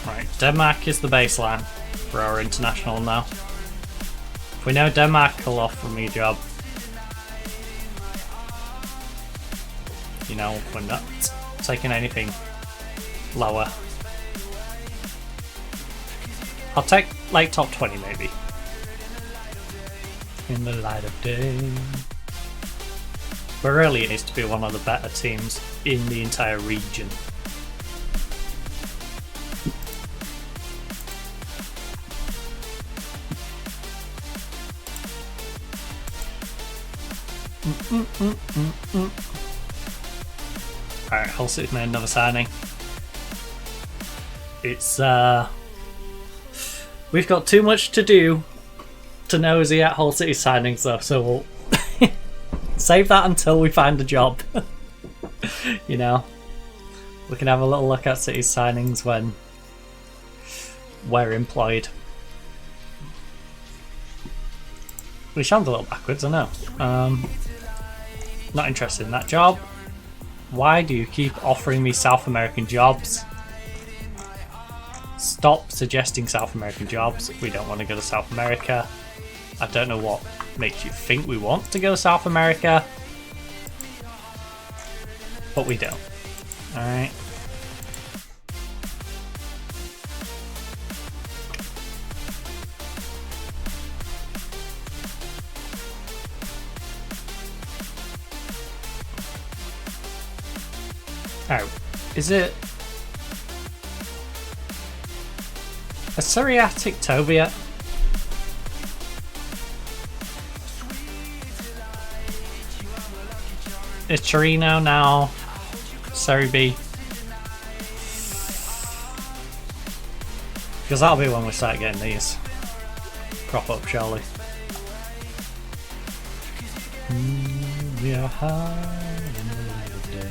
Right, Denmark is the baseline for our international now. If we know Denmark will offer me a job, you know, we're not taking anything lower. I'll take like top 20 maybe. In the light of day. But really it needs to be one of the better teams in the entire region. Alright, Hull City's made another signing. It's we've got too much to do to nosy at Hull City signings though, so we'll save that until we find a job. You know, we can have a little look at City's signings when we're employed. We sound a little backwards, I know. Not interested in that job. Why do you keep offering me South American jobs? Stop suggesting South American jobs. We don't want to go to South America. I don't know what makes you think we want to go to South America, but we don't. Alright. Oh, is it a Syriatic Tobia? Is Torino now Serie B? Because that'll be when we start getting these crop up, surely. We are high in the light of day.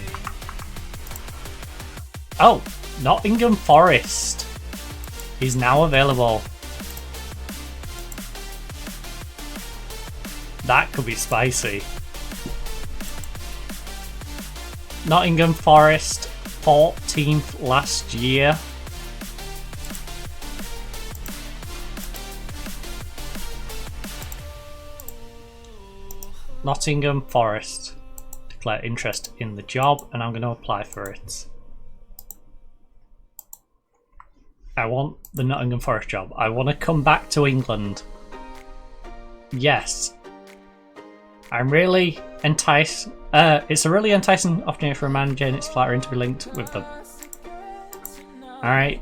Oh, Nottingham Forest. He's now available. That could be spicy. Nottingham Forest, 14th last year. Nottingham Forest declare interest in the job, and I'm going to apply for it. I want the Nottingham Forest job. I want to come back to England. Yes. I'm really enticed. It's a really enticing opportunity for a manager, and it's flattering to be linked with them. Alright.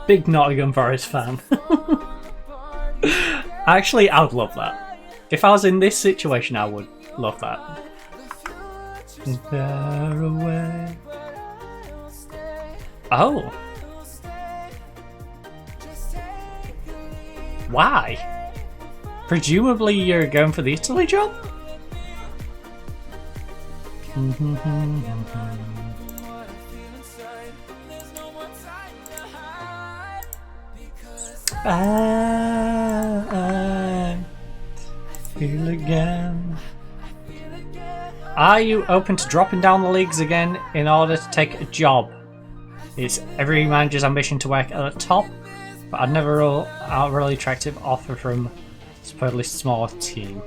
Big Nottingham Forest fan. Actually, I would love that. If I was in this situation, I would love that. Far away. Oh. Why? Presumably you're going for the Italy job? I feel again. Are you open to dropping down the leagues again in order to take a job? It's every manager's ambition to work at the top, but I'd never rule out a really attractive offer from a supposedly smaller team.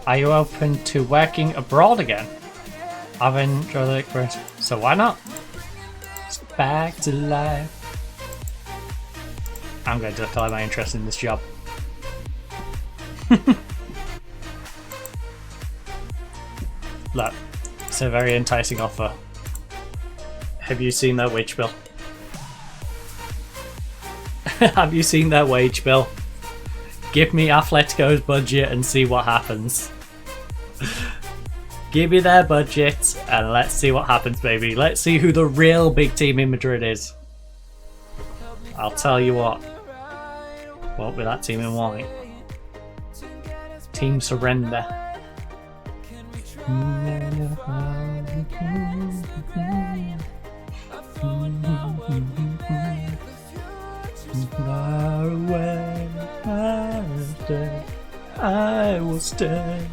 Are you open to working abroad again? I've enjoyed the experience, so why not? It's back to life. I'm going to declare my interest in this job. Look, it's a very enticing offer. Have you seen their wage bill? Have you seen their wage bill? Give me Atletico's budget and see what happens. Give me their budget and let's see what happens, baby. Let's see who the real big team in Madrid is. I'll tell you what. Won't be that team in white. Team Surrender. Far away, I will stay.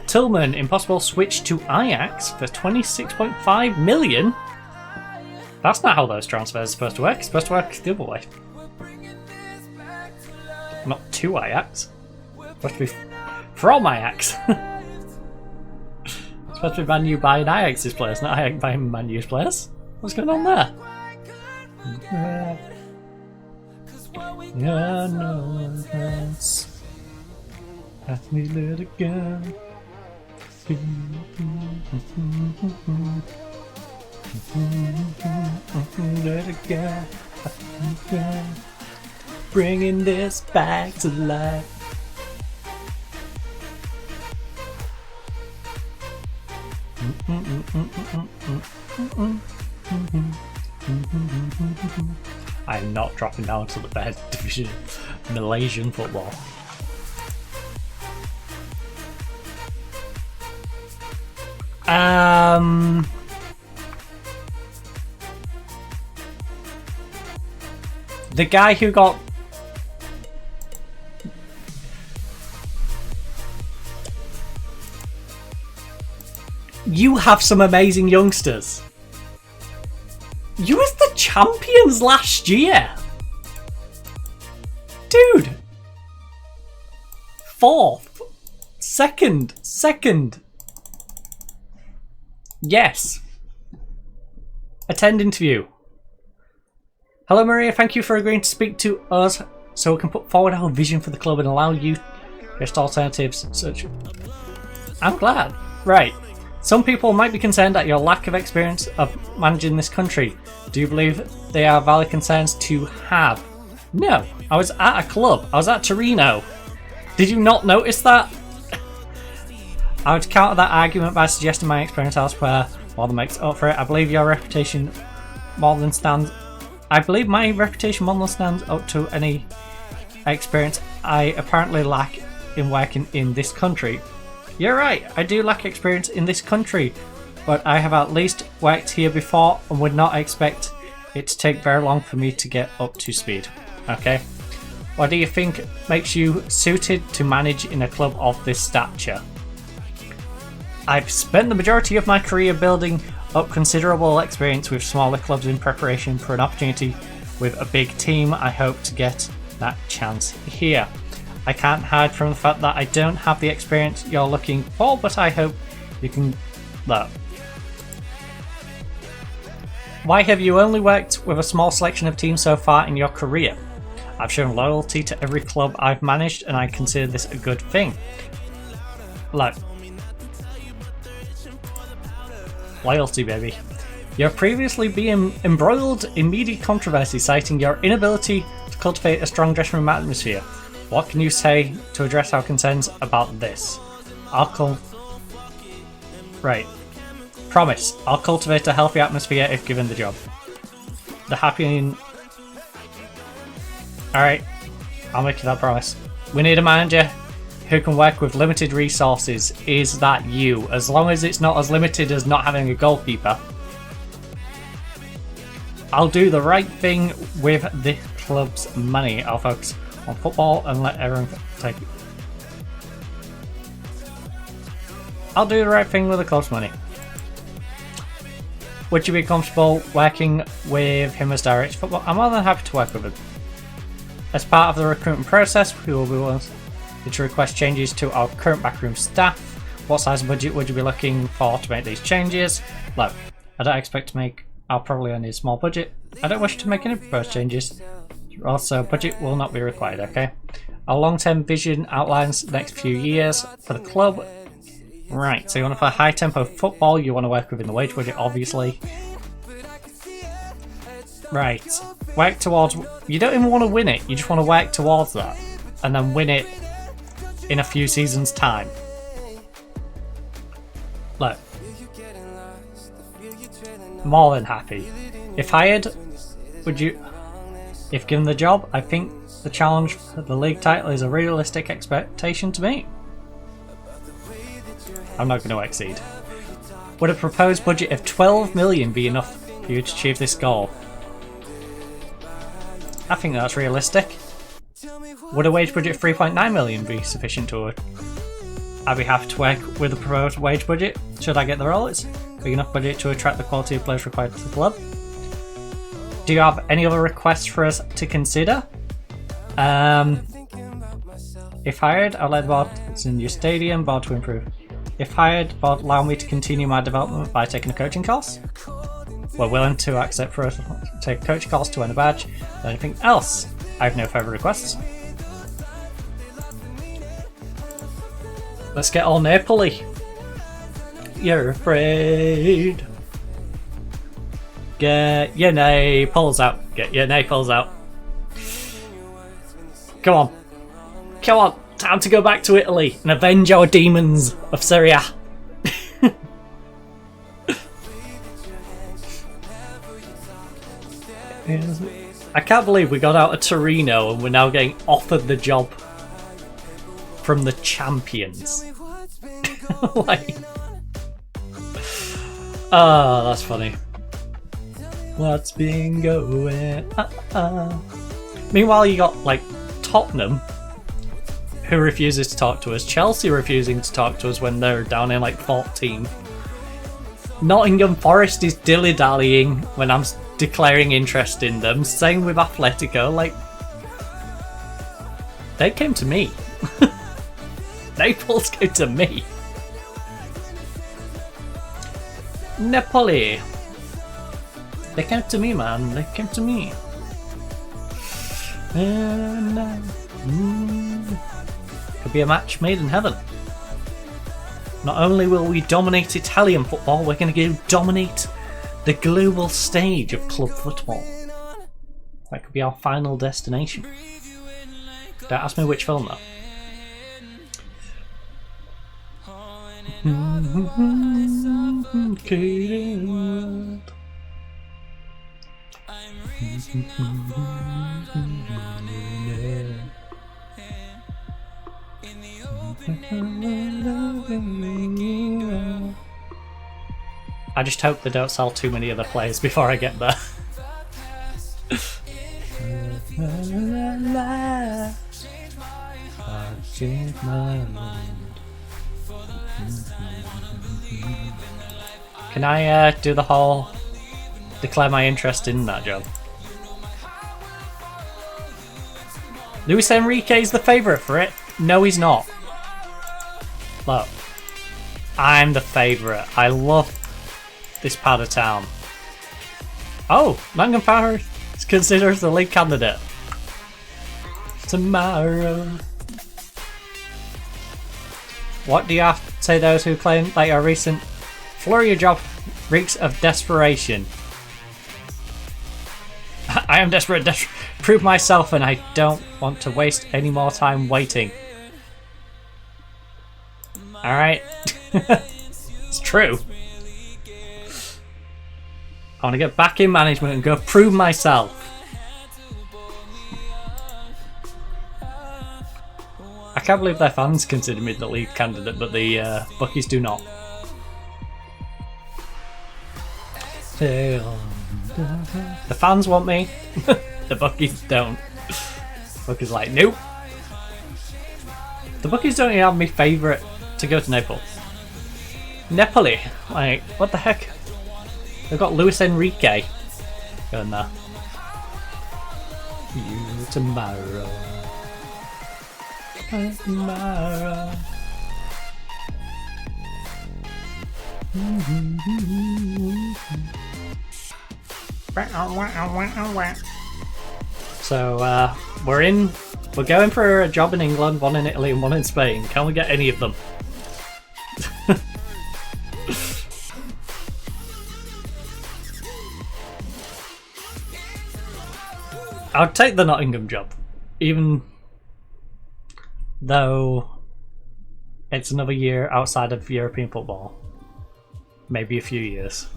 Tillman, impossible switch to Ajax for 26.5 million. That's not how those transfers are supposed to work. It's supposed to work the other way. Not to Ajax. It's supposed to be from Ajax. It's supposed to be Man U buying Ajax's players, not Ajax buying Man U's players. What's going on there? Yeah, no one else. Ask me little girl. Little girl. Bringing this back to life. I am not dropping down to the best division Malaysian football. The guy who got you have some amazing youngsters. You was the champions last year. Dude. Fourth. Second. Yes. Attend interview. Hello Maria, thank you for agreeing to speak to us so we can put forward our vision for the club and allow you best alternatives such. I'm glad. Right. Some people might be concerned at your lack of experience of managing this country. Do you believe they are valid concerns to have? No, I was at a club. I was at Torino. Did you not notice that? I would counter that argument by suggesting my experience elsewhere more than makes up for it. I believe my reputation more than stands up to any experience I apparently lack in working in this country. You're right, I do lack experience in this country, but I have at least worked here before and would not expect it to take very long for me to get up to speed. Okay. What do you think makes you suited to manage in a club of this stature? I've spent the majority of my career building up considerable experience with smaller clubs in preparation for an opportunity with a big team. I hope to get that chance here. I can't hide from the fact that I don't have the experience you're looking for, but I hope you can... Look. Why have you only worked with a small selection of teams so far in your career? I've shown loyalty to every club I've managed, and I consider this a good thing. Look. Loyalty, baby. You've previously been embroiled in media controversy, citing your inability to cultivate a strong dressing room atmosphere. What can you say to address our concerns about this? Right. Promise, I'll cultivate a healthy atmosphere if given the job. The happy... Alright, I'll make you that promise. We need a manager who can work with limited resources. Is that you? As long as it's not as limited as not having a goalkeeper. I'll do the right thing with the club's money. I'll focus on football and let everyone take it. I'll do the right thing with the club's money. Would you be comfortable working with him as director of football? I'm more than happy to work with him. As part of the recruitment process, we will be willing to request changes to our current backroom staff. What size budget would you be looking for to make these changes? Look, I don't expect to make... I'll probably only need a small budget. I don't wish to make any proposed changes. Also, budget will not be required, okay? Our long-term vision outlines the next few years for the club. Right, so you want to play high-tempo football, you want to work within the wage budget, obviously. Right, work towards... You don't even want to win it, you just want to work towards that. And then win it in a few seasons' time. Look. More than happy. If hired, would you... If given the job, I think the challenge for the league title is a realistic expectation to meet. I'm not going to exceed. Would a proposed budget of 12 million be enough for you to achieve this goal? I think that's realistic. Would a wage budget of 3.9 million be sufficient to it? I'd be happy to work with a proposed wage budget. Should I get the role? It's big enough budget to attract the quality of players required to the club. Do you have any other requests for us to consider? If hired, I'll let the board it's in your stadium, board to improve. If hired, board allow me to continue my development by taking a coaching course. We're willing to accept for us to take a coaching course to earn a badge. Anything else? I have no further requests. Let's get all Napoli. You're afraid. Get your naples out. Get your naples out. Come on. Come on. Time to go back to Italy and avenge our demons of Serie A. I can't believe we got out of Torino and we're now getting offered the job from the champions. Like, oh, that's funny. What's been going on? Meanwhile, you got like Tottenham, who refuses to talk to us. Chelsea refusing to talk to us when they're down in like 14th. Nottingham Forest is dilly-dallying when I'm declaring interest in them. Same with Atletico. Like, they came to me. Naples came to me. Napoli. They came to me, man. They came to me. And, could be a match made in heaven. Not only will we dominate Italian football, we're going to go dominate the global stage of club football. That could be our final destination. Don't ask me which film though. I just hope they don't sell too many other players before I get there. La, la, la. I've changed my mind. Can I do the whole declare my interest in that job? Luis Enrique's the favourite for it. No, he's not. Look, I'm the favourite. I love this part of town. Oh, Nottingham Forest is considered the lead candidate. Tomorrow. What do you have to say those who claim that your recent flurry of job reeks of desperation? I am desperate to prove myself and I don't want to waste any more time waiting. Alright. It's true. I want to get back in management and go prove myself. I can't believe their fans consider me the lead candidate, but the bookies do not. The fans want me, the bookies don't. Bookies like, nope. The bookies don't even have me favourite to go to Naples. Napoli, like, what the heck? They've got Luis Enrique going there. You tomorrow. Tomorrow. So we're going for a job in England, one in Italy and one in Spain. Can we get any of them? I'd take the Nottingham job, even though it's another year outside of European football. Maybe a few years.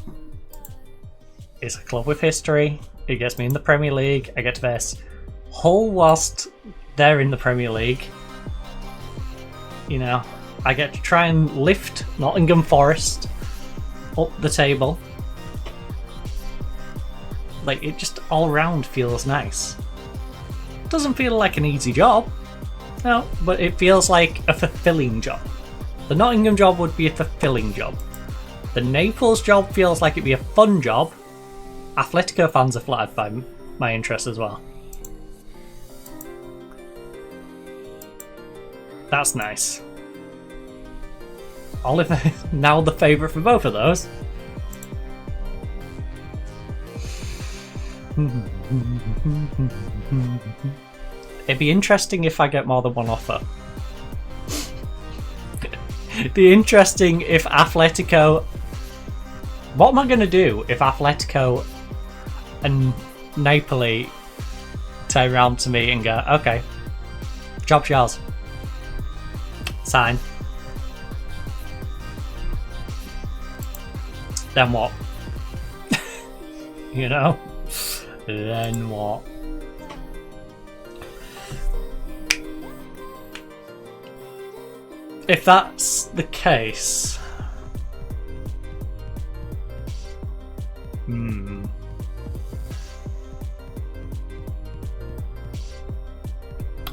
It's a club with history. It gets me in the Premier League. I get to face Hull whilst they're in the Premier League. You know, I get to try and lift Nottingham Forest up the table. Like, it just all round feels nice. Doesn't feel like an easy job. No, but it feels like a fulfilling job. The Nottingham job would be a fulfilling job. The Naples job feels like it'd be a fun job. Atletico fans are flattered by my interest as well. That's nice. Oliver now the favourite for both of those. It'd be interesting if I get more than one offer. It'd be interesting if Atletico... What am I going to do if Atletico and Napoli turn around to me and go, okay, job's yours. Sign. Then what? You know? Then what? If that's the case...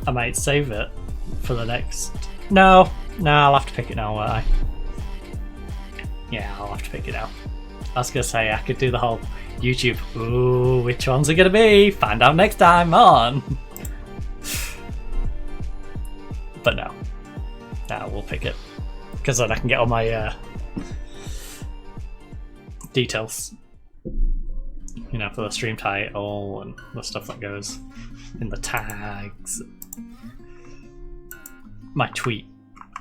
I might save it for the next... No, I'll have to pick it now, won't I? Yeah, I'll have to pick it now. I was going to say, I could do the whole YouTube, ooh, which one's it going to be? Find out next time on! But no. No, we'll pick it. Because then I can get all my details. You know, for the stream title and the stuff that goes in the tags. My tweet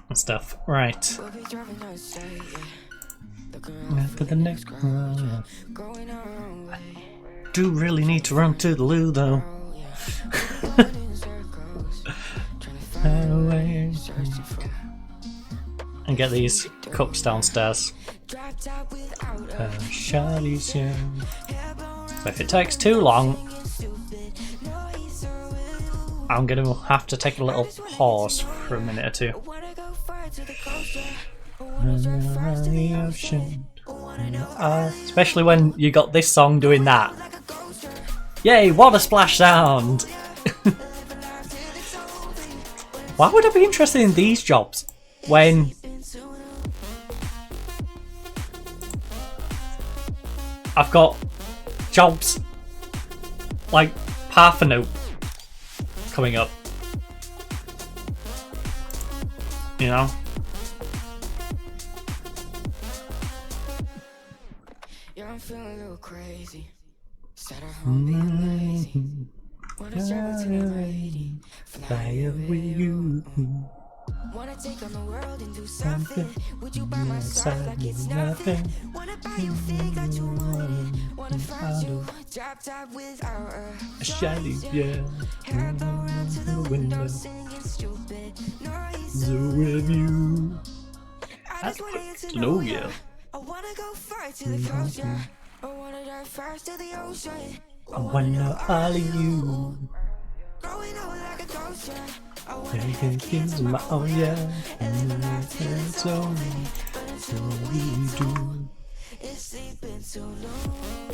and stuff. Right. For the next one. I do really need to run to the loo though. And get these cups downstairs. Charlie's here. So if it takes too long, I'm going to have to take a little pause for a minute or two. Especially when you got this song doing that. Yay, what a splash sound! Why would I be interested in these jobs when I've got jobs like Parthenope coming up? You know? Yeah, I'm feeling a little crazy. Sat at home being lazy. Wanna travel to the rating. Fly away with you. Wanna take on the world and do something. Would you by my side like it's nothing? Wanna buy you thing that you wanted. Wanna find you drop top without a Shiny, yeah. hair blow around to the window singing stupid noise. So with you. I just wanna get to No, know yeah. ya. I wanna go far to the coast, yeah. I wanna dive first to the ocean. I wanna all of you. Growing up like a ghost, yeah. I wanna Take have it kids into of my my own, own, yeah. And it's only until what we we do. do. It's sleeping too long.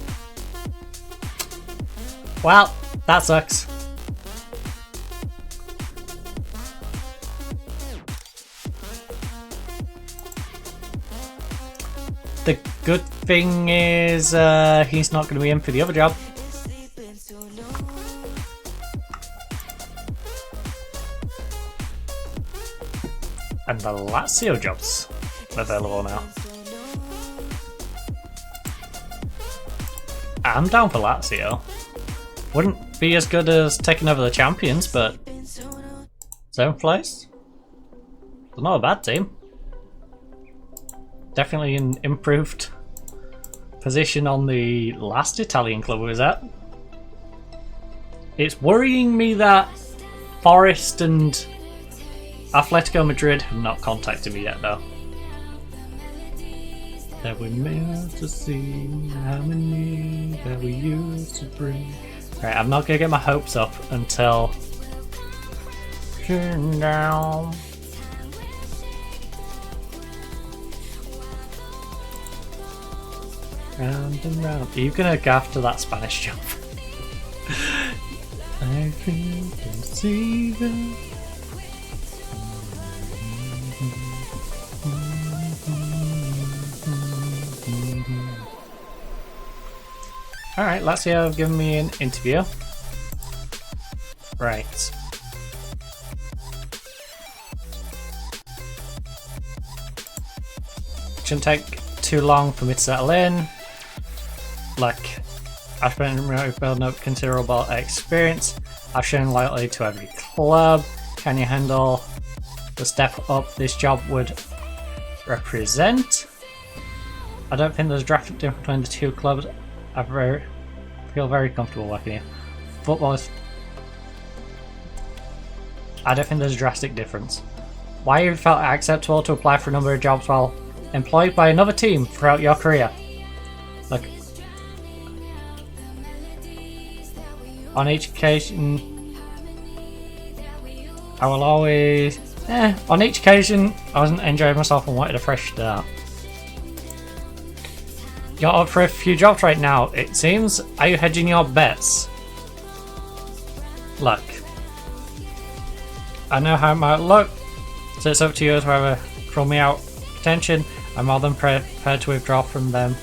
Well, that sucks. The good thing is he's not going to be in for the other job. It's sleeping too long. And the Lazio job's available now. I'm down for Lazio. Wouldn't be as good as taking over the champions, but 7th place? It's not a bad team. Definitely an improved position on the last Italian club we was at. It's worrying me that Forest and Atletico Madrid have not contacted me yet, though. That we meant to see how many that we used to bring. Right, I'm not gonna get my hopes up until turn down. Round and round. Are you gonna go after that Spanish jump? I feel deceiving. Alright, let's see how I've given me an interview. Right. Shouldn't take too long for me to settle in. Like, I've been building up considerable experience. I've shown loyalty to every club. Can you handle the step up this job would represent? I don't think there's a drastic difference between the two clubs. I feel very comfortable working here. Football is... I don't think there's a drastic difference. Why have you felt it acceptable to apply for a number of jobs while employed by another team throughout your career? Look, on each occasion, I will always... on each occasion, I wasn't enjoying myself and wanted a fresh start. You're up for a few jobs right now, it seems. Are you hedging your bets? Look, I know how it might look, so it's up to you as whether throw me out attention. I'm more than prepared to withdraw from them.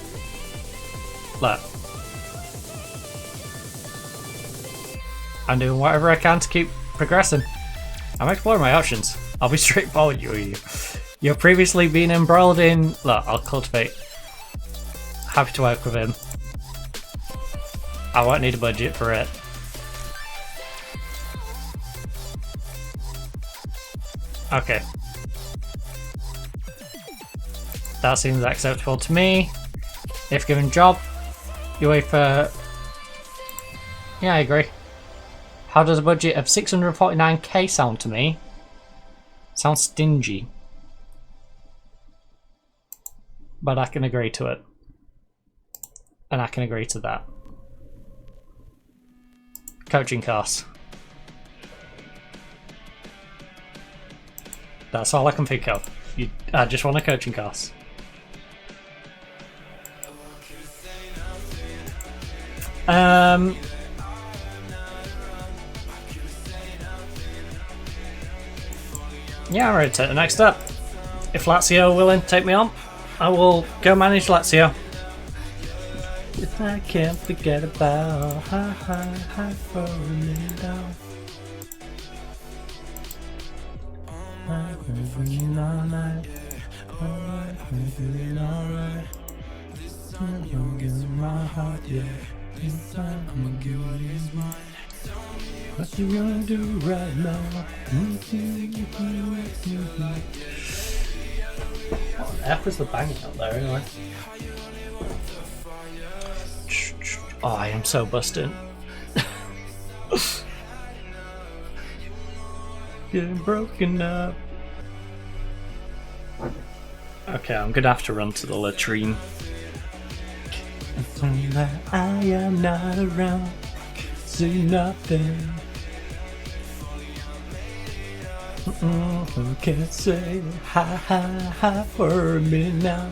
Look, I'm doing whatever I can to keep progressing. I'm exploring my options. I'll be straightforward with you. You've previously been embroiled in... Look, I'll cultivate. Happy to work with him. I won't need a budget for it. Okay. That seems acceptable to me. If given job, you wait for... Yeah, I agree. How does a budget of 649k sound to me? Sounds stingy. But I can agree to it. And I can agree to that. Coaching costs. That's all I can think of. I just want a coaching cost. Yeah, I'm ready to take the next step. If Lazio are willing to take me on, I will go manage Lazio. If I can't forget about hi for a minute now. What you gonna do right now? What on earth was the banging up there anyway? Oh, I am so busted. Getting broken up. Okay, I'm gonna have to run to the latrine. I am not around, see nothing. Who can say hi for a minute now?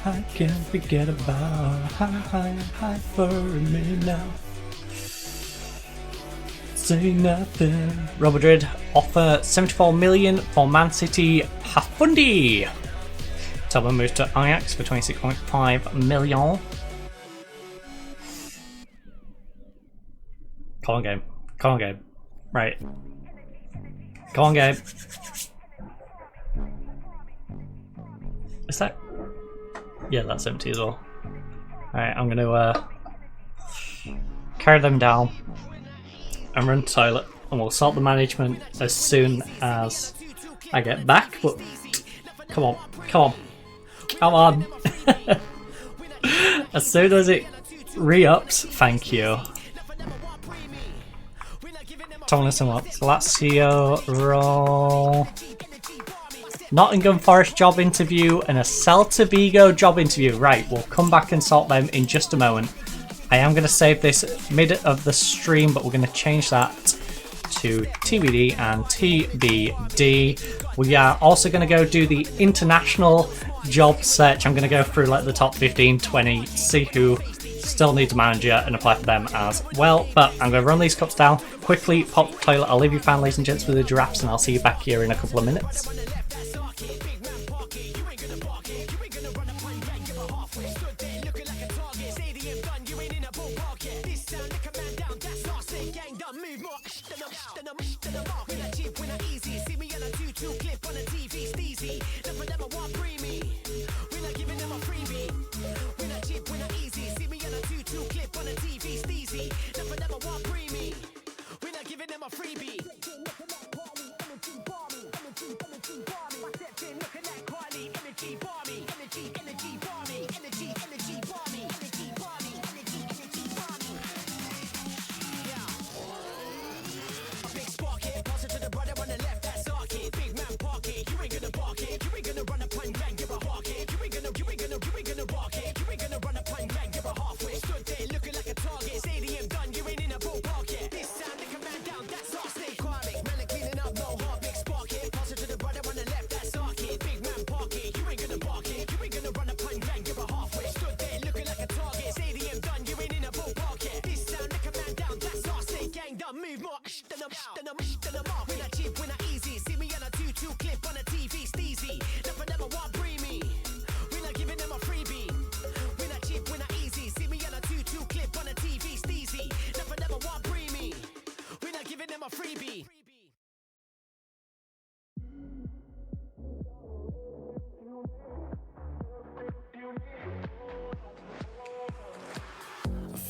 I can't forget about hi for a minute now. Say nothing. Real Madrid offer 74 million for Man City Hafundi. Tottenham moves to Ajax for 26.5 million. Come on, Gabe. Come on, Gabe. Right. Come on, Gabe. Is that? Yeah, that's empty as well. Alright, I'm gonna carry them down and run to the toilet, and we'll sort the management as soon as I get back. But come on, come on, come on! As soon as it re-ups, thank you. Thomas and what? Lazio roll. Nottingham Forest job interview and a Celta Vigo job interview. Right, we'll come back and sort them in just a moment. I am going to save this mid of the stream, but we're going to change that to TBD and TBD. We are also going to go do the international job search. I'm going to go through like the top 15, 20, see who still needs a manager and apply for them as well. But I'm going to run these cups down quickly, pop the toilet. I'll leave you fine, ladies and gents, with the giraffes, and I'll see you back here in a couple of minutes.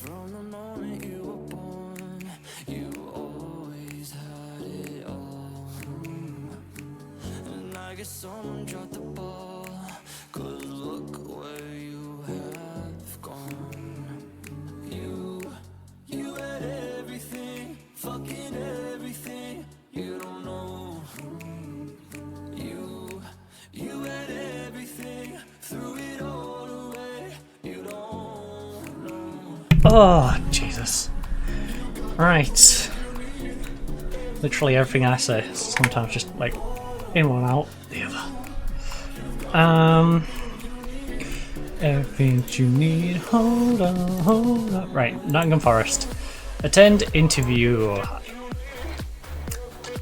From the moment you were born, you always had it all. And I guess someone dropped the ball, 'cause look where you have gone. You had everything, fucking everything. You don't know. You had everything, threw it all away. You don't know. Oh, Jesus. Right. Literally everything I say is sometimes just like in one out the other. Everything you need, hold on. Right, Nottingham Forest. Attend interview.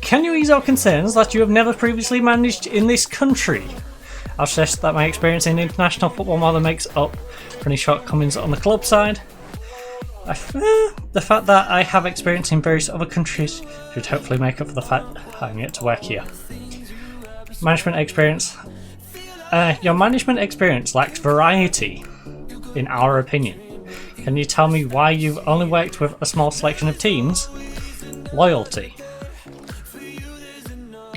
Can you ease our concerns that you have never previously managed in this country? I'll suggest that my experience in international football more than makes up for any shortcomings on the club side. The fact that I have experience in various other countries should hopefully make up for the fact I'm yet to work here. Management experience. Your management experience lacks variety, in our opinion. Can you tell me why you've only worked with a small selection of teams? Loyalty.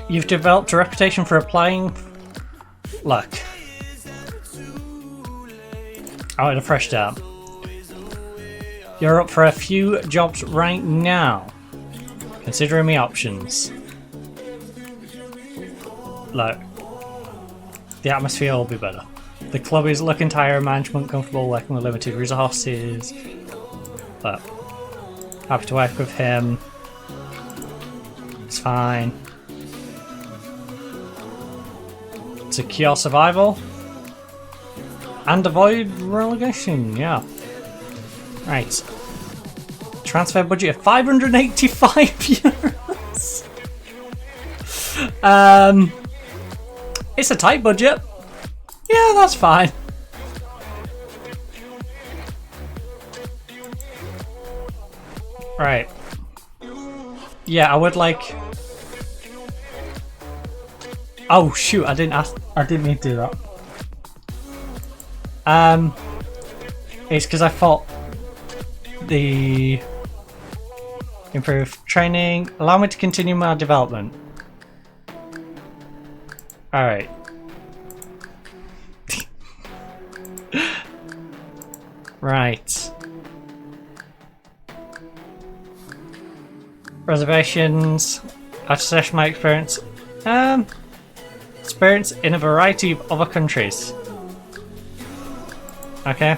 You've developed a reputation for applying luck. I want a fresh start. You're up for a few jobs right now. Considering me options. Look, the atmosphere will be better. The club is looking to hire management, comfortable working with limited resources. But happy to work with him. It's fine. Secure survival. And avoid relegation, yeah. Right. Transfer budget of 585 euros. It's a tight budget. Yeah, that's fine. Right. Yeah, I would like. Oh shoot! I didn't mean to do that. It's because I thought the improved training allow me to continue my development. All right. Right. Reservations. I've assessed my experience. Experience in a variety of other countries. Okay.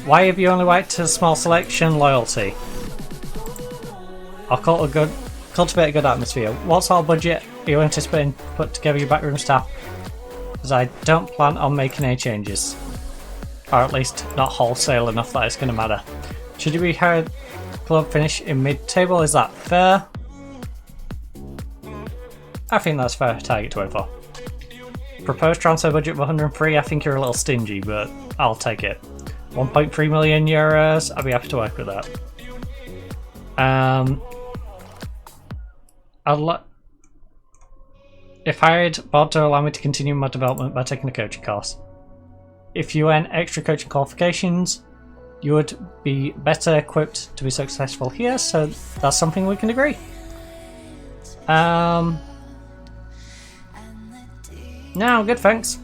Why have you only worked to a small selection? Loyalty. I'll cultivate a good atmosphere. What sort of budget are you anticipating to put together your backroom staff? Because I don't plan on making any changes. Or at least not wholesale enough that it's going to matter. Should you be hired club finish in mid-table? Is that fair? I think that's fair target to aim for. Proposed transfer budget of 103, I think you're a little stingy, but I'll take it. 1.3 million euros, I'd be happy to work with that. If hired, board to allow me to continue my development by taking a coaching course. If you earn extra coaching qualifications, you would be better equipped to be successful here, so that's something we can agree. No, good, thanks.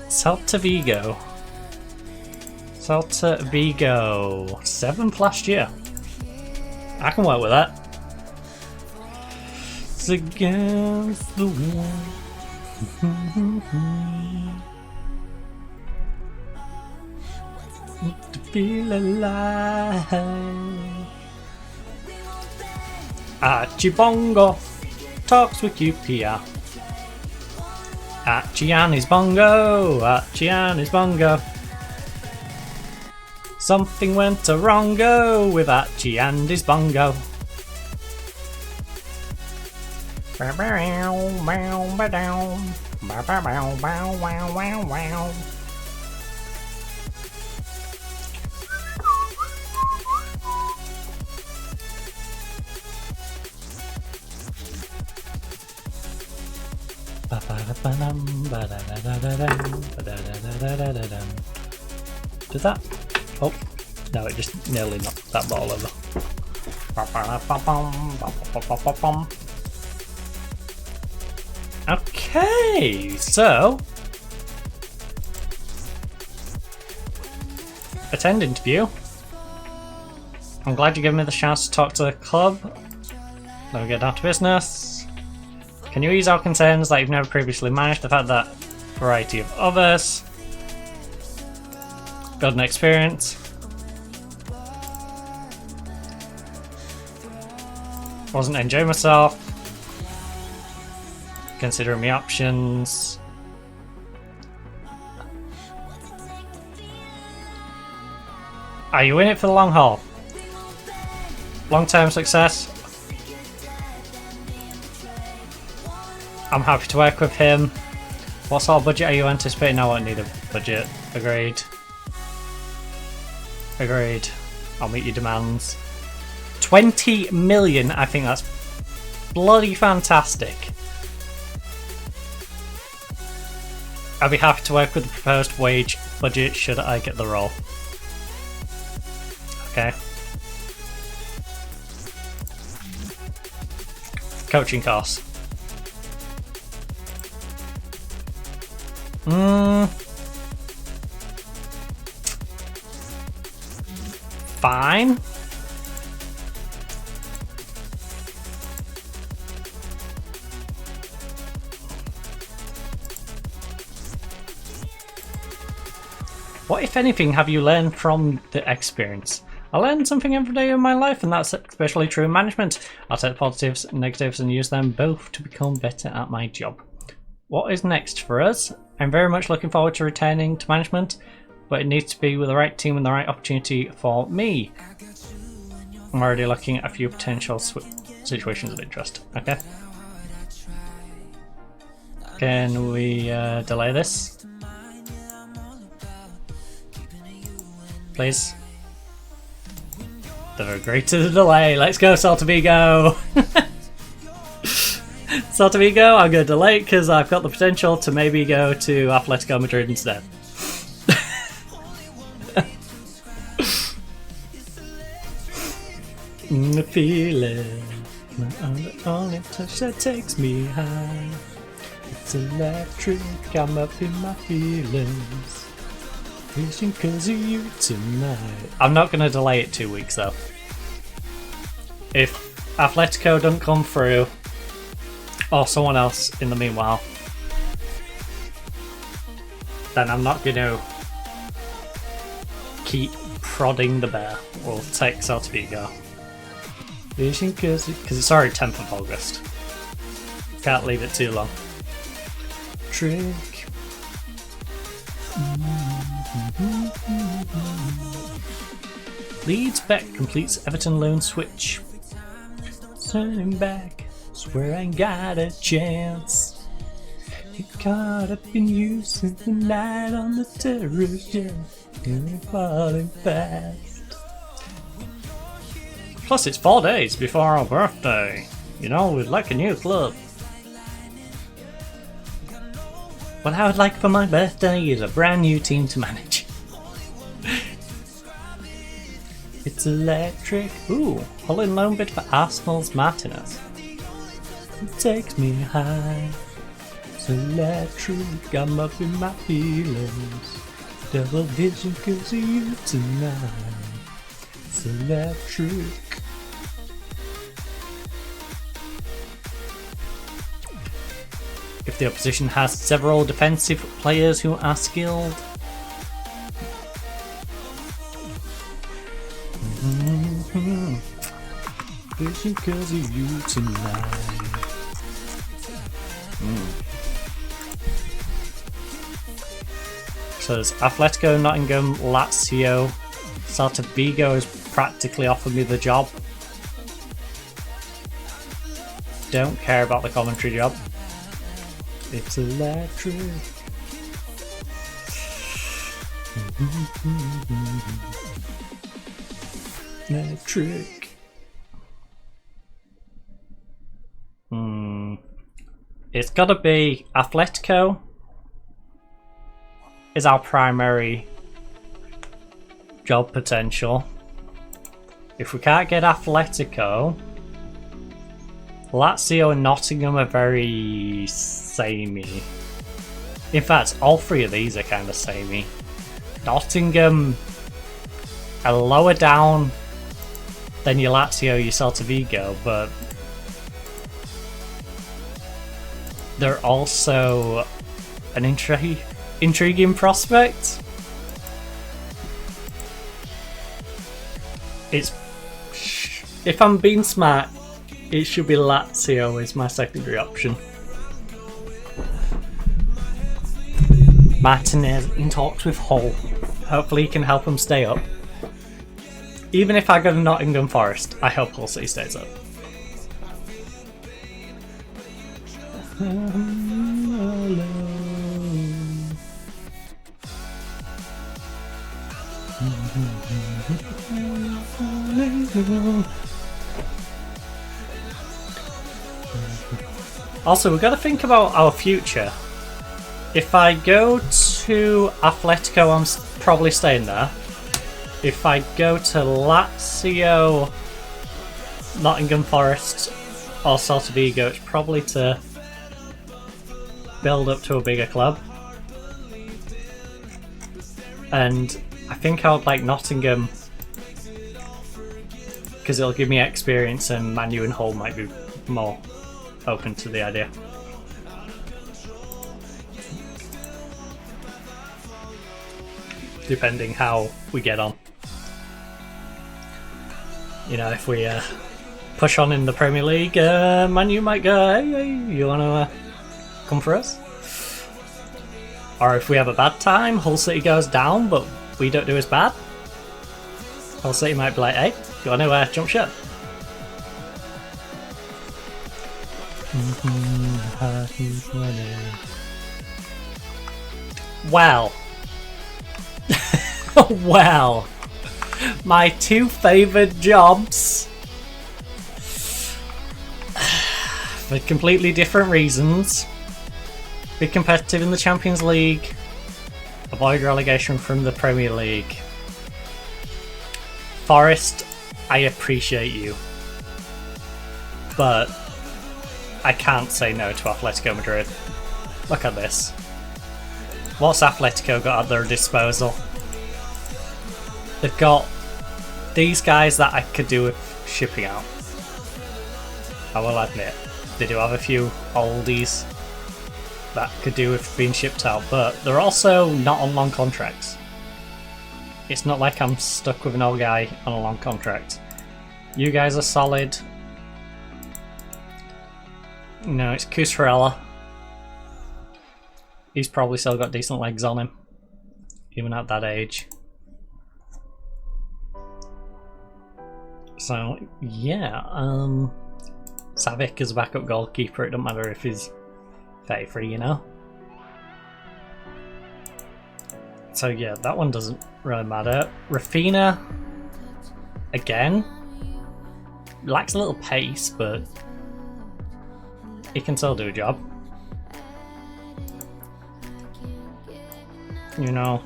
Celta Vigo. 7th last year. I can work with that. It's against the wall. To feel alive. Archibongo talks with QPR. Archiani's bongo. Archiani's bongo. Something went wrong-o with Archie and his bongo. Did that? Oh, no, it just nearly knocked that ball over. Okay, so attend interview. I'm glad you gave me the chance to talk to the club. Let me get down to business. Can you ease our concerns that you've never previously managed? The fact that variety of others. Got an experience. Wasn't enjoying myself. Considering my options. Are you in it for the long haul? long-term success. I'm happy to work with him. What sort of budget are you anticipating? I won't need a budget. Agreed. Agreed. I'll meet your demands. 20 million, I think that's bloody fantastic. I'll be happy to work with the proposed wage budget should I get the role. Okay. Coaching costs. Fine. What, if anything, have you learned from the experience? I learn something every day in my life, and that's especially true in management. I'll take the positives and negatives and use them both to become better at my job. What is next for us? I'm very much looking forward to returning to management, but it needs to be with the right team and the right opportunity for me. I'm already looking at a few potential situations of interest. Okay. Can we delay this? Please. They've agreed to the delay. Let's go, Celta Vigo. Celta Vigo, I'm going to delay it because I've got the potential to maybe go to Atletico Madrid instead. The feeling, my only touch that takes me high. It's electric, I'm up in my feelings. Wishing 'cause of you tonight. I'm not going to delay it 2 weeks though. If Atletico don't come through, or someone else in the meanwhile, then I'm not going to keep prodding the bear. We'll take Celta Vigo. Wishing 'cause it's already 10th of August. Can't leave it too long. Trick. Leeds bet completes Everton loan switch. Turning back, swear I ain't got a chance. Get caught up in you since the night on the terrace, yeah. You're falling fast. Plus it's 4 days before our birthday. You know, we'd like a new club. What I would like for my birthday is a brand new team to manage. It's electric. Ooh, Holland loan bid for Arsenal's Martinez. It takes me high. It's electric, I'm up in my feelings. Double vision 'cause of you tonight. It's electric. If the opposition has several defensive players who are skilled. Wishing 'cause of you tonight. So there's Atletico, Nottingham, Lazio, Celta Vigo has practically offered me the job. Don't care about the commentary job. It's electric. Electric. It's gotta be Atletico is our primary job potential. If we can't get Atletico, Lazio and Nottingham are very samey. In fact, all three of these are kind of samey. Nottingham are lower down than your Lazio, your Celta Vigo, but they're also an intriguing prospect. It's, if I'm being smart, it should be Lazio as my secondary option. Martinez in talks with Hull. Hopefully he can help him stay up. Even if I go to Nottingham Forest, I hope Hull City stays up. Also, we've got to think about our future. If I go to Atletico, I'm probably staying there. If I go to Lazio, Nottingham Forest, or Celta Vigo, it's probably to build up to a bigger club. And I think I would like Nottingham because it'll give me experience, and Man U and Hull might be more open to the idea. Depending how we get on. You know, if we push on in the Premier League, Man U might go, hey, you want to come for us? Or if we have a bad time, Hull City goes down, but we don't do as bad, Hull City might be like, hey, you want to jump ship? Well. Well. My two favoured jobs. For completely different reasons. Be competitive in the Champions League. Avoid relegation from the Premier League. Forest, I appreciate you. But I can't say no to Atletico Madrid. Look at this. What's Atletico got at their disposal? They've got these guys that I could do with shipping out. I will admit, they do have a few oldies that could do with being shipped out, but they're also not on long contracts. It's not like I'm stuck with an old guy on a long contract. You guys are solid. No, it's Cusarella. He's probably still got decent legs on him, even at that age. So, yeah, Savic is a backup goalkeeper. It doesn't matter if he's 33, you know? So, yeah, that one doesn't really matter. Rafinha, again, lacks a little pace, but he can still do a job. You know,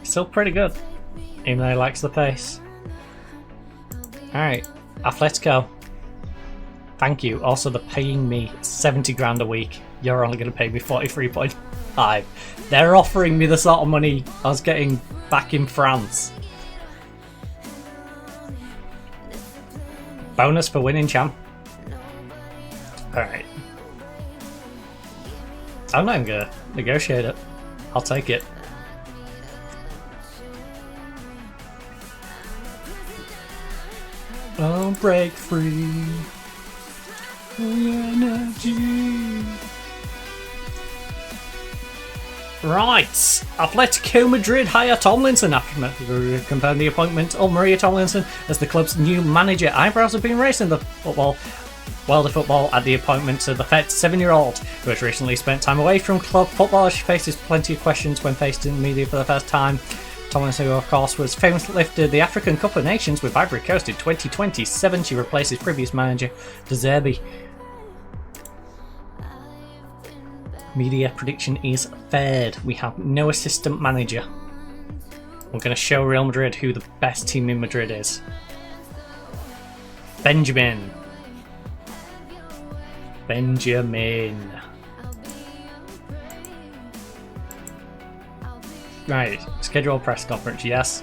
still pretty good, even though he lacks the pace. Alright, Atletico. Thank you. Also, they're paying me 70 grand a week. You're only going to pay me 43.5. They're offering me the sort of money I was getting back in France. Bonus for winning, champ. Alright. I'm not even going to negotiate it. I'll take it. I'll break free. Energy. Right, Atletico Madrid hire Tomlinson after confirmed the appointment of Maria Tomlinson as the club's new manager. Eyebrows have been raised in the world of football at the appointment of the 37-year-old who has recently spent time away from club football. She faces plenty of questions when faced in the media for the first time. Tomlinson, who of course was famously lifted the African Cup of Nations with Ivory Coast in 2027, she replaces previous manager De Zerbi. Media prediction is third. We have no assistant manager. We're going to show Real Madrid who the best team in Madrid is. Benjamin. Right, schedule press conference, yes.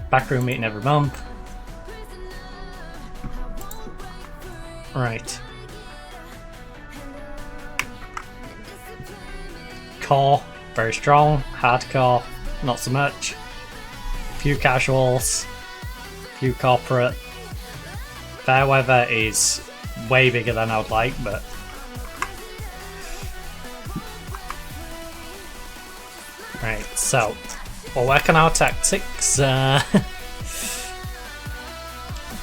Backroom meeting every month. Right. Core, very strong. Hardcore, not so much. Few casuals. Few corporate. Fairweather is way bigger than I would like, but right, so We'll work on our tactics.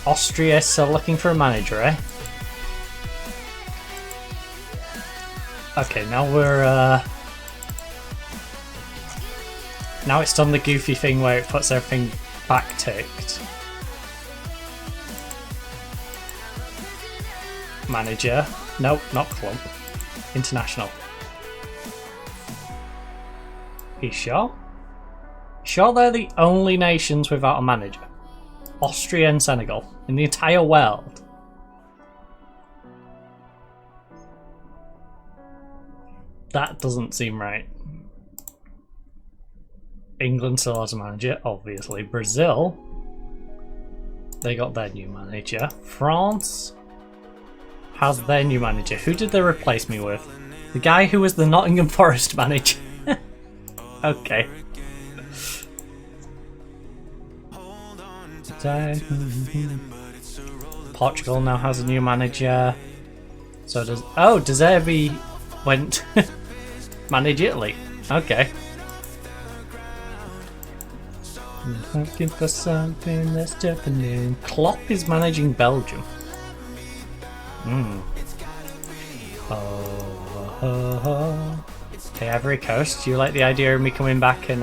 Austria still looking for a manager, eh? Okay, now we're now it's done the goofy thing where it puts everything back ticked. Manager. Nope, not club. International. You sure? Sure they're the only nations without a manager? Austria and Senegal in the entire world. That doesn't seem right. England still has a manager, obviously. Brazil, they got their new manager. France has their new manager. Who did they replace me with? The guy who was the Nottingham Forest manager. Okay. Portugal now has a new manager. So does... Oh, De Zerbi went... manage Italy. Okay. I'm looking for something that's deafening. Klopp is managing Belgium. Oh. Hey, Ivory Coast, do you like the idea of me coming back and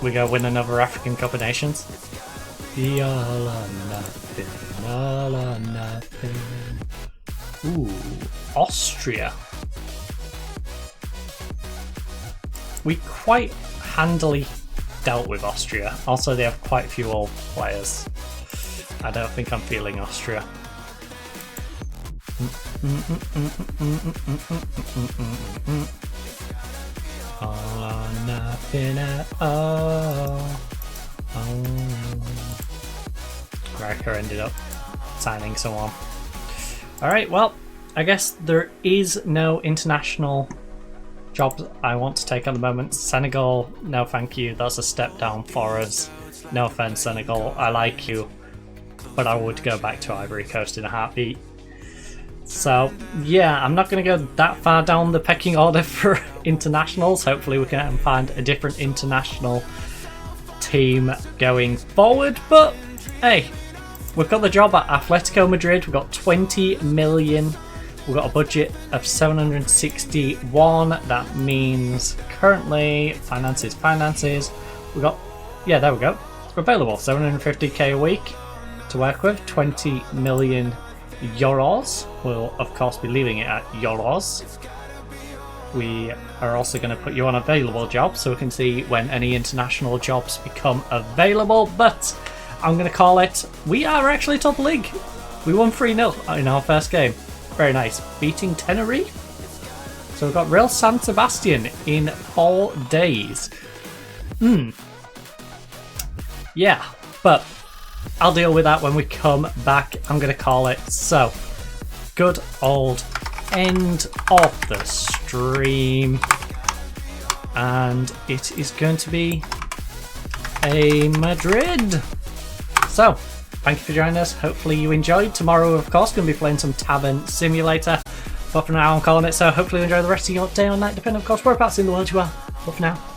we go win another African Cup of Nations? The all or nothing, all or nothing. Ooh, Austria. We quite handily dealt with Austria. Also, they have quite a few old players. I don't think I'm feeling Austria. All or nothing at all. America ended up signing someone. Alright, well, I guess there is no international jobs I want to take at the moment. Senegal, no thank you. That's a step down for us. No offense, Senegal. I like you, but I would go back to Ivory Coast in a heartbeat. So, yeah, I'm not going to go that far down the pecking order for internationals. Hopefully we can find a different international team going forward. But, hey, we've got the job at Atletico Madrid. We've got 20 million. We've got a budget of 761. That means currently, finances. We've got, yeah, there we go. Available, 750k a week to work with, 20 million euros. We'll, of course, be leaving it at euros. We are also going to put you on available jobs so we can see when any international jobs become available. But I'm going to call it, we are actually top league. We won 3-0 in our first game. Very nice. Beating Tenerife. So we've got Real San Sebastian in 4 days. Yeah, but I'll deal with that when we come back. I'm going to call it. So, good old end of the stream. And it is going to be a Madrid. So, thank you for joining us. Hopefully you enjoyed. Tomorrow, of course, going to be playing some Tavern Simulator. But for now, I'm calling it. So hopefully you enjoy the rest of your day or night, depending, of course, whereabouts in the world you are. But for now, goodbye.